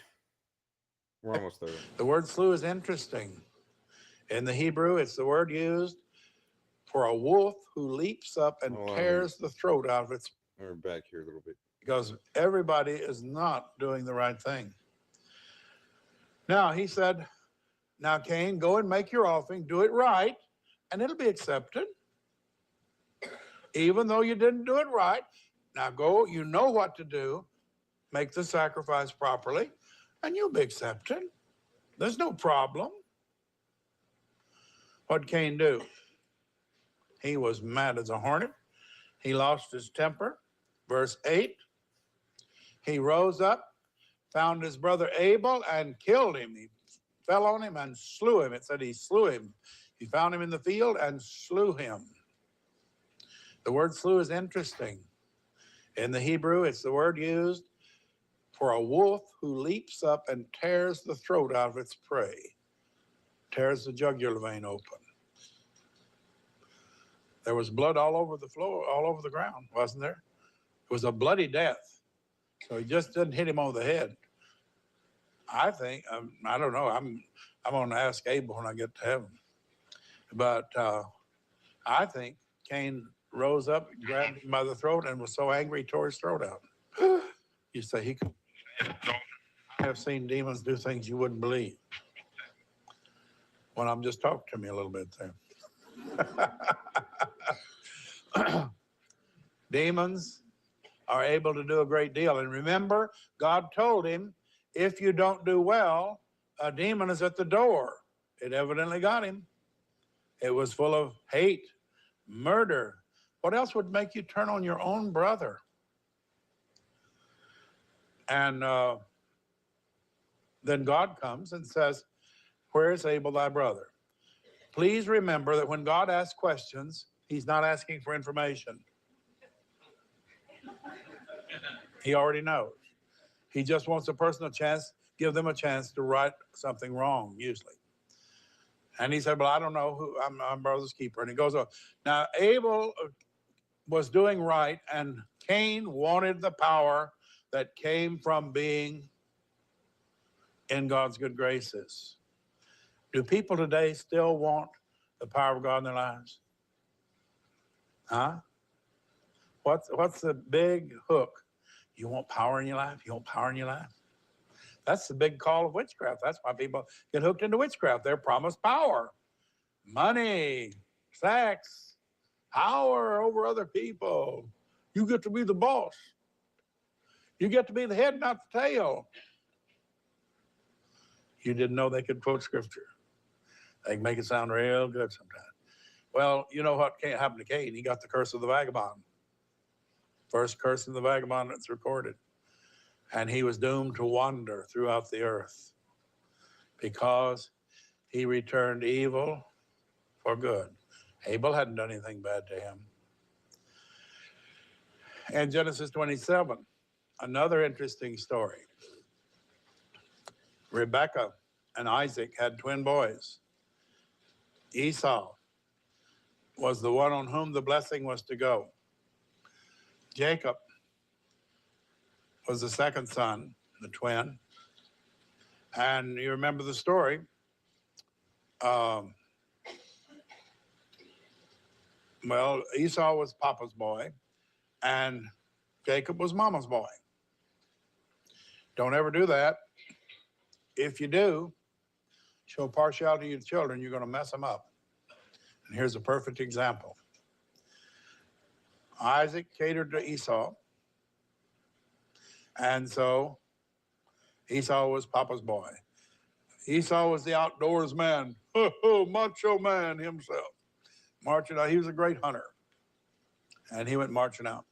We're almost there. The word slew is interesting. In the Hebrew, it's the word used for a wolf who leaps up and tears the throat out of its. We're back here a little bit. Because everybody is not doing the right thing. Now, he said, now, Cain, go and make your offering, do it right, and it'll be accepted. Even though you didn't do it right, now go, you know what to do, make the sacrifice properly, and you'll be accepted. There's no problem. What'd Cain do? He was mad as a hornet. He lost his temper. Verse 8, he rose up, found his brother Abel, and killed him. He fell on him and slew him. It said he slew him. He found him in the field and slew him. The word slew is interesting. In the Hebrew, it's the word used for a wolf who leaps up and tears the throat out of its prey, tears the jugular vein open. There was blood all over the floor, all over the ground, wasn't there? It was a bloody death. So he just didn't hit him on the head. I think, I don't know, I'm going to ask Abel when I get to heaven. But I think Cain rose up, grabbed him by the throat, and was so angry he tore his throat out. You say he could. I have seen demons do things you wouldn't believe. Well, I'm just talking to me a little bit there. Demons are able to do a great deal. And remember, God told him, if you don't do well, a demon is at the door. It evidently got him. It was full of hate, murder. What else would make you turn on your own brother? And then God comes and says, where is Abel, thy brother? Please remember that when God asks questions, he's not asking for information. He already knows. He just wants a person a chance, give them a chance to right something wrong, usually. And he said, well, I don't know who, I'm brother's keeper. And he goes on. Now, Abel was doing right, and Cain wanted the power that came from being in God's good graces. Do people today still want the power of God in their lives? Huh? What's the big hook? You want power in your life? You want power in your life? That's the big call of witchcraft. That's why people get hooked into witchcraft. They're promised power, money, sex, power over other people. You get to be the boss. You get to be the head, not the tail. You didn't know they could quote scripture. They can make it sound real good sometimes. Well, you know what happened to Cain? He got the curse of the vagabond. First curse of the vagabond that's recorded. And he was doomed to wander throughout the earth because he returned evil for good. Abel hadn't done anything bad to him. And Genesis 27, another interesting story. Rebekah and Isaac had twin boys. Esau was the one on whom the blessing was to go. Jacob was the second son, the twin. And you remember the story. Well, Esau was Papa's boy, And Jacob was mama's boy. Don't ever do that. If you do, show partiality to your children, you're going to mess them up. And here's a perfect example. Isaac catered to Esau. And so Esau was Papa's boy. Esau was the outdoors man, macho man himself. Marching out, he was a great hunter. And he went marching out.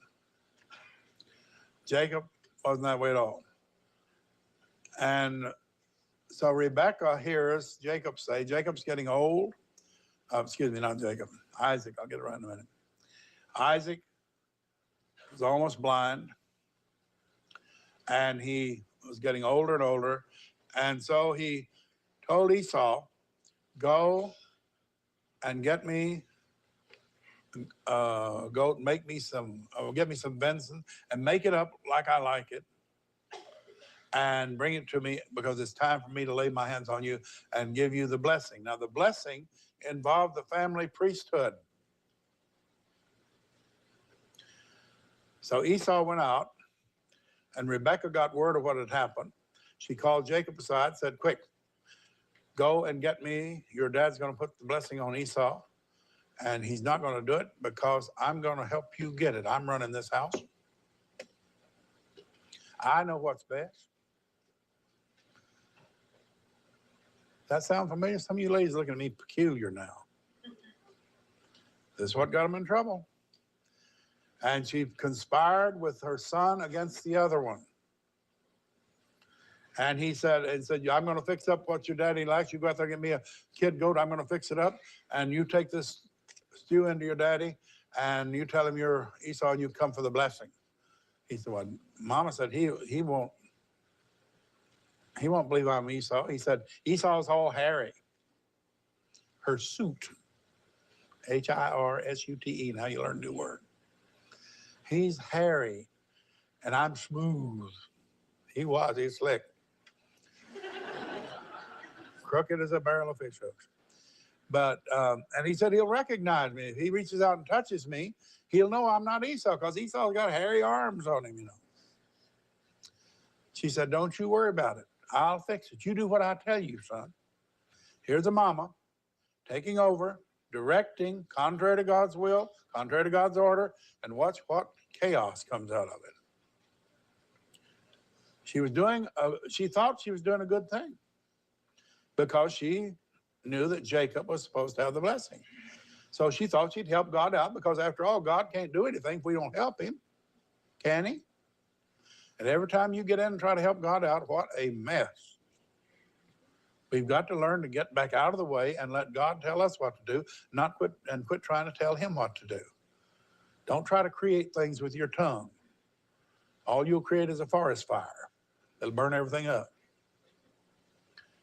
Jacob wasn't that way at all. And so Rebecca hears Jacob say, Jacob's getting old. Excuse me, not Jacob. Isaac, I'll get it right in a minute. Isaac was almost blind. And he was getting older and older. And so he told Esau, go and get me, go make me some, get me some venison and make it up like I like it. And bring it to me because it's time for me to lay my hands on you and give you the blessing. Now, the blessing involved the family priesthood. So Esau went out, and Rebekah got word of what had happened. She called Jacob aside, said, quick, go and get me. Your dad's going to put the blessing on Esau, and he's not going to do it because I'm going to help you get it. I'm running this house. I know what's best. That sound familiar? Some of you ladies looking at me peculiar now. This is what got them in trouble. And she conspired with her son against the other one. And he said, I'm going to fix up what your daddy likes. You go out there and get me a kid goat. I'm going to fix it up. And you take this stew into your daddy and you tell him you're Esau and you come for the blessing. He said, well, Mama said he won't believe I'm Esau. He said, Esau's all hairy. Her suit, Hirsute, now you learn a new word. He's hairy, and I'm smooth. He's slick. Crooked as a barrel of fish hooks. But, and he said he'll recognize me. If he reaches out and touches me, he'll know I'm not Esau, because Esau's got hairy arms on him, you know. She said, don't you worry about it. I'll fix it. You do what I tell you, son. Here's a mama taking over, directing, contrary to God's will, contrary to God's order, and watch what chaos comes out of it. She thought she was doing a good thing because she knew that Jacob was supposed to have the blessing. So she thought she'd help God out because, after all, God can't do anything if we don't help him. Can he? And every time you get in and try to help God out, what a mess. We've got to learn to get back out of the way and let God tell us what to do, not quit trying to tell him what to do. Don't try to create things with your tongue. All you'll create is a forest fire. It'll burn everything up.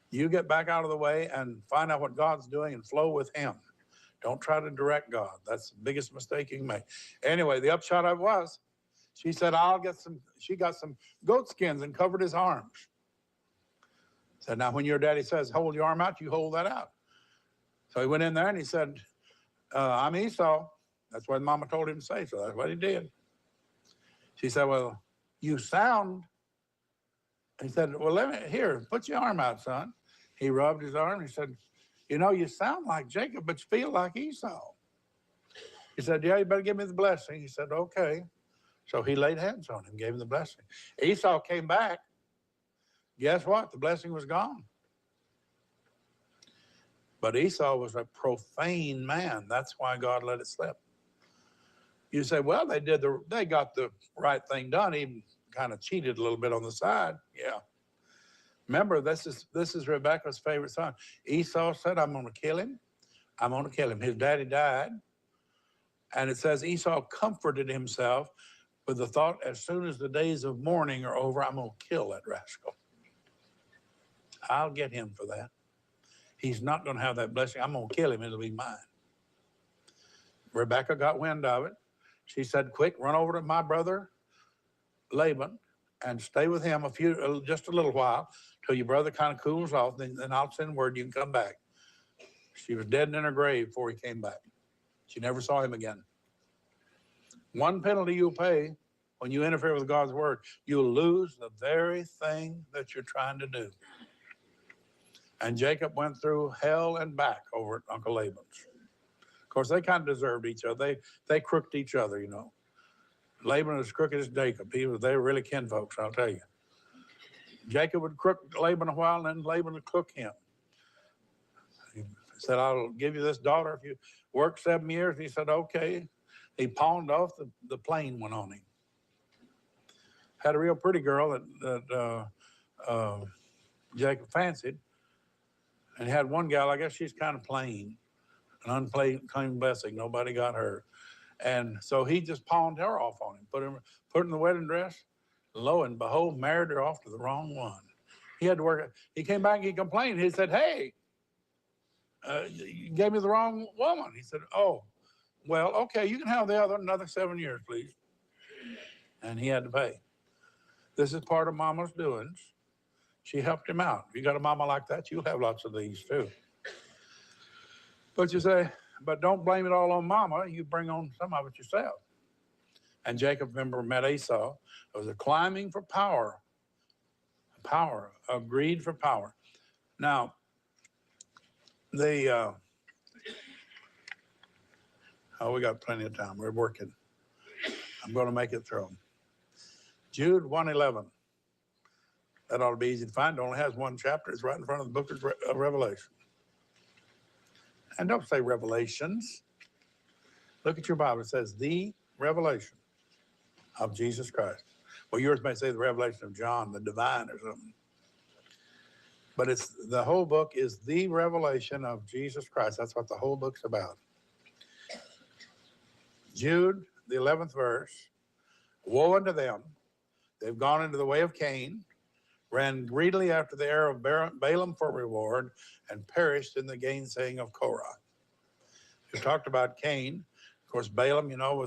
You get back out of the way and find out what God's doing and flow with him. Don't try to direct God. That's the biggest mistake you can make. Anyway, the upshot of it was, she said, she got some goat skins and covered his arms. Said, now when your daddy says, hold your arm out, you hold that out. So he went in there and he said, I'm Esau. That's what Mama told him to say, so that's what he did. She said, well, you sound. He said, well, here, put your arm out, son. He rubbed his arm. He said, you know, you sound like Jacob, but you feel like Esau. He said, yeah, you better give me the blessing. He said, okay. So he laid hands on him, gave him the blessing. Esau came back. Guess what? The blessing was gone. But Esau was a profane man. That's why God let it slip. You say, well, they got the right thing done, even kind of cheated a little bit on the side. Yeah. Remember, this is Rebekah's favorite son. Esau said, I'm going to kill him. I'm going to kill him. His daddy died. And it says Esau comforted himself with the thought, as soon as the days of mourning are over, I'm going to kill that rascal. I'll get him for that. He's not going to have that blessing. I'm going to kill him. It'll be mine. Rebekah got wind of it. She said, quick, run over to my brother Laban and stay with him just a little while till your brother kind of cools off. Then I'll send word you can come back. She was dead and in her grave before he came back. She never saw him again. One penalty you'll pay when you interfere with God's word, you'll lose the very thing that you're trying to do. And Jacob went through hell and back over at Uncle Laban's. Of course, they kind of deserved each other. They crooked each other, you know. Laban was crooked as Jacob. They were really kinfolks, I'll tell you. Jacob would crook Laban a while, and then Laban would crook him. He said, I'll give you this daughter if you work 7 years. He said, okay. He pawned off, the plane went on him. Had a real pretty girl that Jacob fancied. And he had one gal, I guess she's kind of plain, an unclaimed blessing. Nobody got her. And so he just pawned her off on him, put her in the wedding dress. Lo and behold, married her off to the wrong one. He had to work. He came back and he complained. He said, hey, you gave me the wrong woman. He said, oh, well, okay, you can have the other another 7 years, please. And he had to pay. This is part of Mama's doings. She helped him out. If you got a mama like that, you'll have lots of these too. But you say, but don't blame it all on Mama. You bring on some of it yourself. And Jacob, remember, met Esau. It was a climbing for power, a greed for power. Now, we got plenty of time. We're working. I'm going to make it through. Jude 1:11. That ought to be easy to find. It only has one chapter. It's right in front of the book of Revelation. And don't say Revelations. Look at your Bible. It says the revelation of Jesus Christ. Well, yours may say the revelation of John, the divine or something. But it's the whole book is the revelation of Jesus Christ. That's what the whole book's about. Jude, the 11th verse. Woe unto them. They've gone into the way of Cain, ran greedily after the heir of Balaam for reward, and perished in the gainsaying of Korah. We talked about Cain. Of course, Balaam, you know,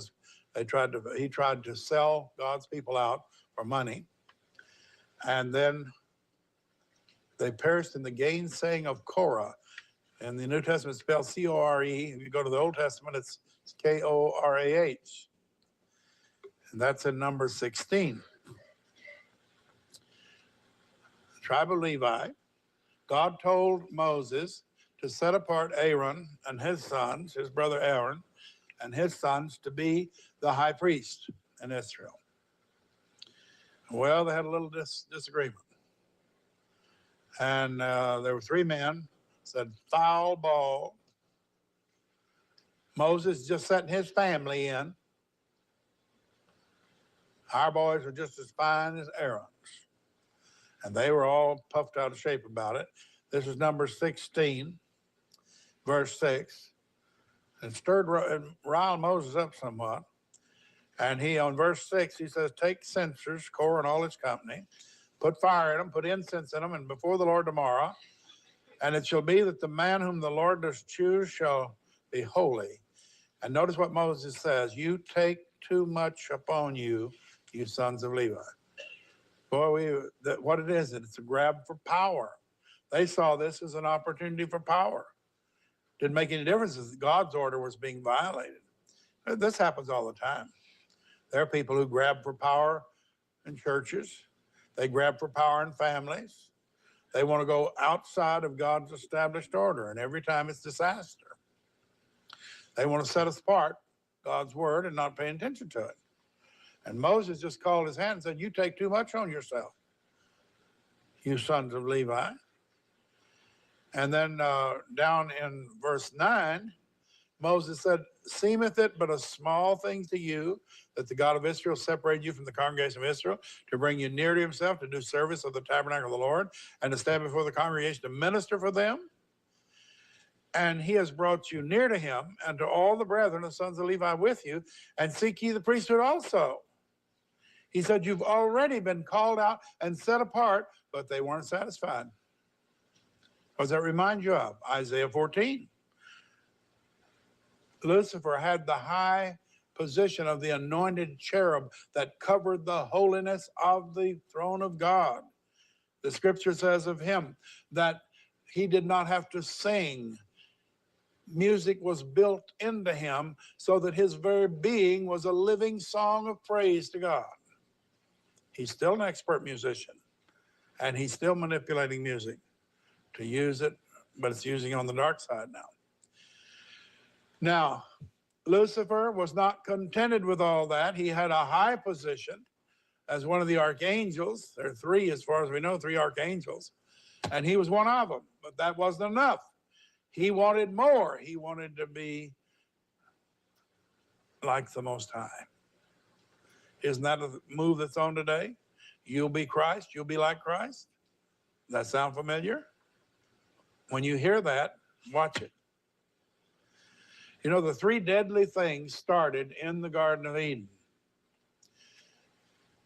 he tried to sell God's people out for money. And then they perished in the gainsaying of Korah. In the New Testament, it's spelled C-O-R-E. If you go to the Old Testament, it's K-O-R-A-H. And that's in Numbers 16. The tribe of Levi, God told Moses to set apart Aaron and his sons, his brother Aaron, and his sons to be the high priest in Israel. Well, they had a little disagreement. And there were 3 men, said, foul ball. Moses just setting his family in. Our boys are just as fine as Aaron's. And they were all puffed out of shape about it. This is Numbers 16, verse 6. It riled Moses up somewhat. And he, on verse 6, he says, take censers, Korah and all his company, put fire in them, put incense in them, and before the Lord tomorrow. And it shall be that the man whom the Lord does choose shall be holy. And notice what Moses says, you take too much upon you, you sons of Levi. Boy, what it is, it's a grab for power. They saw this as an opportunity for power. Didn't make any difference as God's order was being violated. This happens all the time. There are people who grab for power in churches. They grab for power in families. They want to go outside of God's established order, and every time it's disaster. They want to set apart God's word and not pay attention to it. And Moses just called his hand and said, you take too much on yourself, you sons of Levi. And then down in verse 9, Moses said, seemeth it but a small thing to you that the God of Israel separated you from the congregation of Israel to bring you near to himself, to do service of the tabernacle of the Lord, and to stand before the congregation to minister for them? And he has brought you near to him and to all the brethren, the sons of Levi with you, and seek ye the priesthood also. He said, you've already been called out and set apart, but they weren't satisfied. What does that remind you of? Isaiah 14. Lucifer had the high position of the anointed cherub that covered the holiness of the throne of God. The scripture says of him that he did not have to sing music was built into him so that his very being was a living song of praise to God. He's still an expert musician, and he's still manipulating music to use it, but it's using it on the dark side now. Now, Lucifer was not contented with all that. He had a high position as one of the archangels. There are three, as far as we know, three archangels, and he was one of them, but that wasn't enough. He wanted more. He wanted to be like the Most High. Isn't that a move that's on today? You'll be Christ, you'll be like Christ. Does that sound familiar? When you hear that, watch it. You know, the three deadly things started in the Garden of Eden.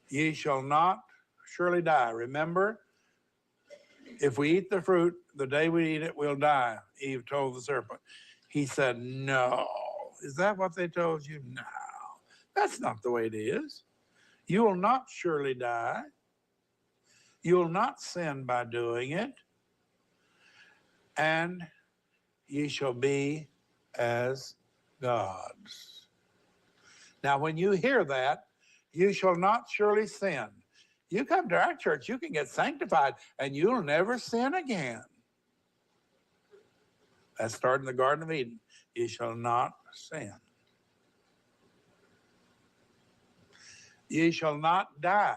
Ye shall not surely die. Remember, if we eat the fruit, the day we eat it, we'll die, Eve told the serpent. He said, no. Is that what they told you? No, that's not the way it is. You will not surely die. You will not sin by doing it. And ye shall be as gods. Now, when you hear that, you shall not surely sin. You come to our church, you can get sanctified, and you'll never sin again. That started in the Garden of Eden. You shall not sin. Ye shall not die.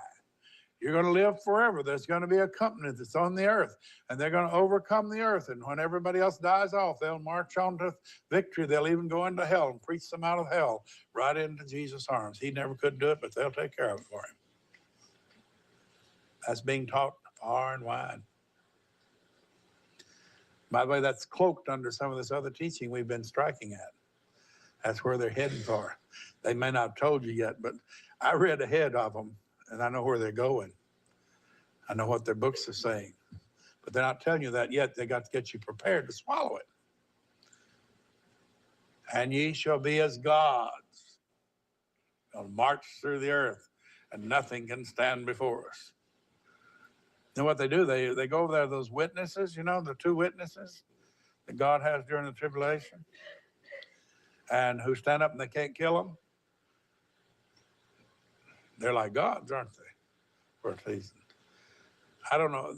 You're going to live forever. There's going to be a company that's on the earth, and they're going to overcome the earth. And when everybody else dies off, they'll march on to victory. They'll even go into hell and preach them out of hell right into Jesus' arms. He never could do it, but they'll take care of it for him. That's being taught far and wide. By the way, that's cloaked under some of this other teaching we've been striking at. That's where they're heading for. They may not have told you yet, but I read ahead of them, and I know where they're going. I know what their books are saying. But they're not telling you that yet. They got to get you prepared to swallow it. And ye shall be as gods. They'll march through the earth, and nothing can stand before us. And what they do, they go over there, those witnesses, you know, the two witnesses that God has during the tribulation, and who stand up and they can't kill them. They're like gods, aren't they? For a season. I don't know.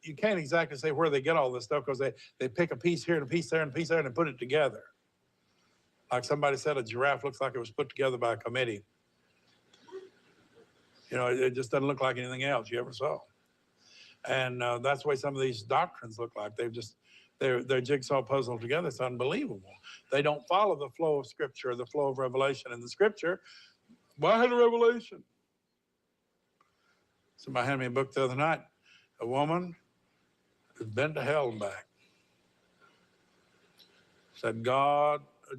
You can't exactly say where they get all this stuff, because they pick a piece here and a piece there and a piece there and they put it together. Like somebody said, a giraffe looks like it was put together by a committee. You know, it just doesn't look like anything else you ever saw. And that's the way some of these doctrines look like. They're jigsaw puzzled together. It's unbelievable. They don't follow the flow of Scripture, the flow of revelation. In the Scripture, well, I had a revelation. Somebody handed me a book the other night. A woman who's been to hell and back. Said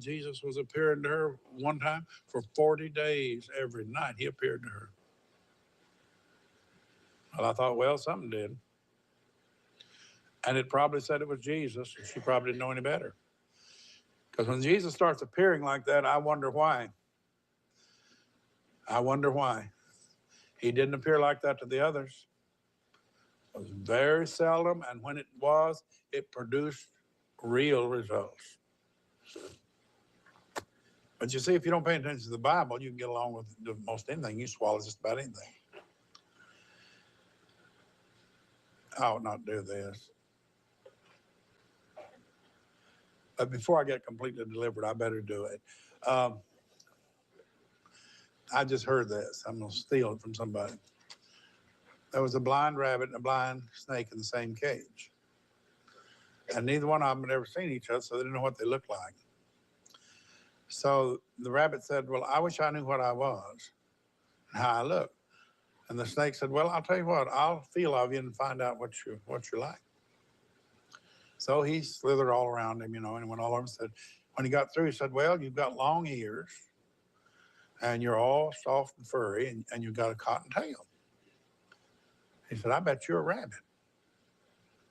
Jesus was appearing to her one time for 40 days every night. He appeared to her. Well, I thought, well, something did. And it probably said it was Jesus, and she probably didn't know any better. Because when Jesus starts appearing like that, I wonder why. I wonder why. He didn't appear like that to the others. It was very seldom, and when it was, it produced real results. But you see, if you don't pay attention to the Bible, you can get along with most anything. You swallow just about anything. I would not do this. But before I get completely delivered, I better do it. I just heard this. I'm going to steal it from somebody. There was a blind rabbit and a blind snake in the same cage. And neither one of them had ever seen each other, so they didn't know what they looked like. So the rabbit said, well, I wish I knew what I was and how I looked. And the snake said, well, I'll tell you what, I'll feel of you and find out what you're like. So he slithered all around him, you know, and he went all over and said, when he got through, he said, well, you've got long ears and you're all soft and furry and you've got a cotton tail. He said, I bet you're a rabbit.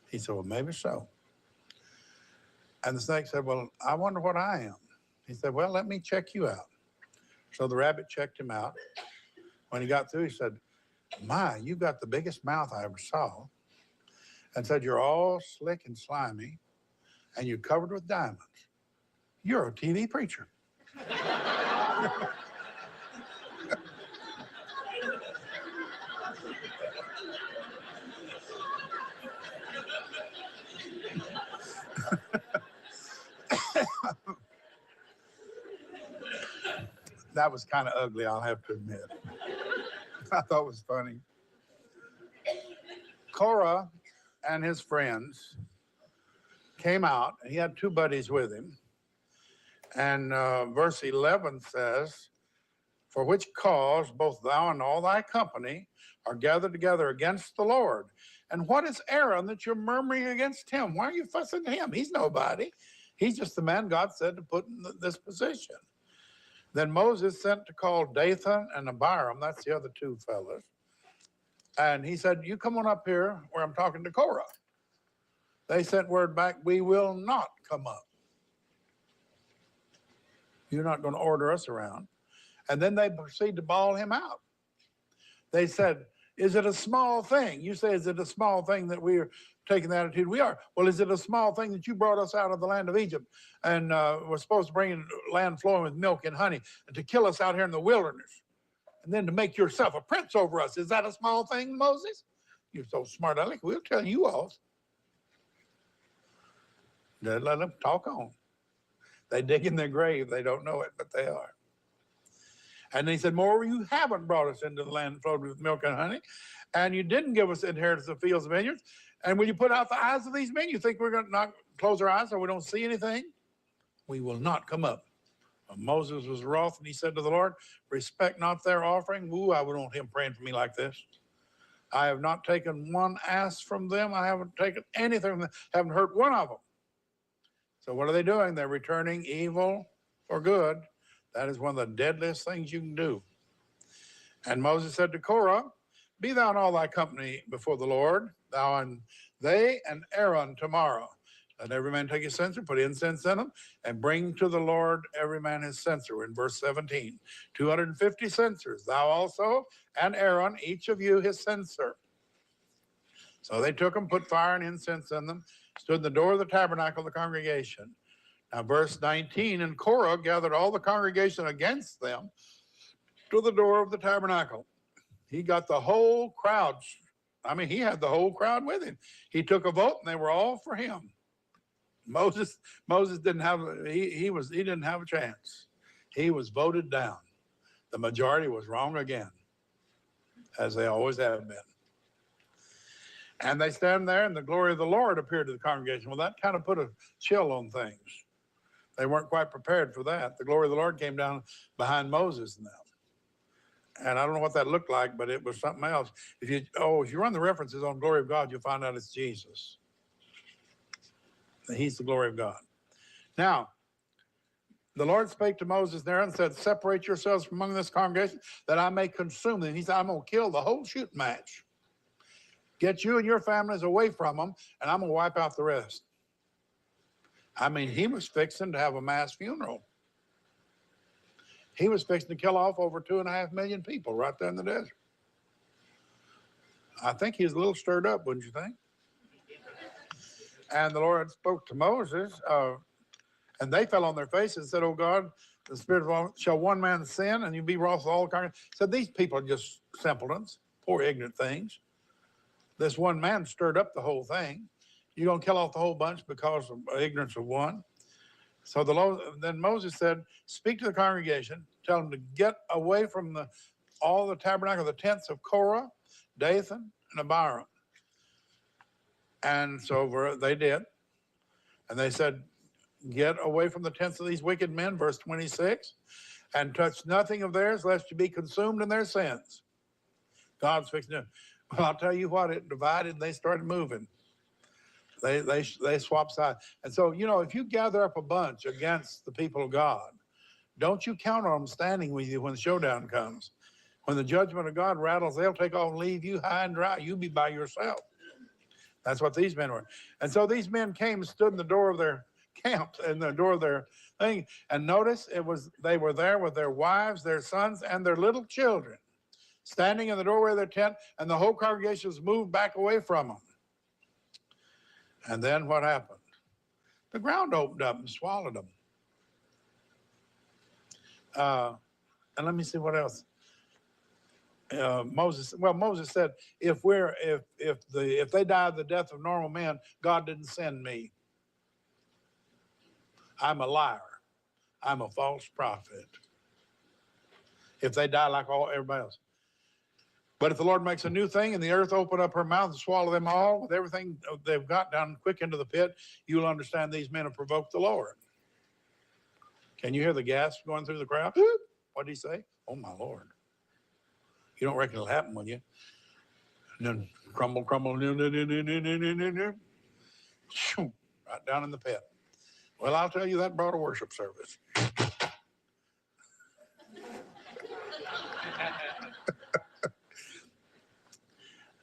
He said, well, maybe so. And the snake said, well, I wonder what I am. He said, well, let me check you out. So the rabbit checked him out. When he got through, he said, my, you've got the biggest mouth I ever saw. And said, you're all slick and slimy, and you're covered with diamonds. You're a TV preacher. That was kind of ugly, I'll have to admit. I thought it was funny. Korah and his friends came out, and he had two buddies with him. And verse 11 says, for which cause both thou and all thy company are gathered together against the Lord. And what is Aaron that you're murmuring against him? Why are you fussing at him? He's nobody. He's just the man God said to put in this position. Then Moses sent to call Dathan and Abiram, that's the other two fellas. And he said, you come on up here where I'm talking to Korah. They sent word back, we will not come up. You're not going to order us around. And then they proceed to bawl him out. They said, is it a small thing? You say, is it a small thing that we're taking the attitude we are? Well, is it a small thing that you brought us out of the land of Egypt and we're supposed to bring in land flowing with milk and honey and to kill us out here in the wilderness and then to make yourself a prince over us? Is that a small thing, Moses? You're so smart, Alec. We'll tell you off. Let them talk on. They dig in their grave. They don't know it, but they are. And he said, moreover, you haven't brought us into the land flowed with milk and honey, and you didn't give us inheritance of fields and vineyards. And when you put out the eyes of these men, you think we're going to not close our eyes so we don't see anything? We will not come up. Well, Moses was wroth, and he said to the Lord, respect not their offering. Ooh, I would want him praying for me like this. I have not taken one ass from them. I haven't taken anything from them. Haven't hurt one of them. So what are they doing? They're returning evil for good. That is one of the deadliest things you can do. And Moses said to Korah, be thou and all thy company before the Lord, thou and they and Aaron tomorrow. Let every man take his censer, put incense in them, and bring to the Lord every man his censer. In verse 17, 250 censers, thou also and Aaron, each of you his censer. So they took them, put fire and incense in them, stood in the door of the tabernacle of the congregation. Now, verse 19, and Korah gathered all the congregation against them to the door of the tabernacle. He got the whole crowd. I mean, he had the whole crowd with him. He took a vote, and they were all for him. Moses didn't have, he didn't have a chance. He was voted down. The majority was wrong again, as they always have been. And they stand there, and the glory of the Lord appeared to the congregation. Well, that kind of put a chill on things. They weren't quite prepared for that. The glory of the Lord came down behind Moses and them. And I don't know what that looked like, but it was something else. If you run the references on glory of God, you'll find out it's Jesus. He's the glory of God. Now, the Lord spake to Moses there and said, separate yourselves from among this congregation that I may consume them. He said, I'm going to kill the whole shooting match. Get you and your families away from them, and I'm going to wipe out the rest. I mean, he was fixing to have a mass funeral. He was fixing to kill off over 2.5 million people right there in the desert. I think he was a little stirred up, wouldn't you think? And the Lord spoke to Moses, and they fell on their faces and said, oh God, the spirit of all, shall one man sin and you be wroth with all the congregation? Said, these people are just simpletons, poor ignorant things. This one man stirred up the whole thing. You're going to kill off the whole bunch because of ignorance of one. So then Moses said, speak to the congregation, tell them to get away from all the tabernacle, the tents of Korah, Dathan, and Abiram. And so they did. And they said, get away from the tents of these wicked men, verse 26, and touch nothing of theirs, lest you be consumed in their sins. God's fixing to. Well, I'll tell you what, it divided and they started moving. They swapped sides. And so, if you gather up a bunch against the people of God, don't you count on them standing with you when the showdown comes. When the judgment of God rattles, they'll take off and leave you high and dry. You'll be by yourself. That's what these men were. And so these men came and stood in the door of their camp, in the door of their thing. And notice they were there with their wives, their sons, and their little children, standing in the doorway of their tent, and the whole congregation was moved back away from them. And then what happened? The ground opened up and swallowed them. And let me see what else. Moses said, if they die the death of normal men, God didn't send me. I'm a liar. I'm a false prophet. If they die like everybody else. But if the Lord makes a new thing and the earth open up her mouth and swallow them all with everything they've got down quick into the pit, you'll understand these men have provoked the Lord. Can you hear the gasp going through the crowd? What did he say? Oh, my Lord. You don't reckon it'll happen, will you? And then crumble, right down in the pit. Well, I'll tell you, that brought a worship service.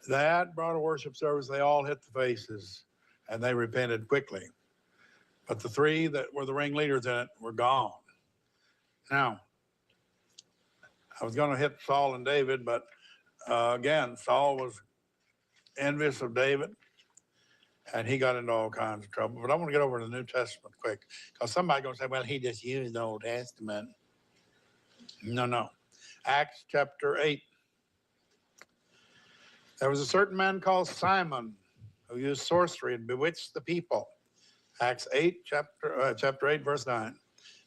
That brought a worship service. They all hit the faces, and they repented quickly. But the three that were the ringleaders in it were gone. Now, I was going to hit Saul and David, but again, Saul was envious of David, and he got into all kinds of trouble. But I want to get over to the New Testament quick, because somebody's going to say, well, he just used the Old Testament. No. Acts chapter 8. There was a certain man called Simon who used sorcery and bewitched the people. Acts 8, chapter 8, verse 9.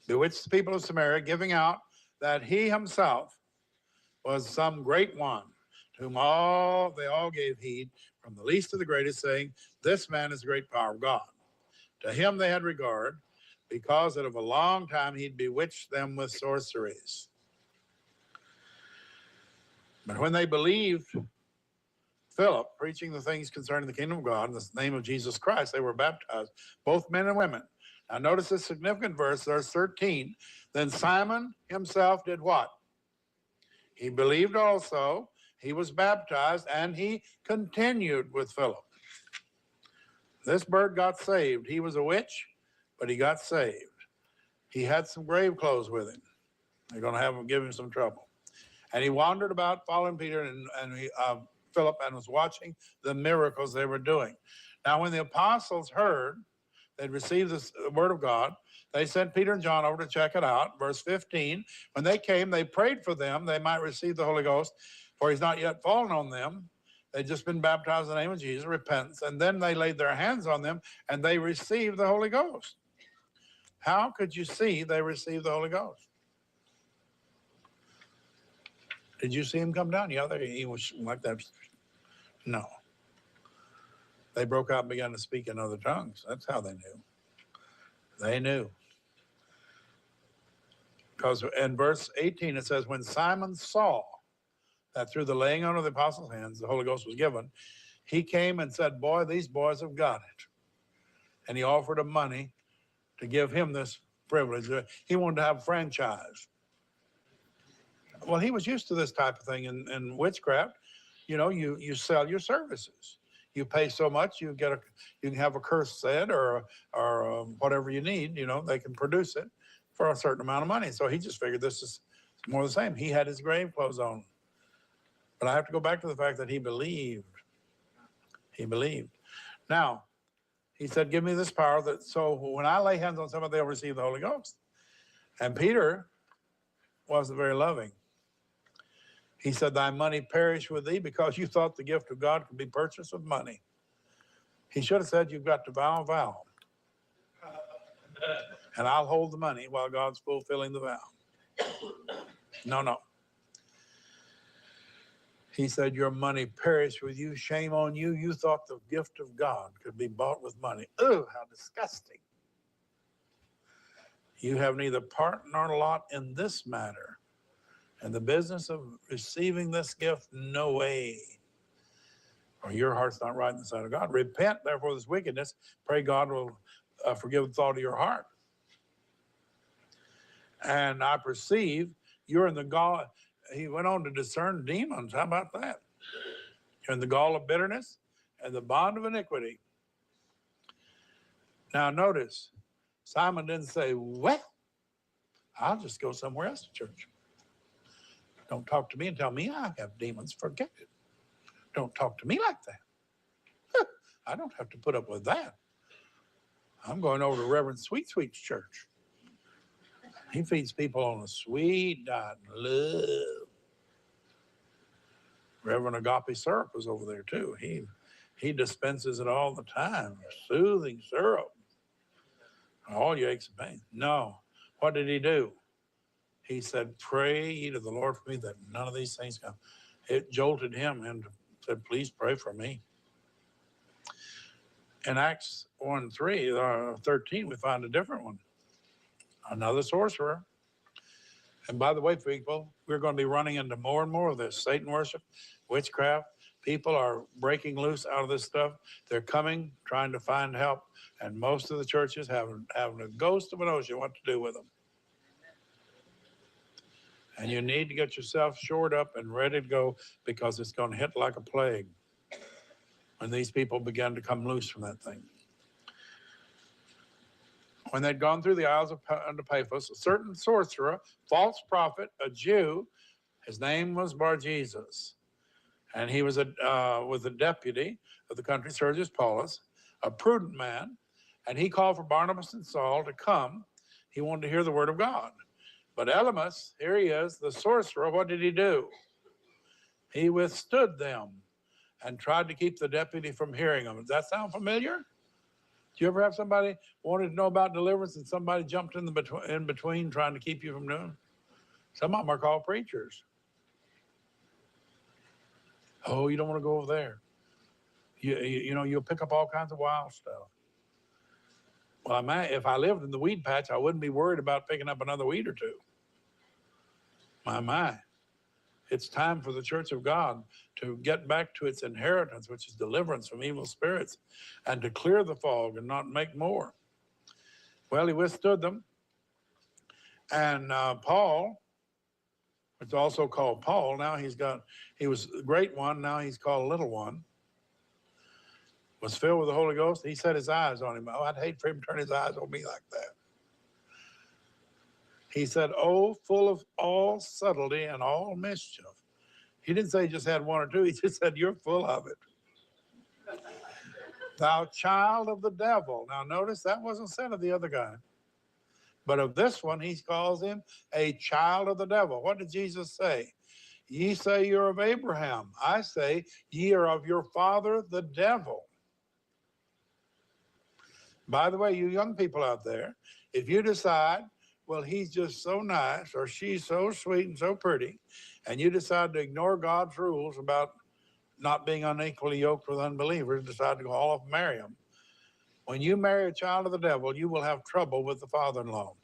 Bewitched the people of Samaria, giving out that he himself was some great one, to whom they all gave heed, from the least to the greatest, saying, this man is the great power of God. To him they had regard, because that of a long time he'd bewitched them with sorceries. But when they believed Philip preaching the things concerning the kingdom of God in the name of Jesus Christ, they were baptized, both men and women. Now notice this significant verse, verse 13. Then Simon himself did what? He believed also, he was baptized, and he continued with Philip. This bird got saved. He was a witch, but he got saved. He had some grave clothes with him. They're going to give him some trouble. And he wandered about following Peter and Philip, and was watching the miracles they were doing. Now, when the apostles heard they'd received the word of God, they sent Peter and John over to check it out. Verse 15, when they came, they prayed for them they might receive the Holy Ghost, for he's not yet fallen on them. They'd just been baptized in the name of Jesus, repentance, and then they laid their hands on them, and they received the Holy Ghost. How could you see they received the Holy Ghost? Did you see him come down? Yeah, he was like that. No. They broke out and began to speak in other tongues. That's how they knew. They knew. Because in verse 18 it says, when Simon saw that through the laying on of the apostles' hands the Holy Ghost was given, he came and said, boy, these boys have got it. And he offered him money to give him this privilege. He wanted to have a franchise. Well, he was used to this type of thing in witchcraft. You know, you sell your services. You pay so much, you can have a curse said or whatever you need. You know, they can produce it for a certain amount of money. So he just figured this is more the same. He had his grave clothes on. But I have to go back to the fact that he believed. He believed. Now, he said, give me this power so when I lay hands on someone, they'll receive the Holy Ghost. And Peter wasn't very loving. He said, thy money perish with thee, because you thought the gift of God could be purchased with money. He should have said, you've got to vow a vow. And I'll hold the money while God's fulfilling the vow. No. He said, your money perished with you. Shame on you. You thought the gift of God could be bought with money. Oh, how disgusting. You have neither part nor lot in this matter. And the business of receiving this gift, no way. Or your heart's not right in the sight of God. Repent, therefore, of this wickedness. Pray God will forgive the thought of your heart. And I perceive you're in the gall. He went on to discern demons. How about that? You're in the gall of bitterness and the bond of iniquity. Now notice, Simon didn't say, well, I'll just go somewhere else to church. Don't talk to me and tell me I have demons. Forget it. Don't talk to me like that. I don't have to put up with that. I'm going over to Reverend Sweet Sweet's church. He feeds people on a sweet diet and love. Reverend Agape Syrup was over there too. He dispenses it all the time. Soothing syrup. All your aches and pains. No. What did he do? He said, pray ye to the Lord for me that none of these things come. It jolted him and said, please pray for me. In Acts 13, we find a different one. Another sorcerer. And by the way, people, we're going to be running into more and more of this. Satan worship, witchcraft. People are breaking loose out of this stuff. They're coming, trying to find help. And most of the churches having a ghost of a notion what to do with them. And you need to get yourself shored up and ready to go because it's going to hit like a plague when these people begin to come loose from that thing. When they'd gone through the Isles of Paphos, a certain sorcerer, false prophet, a Jew, his name was Bar-Jesus, and he was with a deputy of the country, Sergius Paulus, a prudent man, and he called for Barnabas and Saul to come. He wanted to hear the word of God. But Elymas, here he is, the sorcerer, what did he do? He withstood them and tried to keep the deputy from hearing them. Does that sound familiar? Do you ever have somebody wanted to know about deliverance and somebody jumped in between trying to keep you from doing it? Some of them are called preachers. Oh, you don't want to go over there. You know, you'll pick up all kinds of wild stuff. Well, if I lived in the weed patch, I wouldn't be worried about picking up another weed or two. My. It's time for the Church of God to get back to its inheritance, which is deliverance from evil spirits, and to clear the fog and not make more. Well, he withstood them. And Paul, it's also called Paul. Now he was the great one. Now he's called little one. Was filled with the Holy Ghost. He set his eyes on him. Oh, I'd hate for him to turn his eyes on me like that. He said, oh, full of all subtlety and all mischief. He didn't say he just had one or two. He just said, you're full of it. Thou child of the devil. Now, notice that wasn't said of the other guy. But of this one, he calls him a child of the devil. What did Jesus say? Ye say you're of Abraham. I say ye are of your father, the devil. By the way, you young people out there, if you decide, well, he's just so nice or she's so sweet and so pretty, and you decide to ignore God's rules about not being unequally yoked with unbelievers, decide to go all off and marry them. When you marry a child of the devil, you will have trouble with the father-in-law.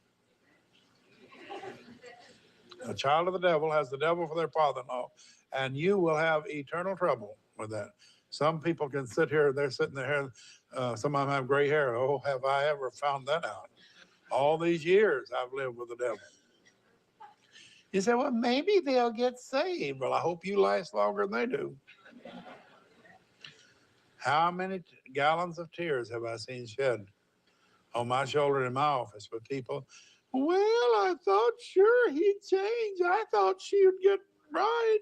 A child of the devil has the devil for their father-in-law, and you will have eternal trouble with that. Some people can sit here, they're sitting there, some of them have gray hair. Oh, have I ever found that out? All these years I've lived with the devil. You say, well, maybe they'll get saved. Well, I hope you last longer than they do. How many gallons of tears have I seen shed on my shoulder in my office with people? Well, I thought sure he'd change. I thought she would get right.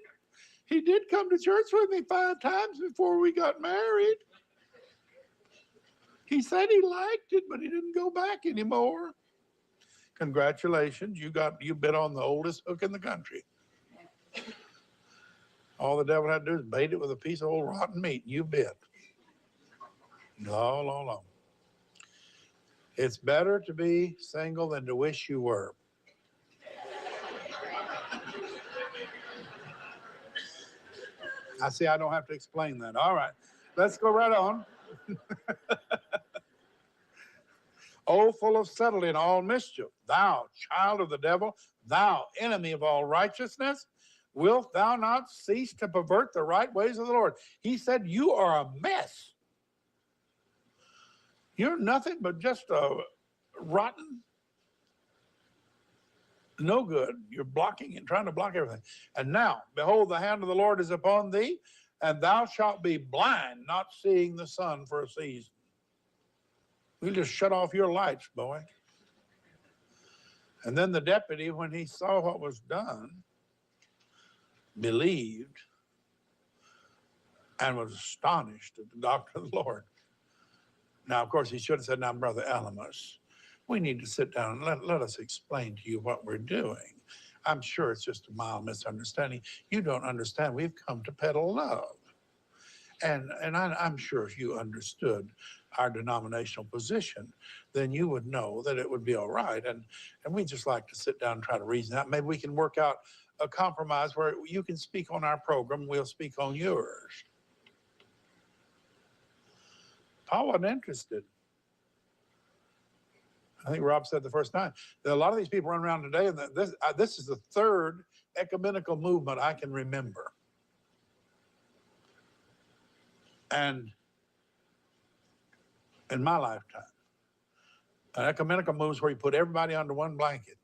He did come to church with me 5 times before we got married. He said he liked it, but he didn't go back anymore. Congratulations, you bit on the oldest hook in the country. All the devil had to do is bait it with a piece of old rotten meat, and you bit. No. It's better to be single than to wish you were. I see I don't have to explain that. All right, let's go right on. Oh, full of subtlety and all mischief, thou child of the devil, thou enemy of all righteousness, wilt thou not cease to pervert the right ways of the Lord? He said, you are a mess. You're nothing but just a rotten, no good. You're blocking and trying to block everything. And now, behold, the hand of the Lord is upon thee, and thou shalt be blind, not seeing the sun for a season. We'll just shut off your lights, boy. And then the deputy, when he saw what was done, believed and was astonished at the doctrine of the Lord. Now, of course, he should have said, now, Brother Elymas, we need to sit down and let us explain to you what we're doing. I'm sure it's just a mild misunderstanding. You don't understand. We've come to peddle love. And I'm sure if you understood our denominational position, then you would know that it would be all right. And we just like to sit down and try to reason out. Maybe we can work out a compromise where you can speak on our program, we'll speak on yours. Paul wasn't interested. I think Rob said the first time that a lot of these people run around today, and this is the third ecumenical movement I can remember. And in my lifetime, an ecumenical movement is where you put everybody under one blanket.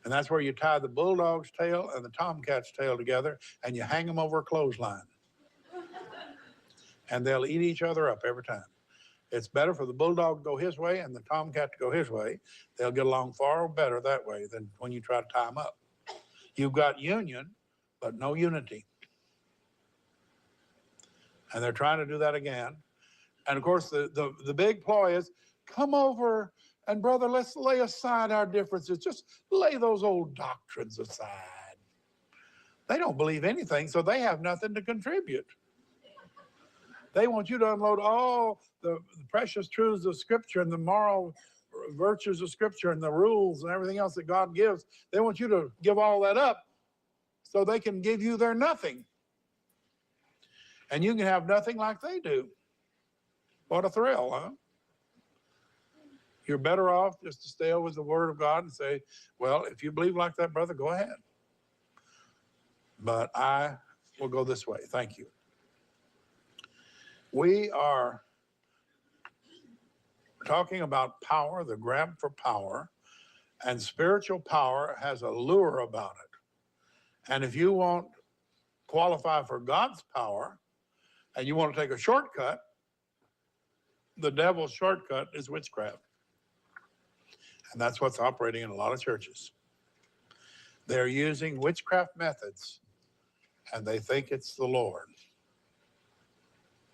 And that's where you tie the bulldog's tail and the tomcat's tail together and you hang them over a clothesline. And they'll eat each other up every time. It's better for the bulldog to go his way and the tomcat to go his way. They'll get along far better that way than when you try to tie them up. You've got union, but no unity. And they're trying to do that again. And of course, the big ploy is, come over and brother, let's lay aside our differences. Just lay those old doctrines aside. They don't believe anything, so they have nothing to contribute. They want you to unload all the precious truths of Scripture and the moral virtues of Scripture and the rules and everything else that God gives. They want you to give all that up so they can give you their nothing. And you can have nothing like they do. What a thrill, huh? You're better off just to stay with the Word of God and say, well, if you believe like that, brother, go ahead. But I will go this way. Thank you. We are talking about power, the grab for power, and spiritual power has a lure about it. And if you won't qualify for God's power and you want to take a shortcut, the devil's shortcut is witchcraft. And that's what's operating in a lot of churches. They're using witchcraft methods and they think it's the Lord.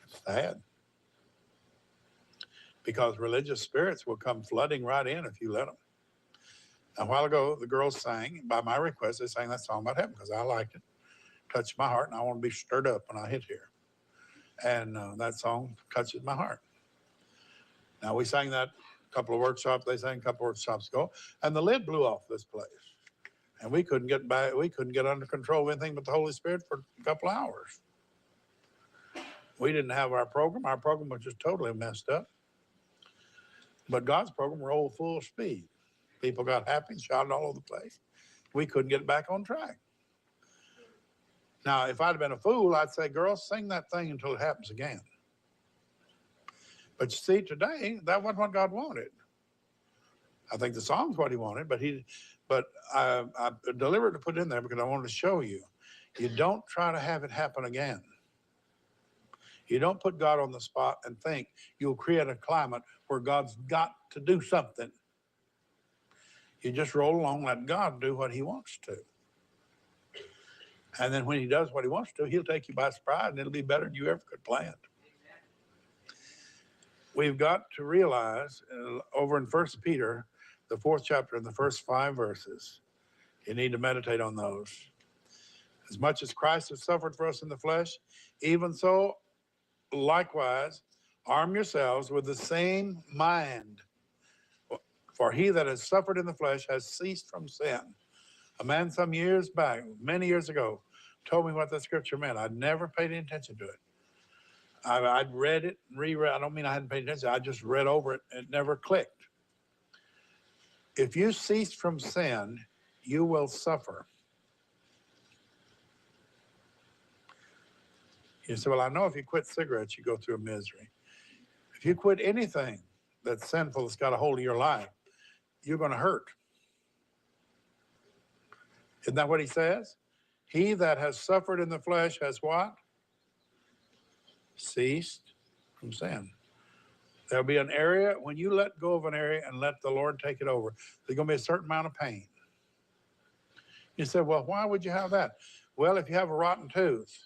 It's sad. Because religious spirits will come flooding right in if you let them. A while ago, the girls sang, by my request, they sang that song about heaven because I liked it. Touched my heart and I want to be stirred up when I hit here. And that song touches my heart. Now, we sang that a couple of workshops, they sang a couple of workshops ago, and the lid blew off this place. And we couldn't get back, we couldn't get under control of anything but the Holy Spirit for a couple of hours. We didn't have our program was just totally messed up. But God's program rolled full speed. People got happy and shouted all over the place. We couldn't get back on track. Now, if I'd have been a fool, I'd say, girls, sing that thing until it happens again. But you see, today, that wasn't what God wanted. I think the song's what he wanted, but I deliberately put it in there because I wanted to show you. You don't try to have it happen again. You don't put God on the spot and think you'll create a climate where God's got to do something. You just roll along, let God do what he wants to. And then when he does what he wants to, he'll take you by surprise and it'll be better than you ever could plan. We've got to realize over in 1 Peter, the 4th chapter and the first 5 verses, you need to meditate on those. As much as Christ has suffered for us in the flesh, even so, likewise, arm yourselves with the same mind. For he that has suffered in the flesh has ceased from sin. A man some years back, many years ago, told me what that scripture meant. I'd never paid any attention to it. I'd read it and reread. I don't mean I hadn't paid attention. I just read over it. It never clicked. If you cease from sin, you will suffer. You say, well, I know if you quit cigarettes, you go through a misery. If you quit anything that's sinful that's got a hold of your life, you're going to hurt. Isn't that what he says? He that has suffered in the flesh has what? Ceased from sin. There'll be an area, when you let go of an area and let the Lord take it over, there's going to be a certain amount of pain. You say, well, why would you have that? Well, if you have a rotten tooth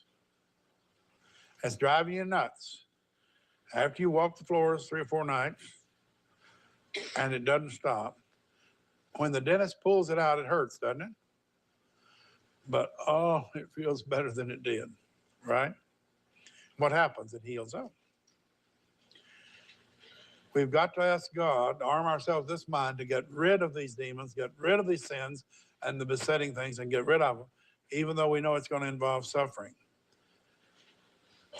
that's driving you nuts, after you walk the floors 3 or 4 nights, and it doesn't stop. When the dentist pulls it out, it hurts, doesn't it? But oh, it feels better than it did, right? What happens? It heals up. We've got to ask God, arm ourselves this mind to get rid of these demons, get rid of these sins and the besetting things and get rid of them, even though we know it's going to involve suffering.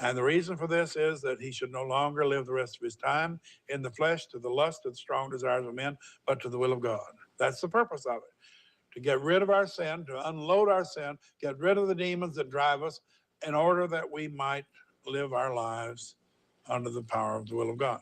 And the reason for this is that he should no longer live the rest of his time in the flesh to the lust of the strong desires of men, but to the will of God. That's the purpose of it. To get rid of our sin, to unload our sin, get rid of the demons that drive us in order that we might live our lives under the power of the will of God.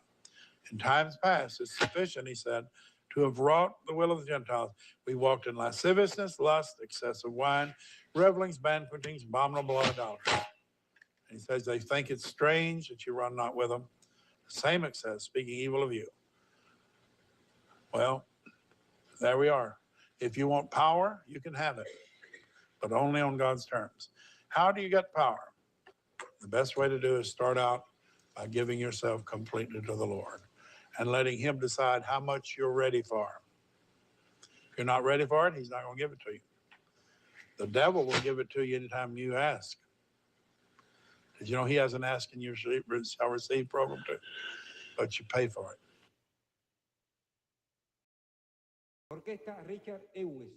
In times past, it's sufficient, he said, to have wrought the will of the Gentiles. We walked in lasciviousness, lust, excessive wine, revelings, banquetings, abominable idolatry. And he says they think it's strange that you run not with them. The same it says, speaking evil of you. Well, there we are. If you want power, you can have it, but only on God's terms. How do you get power? The best way to do is start out by giving yourself completely to the Lord and letting him decide how much you're ready for. If you're not ready for it, he's not going to give it to you. The devil will give it to you anytime you ask. Because you know he has an ask and you shall receive program too, but you pay for it. Orquesta Richard Ewes.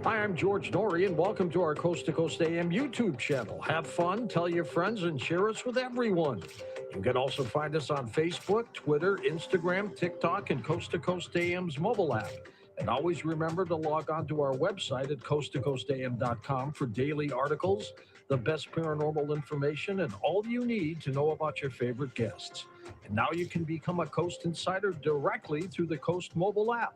Hi, I'm George Norrie, and welcome to our Coast to Coast AM YouTube channel. Have fun, tell your friends, and share us with everyone. You can also find us on Facebook, Twitter, Instagram, TikTok, and Coast to Coast AM's mobile app. And always remember to log on to our website at coasttocoastam.com for daily articles, the best paranormal information, and all you need to know about your favorite guests. And now you can become a Coast Insider directly through the Coast mobile app.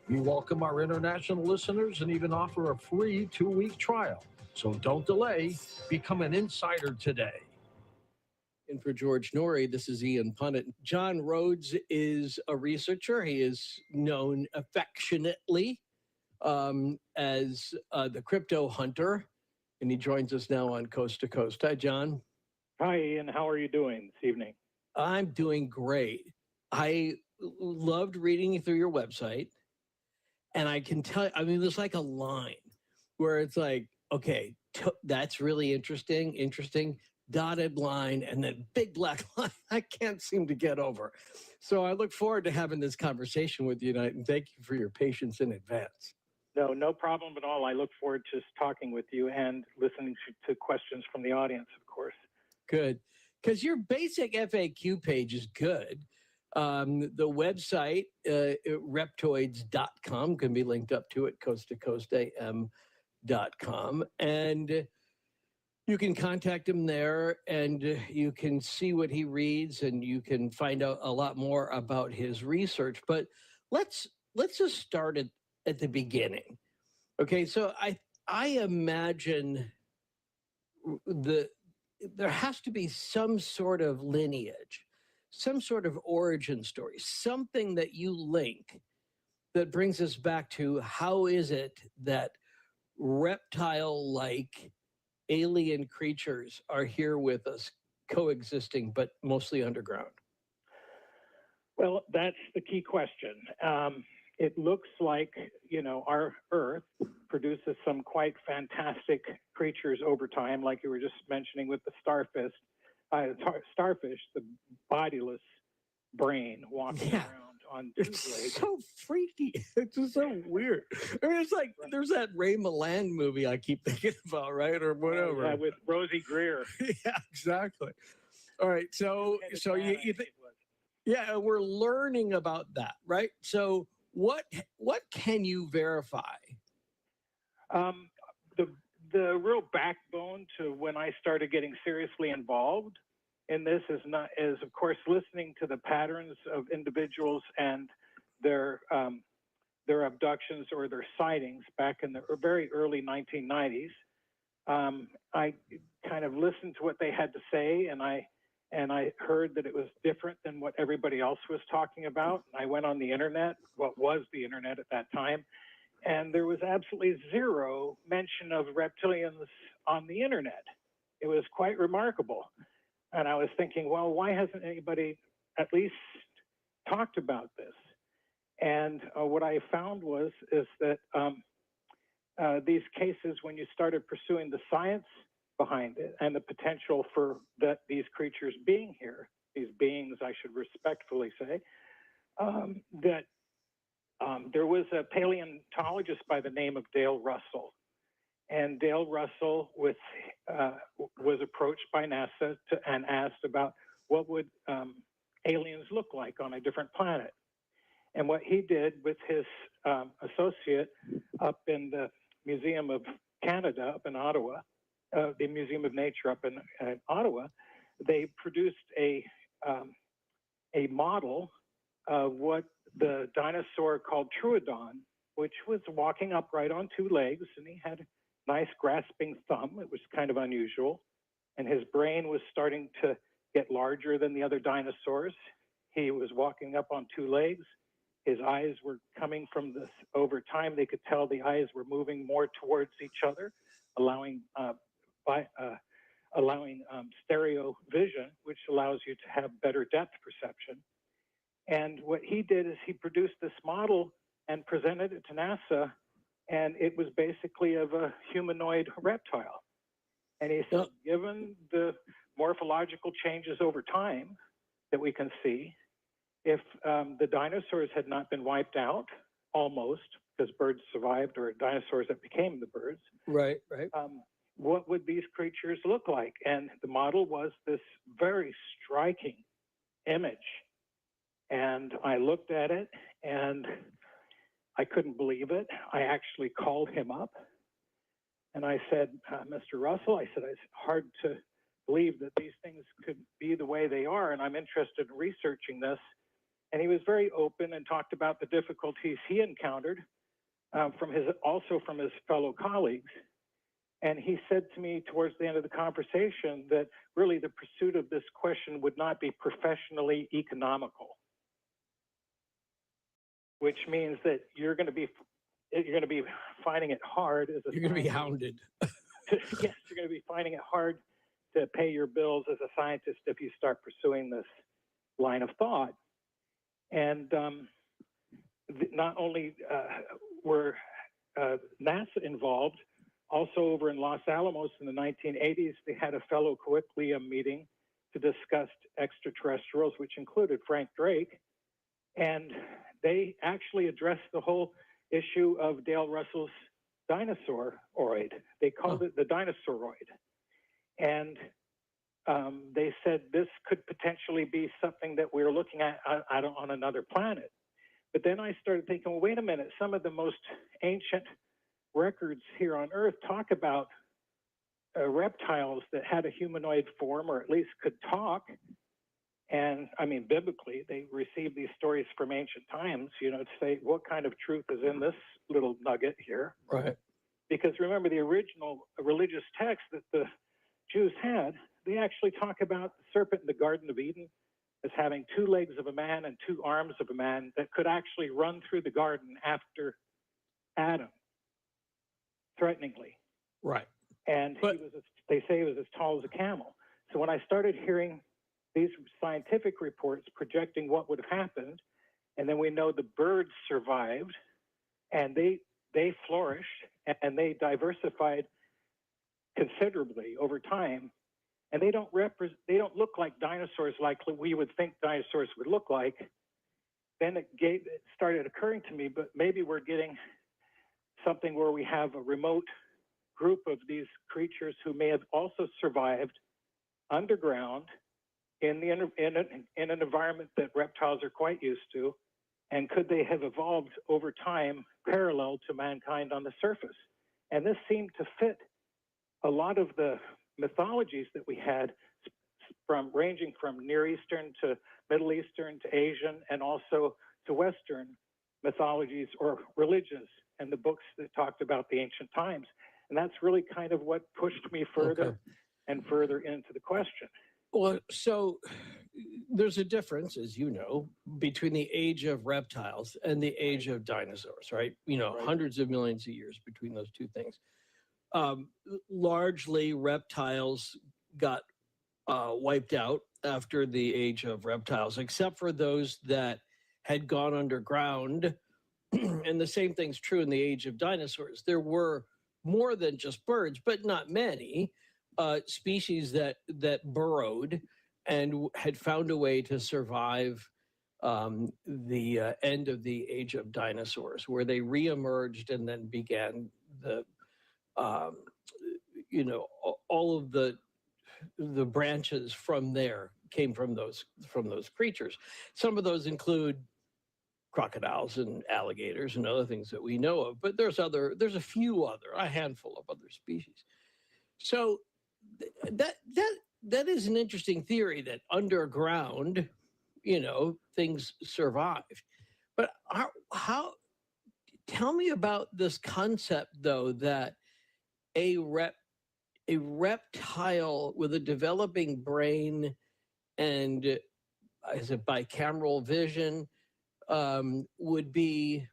We welcome our international listeners and even offer a free 2-week trial. So don't delay. Become an insider today. And for George Norrie, this is Ian Punnett. John Rhodes is a researcher. He is known affectionately as the Crypto Hunter, and he joins us now on Coast to Coast. Hi, John. Hi, Ian. How are you doing this evening? I'm doing great. I loved reading through your website. And I can tell, I mean, there's like a line where it's like, okay, that's really interesting, dotted line, and then big black line I can't seem to get over. So I look forward to having this conversation with you tonight, and thank you for your patience in advance. No problem at all. I look forward to talking with you and listening to questions from the audience, of course. Good. Because your basic FAQ page is good. The website, reptoids.com, can be linked up to it, coasttocoastam.com. And you can contact him there, and you can see what he reads, and you can find out a lot more about his research. But let's just start at the beginning. Okay, so I imagine there has to be some sort of lineage, some sort of origin story, something that you link that brings us back to how is it that reptile-like alien creatures are here with us, coexisting, but mostly underground? Well, that's the key question. It looks like, our Earth produces some quite fantastic creatures over time, like you were just mentioning with the starfish, the bodiless brain walking around on two legs. It's so freaky. It's just so weird. I mean, it's like there's that Ray Milland movie I keep thinking about, right? Or whatever. Yeah, with Rosie Greer. Yeah, exactly. All right. So you think, yeah, we're learning about that, right? So what can you verify? The real backbone to when I started getting seriously involved in this is of course listening to the patterns of individuals and their abductions or their sightings back in the very early 1990s. I kind of listened to what they had to say, and I heard that it was different than what everybody else was talking about. I went on the internet, what was the internet at that time, and there was absolutely zero mention of reptilians on the internet. It was quite remarkable. And I was thinking, well, why hasn't anybody at least talked about this? And what I found is that these cases, when you started pursuing the science behind it and the potential for these creatures being here, these beings, I should respectfully say, there was a paleontologist by the name of Dale Russell. And Dale Russell was approached by NASA and asked about what would aliens look like on a different planet. And what he did with his associate up in the Museum of Canada up in Ottawa, the Museum of Nature up in Ottawa, they produced a model of what the dinosaur called Troodon, which was walking upright on two legs, and he had a nice grasping thumb. It was kind of unusual. And his brain was starting to get larger than the other dinosaurs. He was walking up on two legs. His eyes were coming from this, over time, they could tell the eyes were moving more towards each other, allowing stereo vision, which allows you to have better depth perception. And what he did is he produced this model and presented it to NASA, and it was basically of a humanoid reptile. And he said, given the morphological changes over time that we can see, if the dinosaurs had not been wiped out, almost, because birds survived, or dinosaurs that became the birds. Right. What would these creatures look like? And the model was this very striking image. And I looked at it, and I couldn't believe it. I actually called him up, and I said, Mr. Russell, I said, it's hard to believe that these things could be the way they are, and I'm interested in researching this. And he was very open and talked about the difficulties he encountered from his fellow colleagues. And he said to me towards the end of the conversation that really the pursuit of this question would not be professionally economical, which means that you're going to be finding it hard as a You're going to be hounded. Yes, you're going to be finding it hard to pay your bills as a scientist if you start pursuing this line of thought. And not only were NASA involved, also over in Los Alamos in the 1980s, they had a fellow colloquium meeting to discuss extraterrestrials, which included Frank Drake. And they actually addressed the whole issue of Dale Russell's Dinosaur-oid. They called it the Dinosaur-oid. And they said this could potentially be something that we're looking at on another planet. But then I started thinking, well, wait a minute, some of the most ancient records here on Earth talk about reptiles that had a humanoid form, or at least could talk. And I mean, biblically, they received these stories from ancient times, you know, to say what kind of truth is in this little nugget here. Right. Because remember, the original religious text that the Jews had, they actually talk about the serpent in the Garden of Eden as having 2 legs of a man and 2 arms of a man that could actually run through the garden after Adam, threateningly. Right. And he was, they say he was as tall as a camel. So when I started hearing these scientific reports projecting what would have happened, and then we know the birds survived, and they flourished, and they diversified considerably over time, and they don't look like dinosaurs like we would think dinosaurs would look like. Then it started occurring to me, but maybe we're getting something where we have a remote group of these creatures who may have also survived underground in an environment that reptiles are quite used to, and could they have evolved over time parallel to mankind on the surface? And this seemed to fit a lot of the mythologies that we had, ranging from Near Eastern to Middle Eastern to Asian, and also to Western mythologies or religions, and the books that talked about the ancient times. And that's really kind of what pushed me further and further into the question. Well, so there's a difference, as you know, between the age of reptiles and the age of dinosaurs, right? You know, hundreds of millions of years between those two things. Largely, reptiles got wiped out after the age of reptiles, except for those that had gone underground. And the same thing's true in the age of dinosaurs. There were more than just birds, but not many species that burrowed and had found a way to survive the end of the age of dinosaurs, where they reemerged and then began the you know, all of the branches from there came from those creatures. Some of those include crocodiles and alligators and other things that we know of, but there's a handful of other species. So that is an interesting theory, that underground, you know, things survive. But tell me about this concept, though, that a reptile with a developing brain and is it bicameral vision would be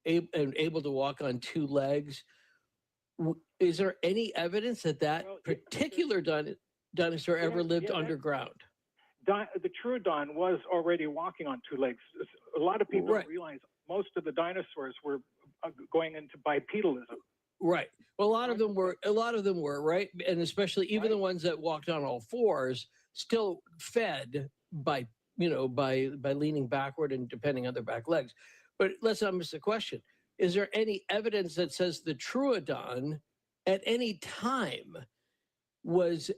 able to walk on 2 legs. Is there any evidence that particular dinosaur ever lived underground? The Troodon was already walking on 2 legs. A lot of people don't realize most of the dinosaurs were going into bipedalism. Right. Well, a lot of them were, right? And especially even the ones that walked on all 4s still fed by leaning backward and depending on their back legs. But let's not miss the question. Is there any evidence that says the Troodon at any time was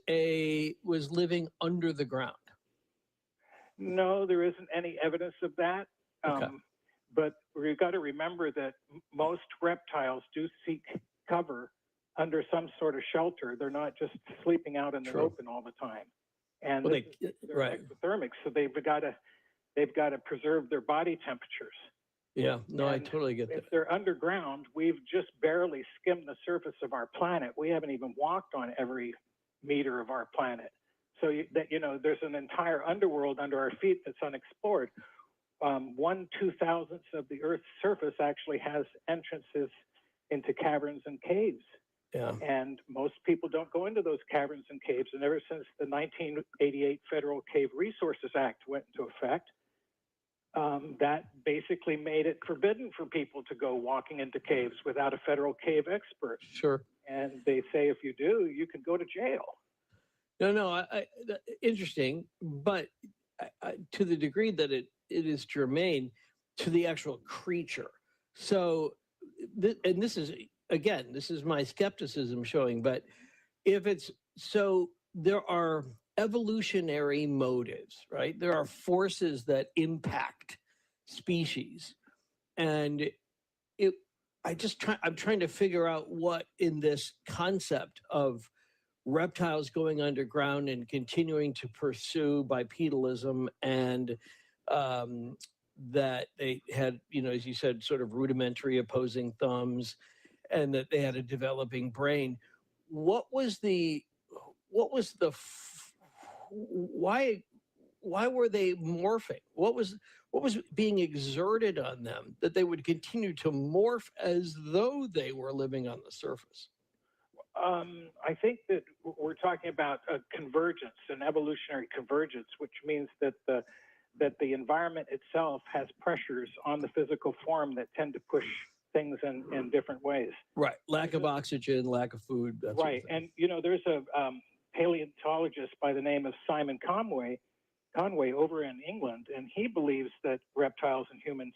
living under the ground? No, there isn't any evidence of that. But we've got to remember that most reptiles do seek cover under some sort of shelter. They're not just sleeping out in the open all the time. And they're ectothermic, so they've got to preserve their body temperatures. Yeah, no, I totally get that. If they're underground, we've just barely skimmed the surface of our planet. We haven't even walked on every meter of our planet. So there's an entire underworld under our feet that's unexplored. 1/2000th of the Earth's surface actually has entrances into caverns and caves. Yeah. And most people don't go into those caverns and caves. And ever since the 1988 Federal Cave Resources Act went into effect, that basically made it forbidden for people to go walking into caves without a federal cave expert. Sure. And they say if you do, you can go to jail. No, interesting. But to the degree that it is germane to the actual creature. So and this is, again, this is my skepticism showing, but if it's so, there are evolutionary motives, right? There are forces that impact species. And I'm trying to figure out what in this concept of reptiles going underground and continuing to pursue bipedalism, and that they had, as you said, sort of rudimentary opposing thumbs, and that they had a developing brain. Why were they morphing? What was being exerted on them that they would continue to morph as though they were living on the surface? I think that we're talking about a convergence, an evolutionary convergence, which means that the environment itself has pressures on the physical form that tend to push things in different ways. Right. Lack of oxygen, lack of food. That sort of thing. And there's a paleontologist by the name of Simon Conway over in England, and he believes that reptiles and humans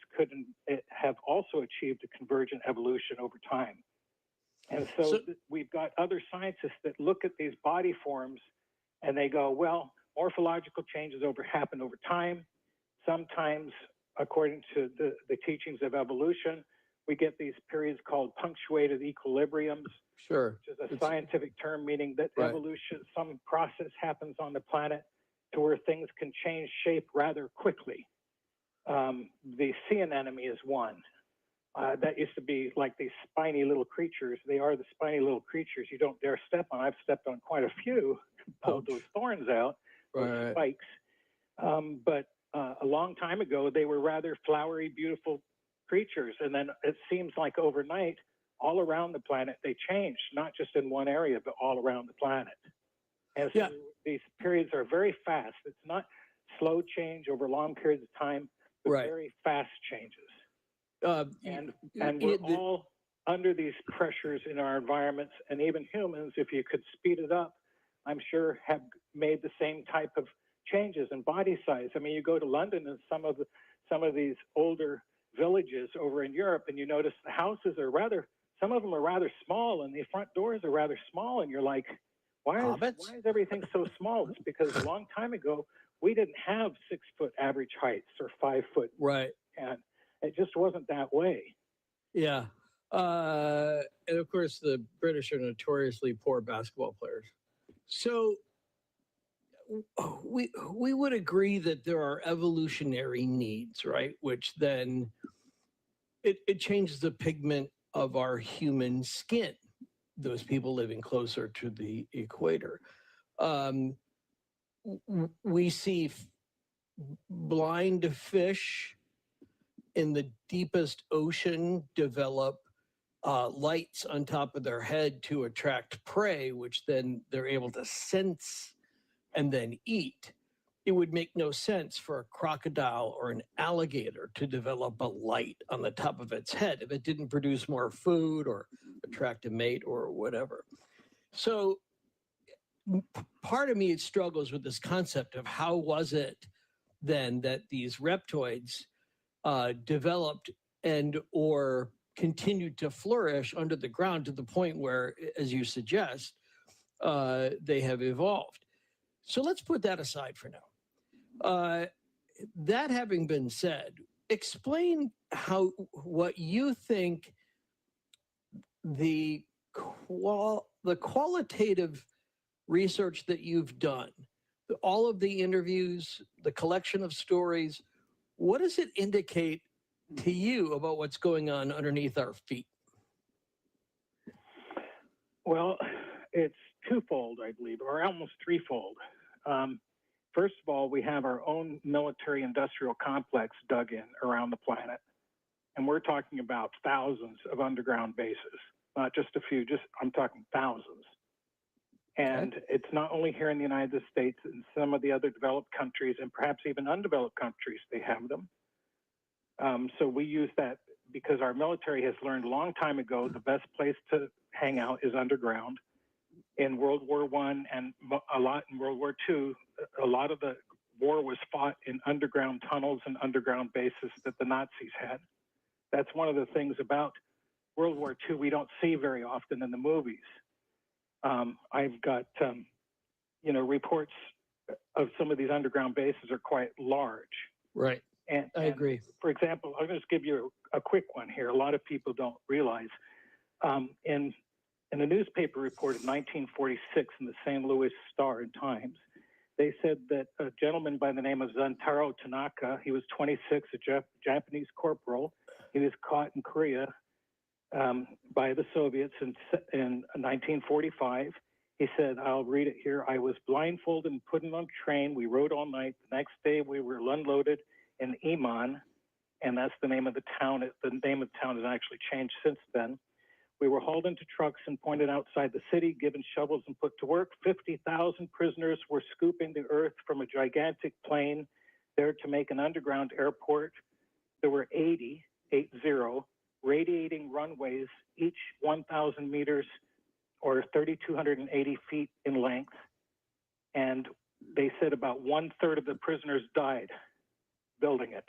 have also achieved a convergent evolution over time. And so we've got other scientists that look at these body forms and they go, well, morphological changes happen over time. Sometimes, according to the teachings of evolution, we get these periods called punctuated equilibriums. Sure. Which is a scientific term meaning that evolution, some process happens on the planet to where things can change shape rather quickly. The sea anemone is one. That used to be like these spiny little creatures. They are the spiny little creatures you don't dare step on. I've stepped on quite a few, pulled those thorns out, those spikes. But a long time ago, they were rather flowery, beautiful creatures. And then it seems like overnight, all around the planet, they changed, not just in one area, but all around the planet. And so these periods are very fast. It's not slow change over long periods of time, but very fast changes. And we're all under these pressures in our environments, and even humans, if you could speed it up, I'm sure have made the same type of changes in body size. I mean, you go to London and some of these older villages over in Europe, and you notice the houses are some of them are rather small, and the front doors are rather small, and you're like, why is everything so small? It's because a long time ago, we didn't have 6-foot average heights or 5-foot. Right. And it just wasn't that way. Yeah. And of course, the British are notoriously poor basketball players. So we would agree that there are evolutionary needs, right? Which then it changes the pigment of our human skin, those people living closer to the equator. We see blind fish in the deepest ocean develop lights on top of their head to attract prey, which then they're able to sense and then eat. It would make no sense for a crocodile or an alligator to develop a light on the top of its head if it didn't produce more food or attract a mate or whatever. So part of me struggles with this concept of how was it then that these reptoids developed and or continued to flourish under the ground to the point where, as you suggest, they have evolved. So let's put that aside for now. That having been said, explain what you think the qualitative research that you've done, all of the interviews, the collection of stories, what does it indicate to you about what's going on underneath our feet? Well, it's twofold, I believe, or almost threefold. First of all, we have our own military-industrial complex dug in around the planet. And we're talking about thousands of underground bases, not just a few, I'm talking thousands. And it's not only here in the United States, in some of the other developed countries, and perhaps even undeveloped countries, they have them. So we use that because our military has learned a long time ago the best place to hang out is underground. In World War I and a lot in World War II, a lot of the war was fought in underground tunnels and underground bases that the Nazis had. That's one of the things about World War II we don't see very often in the movies. I've got, reports of some of these underground bases are quite large. Right. And I agree. For example, I'll just give you a quick one here. A lot of people don't realize. In a newspaper report in 1946 in the St. Louis Star and Times, they said that a gentleman by the name of Zantaro Tanaka, he was 26, a Japanese corporal. He was caught in Korea by the Soviets in 1945. He said, I'll read it here. I was blindfolded and put on a train. We rode all night. The next day we were unloaded in Iman, and that's the name of the town. The name of the town has actually changed since then. We were hauled into trucks and pointed outside the city, given shovels and put to work. 50,000 prisoners were scooping the earth from a gigantic plane there to make an underground airport. There were 80 radiating runways, each 1,000 meters or 3,280 feet in length. And they said about 1/3 of the prisoners died building it.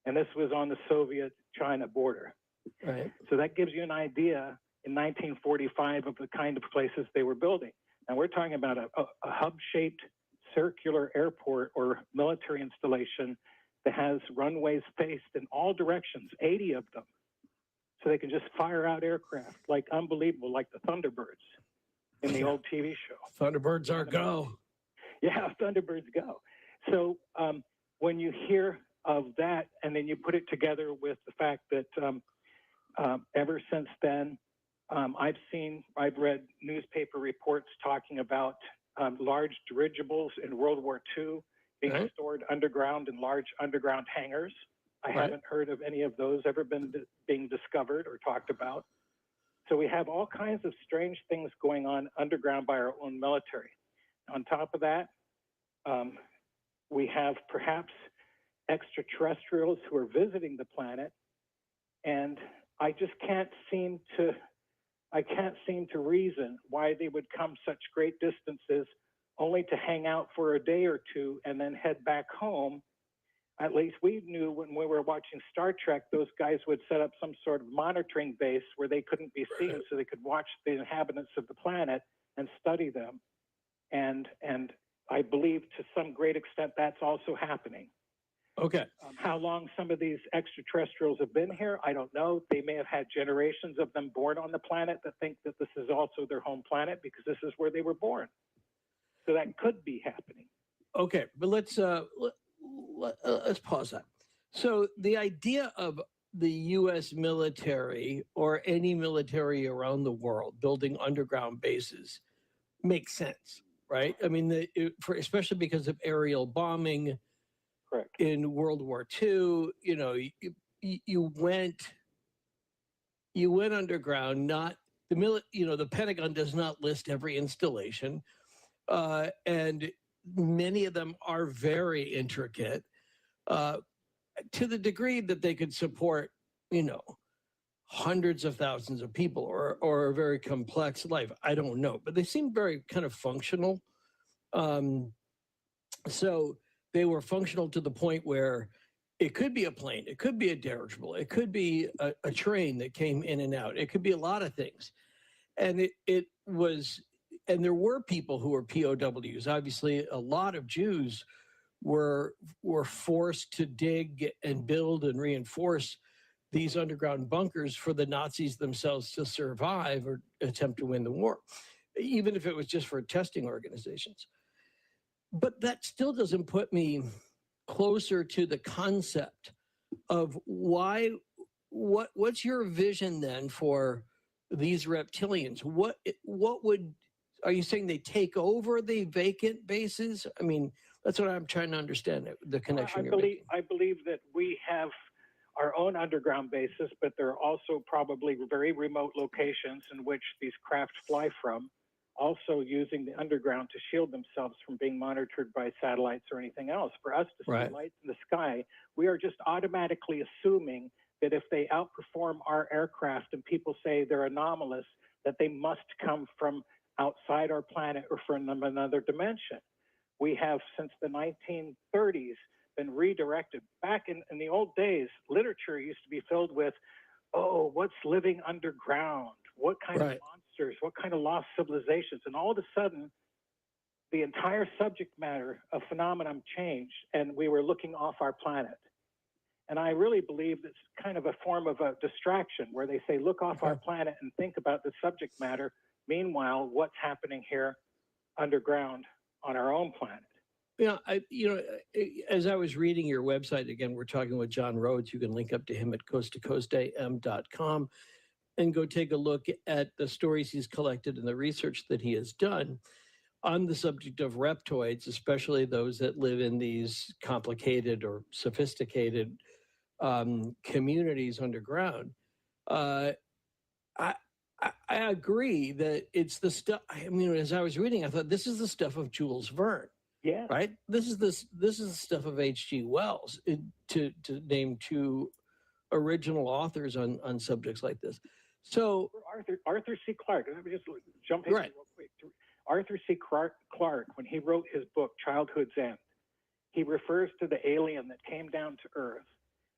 And this was on the Soviet-China border. Right. So that gives you an idea in 1945 of the kind of places they were building. And we're talking about a hub-shaped circular airport or military installation that has runways faced in all directions, 80 of them. So they can just fire out aircraft like unbelievable, like the Thunderbirds in the old TV show. Thunderbirds are go. Yeah, Thunderbirds go. So when you hear of that, and then you put it together with the fact that ever since then, I've read newspaper reports talking about large dirigibles in World War II being stored underground in large underground hangars. I haven't heard of any of those ever being discovered or talked about. So we have all kinds of strange things going on underground by our own military. On top of that, we have perhaps extraterrestrials who are visiting the planet, and I just can't seem to reason why they would come such great distances only to hang out for a day or two and then head back home. At least we knew when we were watching Star Trek, those guys would set up some sort of monitoring base where they couldn't be seen so they could watch the inhabitants of the planet and study them. And I believe to some great extent that's also happening. Okay. How long some of these extraterrestrials have been here, I don't know. They may have had generations of them born on the planet that think that this is also their home planet because this is where they were born. So that could be happening. Okay, but let's pause that. So the idea of the U.S. military or any military around the world building underground bases makes sense, right? I mean, especially because of aerial bombing. Correct. In World War II, you went underground. Not the Pentagon does not list every installation, and many of them are very intricate to the degree that they could support, hundreds of thousands of people or a very complex life. I don't know, but they seem very kind of functional. So they were functional to the point where it could be a plane, it could be a dirigible, it could be a train that came in and out. It could be a lot of things. And and there were people who were POWs. Obviously, a lot of Jews were forced to dig and build and reinforce these underground bunkers for the Nazis themselves to survive or attempt to win the war, even if it was just for testing organizations. But that still doesn't put me closer to the concept of what's your vision then for these reptilians? What are you saying, they take over the vacant bases? I mean, that's what I'm trying to understand, the connection I believe that we have our own underground bases, but there are also probably very remote locations in which these craft fly from, also using the underground to shield themselves from being monitored by satellites or anything else. For us to see lights in the sky, we are just automatically assuming that if they outperform our aircraft and people say they're anomalous, that they must come from outside our planet or from another dimension. We have, since the 1930s, been redirected. Back in the old days, literature used to be filled with oh, what's living underground? What kind of monsters? What kind of lost civilizations? And all of a sudden, the entire subject matter of phenomenon changed, and we were looking off our planet. And I really believe it's kind of a form of a distraction where they say, look off our planet and think about the subject matter. Meanwhile, what's happening here underground on our own planet? As I was reading your website, again, we're talking with John Rhodes. You can link up to him at coasttocoastam.com and go take a look at the stories he's collected and the research that he has done on the subject of reptoids, especially those that live in these complicated or sophisticated communities underground. I agree that it's the stuff. I mean, as I was reading, I thought this is the stuff of Jules Verne. Yeah. Right. This is the stuff of H.G. Wells, to name two original authors on subjects like this. So Arthur C. Clarke. Let me just jump in real quick. Arthur C. Clarke, when he wrote his book Childhood's End, he refers to the alien that came down to Earth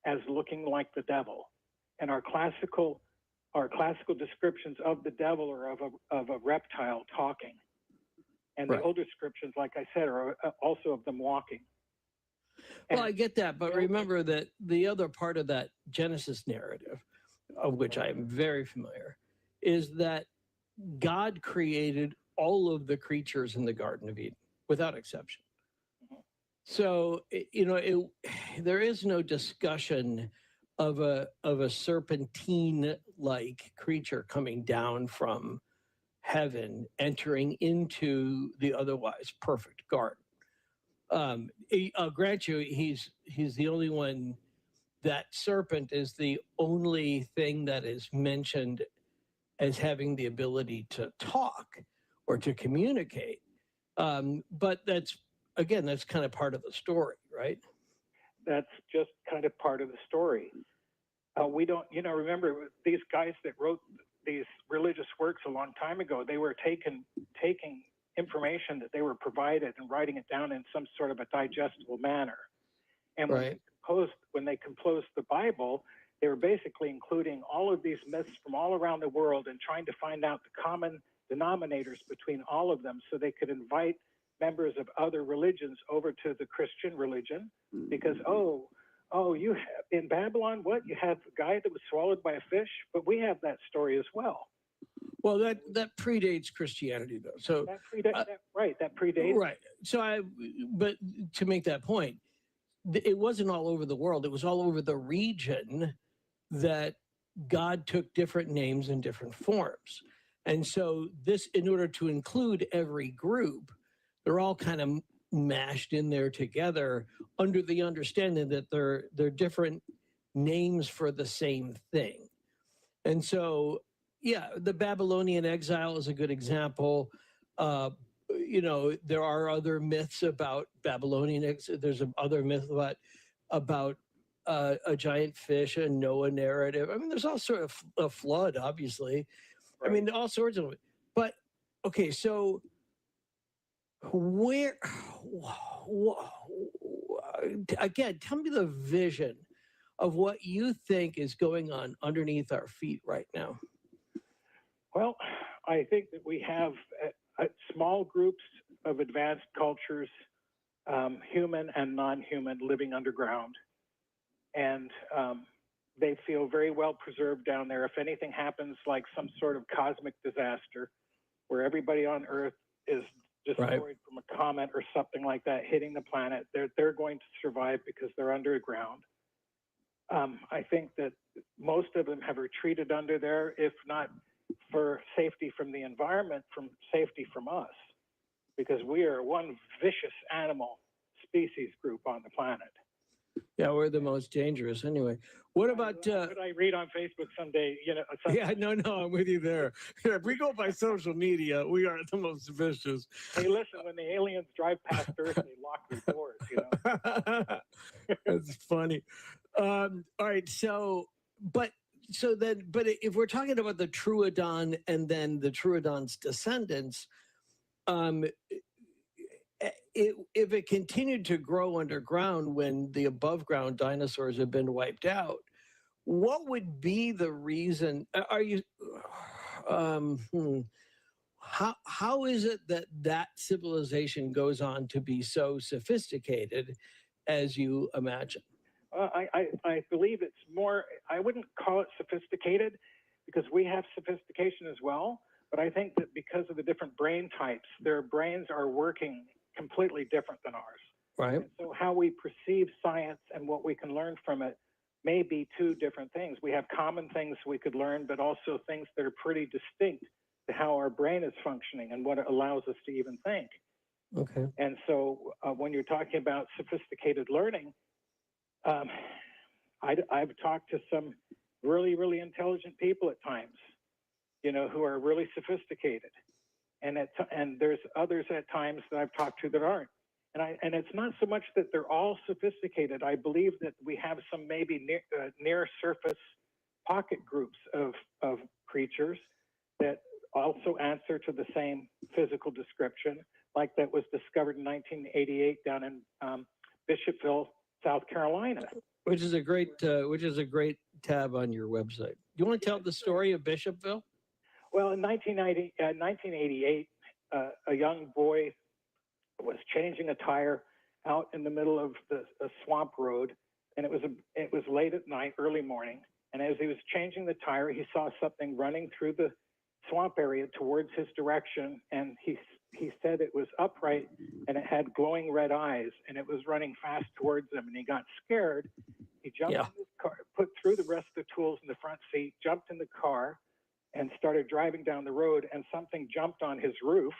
as looking like the devil, and our classical descriptions of the devil are of a reptile talking. And the old descriptions, like I said, are also of them walking. Well, I get that, but remember that the other part of that Genesis narrative, of which I am very familiar, is that God created all of the creatures in the Garden of Eden, without exception. So, there is no discussion of a serpentine-like creature coming down from heaven, entering into the otherwise perfect garden. I'll grant you, he's the only one. That serpent is the only thing that is mentioned as having the ability to talk or to communicate. But that's kind of part of the story, right? That's just kind of part of the story. We don't, remember these guys that wrote these religious works a long time ago, they were taking information that they were provided and writing it down in some sort of a digestible manner. And when they composed the Bible, they were basically including all of these myths from all around the world and trying to find out the common denominators between all of them so they could invite members of other religions over to the Christian religion. Because, you have, in Babylon, what? You have a guy that was swallowed by a fish? But we have that story as well. Well, that predates Christianity, though. So that predates. Right. So but to make that point, it wasn't all over the world. It was all over the region that God took different names and different forms. And so this, in order to include every group, they're all kind of mashed in there together under the understanding that they're different names for the same thing. And so, yeah, the Babylonian exile is a good example. There are other myths about Babylonian exile. There's other myth about a giant fish, a Noah narrative. I mean, there's all sort of a flood, obviously. I mean, all sorts of it. But, okay, so again, tell me the vision of what you think is going on underneath our feet right now. Well, I think that we have small groups of advanced cultures, human and non-human, living underground. And they feel very well preserved down there. If anything happens, like some sort of cosmic disaster, where everybody on Earth is destroyed from a comet or something like that hitting the planet, they're going to survive because they're underground. I think that most of them have retreated under there, if not for safety from the environment, from safety from us, because we are one vicious animal species group on the planet. Yeah, we're the most dangerous anyway. What about... what I read on Facebook someday, Yeah, no, I'm with you there. If we go by social media, we are the most vicious. Hey, listen, when the aliens drive past Earth, they lock their doors, That's funny. All right, but if we're talking about the Troodon and then the Troodon's descendants, if it continued to grow underground when the above ground dinosaurs have been wiped out, what would be the reason? Are you? How is it that civilization goes on to be so sophisticated as you imagine? I believe it's more, I wouldn't call it sophisticated because we have sophistication as well. But I think that because of the different brain types, their brains are working completely different than ours. Right. And so how we perceive science and what we can learn from it may be two different things. We have common things we could learn, but also things that are pretty distinct to how our brain is functioning and what it allows us to even think. Okay. And so when you're talking about sophisticated learning, I've talked to some really, really intelligent people at times, you know, who are really sophisticated. And there's others at times that I've talked to that aren't. And it's not so much that they're all sophisticated. I believe that we have some maybe near surface pocket groups of creatures that also answer to the same physical description, like that was discovered in 1988 down in Bishopville, South Carolina. Which is a great tab on your website. Do you want to tell the story of Bishopville? Well, in 1988, a young boy was changing a tire out in the middle of a swamp road, and it was late at night, early morning. And as he was changing the tire, he saw something running through the swamp area towards his direction, and he said it was upright and it had glowing red eyes, and it was running fast towards him, and he got scared. He jumped in his car, threw the rest of the tools in the front seat, jumped in the car, and started driving down the road, and something jumped on his roof,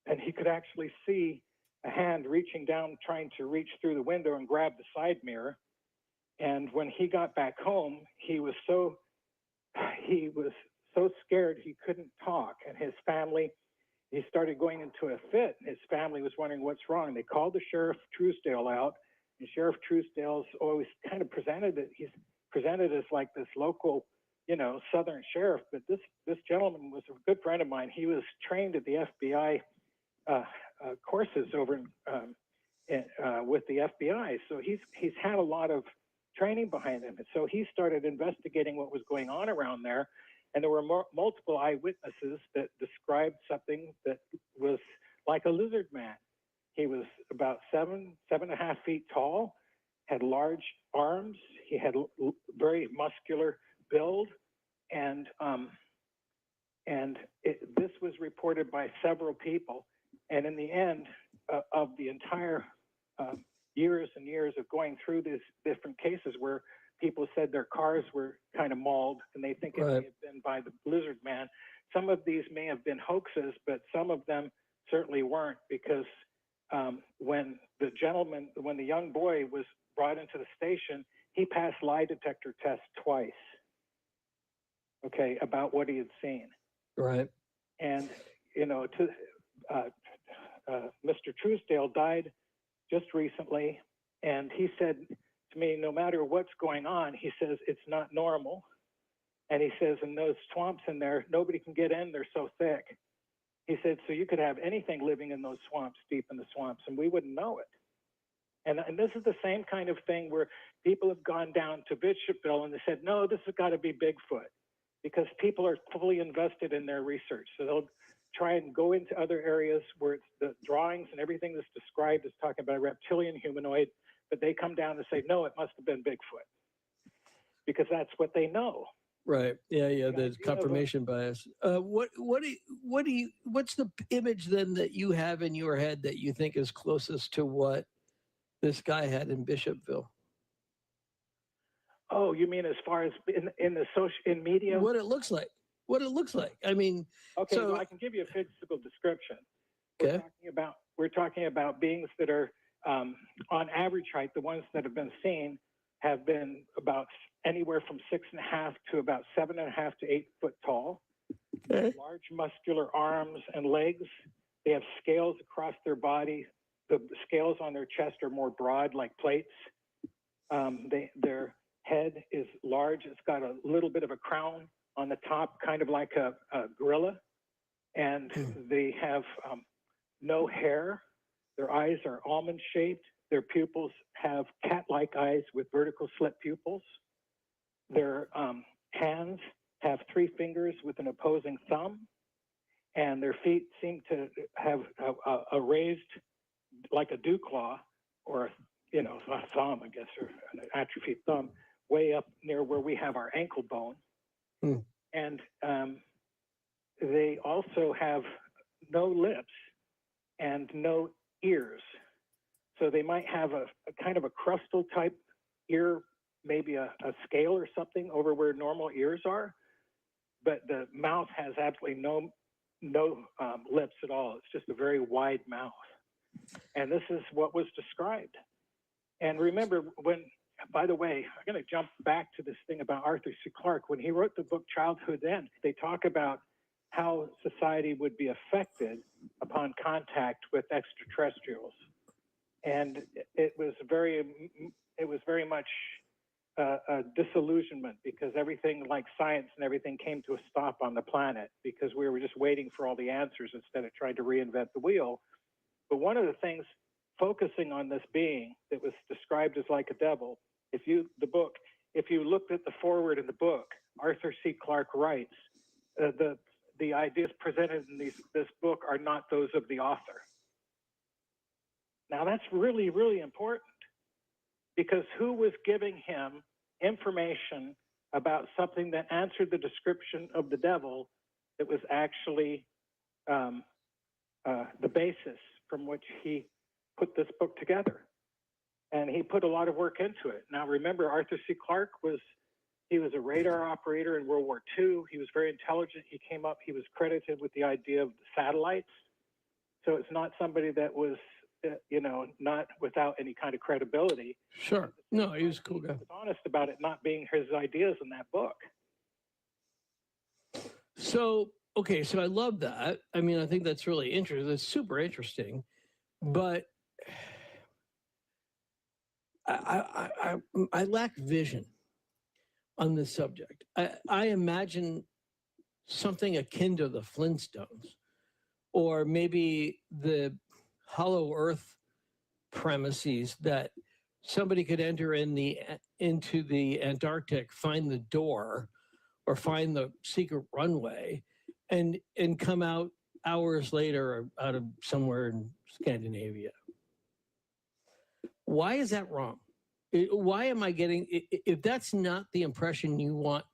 and he could actually see a hand reaching down, trying to reach through the window and grab the side mirror. And when he got back home, he was so scared he couldn't talk. And his family, he started going into a fit. His family was wondering what's wrong. They called the Sheriff Truesdale out, and Sheriff Truesdale's always kind of he's presented as like this local, you know, Southern sheriff. But this gentleman was a good friend of mine. He was trained at the FBI courses over with the FBI. So he's had a lot of training behind him. And so he started investigating what was going on around there. And there were multiple eyewitnesses that described something that was like a lizard man. He was about 7.5 feet tall, had large arms. He had very muscular build. And this was reported by several people. And in the end of the entire years and years of going through these different cases where people said their cars were kind of mauled and they think it may have been by the lizard man, some of these may have been hoaxes, but some of them certainly weren't, because when the young boy was brought into the station, he passed lie detector tests twice, okay, about what he had seen. Right. And, you know, Mr. Truesdale died just recently, and he said to me, no matter what's going on, he says, it's not normal. And he says, in those swamps in there, nobody can get in, they're so thick. He said, so you could have anything living in those swamps, deep in the swamps, and we wouldn't know it. And this is the same kind of thing where people have gone down to Bishopville and they said, no, this has got to be Bigfoot, because people are fully invested in their research. So they'll try and go into other areas where it's the drawings and everything that's described is talking about a reptilian humanoid, but they come down and say, no, it must have been Bigfoot, because that's what they know. Right. Yeah. There's confirmation bias. What's the image then that you have in your head that you think is closest to what this guy had in Bishopville? Oh, you mean as far as in media? What it looks like. I mean, okay, so, well, I can give you a physical description. Okay. We're talking about beings that are on average height. The ones that have been seen have been about anywhere from 6.5 to about 7.5 to 8 foot tall. Okay. Large muscular arms and legs. They have scales across their body. The scales on their chest are more broad, like plates. Their head is large. It's got a little bit of a crown on the top, kind of like a gorilla. And they have no hair. Their eyes are almond-shaped. Their pupils have cat-like eyes with vertical slit pupils. their hands have 3 fingers with an opposing thumb, and their feet seem to have a raised, like a dew claw, or a thumb, I guess, or an atrophied thumb, way up near where we have our ankle bone. And they also have no lips and no ears. So they might have a kind of a crustal type ear, maybe a scale or something over where normal ears are, but the mouth has absolutely no lips at all. It's just a very wide mouth. And this is what was described. And remember, by the way, I'm going to jump back to this thing about Arthur C. Clarke. When he wrote the book Childhood End, they talk about how society would be affected upon contact with extraterrestrials. And it was very much a disillusionment, because everything like science and everything came to a stop on the planet because we were just waiting for all the answers instead of trying to reinvent the wheel. But one of the things focusing on this being that was described as like a devil, if you looked at the foreword in the book, Arthur C. Clarke writes, the ideas presented in this book are not those of the author. Now that's really, really important, because who was giving him information about something that answered the description of the devil that was actually the basis from which he put this book together? And he put a lot of work into it. Now remember, Arthur C. Clarke was a radar operator in World War II. He was very intelligent. He was credited with the idea of the satellites. So it's not somebody that was, not without any kind of credibility. Sure. No, he was a cool guy. He was honest about it not being his ideas in that book. So, okay, so I love that. I mean, I think that's really interesting. That's super interesting. But I lack vision on this subject. I imagine something akin to the Flintstones, or maybe the Hollow Earth premises that somebody could enter into the Antarctic, find the door, or find the secret runway, and come out hours later out of somewhere in Scandinavia. Why is that wrong? Why am I getting, if that's not the impression you want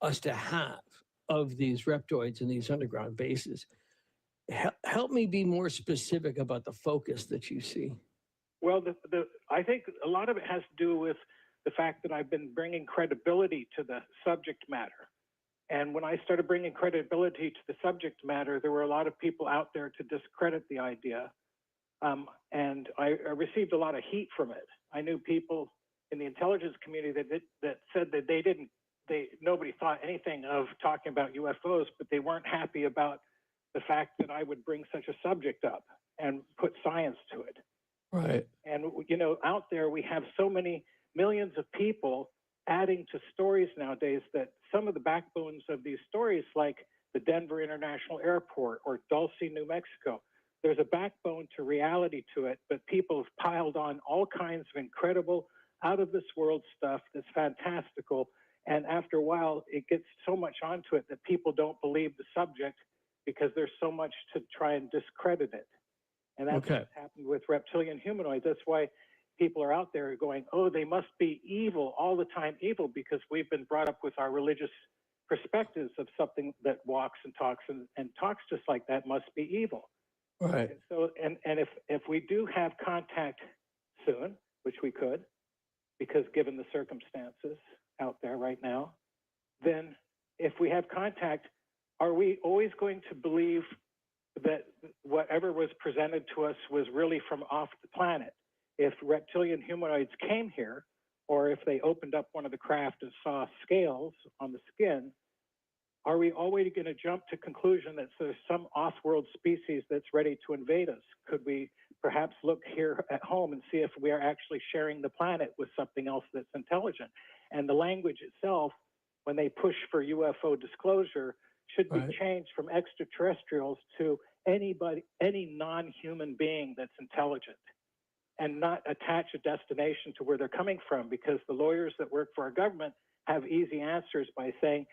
us to have of these reptoids and these underground bases, help me be more specific about the focus that you see. Well, I think a lot of it has to do with the fact that I've been bringing credibility to the subject matter. And when I started bringing credibility to the subject matter, there were a lot of people out there to discredit the idea. And I received a lot of heat from it. I knew people in the intelligence community that said that nobody thought anything of talking about UFOs, but they weren't happy about the fact that I would bring such a subject up and put science to it. Right. And, out there we have so many millions of people adding to stories nowadays that some of the backbones of these stories, like the Denver International Airport or Dulce, New Mexico, there's a backbone to reality to it, but people have piled on all kinds of incredible, out of this world stuff that's fantastical. And after a while, it gets so much onto it that people don't believe the subject because there's so much to try and discredit it. And that's what's happened with reptilian humanoids. That's why people are out there going, oh, they must be evil, all the time evil, because we've been brought up with our religious perspectives of something that walks and talks just like that must be evil. Right. And so, and if we do have contact soon, which we could, because given the circumstances out there right now, then if we have contact, are we always going to believe that whatever was presented to us was really from off the planet? If reptilian humanoids came here, or if they opened up one of the craft and saw scales on the skin, are we always going to jump to conclusion that there's some off-world species that's ready to invade us? Could we perhaps look here at home and see if we are actually sharing the planet with something else that's intelligent? And the language itself, when they push for UFO disclosure, should be changed from extraterrestrials to anybody, any non-human being that's intelligent, and not attach a destination to where they're coming from, because the lawyers that work for our government have easy answers by saying,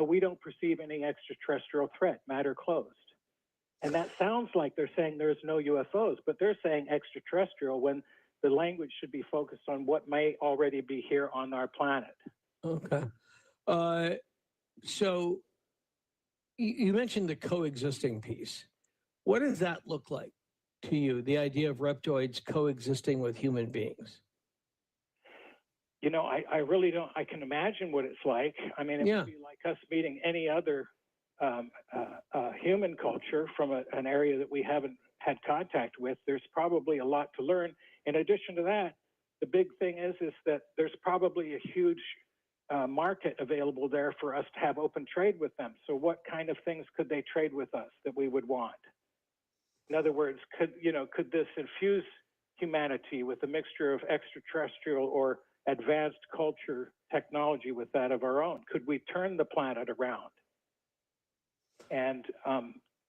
we don't perceive any extraterrestrial threat, matter closed. And that sounds like they're saying there's no UFOs, but they're saying extraterrestrial when the language should be focused on what may already be here on our planet. Okay. So you mentioned the coexisting piece. What does that look like to you, the idea of reptoids coexisting with human beings? You know, I really don't, I can imagine what it's like. I mean, it would be like us meeting any other human culture from an area that we haven't had contact with. There's probably a lot to learn. In addition to that, the big thing is that there's probably a huge market available there for us to have open trade with them. So what kind of things could they trade with us that we would want? In other words, could this infuse humanity with a mixture of extraterrestrial or advanced culture technology with that of our own? Could we turn the planet around? And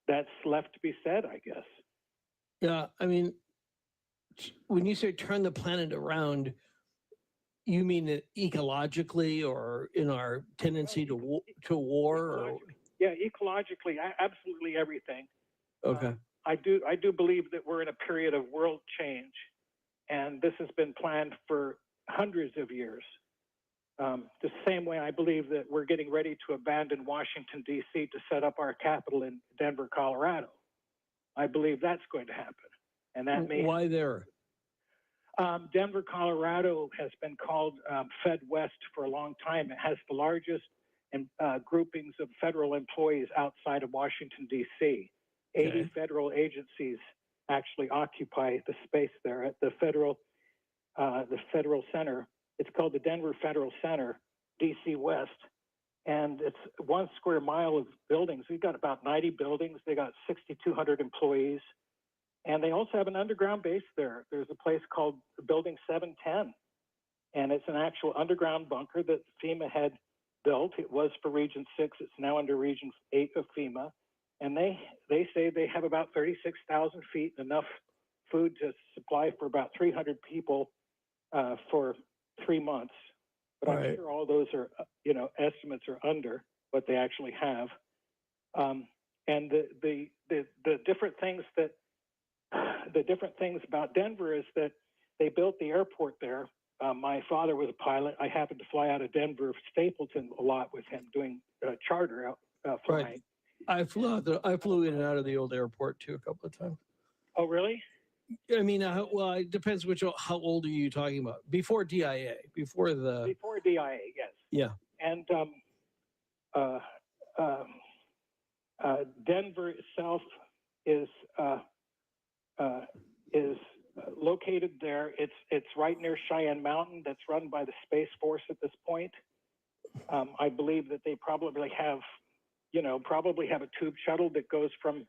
that's left to be said, I guess. Yeah, I mean, when you say turn the planet around, you mean it ecologically or in our tendency to war? Or? Yeah, ecologically, absolutely everything. Okay. I do believe that we're in a period of world change, and this has been planned for hundreds of years. The same way I believe that we're getting ready to abandon Washington, D.C. to set up our capital in Denver, Colorado. I believe that's going to happen. And that may. Why there? Denver, Colorado has been called Fed West for a long time. It has the largest groupings of federal employees outside of Washington, D.C. 80 federal agencies actually occupy the space there at the federal center. It's called the Denver Federal Center, DC West, and it's 1 square mile of buildings. We've got about 90 buildings. They got 6,200 employees, and they also have an underground base there. There's a place called Building 710, and it's an actual underground bunker that FEMA had built. It was for Region 6. It's now under Region 8 of FEMA. And they say they have about 36,000 feet, enough food to supply for about 300 people for 3 months. But I'm sure all those are, estimates are under what they actually have. And the different things about Denver is that they built the airport there. My father was a pilot. I happened to fly out of Denver, Stapleton a lot with him doing charter flying. Right. I flew in and out of the old airport too a couple of times. Oh, really? I mean, well, it depends how old are you talking about? Before DIA, before DIA, yes. Yeah. And Denver itself is located there. It's right near Cheyenne Mountain. That's run by the Space Force at this point. I believe that they probably have a tube shuttle that goes from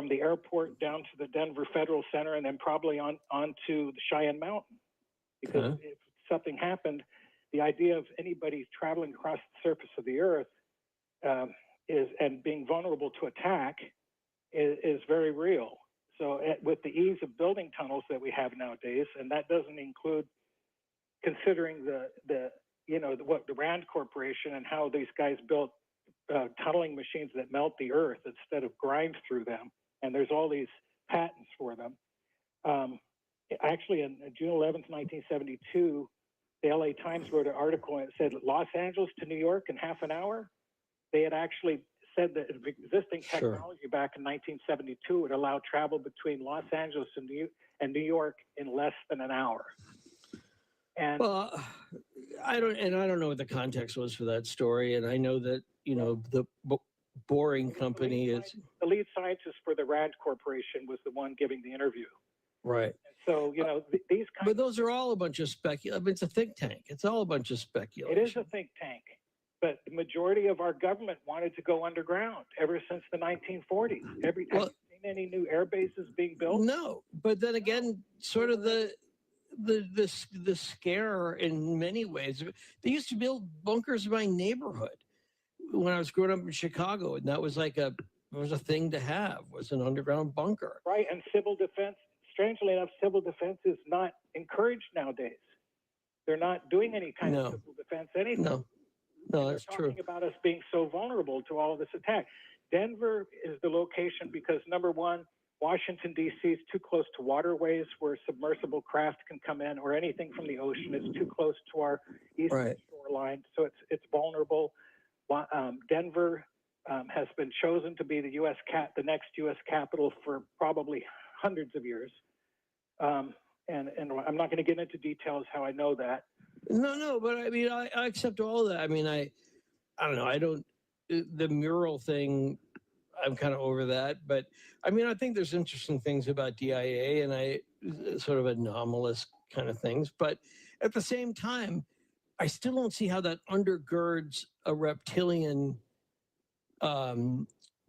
the airport down to the Denver Federal Center and then probably onto the Cheyenne Mountain. Because if something happened, the idea of anybody traveling across the surface of the earth and being vulnerable to attack is very real. So with the ease of building tunnels that we have nowadays, and that doesn't include considering the Rand Corporation and how these guys built tunneling machines that melt the earth instead of grind through them. And there's all these patents for them. Actually, in June 11th, 1972, the LA Times wrote an article and it said Los Angeles to New York in half an hour. They had actually said that existing technology back in 1972 would allow travel between Los Angeles and New York in less than an hour. And well, I don't know what the context was for that story, and I know that the Boring Company is the lead scientist for the Rand Corporation was the one giving the interview. Right. So these kinds. But those are all a bunch of speculation. It's a think tank. It's all a bunch of speculation. It is a think tank, but the majority of our government wanted to go underground ever since the 1940s. Have you seen any new air bases being built? No, but then again, sort of the scare in many ways. They used to build bunkers in my neighborhood when I was growing up in Chicago, and that was like it was a thing to have, was an underground bunker. Right, and civil defense. Strangely enough, civil defense is not encouraged nowadays. They're not doing any kind of civil defense anything. No. No, that's talking true. about us being so vulnerable to all of this attack. Denver is the location because, number one, Washington, D.C. is too close to waterways where submersible craft can come in, or anything from the ocean. It's too close to our eastern shoreline, so it's vulnerable. Denver has been chosen to be the the next U.S. capital for probably hundreds of years. And I'm not going to get into details how I know that. No, but I mean, I accept all that. I mean, I don't know. The mural thing, I'm kind of over that. But I mean, I think there's interesting things about DIA and sort of anomalous kind of things. But at the same time, I still don't see how that undergirds a reptilian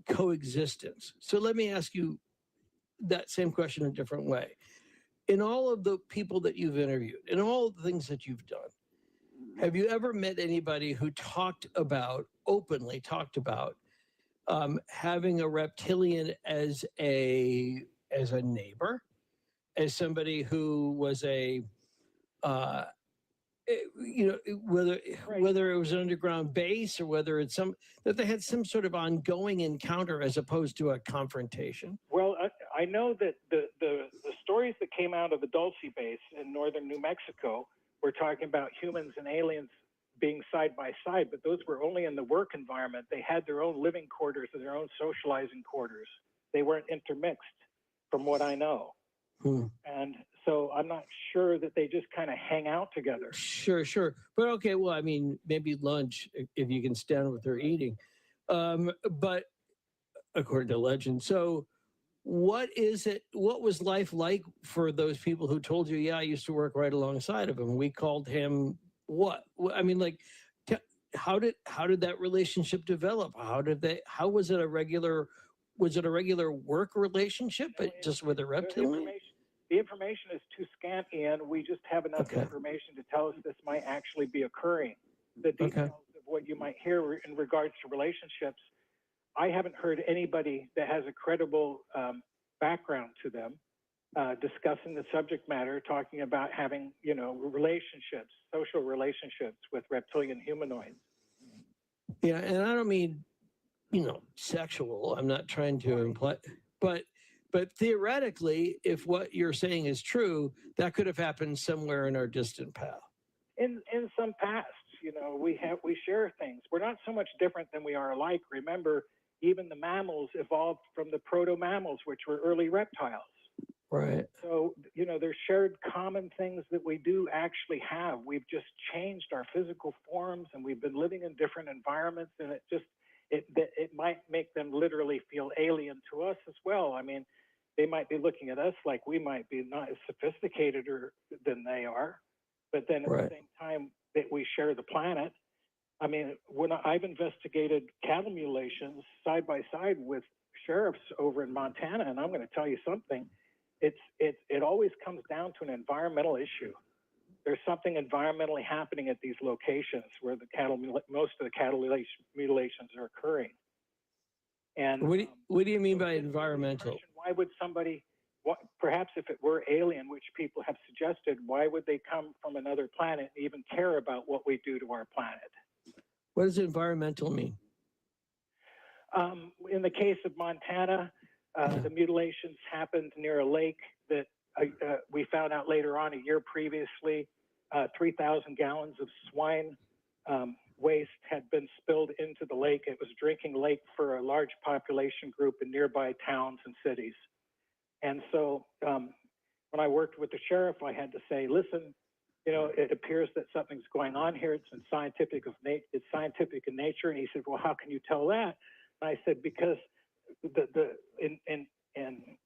coexistence. So let me ask you that same question a different way. In all of the people that you've interviewed, in all the things that you've done, have you ever met anybody who openly talked about having a reptilian as a neighbor, as somebody who was whether it was an underground base or whether it's that they had some sort of ongoing encounter as opposed to a confrontation? Well, I know that the stories that came out of the Dulce base in northern New Mexico were talking about humans and aliens being side by side, but those were only in the work environment. They had their own living quarters and their own socializing quarters. They weren't intermixed, from what I know. And so I'm not sure that they just kind of hang out together. Sure. But okay, well, I mean, maybe lunch, if you can stand what they're eating. But according to legend. So what was life like for those people who told you, yeah, I used to work right alongside of him? We called him what? I mean, like, how did that relationship develop? How was it a regular work relationship, but just with a reptilian? The information is too scant, Ian. We just have enough information to tell us this might actually be occurring. The details of what you might hear in regards to relationships, I haven't heard anybody that has a credible background to them discussing the subject matter, talking about having, relationships, social relationships with reptilian humanoids. Yeah, and I don't mean, sexual. I'm not trying to imply, but theoretically, if what you're saying is true, that could have happened somewhere in our distant past. In some past, we share things. We're not so much different than we are alike. Remember, even the mammals evolved from the proto-mammals, which were early reptiles. Right. So, there's shared common things that we do actually have. We've just changed our physical forms, and we've been living in different environments, and it might make them literally feel alien to us as well. I mean, they might be looking at us like we might be not as sophisticated than they are, but then at the same time that we share the planet. I mean, when I've investigated cattle mutilations side by side with sheriffs over in Montana, and I'm going to tell you something, it always comes down to an environmental issue. There's something environmentally happening at these locations where most of the cattle mutilations are occurring. And what do you mean by environmental? Why would somebody, perhaps if it were alien, which people have suggested, why would they come from another planet and even care about what we do to our planet? What does environmental mean? In the case of Montana, the mutilations happened near a lake that we found out later on, a year previously, 3,000 gallons of swine waste had been spilled into the lake. It was a drinking lake for a large population group in nearby towns and cities. And so when I worked with the sheriff, I had to say, listen, it appears that something's going on here. It's scientific in nature. And he said, well, how can you tell that? And I said, because in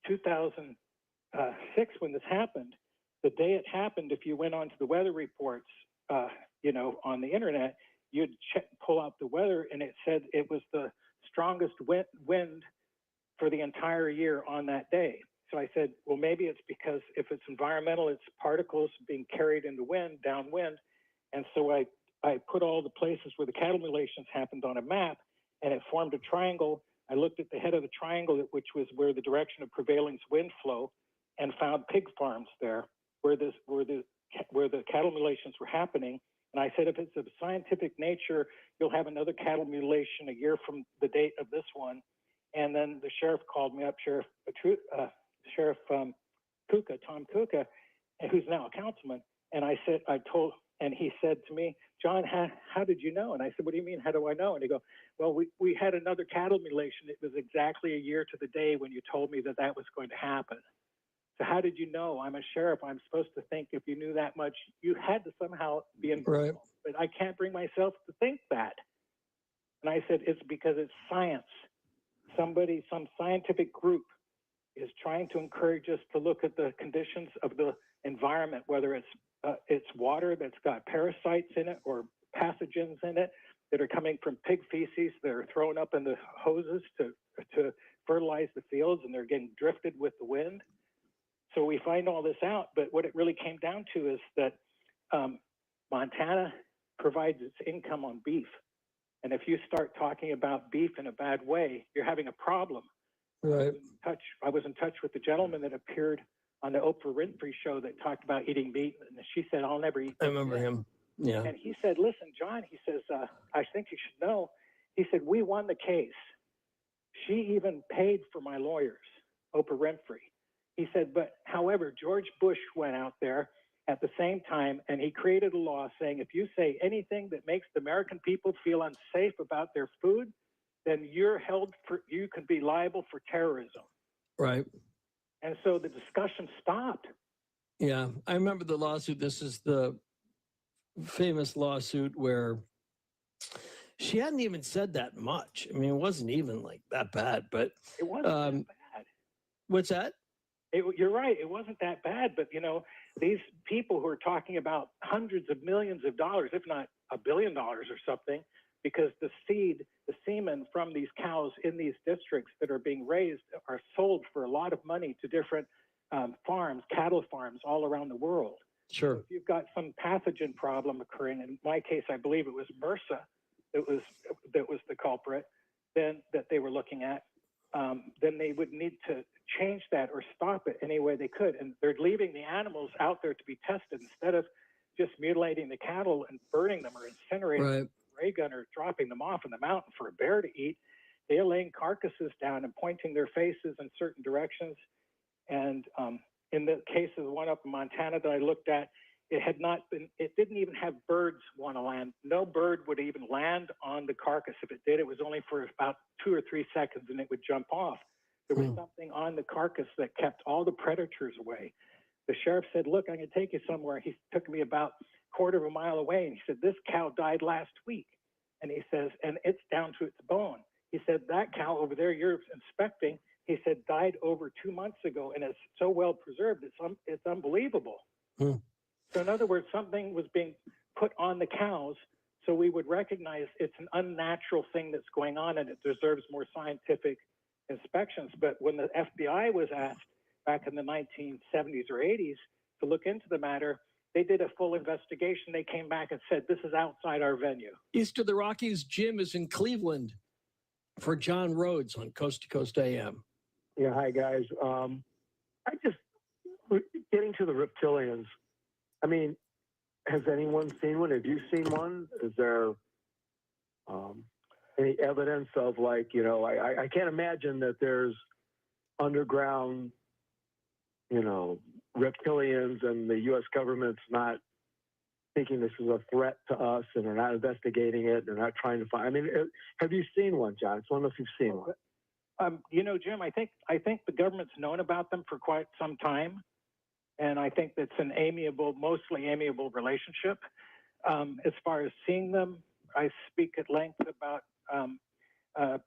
2006, when this happened, the day it happened, if you went onto the weather reports, on the internet, you'd pull out the weather, and it said it was the strongest wind for the entire year on that day. So I said, well, maybe it's because if it's environmental, it's particles being carried in the wind, downwind. And so I put all the places where the cattle mutilations happened on a map, and it formed a triangle. I looked at the head of the triangle, which was where the direction of prevailing wind flow, and found pig farms there where the cattle mutilations were happening. And I said, if it's of scientific nature, you'll have another cattle mutilation a year from the date of this one. And then the sheriff called me up, Sheriff Kuka, Tom Kuka, who's now a councilman. And and he said to me, John, how did you know? And I said, what do you mean, how do I know? And he goes, well, we had another cattle mutilation. It was exactly a year to the day when you told me that that was going to happen. So how did you know? I'm a sheriff. I'm supposed to think if you knew that much, you had to somehow be involved. Right. But I can't bring myself to think that. And I said, it's because it's science. Some scientific group is trying to encourage us to look at the conditions of the environment, whether it's water that's got parasites in it or pathogens in it that are coming from pig feces that are thrown up in the hoses to fertilize the fields, and they're getting drifted with the wind. So we find all this out, but what it really came down to is that Montana provides its income on beef. And if you start talking about beef in a bad way, you're having a problem. Right. I was in touch with the gentleman that appeared on the Oprah Winfrey show that talked about eating meat, and she said, I'll never eat meat. I remember him. Yeah. And he said, listen, John, he says, I think you should know. He said, we won the case. She even paid for my lawyers, Oprah Winfrey. He said, but however, George Bush went out there at the same time, and he created a law saying, if you say anything that makes the American people feel unsafe about their food, then you could be liable for terrorism. Right. And so the discussion stopped. Yeah, I remember the lawsuit. This is the famous lawsuit where she hadn't even said that much. I mean, it wasn't even like that bad, but it wasn't that bad. What's that? You're right. It wasn't that bad, but these people who are talking about hundreds of millions of dollars, if not $1 billion or something, because the semen from these cows in these districts that are being raised are sold for a lot of money to different farms, cattle farms all around the world. Sure. So if you've got some pathogen problem occurring, in my case, I believe it was MRSA that was the culprit, then that they were looking at, then they would need to change that or stop it any way they could. And they're leaving the animals out there to be tested instead of just mutilating the cattle and burning them or incinerating them with a ray gun or dropping them off in the mountain for a bear to eat. They're laying carcasses down and pointing their faces in certain directions. And in the case of the one up in Montana that I looked at, it didn't even have birds want to land. No bird would even land on the carcass. If it did, it was only for about 2 or 3 seconds and it would jump off. There was something on the carcass that kept all the predators away. The sheriff said, look, I'm going to take you somewhere. He took me about a quarter of a mile away, and he said, this cow died last week. And he says, and it's down to its bone. He said, that cow over there you're inspecting, he said, died over 2 months ago, and it's so well preserved, it's unbelievable. So in other words, something was being put on the cows so we would recognize it's an unnatural thing that's going on and it deserves more scientific inspections. But when the FBI was asked back in the 1970s or 80s to look into the matter, they did a full investigation. They came back and said, this is outside our venue. East of the Rockies, Jim is in Cleveland for John Rhodes on Coast to Coast AM. Yeah, hi, guys. Getting to the reptilians, I mean, has anyone seen one? Have you seen one? Is there any evidence of I can't imagine that there's underground, reptilians and the U.S. government's not thinking this is a threat to us and they're not investigating it. They're not trying to find. I mean, have you seen one, John? I just want to know if you've seen one. Jim, I think the government's known about them for quite some time. And I think that's an mostly amiable relationship. As far as seeing them, I speak at length about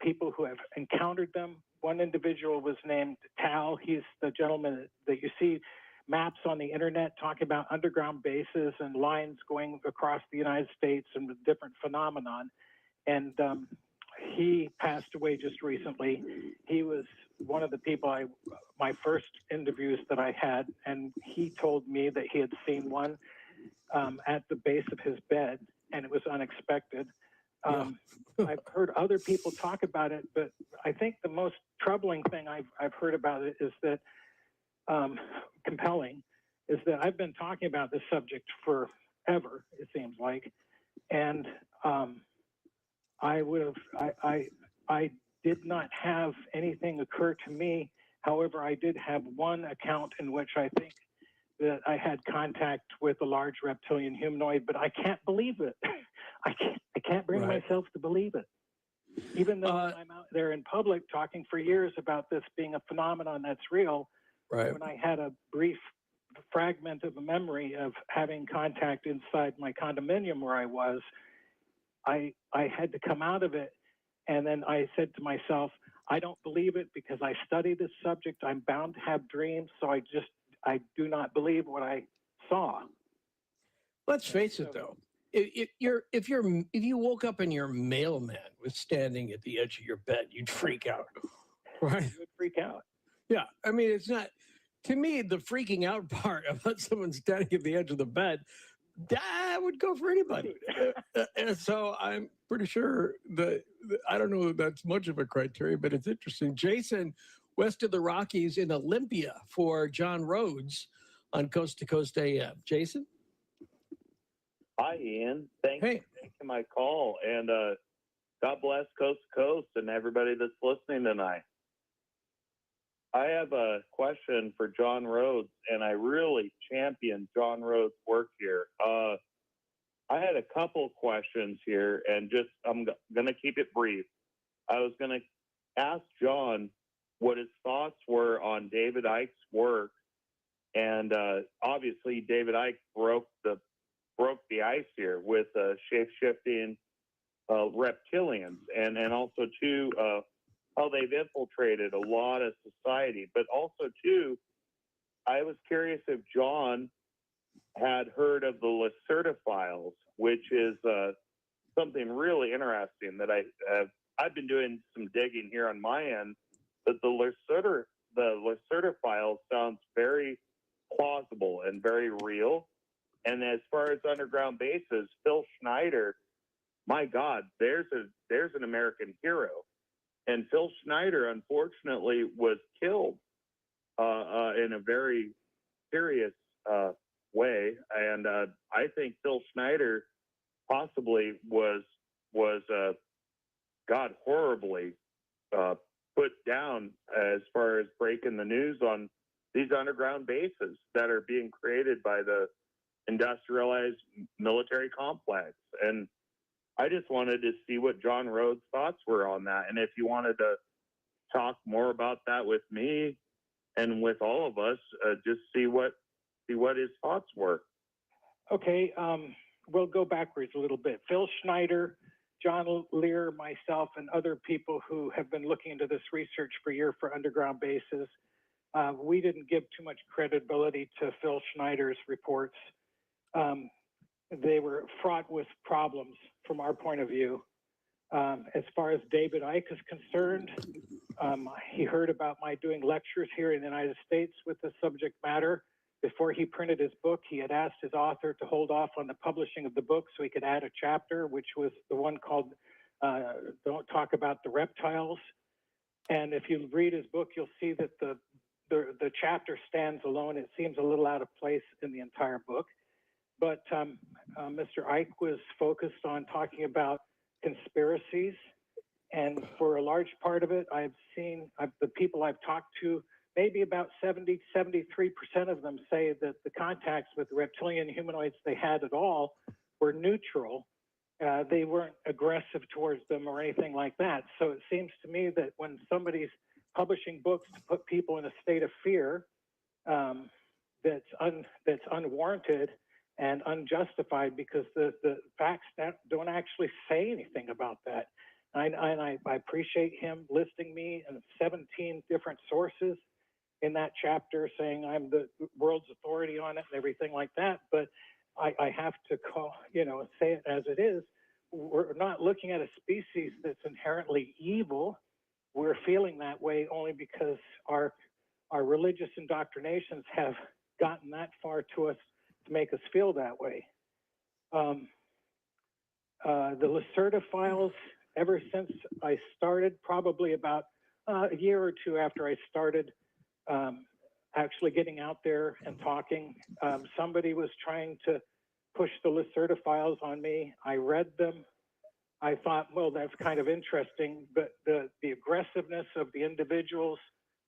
people who have encountered them. One individual was named Tal. He's the gentleman that you see maps on the internet talking about underground bases and lines going across the United States and the different phenomenon. And he passed away just recently. He was one of the people my first interviews that I had, and he told me that he had seen one at the base of his bed, and it was unexpected. I've heard other people talk about it, but I think the most troubling thing I've heard about it is that compelling is that I've been talking about this subject forever, it seems like, and I would have, I did not have anything occur to me. However, I did have one account in which I think that I had contact with a large reptilian humanoid, but I can't believe it. I can't bring myself to believe it. Even though I'm out there in public talking for years about this being a phenomenon that's real, when I had a brief fragment of a memory of having contact inside my condominium where I was, I had to come out of it. And then I said to myself, I don't believe it because I study this subject. I'm bound to have dreams. So I do not believe what I saw. Let's face it, though. If you woke up and your mailman was standing at the edge of your bed, you'd freak out, right? You would freak out. Yeah, I mean, it's not. To me, the freaking out part about someone standing at the edge of the bed, that would go for anybody. And so I'm pretty sure that I don't know that that's much of a criteria, but it's interesting. Jason, west of the Rockies in Olympia for John Rhodes on Coast to Coast AM. Jason? Hi, Ian. Thanks for taking my call. And God bless Coast to Coast and everybody that's listening tonight. I have a question for John Rhodes, and I really champion John Rhodes' work here. I had a couple questions here, and I'm going to keep it brief. I was going to ask John what his thoughts were on David Icke's work, and obviously David Icke broke the ice here with shape-shifting reptilians, and also too how they've infiltrated a lot of society. But also too, I was curious if John had heard of the Lacerda files, which is something really interesting that I've been doing some digging here on my end. But the Lacerda files sounds very plausible and very real. And as far as underground bases, Phil Schneider, my God, there's an American hero. And Phil Schneider, unfortunately, was killed in a very serious way. And I think Phil Schneider possibly was horribly put down as far as breaking the news on these underground bases that are being created by the industrialized military complex. And I just wanted to see what John Rhodes' thoughts were on that. And if you wanted to talk more about that with me and with all of us, just see what his thoughts were. Okay, we'll go backwards a little bit. Phil Schneider, John Lear, myself, and other people who have been looking into this research for a year for underground bases, we didn't give too much credibility to Phil Schneider's reports. They were fraught with problems from our point of view. As far as David Icke is concerned, he heard about my doing lectures here in the United States with the subject matter. Before he printed his book, he had asked his author to hold off on the publishing of the book so he could add a chapter, which was the one called Don't Talk About the Reptiles. And if you read his book, you'll see that the chapter stands alone. It seems a little out of place in the entire book. But Mr. Icke was focused on talking about conspiracies. And for a large part of it, I've seen the people I've talked to, maybe about 73% of them say that the contacts with the reptilian humanoids they had at all were neutral. They weren't aggressive towards them or anything like that. So it seems to me that when somebody's publishing books to put people in a state of fear that's unwarranted and unjustified, because the facts don't actually say anything about that. And I appreciate him listing me in 17 different sources in that chapter, saying I'm the world's authority on it and everything like that. But I have to say it as it is. We're not looking at a species that's inherently evil. We're feeling that way only because our religious indoctrinations have gotten that far to us to make us feel that way. The Lacerda files, ever since I started, probably about a year or two after I started actually getting out there and talking, somebody was trying to push the Lacerda files on me. I read them. I thought, well, that's kind of interesting, but the aggressiveness of the individuals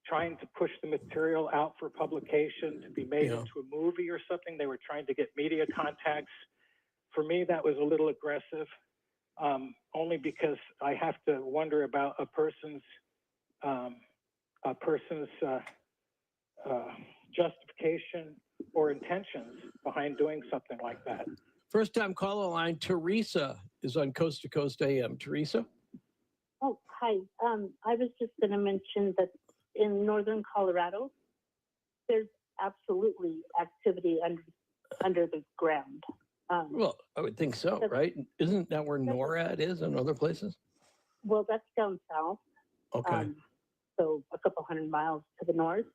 trying to push the material out for publication to be made into a movie or something, they were trying to get media contacts. For me, that was a little aggressive, only because I have to wonder about a person's justification or intentions behind doing something like that. First time caller line, Teresa is on Coast to Coast AM. Teresa? Oh, hi. I was just going to mention that in northern Colorado, there's absolutely activity under the ground. Well, I would think so, right? Isn't that where NORAD is and other places? Well, that's down south. Okay. So a couple hundred miles to the north.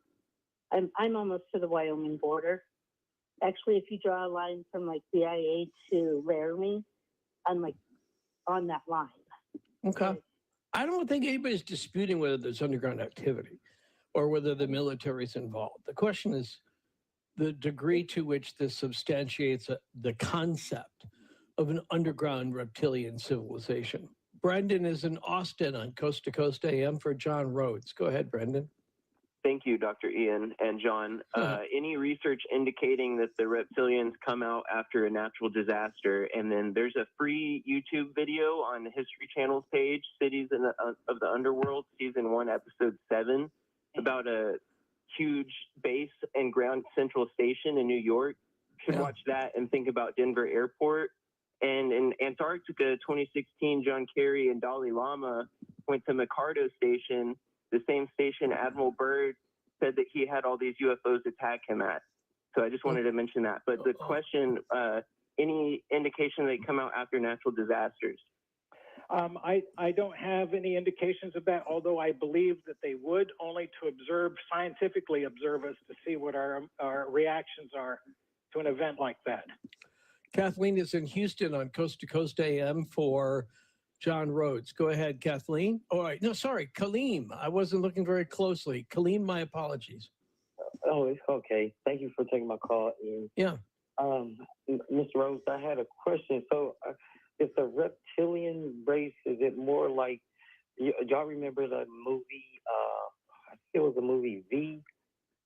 I'm almost to the Wyoming border. Actually, if you draw a line from like BIA to Laramie, I'm like on that line. Okay. I don't think anybody's disputing whether there's underground activity or whether the military's involved. The question is the degree to which this substantiates the concept of an underground reptilian civilization. Brendan is in Austin on Coast to Coast AM for John Rhodes. Go ahead, Brendan. Thank you, Dr. Ian and John. Any research indicating that the reptilians come out after a natural disaster, and then there's a free YouTube video on the History Channel's page, Cities of the Underworld, Season 1, Episode 7, about a huge base and ground central station in New York. You should watch that and think about Denver Airport. And in Antarctica, 2016, John Kerry and Dalai Lama went to Mikado Station, the same station Admiral Byrd said that he had all these UFOs attack him at. So I just wanted to mention that. But the question, any indication they come out after natural disasters? I don't have any indications of that, although I believe that they would, only to scientifically observe us to see what our reactions are to an event like that. Kathleen is in Houston on Coast to Coast AM for John Rhodes. Go ahead, Kathleen. All right. No, sorry, Kaleem. I wasn't looking very closely. Kaleem, my apologies. Oh, it's okay. Thank you for taking my call, Ian. Yeah. Mr. Rhodes, I had a question. So, is the reptilian race, is it more like, y'all remember the movie, I think it was the movie V?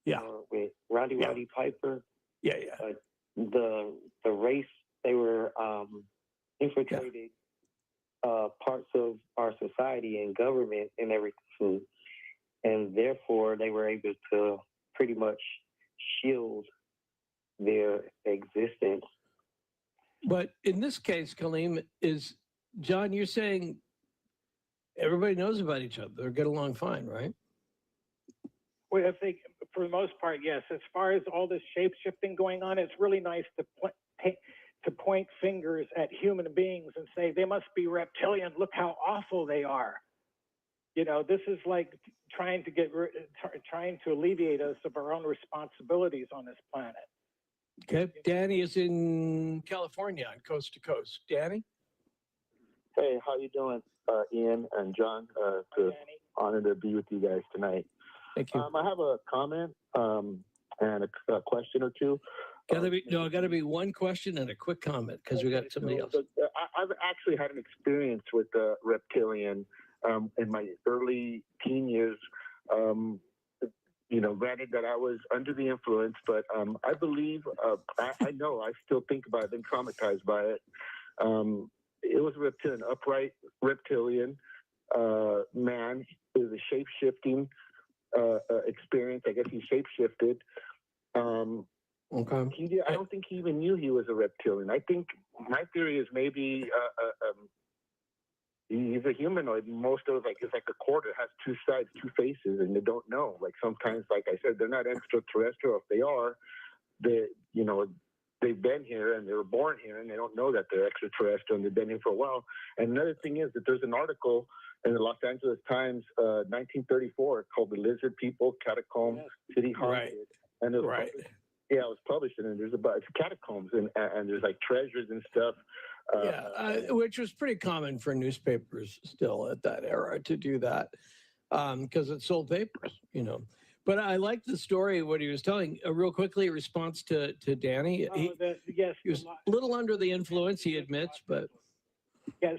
Yeah. With Roddy Piper? Yeah. The race, they were infiltrated parts of our society and government and everything, and therefore they were able to pretty much shield their existence. But in this case, Kaleem, is John, you're saying everybody knows about each other. They get along fine, right? Well, I think for the most part, yes. As far as all this shape-shifting going on, it's really nice to point fingers at human beings and say, they must be reptilian. Look how awful they are. You know, this is like trying to alleviate us of our own responsibilities on this planet. Okay. Danny is in California on Coast to Coast. Danny? Hey, how you doing, Ian and John? Honor to be with you guys tonight. Thank you. I have a comment and a question or two. Got to be one question and a quick comment because we got somebody else. I've actually had an experience with the reptilian in my early teen years. You know, granted that I was under the influence, but I believe, I know, I still think about it, been traumatized by it. It was a reptilian, upright reptilian man. It was a shape-shifting experience. I guess he shape-shifted. Okay. I don't think he even knew he was a reptilian. I think my theory is maybe he's a humanoid. Most of it's like a quarter, it has two sides, two faces, and they don't know. Like sometimes, like I said, they're not extraterrestrial. If they are, they've been here and they were born here, and they don't know that they're extraterrestrial and they've been here for a while. And another thing is that there's an article in the Los Angeles Times, 1934, called "The Lizard People, Catacombs, City Haunted." Right. And it was it was published, and there's it's catacombs and there's like treasures and stuff. Which was pretty common for newspapers still at that era to do that because it sold papers, you know. But I liked the story, what he was telling. Real quickly, in response to Danny. He was a little under the influence, he admits, but... Yeah,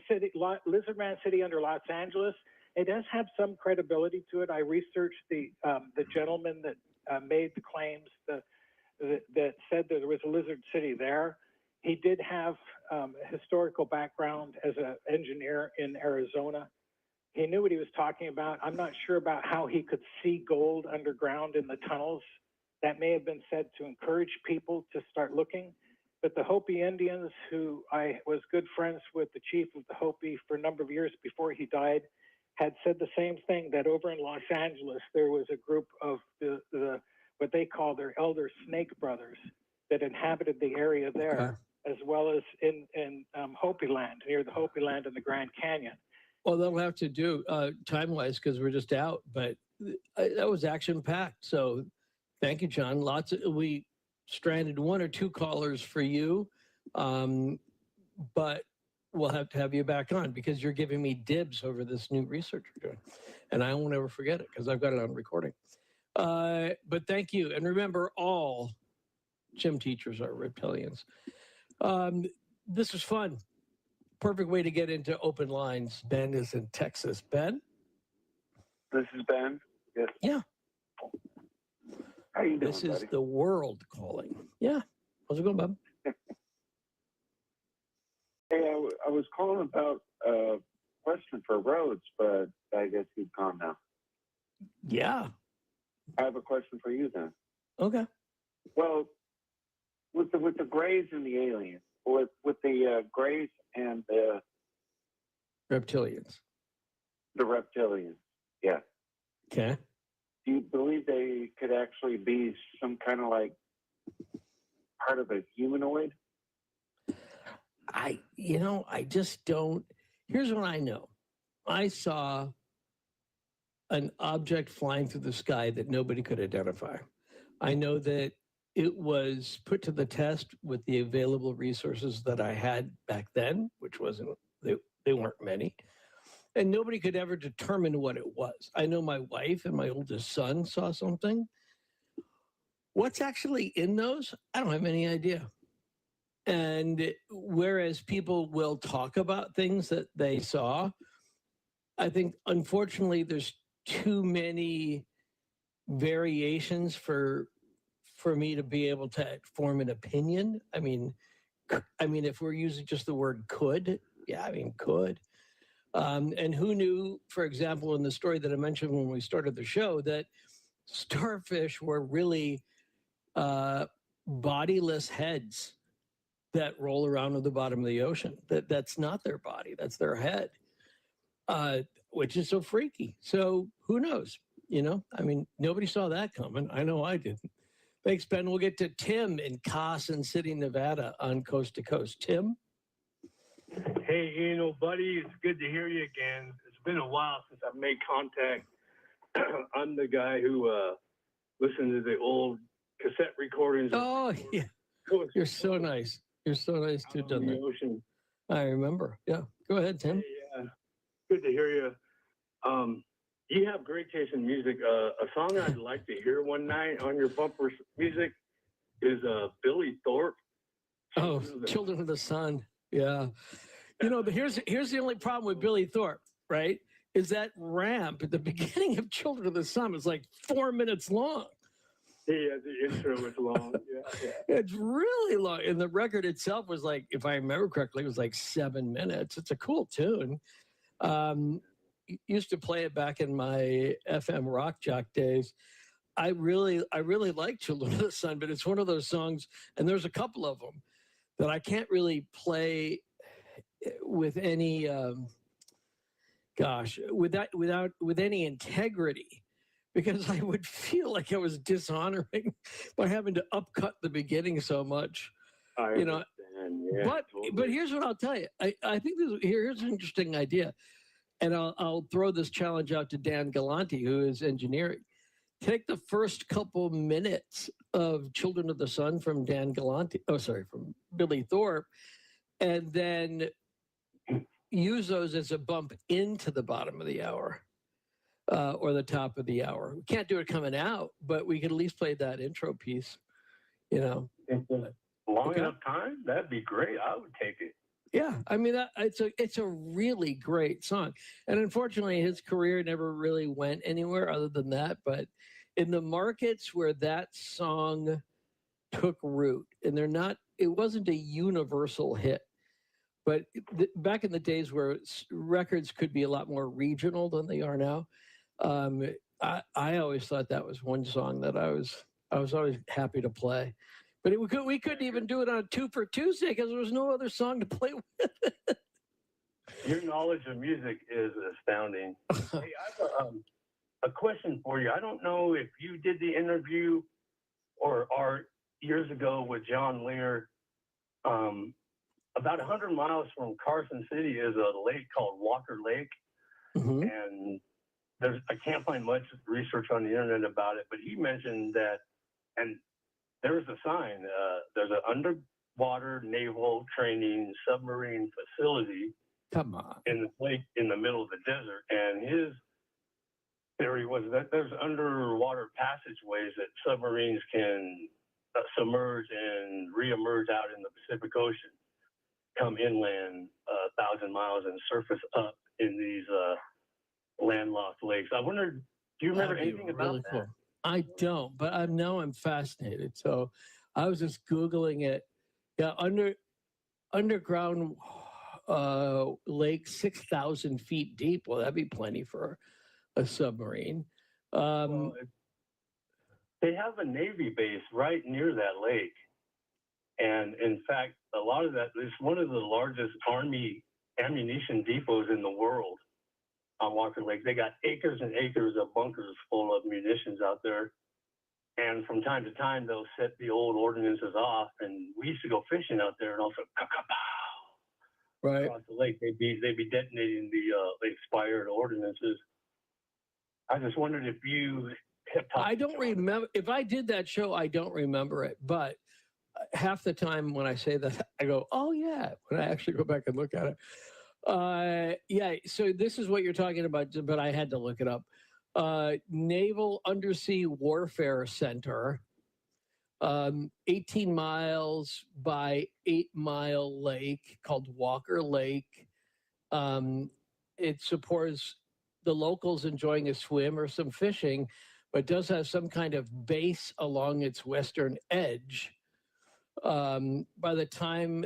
Lizardman City under Los Angeles. It does have some credibility to it. I researched the gentleman that made the claims that said that there was a lizard city there. He did have a historical background as an engineer in Arizona. He knew what he was talking about. I'm not sure about how he could see gold underground in the tunnels. That may have been said to encourage people to start looking. But the Hopi Indians, who I was good friends with the chief of the Hopi for a number of years before he died, had said the same thing, that over in Los Angeles, there was a group of the what they call their elder snake brothers that inhabited the area there, as well as in Hopi land, near the Hopi land in the Grand Canyon. Well, they'll have to do time-wise because we're just out, but that was action-packed. So thank you, John. We stranded 1 or 2 callers for you, but we'll have to have you back on because you're giving me dibs over this new research you're doing. And I won't ever forget it because I've got it on recording. But thank you. And remember, all gym teachers are reptilians. This was fun. Perfect way to get into open lines. Ben is in Texas. Ben? This is Ben. Yes. Yeah. How you doing, This is the world calling. Yeah. How's it going, Bob? Hey, I was calling about a question for Rhodes, but I guess he's gone now. Yeah. I have a question for you then. Okay. Well, with the Greys and the aliens, with the Greys and the reptilians. The reptilians, yeah. Okay. Do you believe they could actually be some kind of like part of a humanoid? I just don't. Here's what I know. I saw an object flying through the sky that nobody could identify. I know that it was put to the test with the available resources that I had back then, which wasn't, they weren't many. And nobody could ever determine what it was. I know my wife and my oldest son saw something. What's actually in those? I don't have any idea. And whereas people will talk about things that they saw, I think, unfortunately, there's too many variations for me to be able to form an opinion. I mean, if we're using just the word could, yeah, I mean, could. And who knew, for example, in the story that I mentioned when we started the show, that starfish were really bodiless heads that roll around at the bottom of the ocean. That's not their body, that's their head, which is so freaky. So who knows? I mean, nobody saw that coming. I know I didn't. Thanks, Ben. We'll get to Tim in Carson City, Nevada on Coast to Coast. Tim? Hey, Ian, buddy, it's good to hear you again. It's been a while since I've made contact. I'm the guy who listened to the old cassette recordings. Oh, yeah. You're so nice. You're so nice to have done that. Ocean. I remember. Yeah. Go ahead, Tim. Hey, good to hear you. You have great taste in music. A song I'd like to hear one night on your bumper music is Billy Thorpe. Oh, Children of the Sun. Yeah. Here's the only problem with Billy Thorpe, right? Is that ramp at the beginning of Children of the Sun was like 4 minutes long. Yeah, the intro was long. Yeah. It's really long. And the record itself was like, if I remember correctly, it was like 7 minutes. It's a cool tune. Used to play it back in my FM rock jock days. I really like Children of the Sun, but it's one of those songs, and there's a couple of them that I can't really play with any with any integrity, because I would feel like I was dishonoring by having to upcut the beginning so much. I understand. Yeah, but totally. But here's what I'll tell you. I think here's an interesting idea, and I'll throw this challenge out to Dan Galanti, who is engineering. Take the first couple minutes of Children of the Sun from from Billy Thorpe, and then use those as a bump into the bottom of the hour or the top of the hour. We can't do it coming out, but we could at least play that intro piece, Long enough time? That'd be great. I would take it. Yeah, I mean it's a really great song, and unfortunately his career never really went anywhere other than that. But in the markets where that song took root, and it wasn't a universal hit, but back in the days where records could be a lot more regional than they are now, I always thought that was one song that I was always happy to play. But we couldn't even do it on a 2 for Tuesday because there was no other song to play with. Your knowledge of music is astounding. Hey, I have a question for you. I don't know if you did the interview or years ago with John Lear. About 100 miles from Carson City is a lake called Walker Lake. And I can't find much research on the internet about it, but he mentioned that, and there's a sign, there's an underwater naval training submarine facility. Come on. In the lake in the middle of the desert. And his theory was that there's underwater passageways that submarines can submerge and reemerge out in the Pacific Ocean, come inland 1,000 miles and surface up in these landlocked lakes. I wondered, do you remember anything about that? Cool. I don't, but I'm fascinated. So I was just Googling it. Yeah, underground lake 6,000 feet deep. Well, that'd be plenty for a submarine. Well, they have a Navy base right near that lake. And in fact, a lot of that is one of the largest Army ammunition depots in the world on Walker Lake. They got acres and acres of bunkers full of munitions out there. And from time to time, they'll set the old ordinances off. And we used to go fishing out there and also right across the lake. They'd be detonating the expired ordinances. I just wondered if you have talked. I don't remember. If I did that show, I don't remember it. But half the time when I say that, I go, oh, yeah, when I actually go back and look at it. Yeah, so this is what you're talking about, but I had to look it up. Naval Undersea Warfare Center, 18 miles by 8 mile lake called Walker Lake. It supports the locals enjoying a swim or some fishing, but does have some kind of base along its western edge. By the time,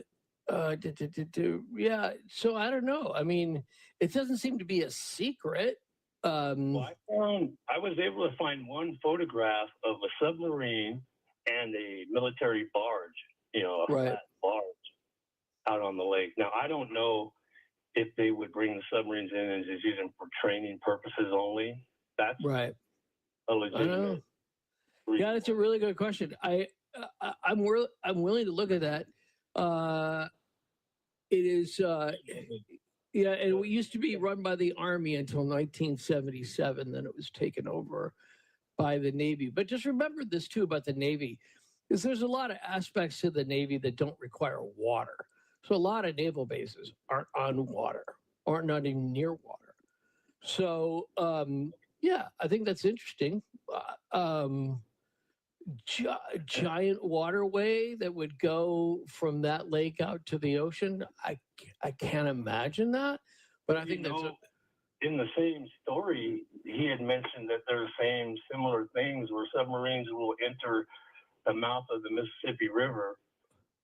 yeah, so I don't know. I mean, it doesn't seem to be a secret. Well, I was able to find one photograph of a submarine and a military barge, a flat barge out on the lake. Now, I don't know if they would bring the submarines in and just use them for training purposes only. That's a legitimate. Yeah, that's a really good question. I'm willing to look at that. It is, yeah, and it used to be run by the Army until 1977. Then it was taken over by the Navy. But just remember this too about the Navy, is there's a lot of aspects to the Navy that don't require water. So a lot of naval bases aren't on water or not even near water. So yeah, I think that's interesting. Giant waterway that would go from that lake out to the ocean. I can't imagine that, but I think that's in the same story. He had mentioned that there are similar things where submarines will enter the mouth of the Mississippi River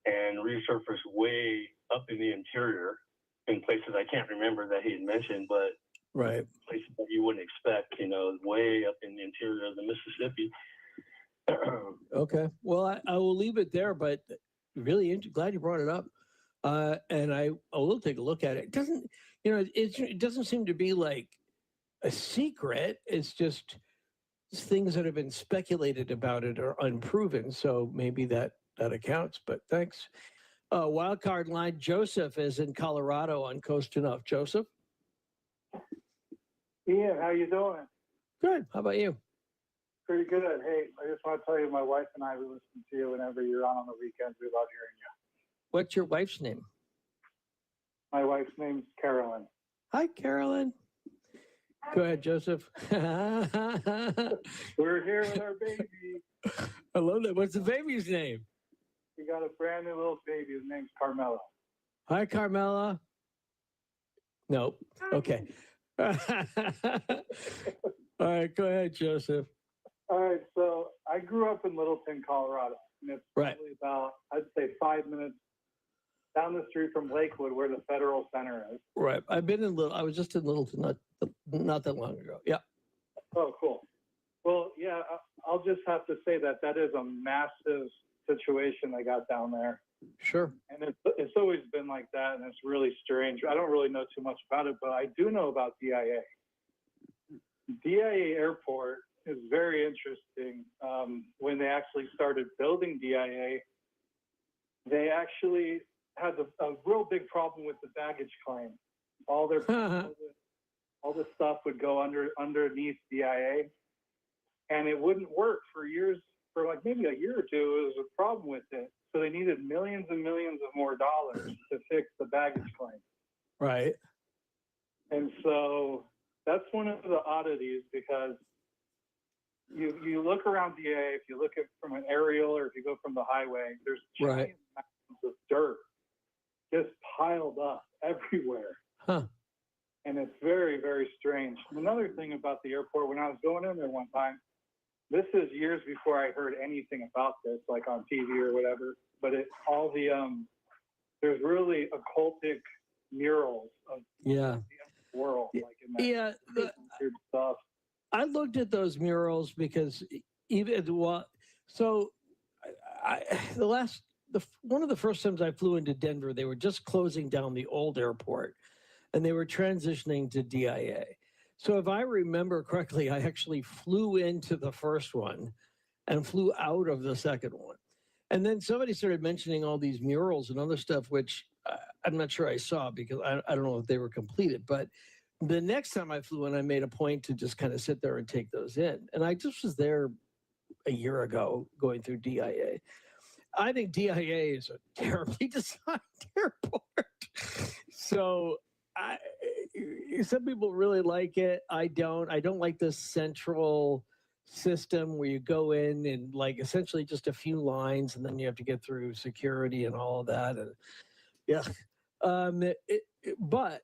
and resurface way up in the interior in places I can't remember that he had mentioned, but places that you wouldn't expect, way up in the interior of the Mississippi. Okay. Well, I will leave it there, but really glad you brought it up. And I will take a look at it. It doesn't, it doesn't seem to be like a secret. It's just things that have been speculated about it are unproven. So maybe that accounts, but thanks. Wild card line, Joseph is in Colorado on Coast Enough. Joseph? Ian, how you doing? Good. How about you? Pretty good. Hey, I just want to tell you, my wife and I, we listen to you whenever you're on the weekends. We love hearing you. What's your wife's name? My wife's name's Carolyn. Hi, Carolyn. Go ahead, Joseph. We're here with our baby. I love that. What's the baby's name? We got a brand new little baby. His name's Carmelo. Hi, Carmela. Nope. Okay. All right, go ahead, Joseph. All right, so I grew up in Littleton, Colorado, and it's probably about, I'd say, 5 minutes down the street from Lakewood, where the Federal Center is. Right. I was just in Littleton not that long ago. Yeah. Oh, cool. Well, yeah, I'll just have to say that is a massive situation they got down there. Sure. And it's always been like that, and it's really strange. I don't really know too much about it, but I do know about DIA. DIA Airport is very interesting. When they actually started building DIA, they actually had a real big problem with the baggage claim. All their all the stuff would go underneath DIA, and it wouldn't work for years. For like maybe a year or two, it was a problem with it. So they needed millions and millions of more dollars to fix the baggage claim. Right. And so that's one of the oddities, because you look around DA, if you look at from an aerial or if you go from the highway, there's giant mountains of dirt just piled up everywhere. Huh. And it's very, very strange. Another thing about the airport, when I was going in there one time, this is years before I heard anything about this, like on TV or whatever, but there's really occultic murals of the world, like in that weird stuff. I looked at those murals because one of the first times I flew into Denver, they were just closing down the old airport and they were transitioning to DIA. So if I remember correctly, I actually flew into the first one and flew out of the second one. And then somebody started mentioning all these murals and other stuff, which I'm not sure I saw because I don't know if they were completed. But the next time I flew in, I made a point to just kind of sit there and take those in. And I just was there a year ago going through DIA. I think DIA is a terribly designed airport. So some people really like it. I don't. I don't like this central system where you go in and like essentially just a few lines and then you have to get through security and all of that. And but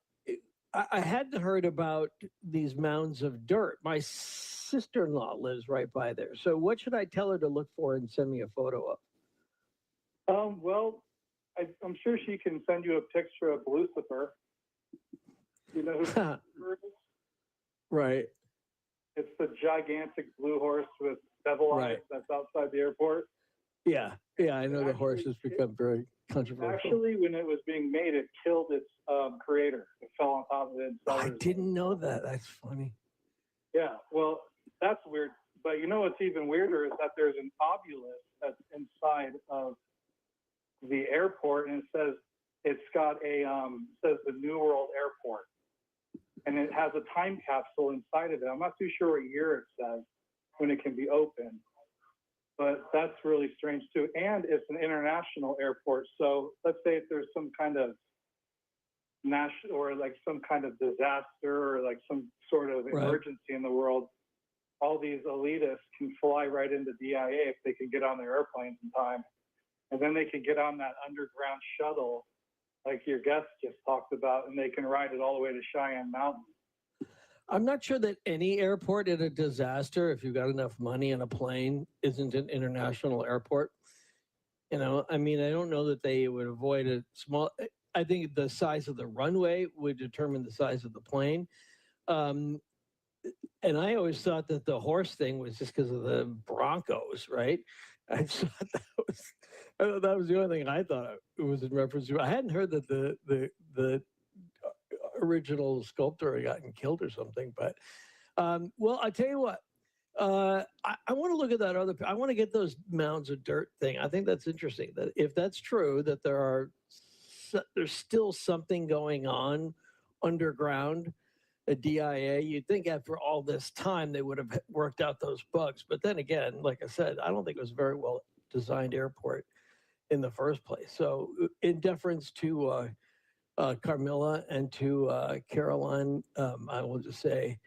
I hadn't heard about these mounds of dirt. My sister-in-law lives right by there. So what should I tell her to look for and send me a photo of? Well, I'm sure she can send you a picture of Lucifer. You know who Lucifer is? Right. It's the gigantic blue horse with devil eyes that's outside the airport. Yeah, I know the horse has become very controversial. Actually, when it was being made, it killed its creator. It fell on top of it. I didn't know that. That's funny. Yeah, well, that's weird. But you know what's even weirder is that there's an obelisk that's inside of the airport, and it says the New World Airport, and it has a time capsule inside of it. I'm not too sure what year it says when it can be opened, but that's really strange too. And it's an international airport, so let's say if there's some kind of national or like some kind of disaster or like some sort of emergency in the world, all these elitists can fly right into DIA if they can get on their airplanes in time. And then they can get on that underground shuttle like your guest just talked about, and they can ride it all the way to Cheyenne Mountain. I'm not sure that any airport in a disaster, if you've got enough money in a plane, isn't an international airport. You know, I mean, I don't know that they would avoid a small, I think the size of the runway would determine the size of the plane. And I always thought that the horse thing was just because of the Broncos, right? I thought that was the only thing I thought it was in reference to. I hadn't heard that the original sculptor had gotten killed or something. But well, I tell you what, I want to look at that other. I want to get those mounds of dirt thing. I think that's interesting. That if that's true, that there's still something going on underground at DIA. You'd think after all this time they would have worked out those bugs. But then again, like I said, I don't think it was a very well designed airport in the first place. So in deference to Carmilla and to Caroline, I will just say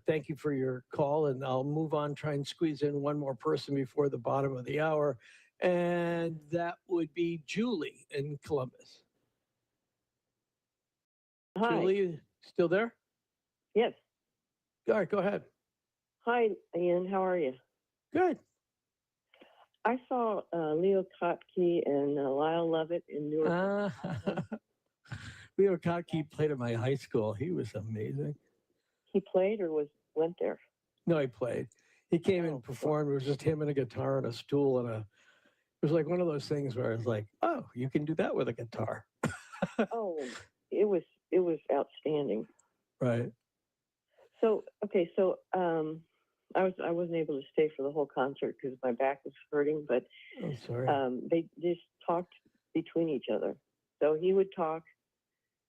thank you for your call, and I'll move on, try and squeeze in one more person before the bottom of the hour, and that would be Julie in Columbus. Hi. Julie, still there? Yes. All right, go ahead. Hi, Ian. How are you? Good. I saw Leo Kottke and Lyle Lovett in Newark. Leo Kottke played at my high school. He was amazing. He played or went there? No, he played. He came and performed. It was just him and a guitar and a stool and it was like one of those things where it's like, oh, you can do that with a guitar. Oh, it was outstanding. Right. So I wasn't able to stay for the whole concert because my back was hurting, but I'm sorry. they just talked between each other. So he would talk.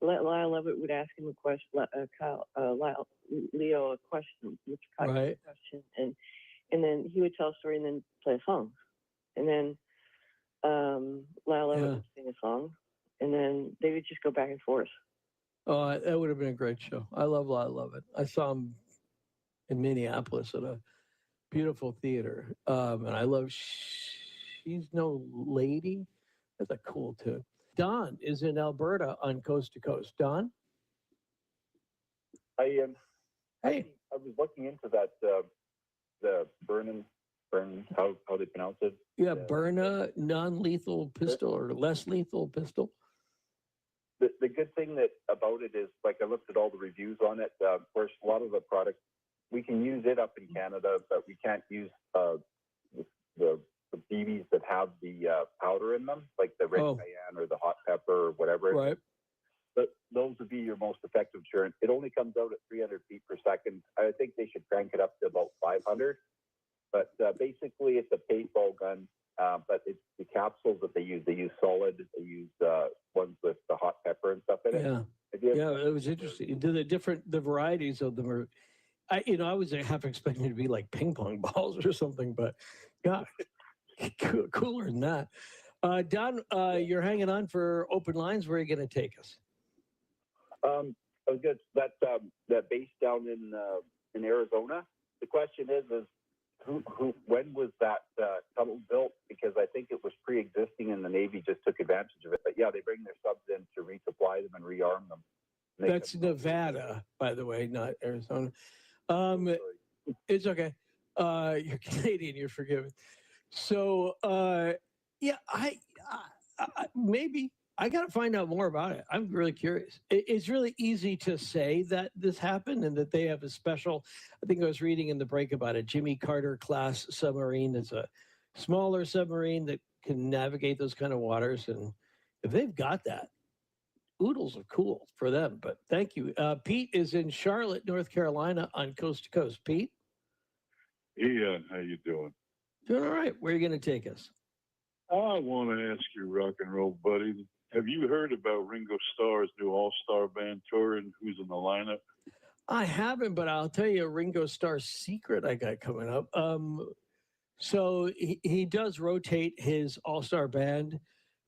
Lyle Lovett would ask him a question. Leo a question, Mr. Kottke Right. a question, and then he would tell a story and then play a song, and then Lyle Lovett would sing a song, and then they would just go back and forth. Oh, that would have been a great show. I love it. I saw him in Minneapolis at a beautiful theater. And I love She's No Lady. That's a cool tune. Don is in Alberta on Coast to Coast. Don? Hi, Ian. Hey. I was looking into that, the Byrne, how they pronounce it. Yeah, Byrna non-lethal pistol or less lethal pistol. The good thing about it is, like, I looked at all the reviews on it. Of course, a lot of the products, we can use it up in Canada, but we can't use the BBs that have the powder in them, like the red cayenne or the hot pepper or whatever. Right. But those would be your most effective deterrent. It only comes out at 300 feet per second. I think they should crank it up to about 500. But basically, it's a paintball gun. But it's the capsules that they use. They use solid. They use ones with the hot pepper and stuff in it. Yeah, it was interesting. The varieties of them are. I was half expecting it to be like ping pong balls or something, but yeah, cooler than that. Don, you're hanging on for open lines. Where are you going to take us? I was good. That base down in Arizona. The question is when was that tunnel built? Because I think it was pre-existing and the Navy just took advantage of it. But yeah, they bring their subs in to resupply them and rearm them. That's Nevada, by the way, not Arizona. It's okay. You're Canadian. You're forgiven. So yeah, I maybe I got to find out more about it. I'm really curious. It's really easy to say that this happened and that they have a special, I think I was reading in the break about a Jimmy Carter class submarine. It's a smaller submarine that can navigate those kind of waters. And if they've got that, oodles of cool for them. But thank you. Pete is in Charlotte, North Carolina on Coast to Coast. Pete? Ian, how you doing? Doing all right. Where are you going to take us? I want to ask you, rock and roll buddy, have you heard about Ringo Starr's new all-star band tour and who's in the lineup? I haven't, but I'll tell you a Ringo Starr secret I got coming up. So he does rotate his all-star band.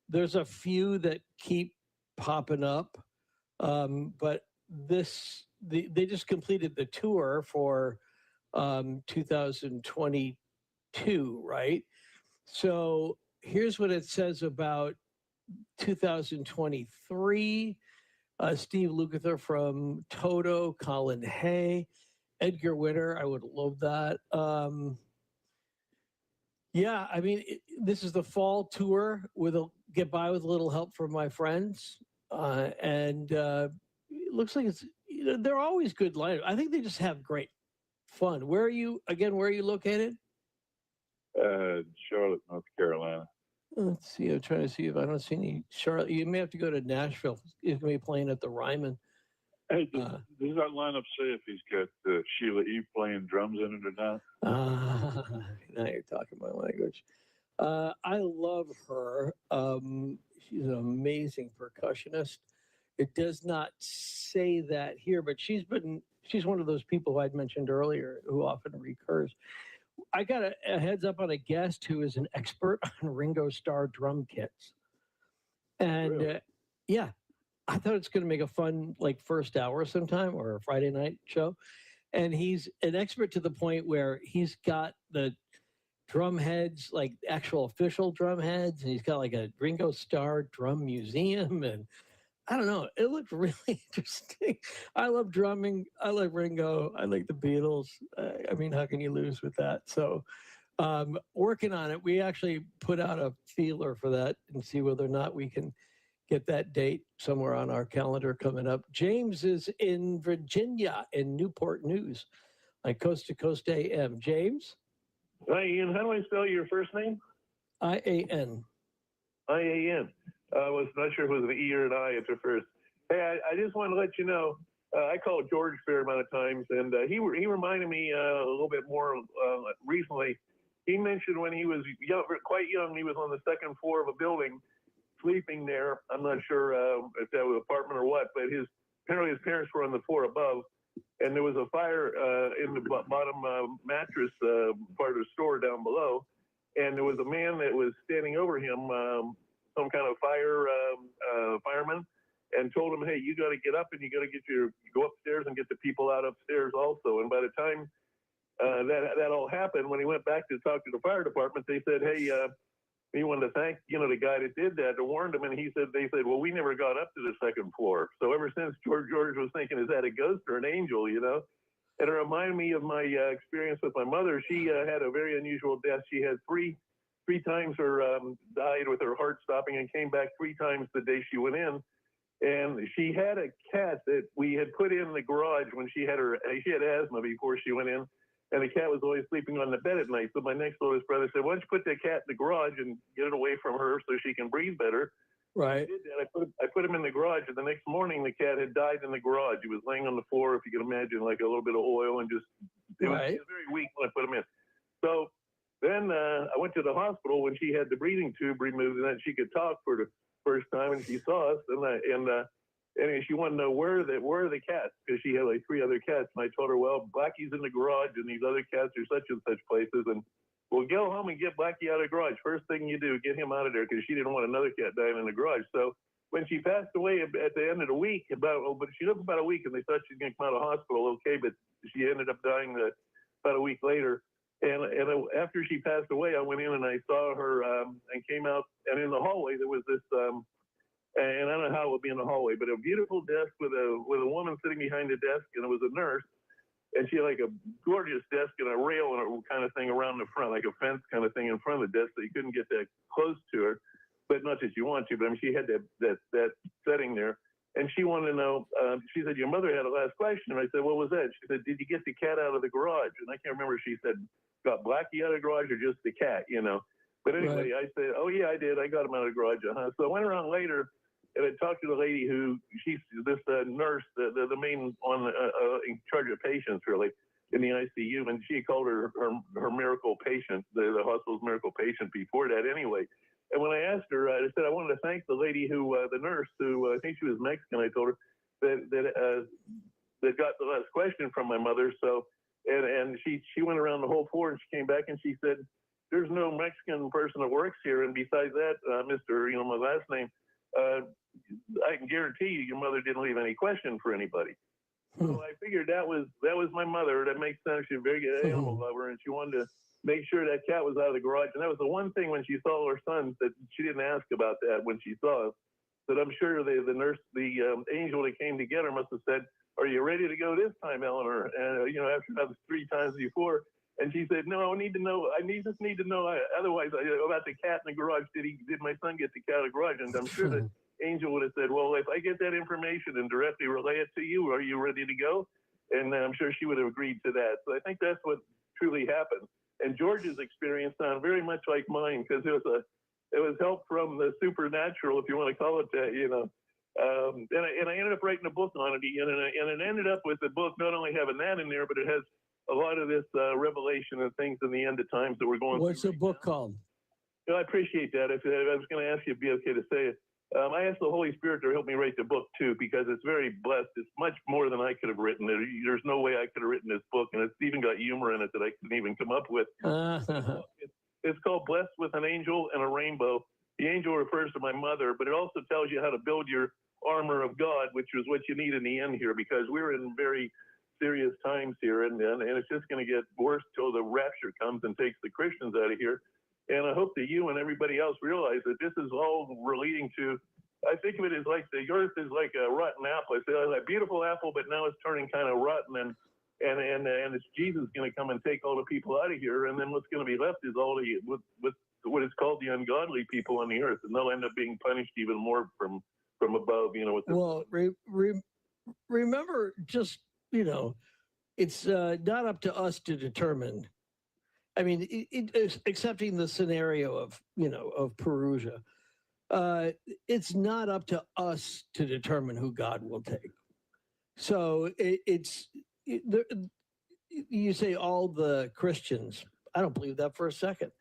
There's a few that keep popping up, but they just completed the tour for 2022, right? So here's what it says about 2023. Steve Lukather from Toto, Colin Hay, Edgar Winter. I would love that. Yeah, I mean, this is the fall tour get by with a little help from my friends. And it looks like they're always good lineup. I think they just have great fun. Where are you located? Charlotte, North Carolina. Let's see. I'm trying to see if I don't see any Charlotte. You may have to go to Nashville. He's going to be playing at the Ryman. Hey, does that lineup say if he's got Sheila E. playing drums in it or not? Now you're talking my language. I love her. She's an amazing percussionist. It does not say that here, but she's one of those people who I'd mentioned earlier who often recurs. I got a heads up on a guest who is an expert on Ringo Starr drum kits. And Really? Yeah, I thought it's going to make a fun first hour sometime or a Friday night show. And he's an expert to the point where he's got the drum heads, like actual official drum heads. And he's got a Ringo Starr drum museum. And I don't know. It looked really interesting. I love drumming. I like Ringo. I like the Beatles. I mean, how can you lose with that? So, working on it. We actually put out a feeler for that and see whether or not we can get that date somewhere on our calendar coming up. James is in Virginia in Newport News on Coast to Coast AM. James? Hi, Ian. How do I spell your first name? I-A-N. I-A-N. I was not sure if it was an E or an I at the first. Hey, I just wanted to let you know, I called George a fair amount of times, and he reminded me a little bit more recently. He mentioned when he was young, quite young, he was on the second floor of a building, sleeping there. I'm not sure if that was an apartment or what, but apparently his parents were on the floor above, and there was a fire in the bottom mattress part of the store down below, and there was a man that was standing over him, some kind of fireman, and told him, hey, you got to get up and you got to go upstairs and get the people out upstairs also. And by the time that all happened, when he went back to talk to the fire department, they said, hey, he wanted to thank, the guy that did that, that warned him. And they said, well, we never got up to the second floor. So ever since George was thinking, is that a ghost or an angel, And it reminded me of my experience with my mother. She had a very unusual death. She had three times died with her heart stopping and came back 3 times the day she went in. And she had a cat that we had put in the garage when she had asthma before she went in. And the cat was always sleeping on the bed at night. So my next oldest brother said, why don't you put that cat in the garage and get it away from her so she can breathe better? Right. I did that. I put him in the garage, and the next morning the cat had died in the garage. He was laying on the floor, if you can imagine, like a little bit of oil, and he was very weak when I put him in. So then I went to the hospital when she had the breathing tube removed, and then she could talk for the first time, and she saw us, and she wanted to know where are the cats, because she had like 3 other cats. And I told her, well, Blackie's in the garage, and these other cats are such and such places, and we'll go home and get Blackie out of the garage. First thing you do, get him out of there, because she didn't want another cat dying in the garage. So when she passed away at the end of the week, but she lived about a week, and they thought she was going to come out of the hospital okay, but she ended up dying about a week later. And after she passed away, I went in and I saw her and came out, and in the hallway there was this, and I don't know how it would be in the hallway, but a beautiful desk with a woman sitting behind the desk, and it was a nurse, and she had like a gorgeous desk and a rail and a kind of thing around the front, like a fence kind of thing in front of the desk, so you couldn't get that close to her, but not that you want to, but I mean, she had that setting there. And she wanted to know, she said, your mother had a last question. And I said, what was that? She said, did you get the cat out of the garage? And I can't remember if she said, got Blackie out of the garage or just the cat, But anyway, I said, oh, yeah, I did. I got him out of the garage. So I went around later and I talked to the lady who, she's this nurse, the main one in charge of patients, really, in the ICU. And she called her miracle patient, the hospital's miracle patient before that anyway. And when I asked her, I said I wanted to thank the lady who, the nurse, who I think she was Mexican. I told her that got the last question from my mother. So, and she went around the whole floor and she came back and she said, "There's no Mexican person that works here. And besides that, Mr. My last name, I can guarantee you, your mother didn't leave any question for anybody." So I figured that was my mother. That makes sense. She's a very good animal lover, and she wanted to make sure that cat was out of the garage. And that was the one thing when she saw her son that she didn't ask about that when she saw us. That I'm sure the nurse, the angel that came to get her must have said, "Are you ready to go this time, Eleanor?" And after that was 3 times before. And she said, "No, I need to know. Just need to know. Otherwise, about the cat in the garage. Did my son get the cat out of the garage?" And I'm sure the angel would have said, "Well, if I get that information and directly relay it to you, are you ready to go?" And I'm sure she would have agreed to that. So I think that's what truly happened. And George's experience sounded very much like mine, because it was help from the supernatural, if you want to call it that, And I ended up writing a book on it, and it ended up with the book not only having that in there, but it has a lot of this revelation and things in the end of times that we're going What's through. the book called? I appreciate that. If I was going to ask you if it'd be okay to say it. I asked the Holy Spirit to help me write the book too, because it's very blessed. It's much more than I could have written. There's no way I could have written this book, and it's even got humor in it that I couldn't even come up with. It's called Blessed with an Angel and a Rainbow. The angel refers to my mother, but it also tells you how to build your armor of God, which is what you need in the end here, because we're in very serious times here, and it's just going to get worse till the rapture comes and takes the Christians out of here. And I hope that you and everybody else realize that this is all relating to I think of it as like the earth is like a rotten apple. It's a beautiful apple, but now it's turning kind of rotten, and it's Jesus going to come and take all the people out of here, and then what's going to be left is all the what is called the ungodly people on the earth, and they'll end up being punished even more from above. You know. With the, well, remember, just it's not up to us to determine. I mean, accepting the scenario of Perugia, it's not up to us to determine who God will take. So you say all the Christians. I don't believe that for a second.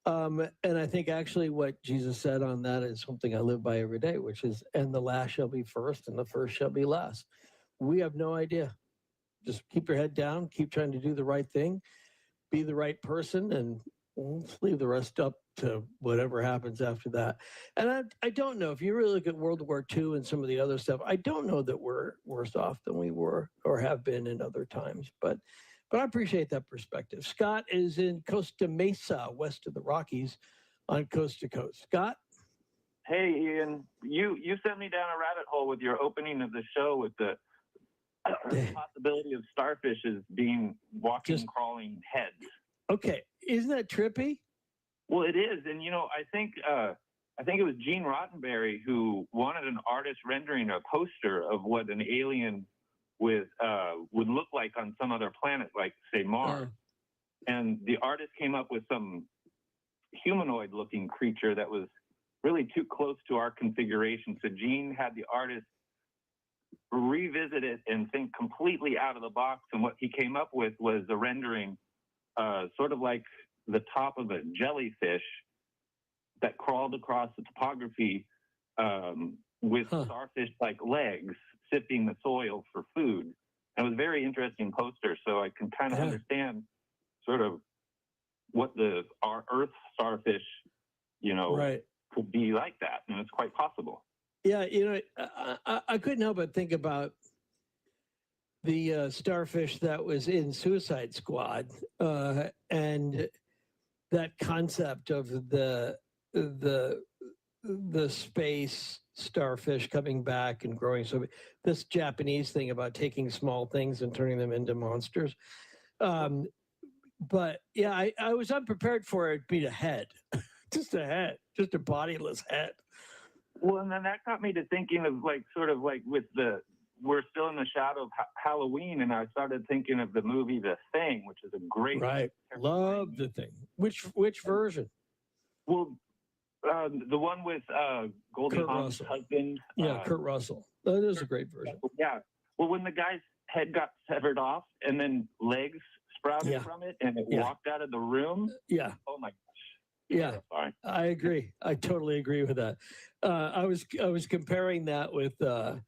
And I think actually what Jesus said on that is something I live by every day, which is, and the last shall be first and the first shall be last. We have no idea. Just keep your head down, keep trying to do the right thing, be the right person, and we'll leave the rest up to whatever happens after that. And I don't know, if you really look at World War II and some of the other stuff, I don't know that we're worse off than we were or have been in other times. But I appreciate that perspective. Scott is in Costa Mesa, west of the Rockies, on Coast to Coast. Scott? Hey, Ian, you sent me down a rabbit hole with your opening of the show with the possibility of starfishes being walking, crawling heads. Okay, isn't that trippy? Well, it is, and I think it was Gene Roddenberry who wanted an artist rendering a poster of what an alien would look like on some other planet, like say Mars. And the artist came up with some humanoid-looking creature that was really too close to our configuration. So Gene had the artist revisit it and think completely out of the box. And what he came up with was a rendering sort of like the top of a jellyfish that crawled across the topography with starfish-like legs sipping the soil for food. And it was a very interesting poster, so I can kind of understand sort of what our Earth starfish, could be like that, and it's quite possible. Yeah, I couldn't help but think about the starfish that was in Suicide Squad, and that concept of the space starfish coming back and growing. So this Japanese thing about taking small things and turning them into monsters. But yeah, I was unprepared for it being a head, just a head, just a bodiless head. Well, and then that got me to thinking of we're still in the shadow of Halloween, and I started thinking of the movie The Thing, which is a great. Right, love The Thing. Which version? Well, the one with Goldie Hawn's husband. Yeah, Kurt Russell. That is a great version. Yeah. Well, when the guy's head got severed off and then legs sprouted from it and it walked out of the room. Yeah. Oh my gosh. Yeah, I agree. I totally agree with that. I was comparing that with the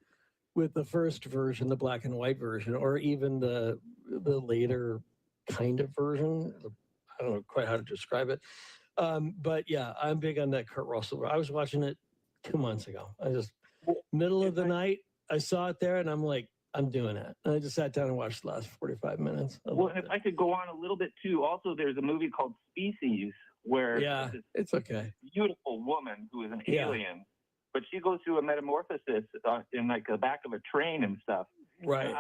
first version, the black and white version, or even the later kind of version. I don't know quite how to describe it. But yeah, I'm big on that Kurt Russell. I was watching it 2 months ago. I just middle of the night, I saw it there, and I'm like, I'm doing it. And I just sat down and watched the last 45 minutes. Well, if I could go on a little bit too, also there's a movie called Species where it's okay. Beautiful woman who is an alien, but she goes through a metamorphosis in like the back of a train and stuff. Right. And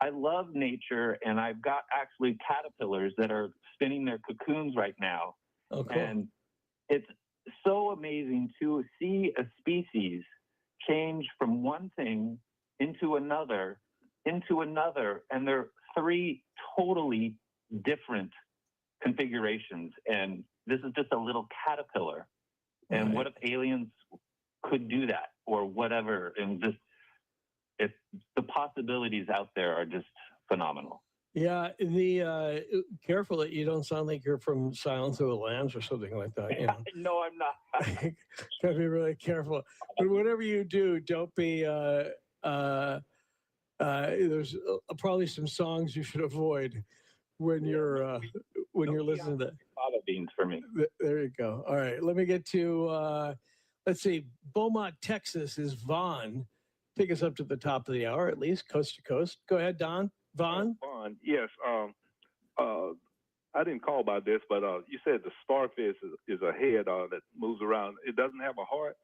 I love nature, and I've got actually caterpillars that are spinning their cocoons right now. Oh, cool. And it's so amazing to see a species change from one thing into another, and they're three totally different configurations. And this is just a little caterpillar. And what if aliens could do that or whatever? And just the possibilities out there are just phenomenal. Yeah, the careful that you don't sound like you're from Silence of the Lambs or something like that. You know? No, I'm not. Gotta be really careful. But whatever you do, don't be. There's probably some songs you should avoid when you're listening to that. Fava beans for me. There you go. All right, let me get to. Let's see, Beaumont, Texas is Vaughn. Take us up to the top of the hour, at least coast to coast. Go ahead, Don. Vaughn? Vaughn, yes. I didn't call about this, but you said the starfish is a head that moves around. It doesn't have a heart?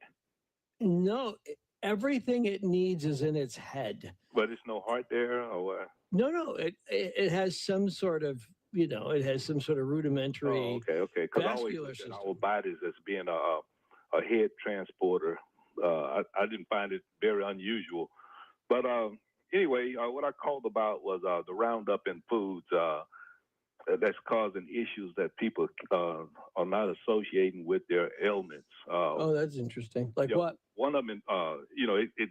No, everything it needs is in its head. But it's no heart there, or what? No, it has some sort of, it has some sort of rudimentary Okay. Because I always vascular look at system. our bodies as being a head transporter. I didn't find it very unusual. But anyway, what I called about was the Roundup in foods that's causing issues that people are not associating with their ailments. Oh, that's interesting. Like what? One of them, it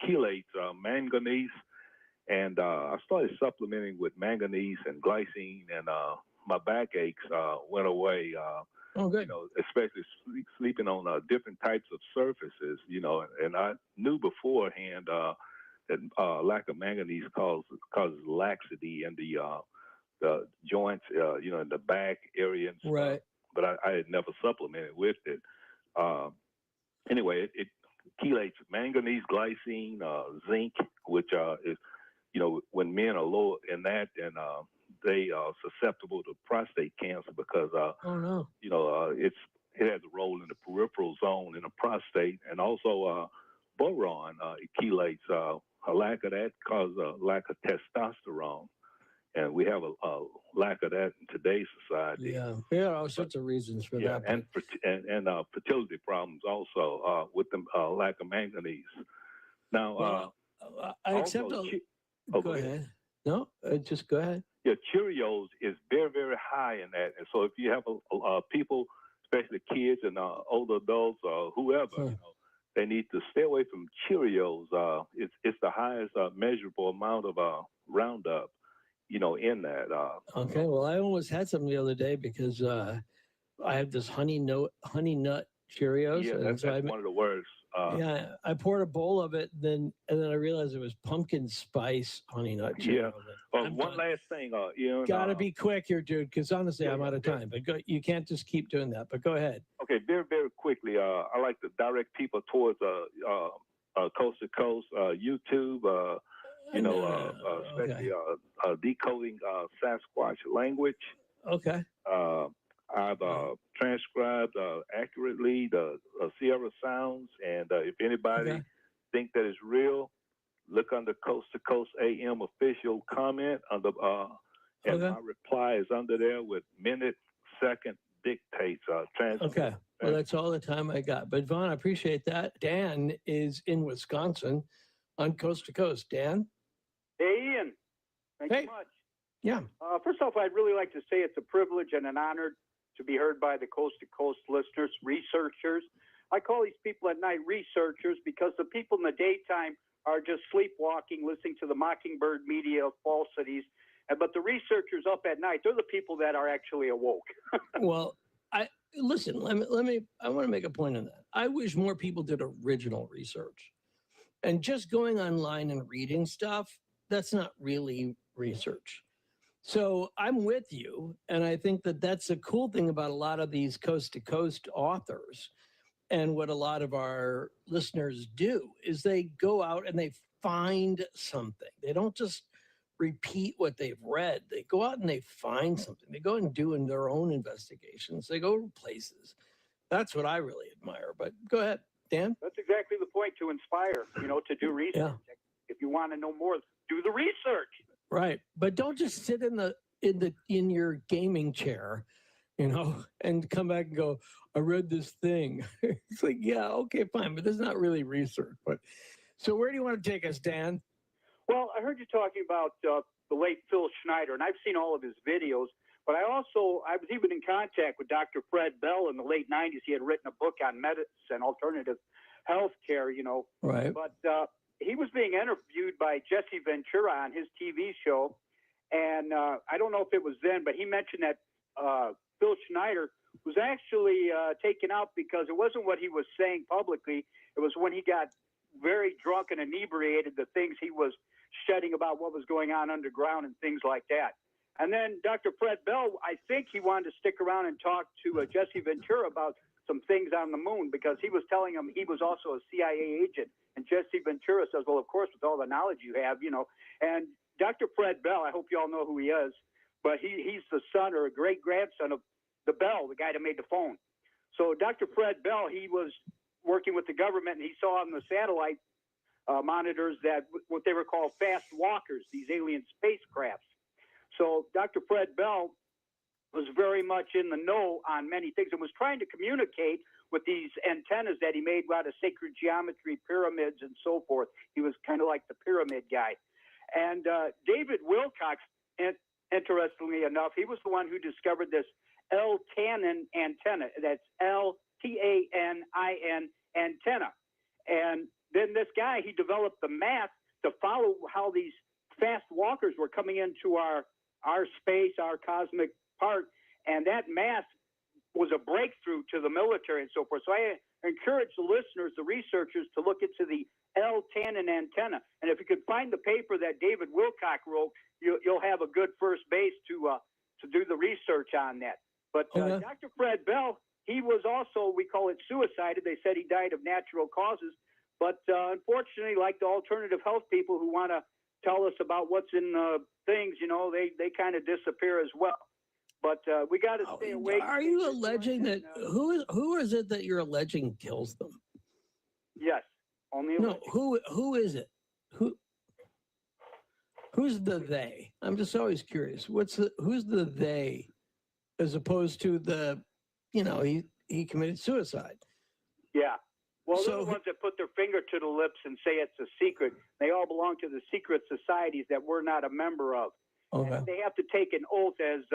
chelates manganese, and I started supplementing with manganese and glycine, and my backaches went away. Oh, good. Especially sleeping on different types of surfaces, and I knew beforehand that lack of manganese causes laxity in the joints, in the back area and stuff. Right. But I had never supplemented with it. Anyway, it chelates manganese, glycine, zinc, which is, when men are low in that, then they are susceptible to prostate cancer because, oh no, it has a role in the peripheral zone in the prostate, and also boron. It chelates. A lack of that causes a lack of testosterone, and we have a lack of that in today's society. Yeah, all sorts of reasons for that. And fertility problems also with the lack of manganese. Now, I accept. Go ahead. No, just go ahead. Yeah, Cheerios is very, very high in that, and so if you have people, especially kids and older adults or whoever, they need to stay away from Cheerios. It's the highest measurable amount of Roundup, in that. Okay, well, I almost had some the other day because I have this honey nut Cheerios. Yeah, and that's one of the worst. Yeah, I poured a bowl of it, and then I realized it was pumpkin spice honey nut Cheerios. Yeah. One last thing, Ian. Gotta be quick here, dude, because honestly, I'm out of time. But you can't just keep doing that. But go ahead. Okay, very, very quickly. I like to direct people towards Coast to Coast YouTube. Especially decoding Sasquatch language. Okay. I've transcribed accurately the Sierra sounds, and if anybody think that it's real, look under Coast to Coast AM official comment under, and my reply is under there with minute, second dictates. Okay. Well, that's all the time I got. But Vaughn, I appreciate that. Dan is in Wisconsin on Coast to Coast. Dan? Hey, Ian. Thank you much. Yeah. First off, I'd really like to say it's a privilege and an honor to be heard by the Coast to Coast listeners, researchers. I call these people at night researchers because the people in the daytime are just sleepwalking, listening to the mockingbird media falsities. But the researchers up at night, they're the people that are actually awoke. Well, I want to make a point on that. I wish more people did original research. And just going online and reading stuff, that's not really research. So I'm with you. And I think that that's a cool thing about a lot of these coast to coast authors. And what a lot of our listeners do is they go out and they find something. They don't just repeat what they've read. They go out and they find something. They go and do in their own investigations. They go to places. That's what I really admire. But go ahead, Dan. That's exactly the point, to inspire, to do research. Yeah. If you want to know more, do the research. Right. But don't just sit in your gaming chair, and come back and go, I read this thing. It's like, yeah, okay, fine, but that's not really research. But so where do you want to take us, Dan? Well, I heard you talking about the late Phil Schneider, and I've seen all of his videos, but I was even in contact with Dr. Fred Bell in the late 90s. He had written a book on medicine, alternative health care, Right. But he was being interviewed by Jesse Ventura on his TV show, and I don't know if it was then, but he mentioned that Phil Schneider was actually taken out because it wasn't what he was saying publicly. It was when he got very drunk and inebriated, the things he was shedding about what was going on underground and things like that. And then Dr. Fred Bell, I think he wanted to stick around and talk to Jesse Ventura about some things on the moon, because he was telling him he was also a CIA agent. And Jesse Ventura says, well, of course, with all the knowledge you have, And Dr. Fred Bell, I hope you all know who he is, but he's the son or a great-grandson of the Bell, the guy that made the phone. So Dr. Fred Bell, he was working with the government, and he saw on the satellite monitors that what they were called fast walkers, these alien spacecrafts. So Dr. Fred Bell was very much in the know on many things and was trying to communicate with these antennas that he made out of sacred geometry, pyramids, and so forth. He was kind of like the pyramid guy. And David Wilcox, interestingly enough, he was the one who discovered this L-tannin antenna. That's L-T-A-N-I-N antenna. And then this guy, he developed the math to follow how these fast walkers were coming into our space, our cosmic part, and that math was a breakthrough to the military and so forth. So I encourage the listeners, the researchers, to look into the L-tannin antenna. And if you could find the paper that David Wilcox wrote, you'll have a good first base to do the research on that. But Dr. Fred Bell, he was also, we call it suicided. They said he died of natural causes. But unfortunately, like the alternative health people who want to tell us about what's in things, you know, they kind of disappear as well. But we got to stay awake. Are you alleging that who is it that you're alleging kills them? Yes, only. No, who is it? Who's the they? I'm just always curious. Who's the they, as opposed to the, you know, he committed suicide. Yeah. Well, they're the ones that put their finger to the lips and say it's a secret. They all belong to the secret societies that we're not a member of. Okay. And they have to take an oath, as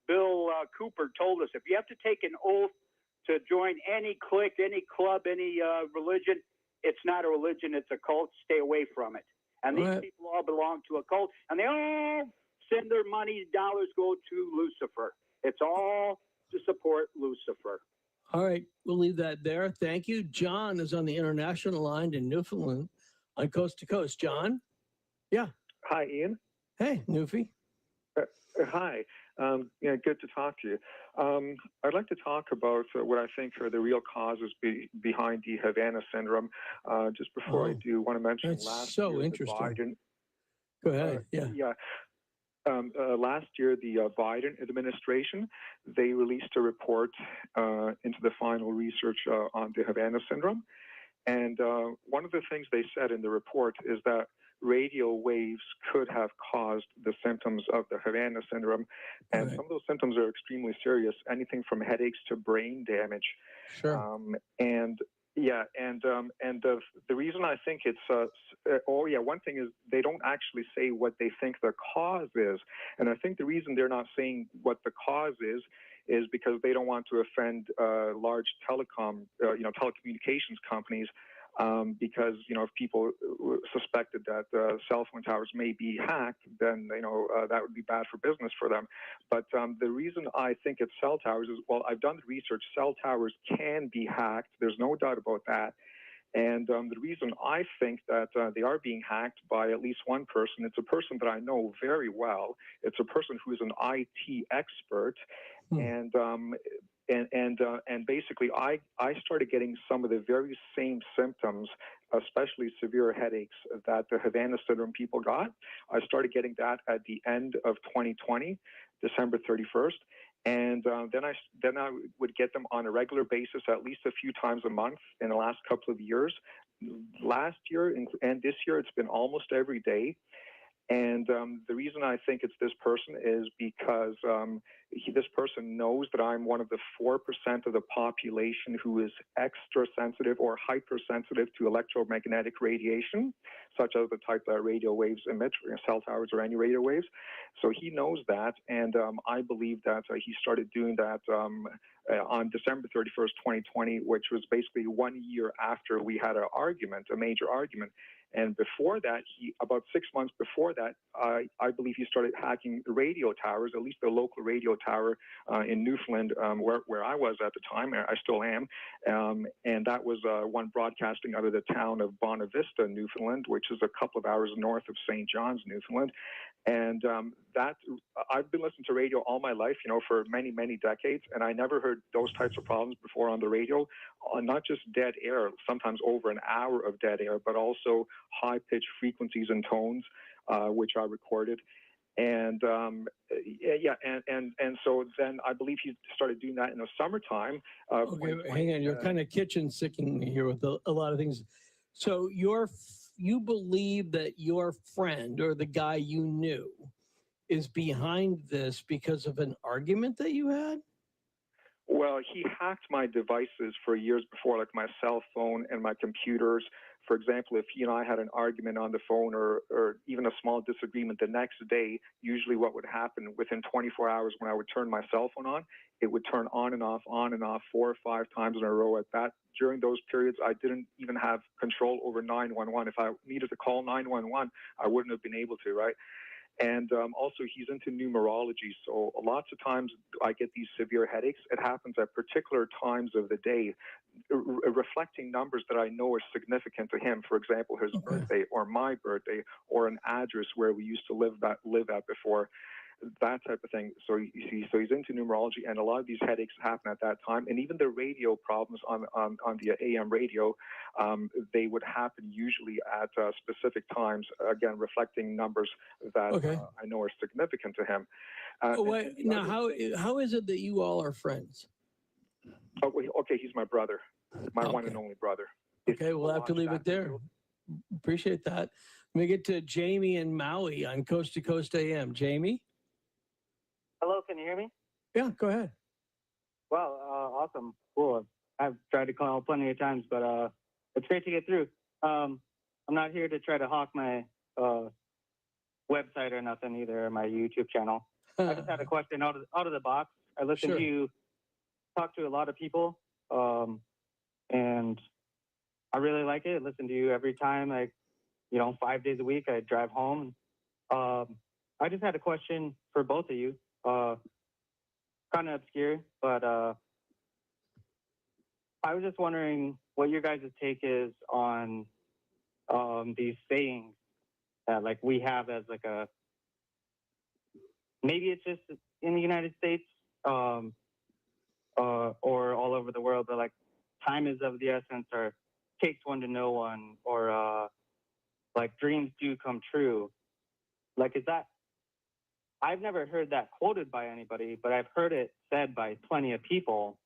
Bill Cooper told us. If you have to take an oath to join any clique, any club, any religion, it's not a religion, it's a cult. Stay away from it. And these people all belong to a cult, and they all send their money, dollars go to Lucifer. It's all to support Lucifer. All right, we'll leave that there. Thank you. John is on the international line in Newfoundland on Coast to Coast. John? Yeah. Hi, Ian. Hey, Newfie. Hi. Yeah, good to talk to you. I'd like to talk about what I think are the real causes behind the Havana syndrome. Just before I do, want to mention last year, interesting. Go ahead. Yeah. Last year, the Biden administration, they released a report into the final research on the Havana syndrome. And one of the things they said in the report is that radio waves could have caused the symptoms of the Havana syndrome. And some of those symptoms are extremely serious, anything from headaches to brain damage. Sure. The reason I think it's, one thing is they don't actually say what they think the cause is. And I think the reason they're not saying what the cause is because they don't want to offend large telecommunications companies. Because, you know, if people suspected that cell phone towers may be hacked, then, you know, that would be bad for business for them. But the reason I think it's cell towers is, well, I've done the research. Cell towers can be hacked. There's no doubt about that. And the reason I think that they are being hacked by at least one person, it's a person that I know very well. It's a person who is an IT expert. And basically, I started getting some of the very same symptoms, especially severe headaches that the Havana syndrome people got. I started getting that at the end of 2020, December 31st. And then I would get them on a regular basis, at least a few times a month in the last couple of years. Last year and this year, it's been almost every day. And the reason I think it's this person is because this person knows that I'm one of the 4% of the population who is extra sensitive or hypersensitive to electromagnetic radiation, such as the type that radio waves emit, cell towers or any radio waves. So he knows that, and I believe that he started doing that on December 31st, 2020, which was basically 1 year after we had a major argument. And before that, about 6 months before that, I believe he started hacking radio towers, at least the local radio tower in Newfoundland, where I was at the time. I still am. And that was one broadcasting out of the town of Bonavista, Newfoundland, which is a couple of hours north of St. John's, Newfoundland. And I've been listening to radio all my life, you know, for many, many decades, and I never heard those types of problems before on the radio. Not just dead air, sometimes over an hour of dead air, but also high-pitched frequencies and tones, which I recorded. And and so then I believe he started doing that in the summertime. Okay, hang on. You're kind of kitchen sicking me here with a lot of things. So you believe that your friend or the guy you knew is behind this because of an argument that you had? Well, he hacked my devices for years before, like my cell phone and my computers. For example, if he and I had an argument on the phone or even a small disagreement the next day, usually what would happen within 24 hours when I would turn my cell phone on, it would turn on and off 4 or 5 times in a row. During those periods, I didn't even have control over 911. If I needed to call 911, I wouldn't have been able to, right? And also, he's into numerology. So lots of times I get these severe headaches. It happens at particular times of the day, reflecting numbers that I know are significant to him. For example, his birthday or my birthday or an address where we used to live at before. That type of thing. So you see, so he's into numerology, and a lot of these headaches happen at that time. And even the radio problems on the AM radio, they would happen usually at specific times. Again, reflecting numbers that I know are significant to him. Now, how is it that you all are friends? Oh, okay, he's my brother, my one and only brother. Okay, we'll have to leave it there. Appreciate that. Let me get to Jamie and Maui on Coast to Coast AM. Jamie? Hello, can you hear me? Yeah, go ahead. Wow, awesome. Cool. I've tried to call plenty of times, but it's great to get through. I'm not here to try to hawk my website or nothing either, or my YouTube channel. I just had a question out of the box. I listened to you talk to a lot of people, and I really like it. I listen to you every time, 5 days a week I drive home. I just had a question for both of you. Kind of obscure, but I was just wondering what your guys' take is on these sayings that we have as maybe it's just in the United States or all over the world, but time is of the essence, or takes one to know one, or dreams do come true. Is that? I've never heard that quoted by anybody, but I've heard it said by plenty of people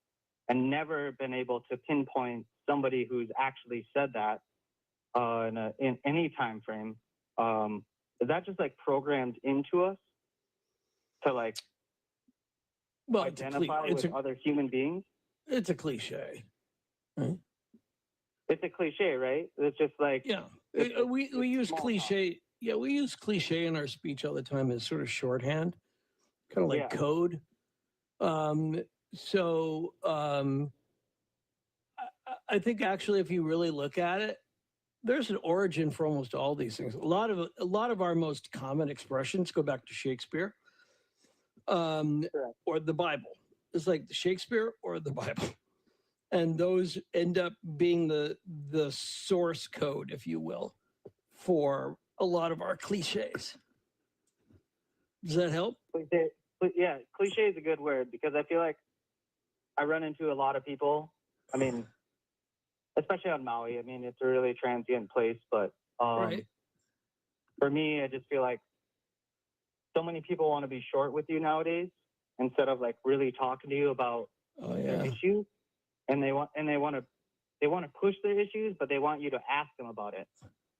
and never been able to pinpoint somebody who's actually said that in any time frame. Is that just programmed into us to identify with other human beings? It's a cliche. Right? It's a cliche, right? It's just we use cliche. Yeah, we use cliche in our speech all the time as sort of shorthand, kind of like code. I think actually, if you really look at it, there's an origin for almost all these things. A lot of our most common expressions go back to Shakespeare, or the Bible. It's like Shakespeare or the Bible, and those end up being the source code, if you will, for a lot of our cliches. Does that help? Yeah, cliche is a good word, because I feel like I run into a lot of people. I mean, especially on Maui. I mean, it's a really transient place, but for me, I just feel like so many people want to be short with you nowadays instead of really talking to you about their issues, and they want to push their issues, but they want you to ask them about it.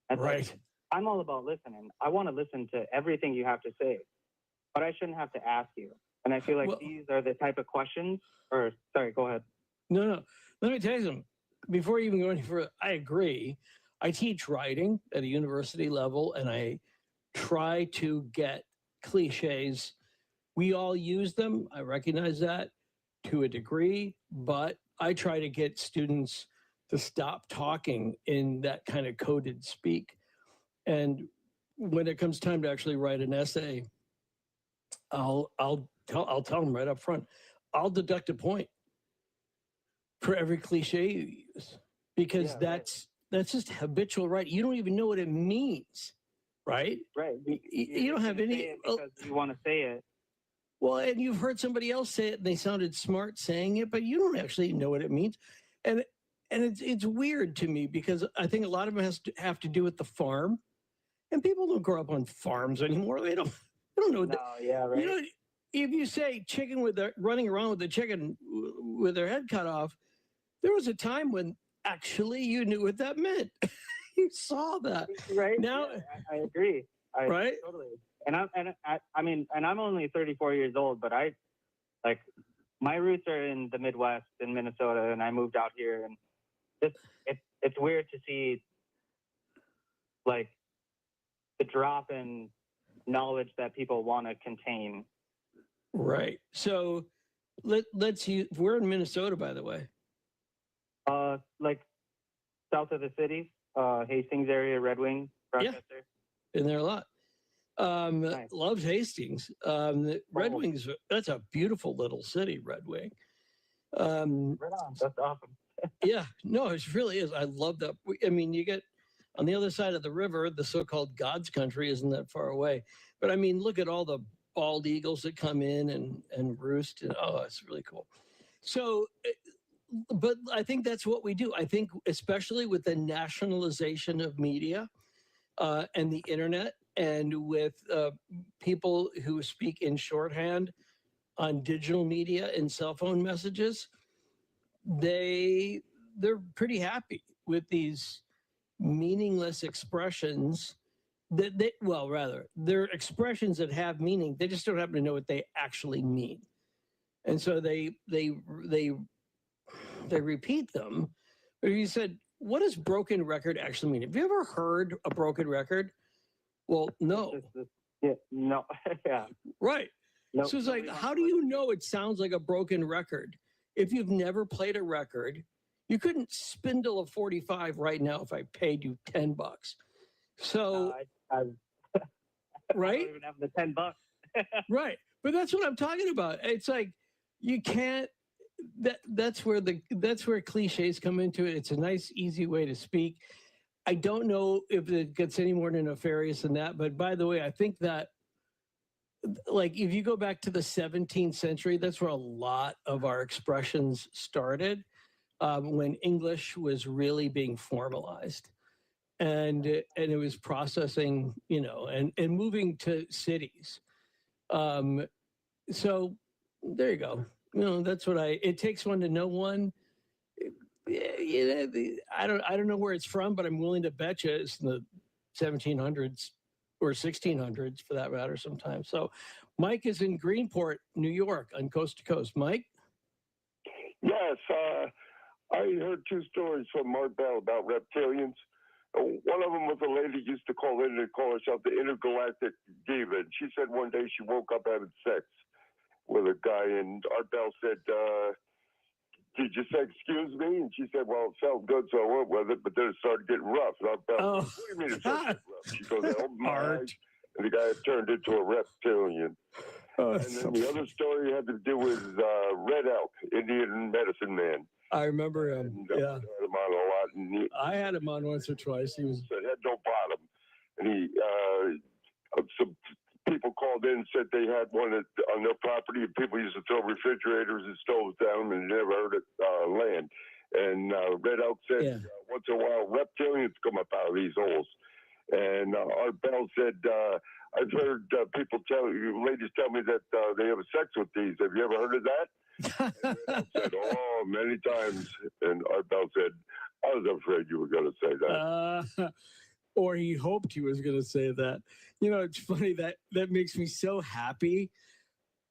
That's I'm all about listening. I want to listen to everything you have to say, but I shouldn't have to ask you. And I feel like these are the type of questions, sorry, go ahead. No. Let me tell you something. Before you even go any further, I agree. I teach writing at a university level, and I try to get cliches. We all use them. I recognize that to a degree, but I try to get students to stop talking in that kind of coded speak. And when it comes time to actually write an essay, I'll tell them right up front, I'll deduct a point for every cliche you use, because that's just habitual, right? You don't even know what it means, right? Right. You don't have any because you want to say it. Well, and you've heard somebody else say it, and they sounded smart saying it, but you don't actually know what it means. And it's weird to me, because I think a lot of it has to have to do with the farm. And people don't grow up on farms anymore. They don't. I don't know. No, yeah, right. You know, if you say chicken with their running around with the chicken with their head cut off, there was a time when actually you knew what that meant. You saw that. Right. Now, Yeah, I agree. Right? Totally. And I mean, and I'm only 34 years old, but I like my roots are in the Midwest in Minnesota, and I moved out here, and it's weird to see like the drop in knowledge that people want to contain. Right. So let's use, we're in Minnesota, by the way. Like south of the city, Hastings area, Red Wing, Rochester. Been there a lot. Nice. Loves Hastings. Red Wings, that's a beautiful little city, Red Wing. Right on. That's awesome. Yeah, no, it really is. I love that. I mean, you get on the other side of the river, the so-called God's country isn't that far away. But I mean, look at all the bald eagles that come in and roost. And, oh, it's really cool. So, but I think that's what we do. I think especially with the nationalization of media and the internet, and with people who speak in shorthand on digital media and cell phone messages, they're pretty happy with these meaningless expressions that they're expressions that have meaning. They just don't happen to know what they actually mean. And so they repeat them. But you said, what does broken record actually mean? Have you ever heard a broken record? Well, no. Yeah, no. Yeah. Right. Nope. So it's like, how do you know it sounds like a broken record? If you've never played a record, you couldn't spindle a 45 right now if I paid you $10. So, right? I don't even have the $10. Right. But that's what I'm talking about. It's like, you can't, that's where cliches come into it. It's a nice, easy way to speak. I don't know if it gets any more nefarious than that. But by the way, I think that, like, if you go back to the 17th century, that's where a lot of our expressions started, when English was really being formalized. And it was processing, and moving to cities. So there you go. That's what it takes one to know one. I don't know where it's from, but I'm willing to bet you it's in the 1700s or 1600s for that matter sometimes. So Mike is in Greenport, New York, on Coast to Coast. Mike? Yes, I heard two stories from Art Bell about reptilians. One of them was a lady used to call in and call herself the intergalactic diva. And she said one day she woke up having sex with a guy, and Art Bell said, did you say, excuse me? And she said, well, it felt good, so I went with it, but then it started getting rough. And Art Bell said, what do you mean it started getting rough? She goes, I opened my eyes, and the guy turned into a reptilian. And then the other story had to do with Red Elk, Indian medicine man. I remember him. And, yeah. I had him on a lot. And I had him on once or twice. He was had no bottom. And some people called in and said they had one on their property, and people used to throw refrigerators and stoves down and never heard it land. And Red Elk said once in a while reptilians come up out of these holes. And Art Bell said, I've heard people ladies tell me that they have sex with these. Have you ever heard of that? And Red Elk said, oh, many times. And Art Bell said, I was afraid you were going to say that. Or he hoped he was going to say that. It's funny that makes me so happy,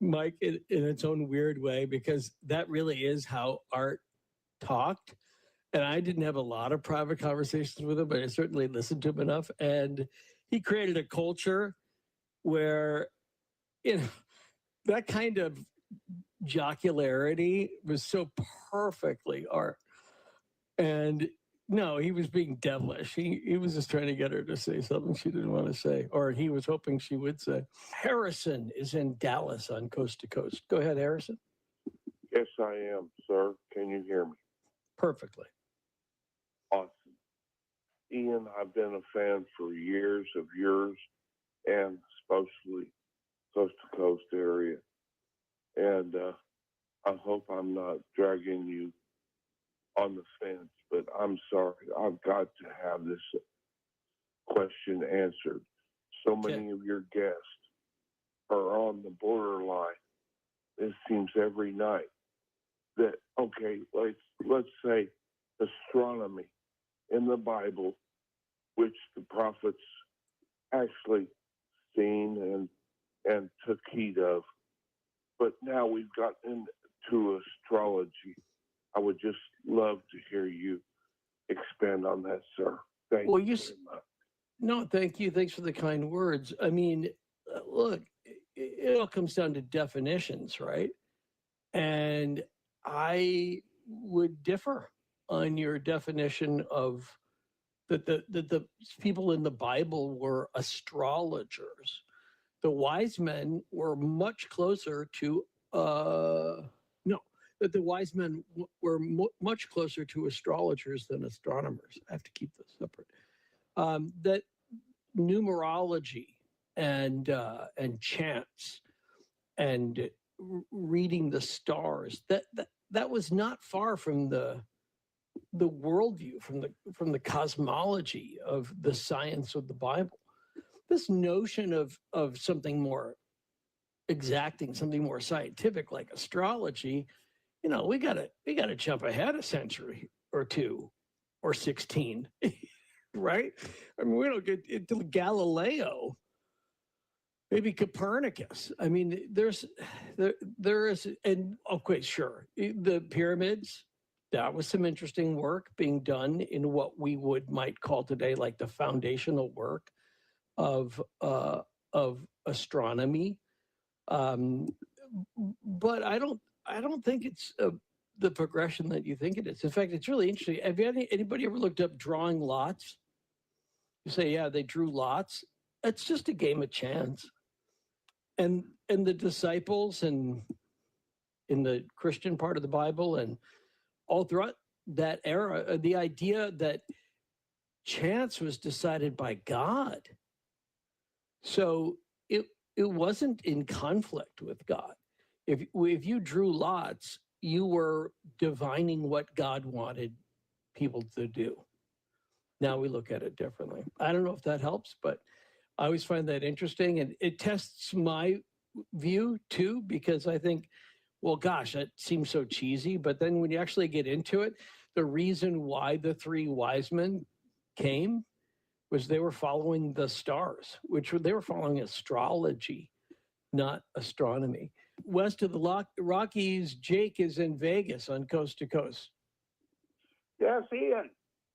Mike, in its own weird way, because that really is how Art talked. And I didn't have a lot of private conversations with him, but I certainly listened to him enough. And he created a culture where, that kind of jocularity was so perfectly Art. And no, he was being devilish. He was just trying to get her to say something she didn't want to say, or he was hoping she would say. Harrison is in Dallas on Coast to Coast. Go ahead, Harrison. Yes, I am, sir. Can you hear me? Perfectly. Awesome. Ian, I've been a fan for years of yours, and especially Coast to Coast area. And I hope I'm not dragging you on the fence, but I'm sorry. I've got to have this question answered. So many of your guests are on the borderline. It seems every night that, okay, let's say astronomy in the Bible, which the prophets actually seen and took heed of. But now we've gotten into astrology. I would just love to hear you expand on that, sir. Thank you very much. No, thank you. Thanks for the kind words. I mean, look, it all comes down to definitions, right? And I would differ on your definition of that the people in the Bible were astrologers. The wise men were much closer to that the wise men were much closer to astrologers than astronomers. I have to keep this separate. That numerology and chants and reading the stars, that was not far from the worldview, from the cosmology of the science of the Bible. This notion of something more exacting, something more scientific like astrology, we gotta jump ahead a century or two or 16, right? I mean, we don't get until Galileo, maybe Copernicus. I mean, there is, and okay, sure, the pyramids. That was some interesting work being done in what we might call today like the foundational work of astronomy. But I don't think it's the progression that you think it is. In fact, it's really interesting. Have anybody ever looked up drawing lots? You say, yeah, they drew lots. It's just a game of chance. And the disciples and in the Christian part of the Bible and all throughout that era, the idea that chance was decided by God. So it wasn't in conflict with God. If you drew lots, you were divining what God wanted people to do. Now we look at it differently. I don't know if that helps, but I always find that interesting. And it tests my view too, because I think, well, gosh, that seems so cheesy. But then when you actually get into it, the reason why the three wise men came was they were following the stars, they were following astrology, not astronomy. West of the Rockies, Jake is in Vegas on Coast to Coast. Yes, Ian.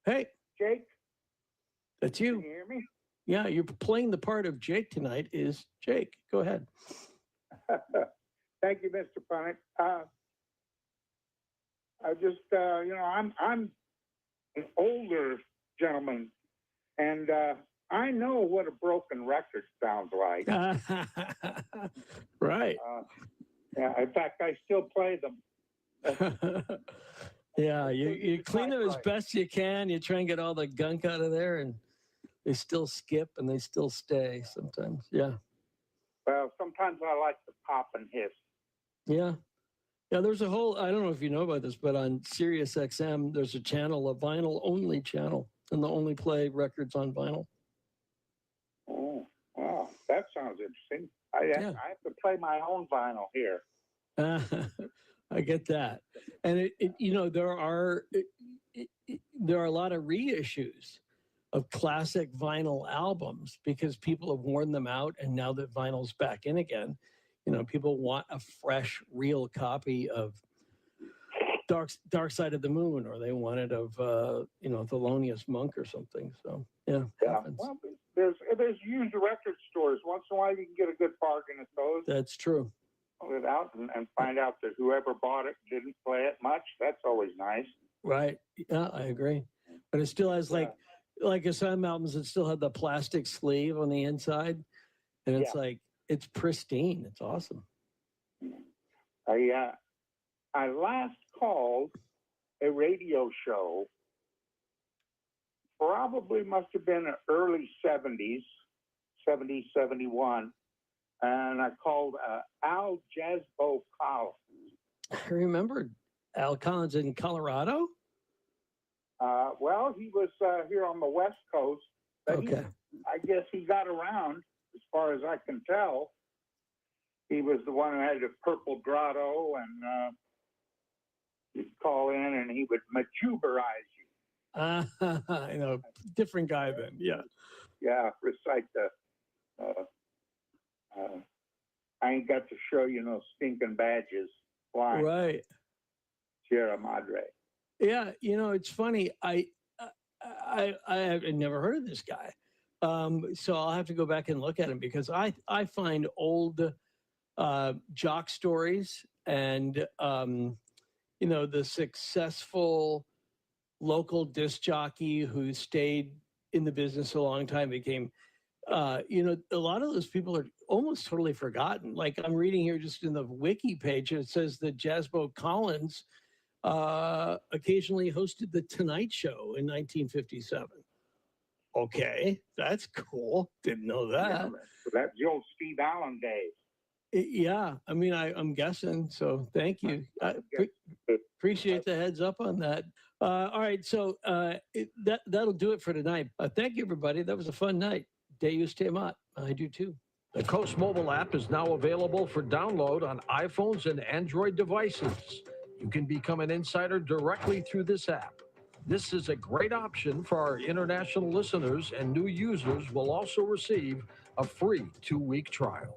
Hey. Jake. That's you. Can you hear me? Yeah, you're playing the part of Jake tonight is Jake. Go ahead. Thank you, Mr. Punnett. I just, I'm an older gentleman, and I know what a broken record sounds like. Right. Yeah, in fact, I still play them. Yeah, you clean them as best you can. You try and get all the gunk out of there, and they still skip and they still stay sometimes. Yeah. Well, sometimes I like to pop and hiss. Yeah. Yeah, there's a whole, I don't know if you know about this, but on Sirius XM, there's a channel, a vinyl only channel, and they only play records on vinyl. Oh, wow. That sounds interesting. I have to play my own vinyl here. I get that. And there are a lot of reissues of classic vinyl albums because people have worn them out, and now that vinyl's back in again, people want a fresh, real copy of Dark Side of the Moon, or they want it of Thelonious Monk or something. So yeah. Well, there's used record stores. Once in a while, you can get a good bargain at those. That's true. Pull it out and find out that whoever bought it didn't play it much. That's always nice. Right. Yeah, I agree. But it still has like some albums that still have the plastic sleeve on the inside, and it's it's pristine. It's awesome. I last called a radio show. Probably must have been early 70s, 70, 71. And I called Al Jasbo Collins. I remember Al Collins in Colorado? Well, he was here on the West Coast. But I guess he got around, as far as I can tell. He was the one who had the purple grotto, and you'd call in and he would matuberize you. I know, different guy then. Yeah. Yeah, recite the. I ain't got to show you no stinking badges. Why? Right. Sierra Madre. Yeah, it's funny. I have never heard of this guy, so I'll have to go back and look at him because I find old jock stories and the successful local disc jockey who stayed in the business a long time became. A lot of those people are almost totally forgotten. Like I'm reading here just in the wiki page, it says that Jasbo Collins occasionally hosted The Tonight Show in 1957. Okay, that's cool. Didn't know that. Yeah, that's the old Steve Allen days. Yeah, I mean, I'm guessing. So thank you. I appreciate the heads up on that. All right, so that'll do it for tonight. Thank you, everybody. That was a fun night. Deus te mat. I do too. The Coast mobile app is now available for download on iPhones and Android devices. You can become an insider directly through this app. This is a great option for our international listeners, and new users will also receive a free 2-week trial.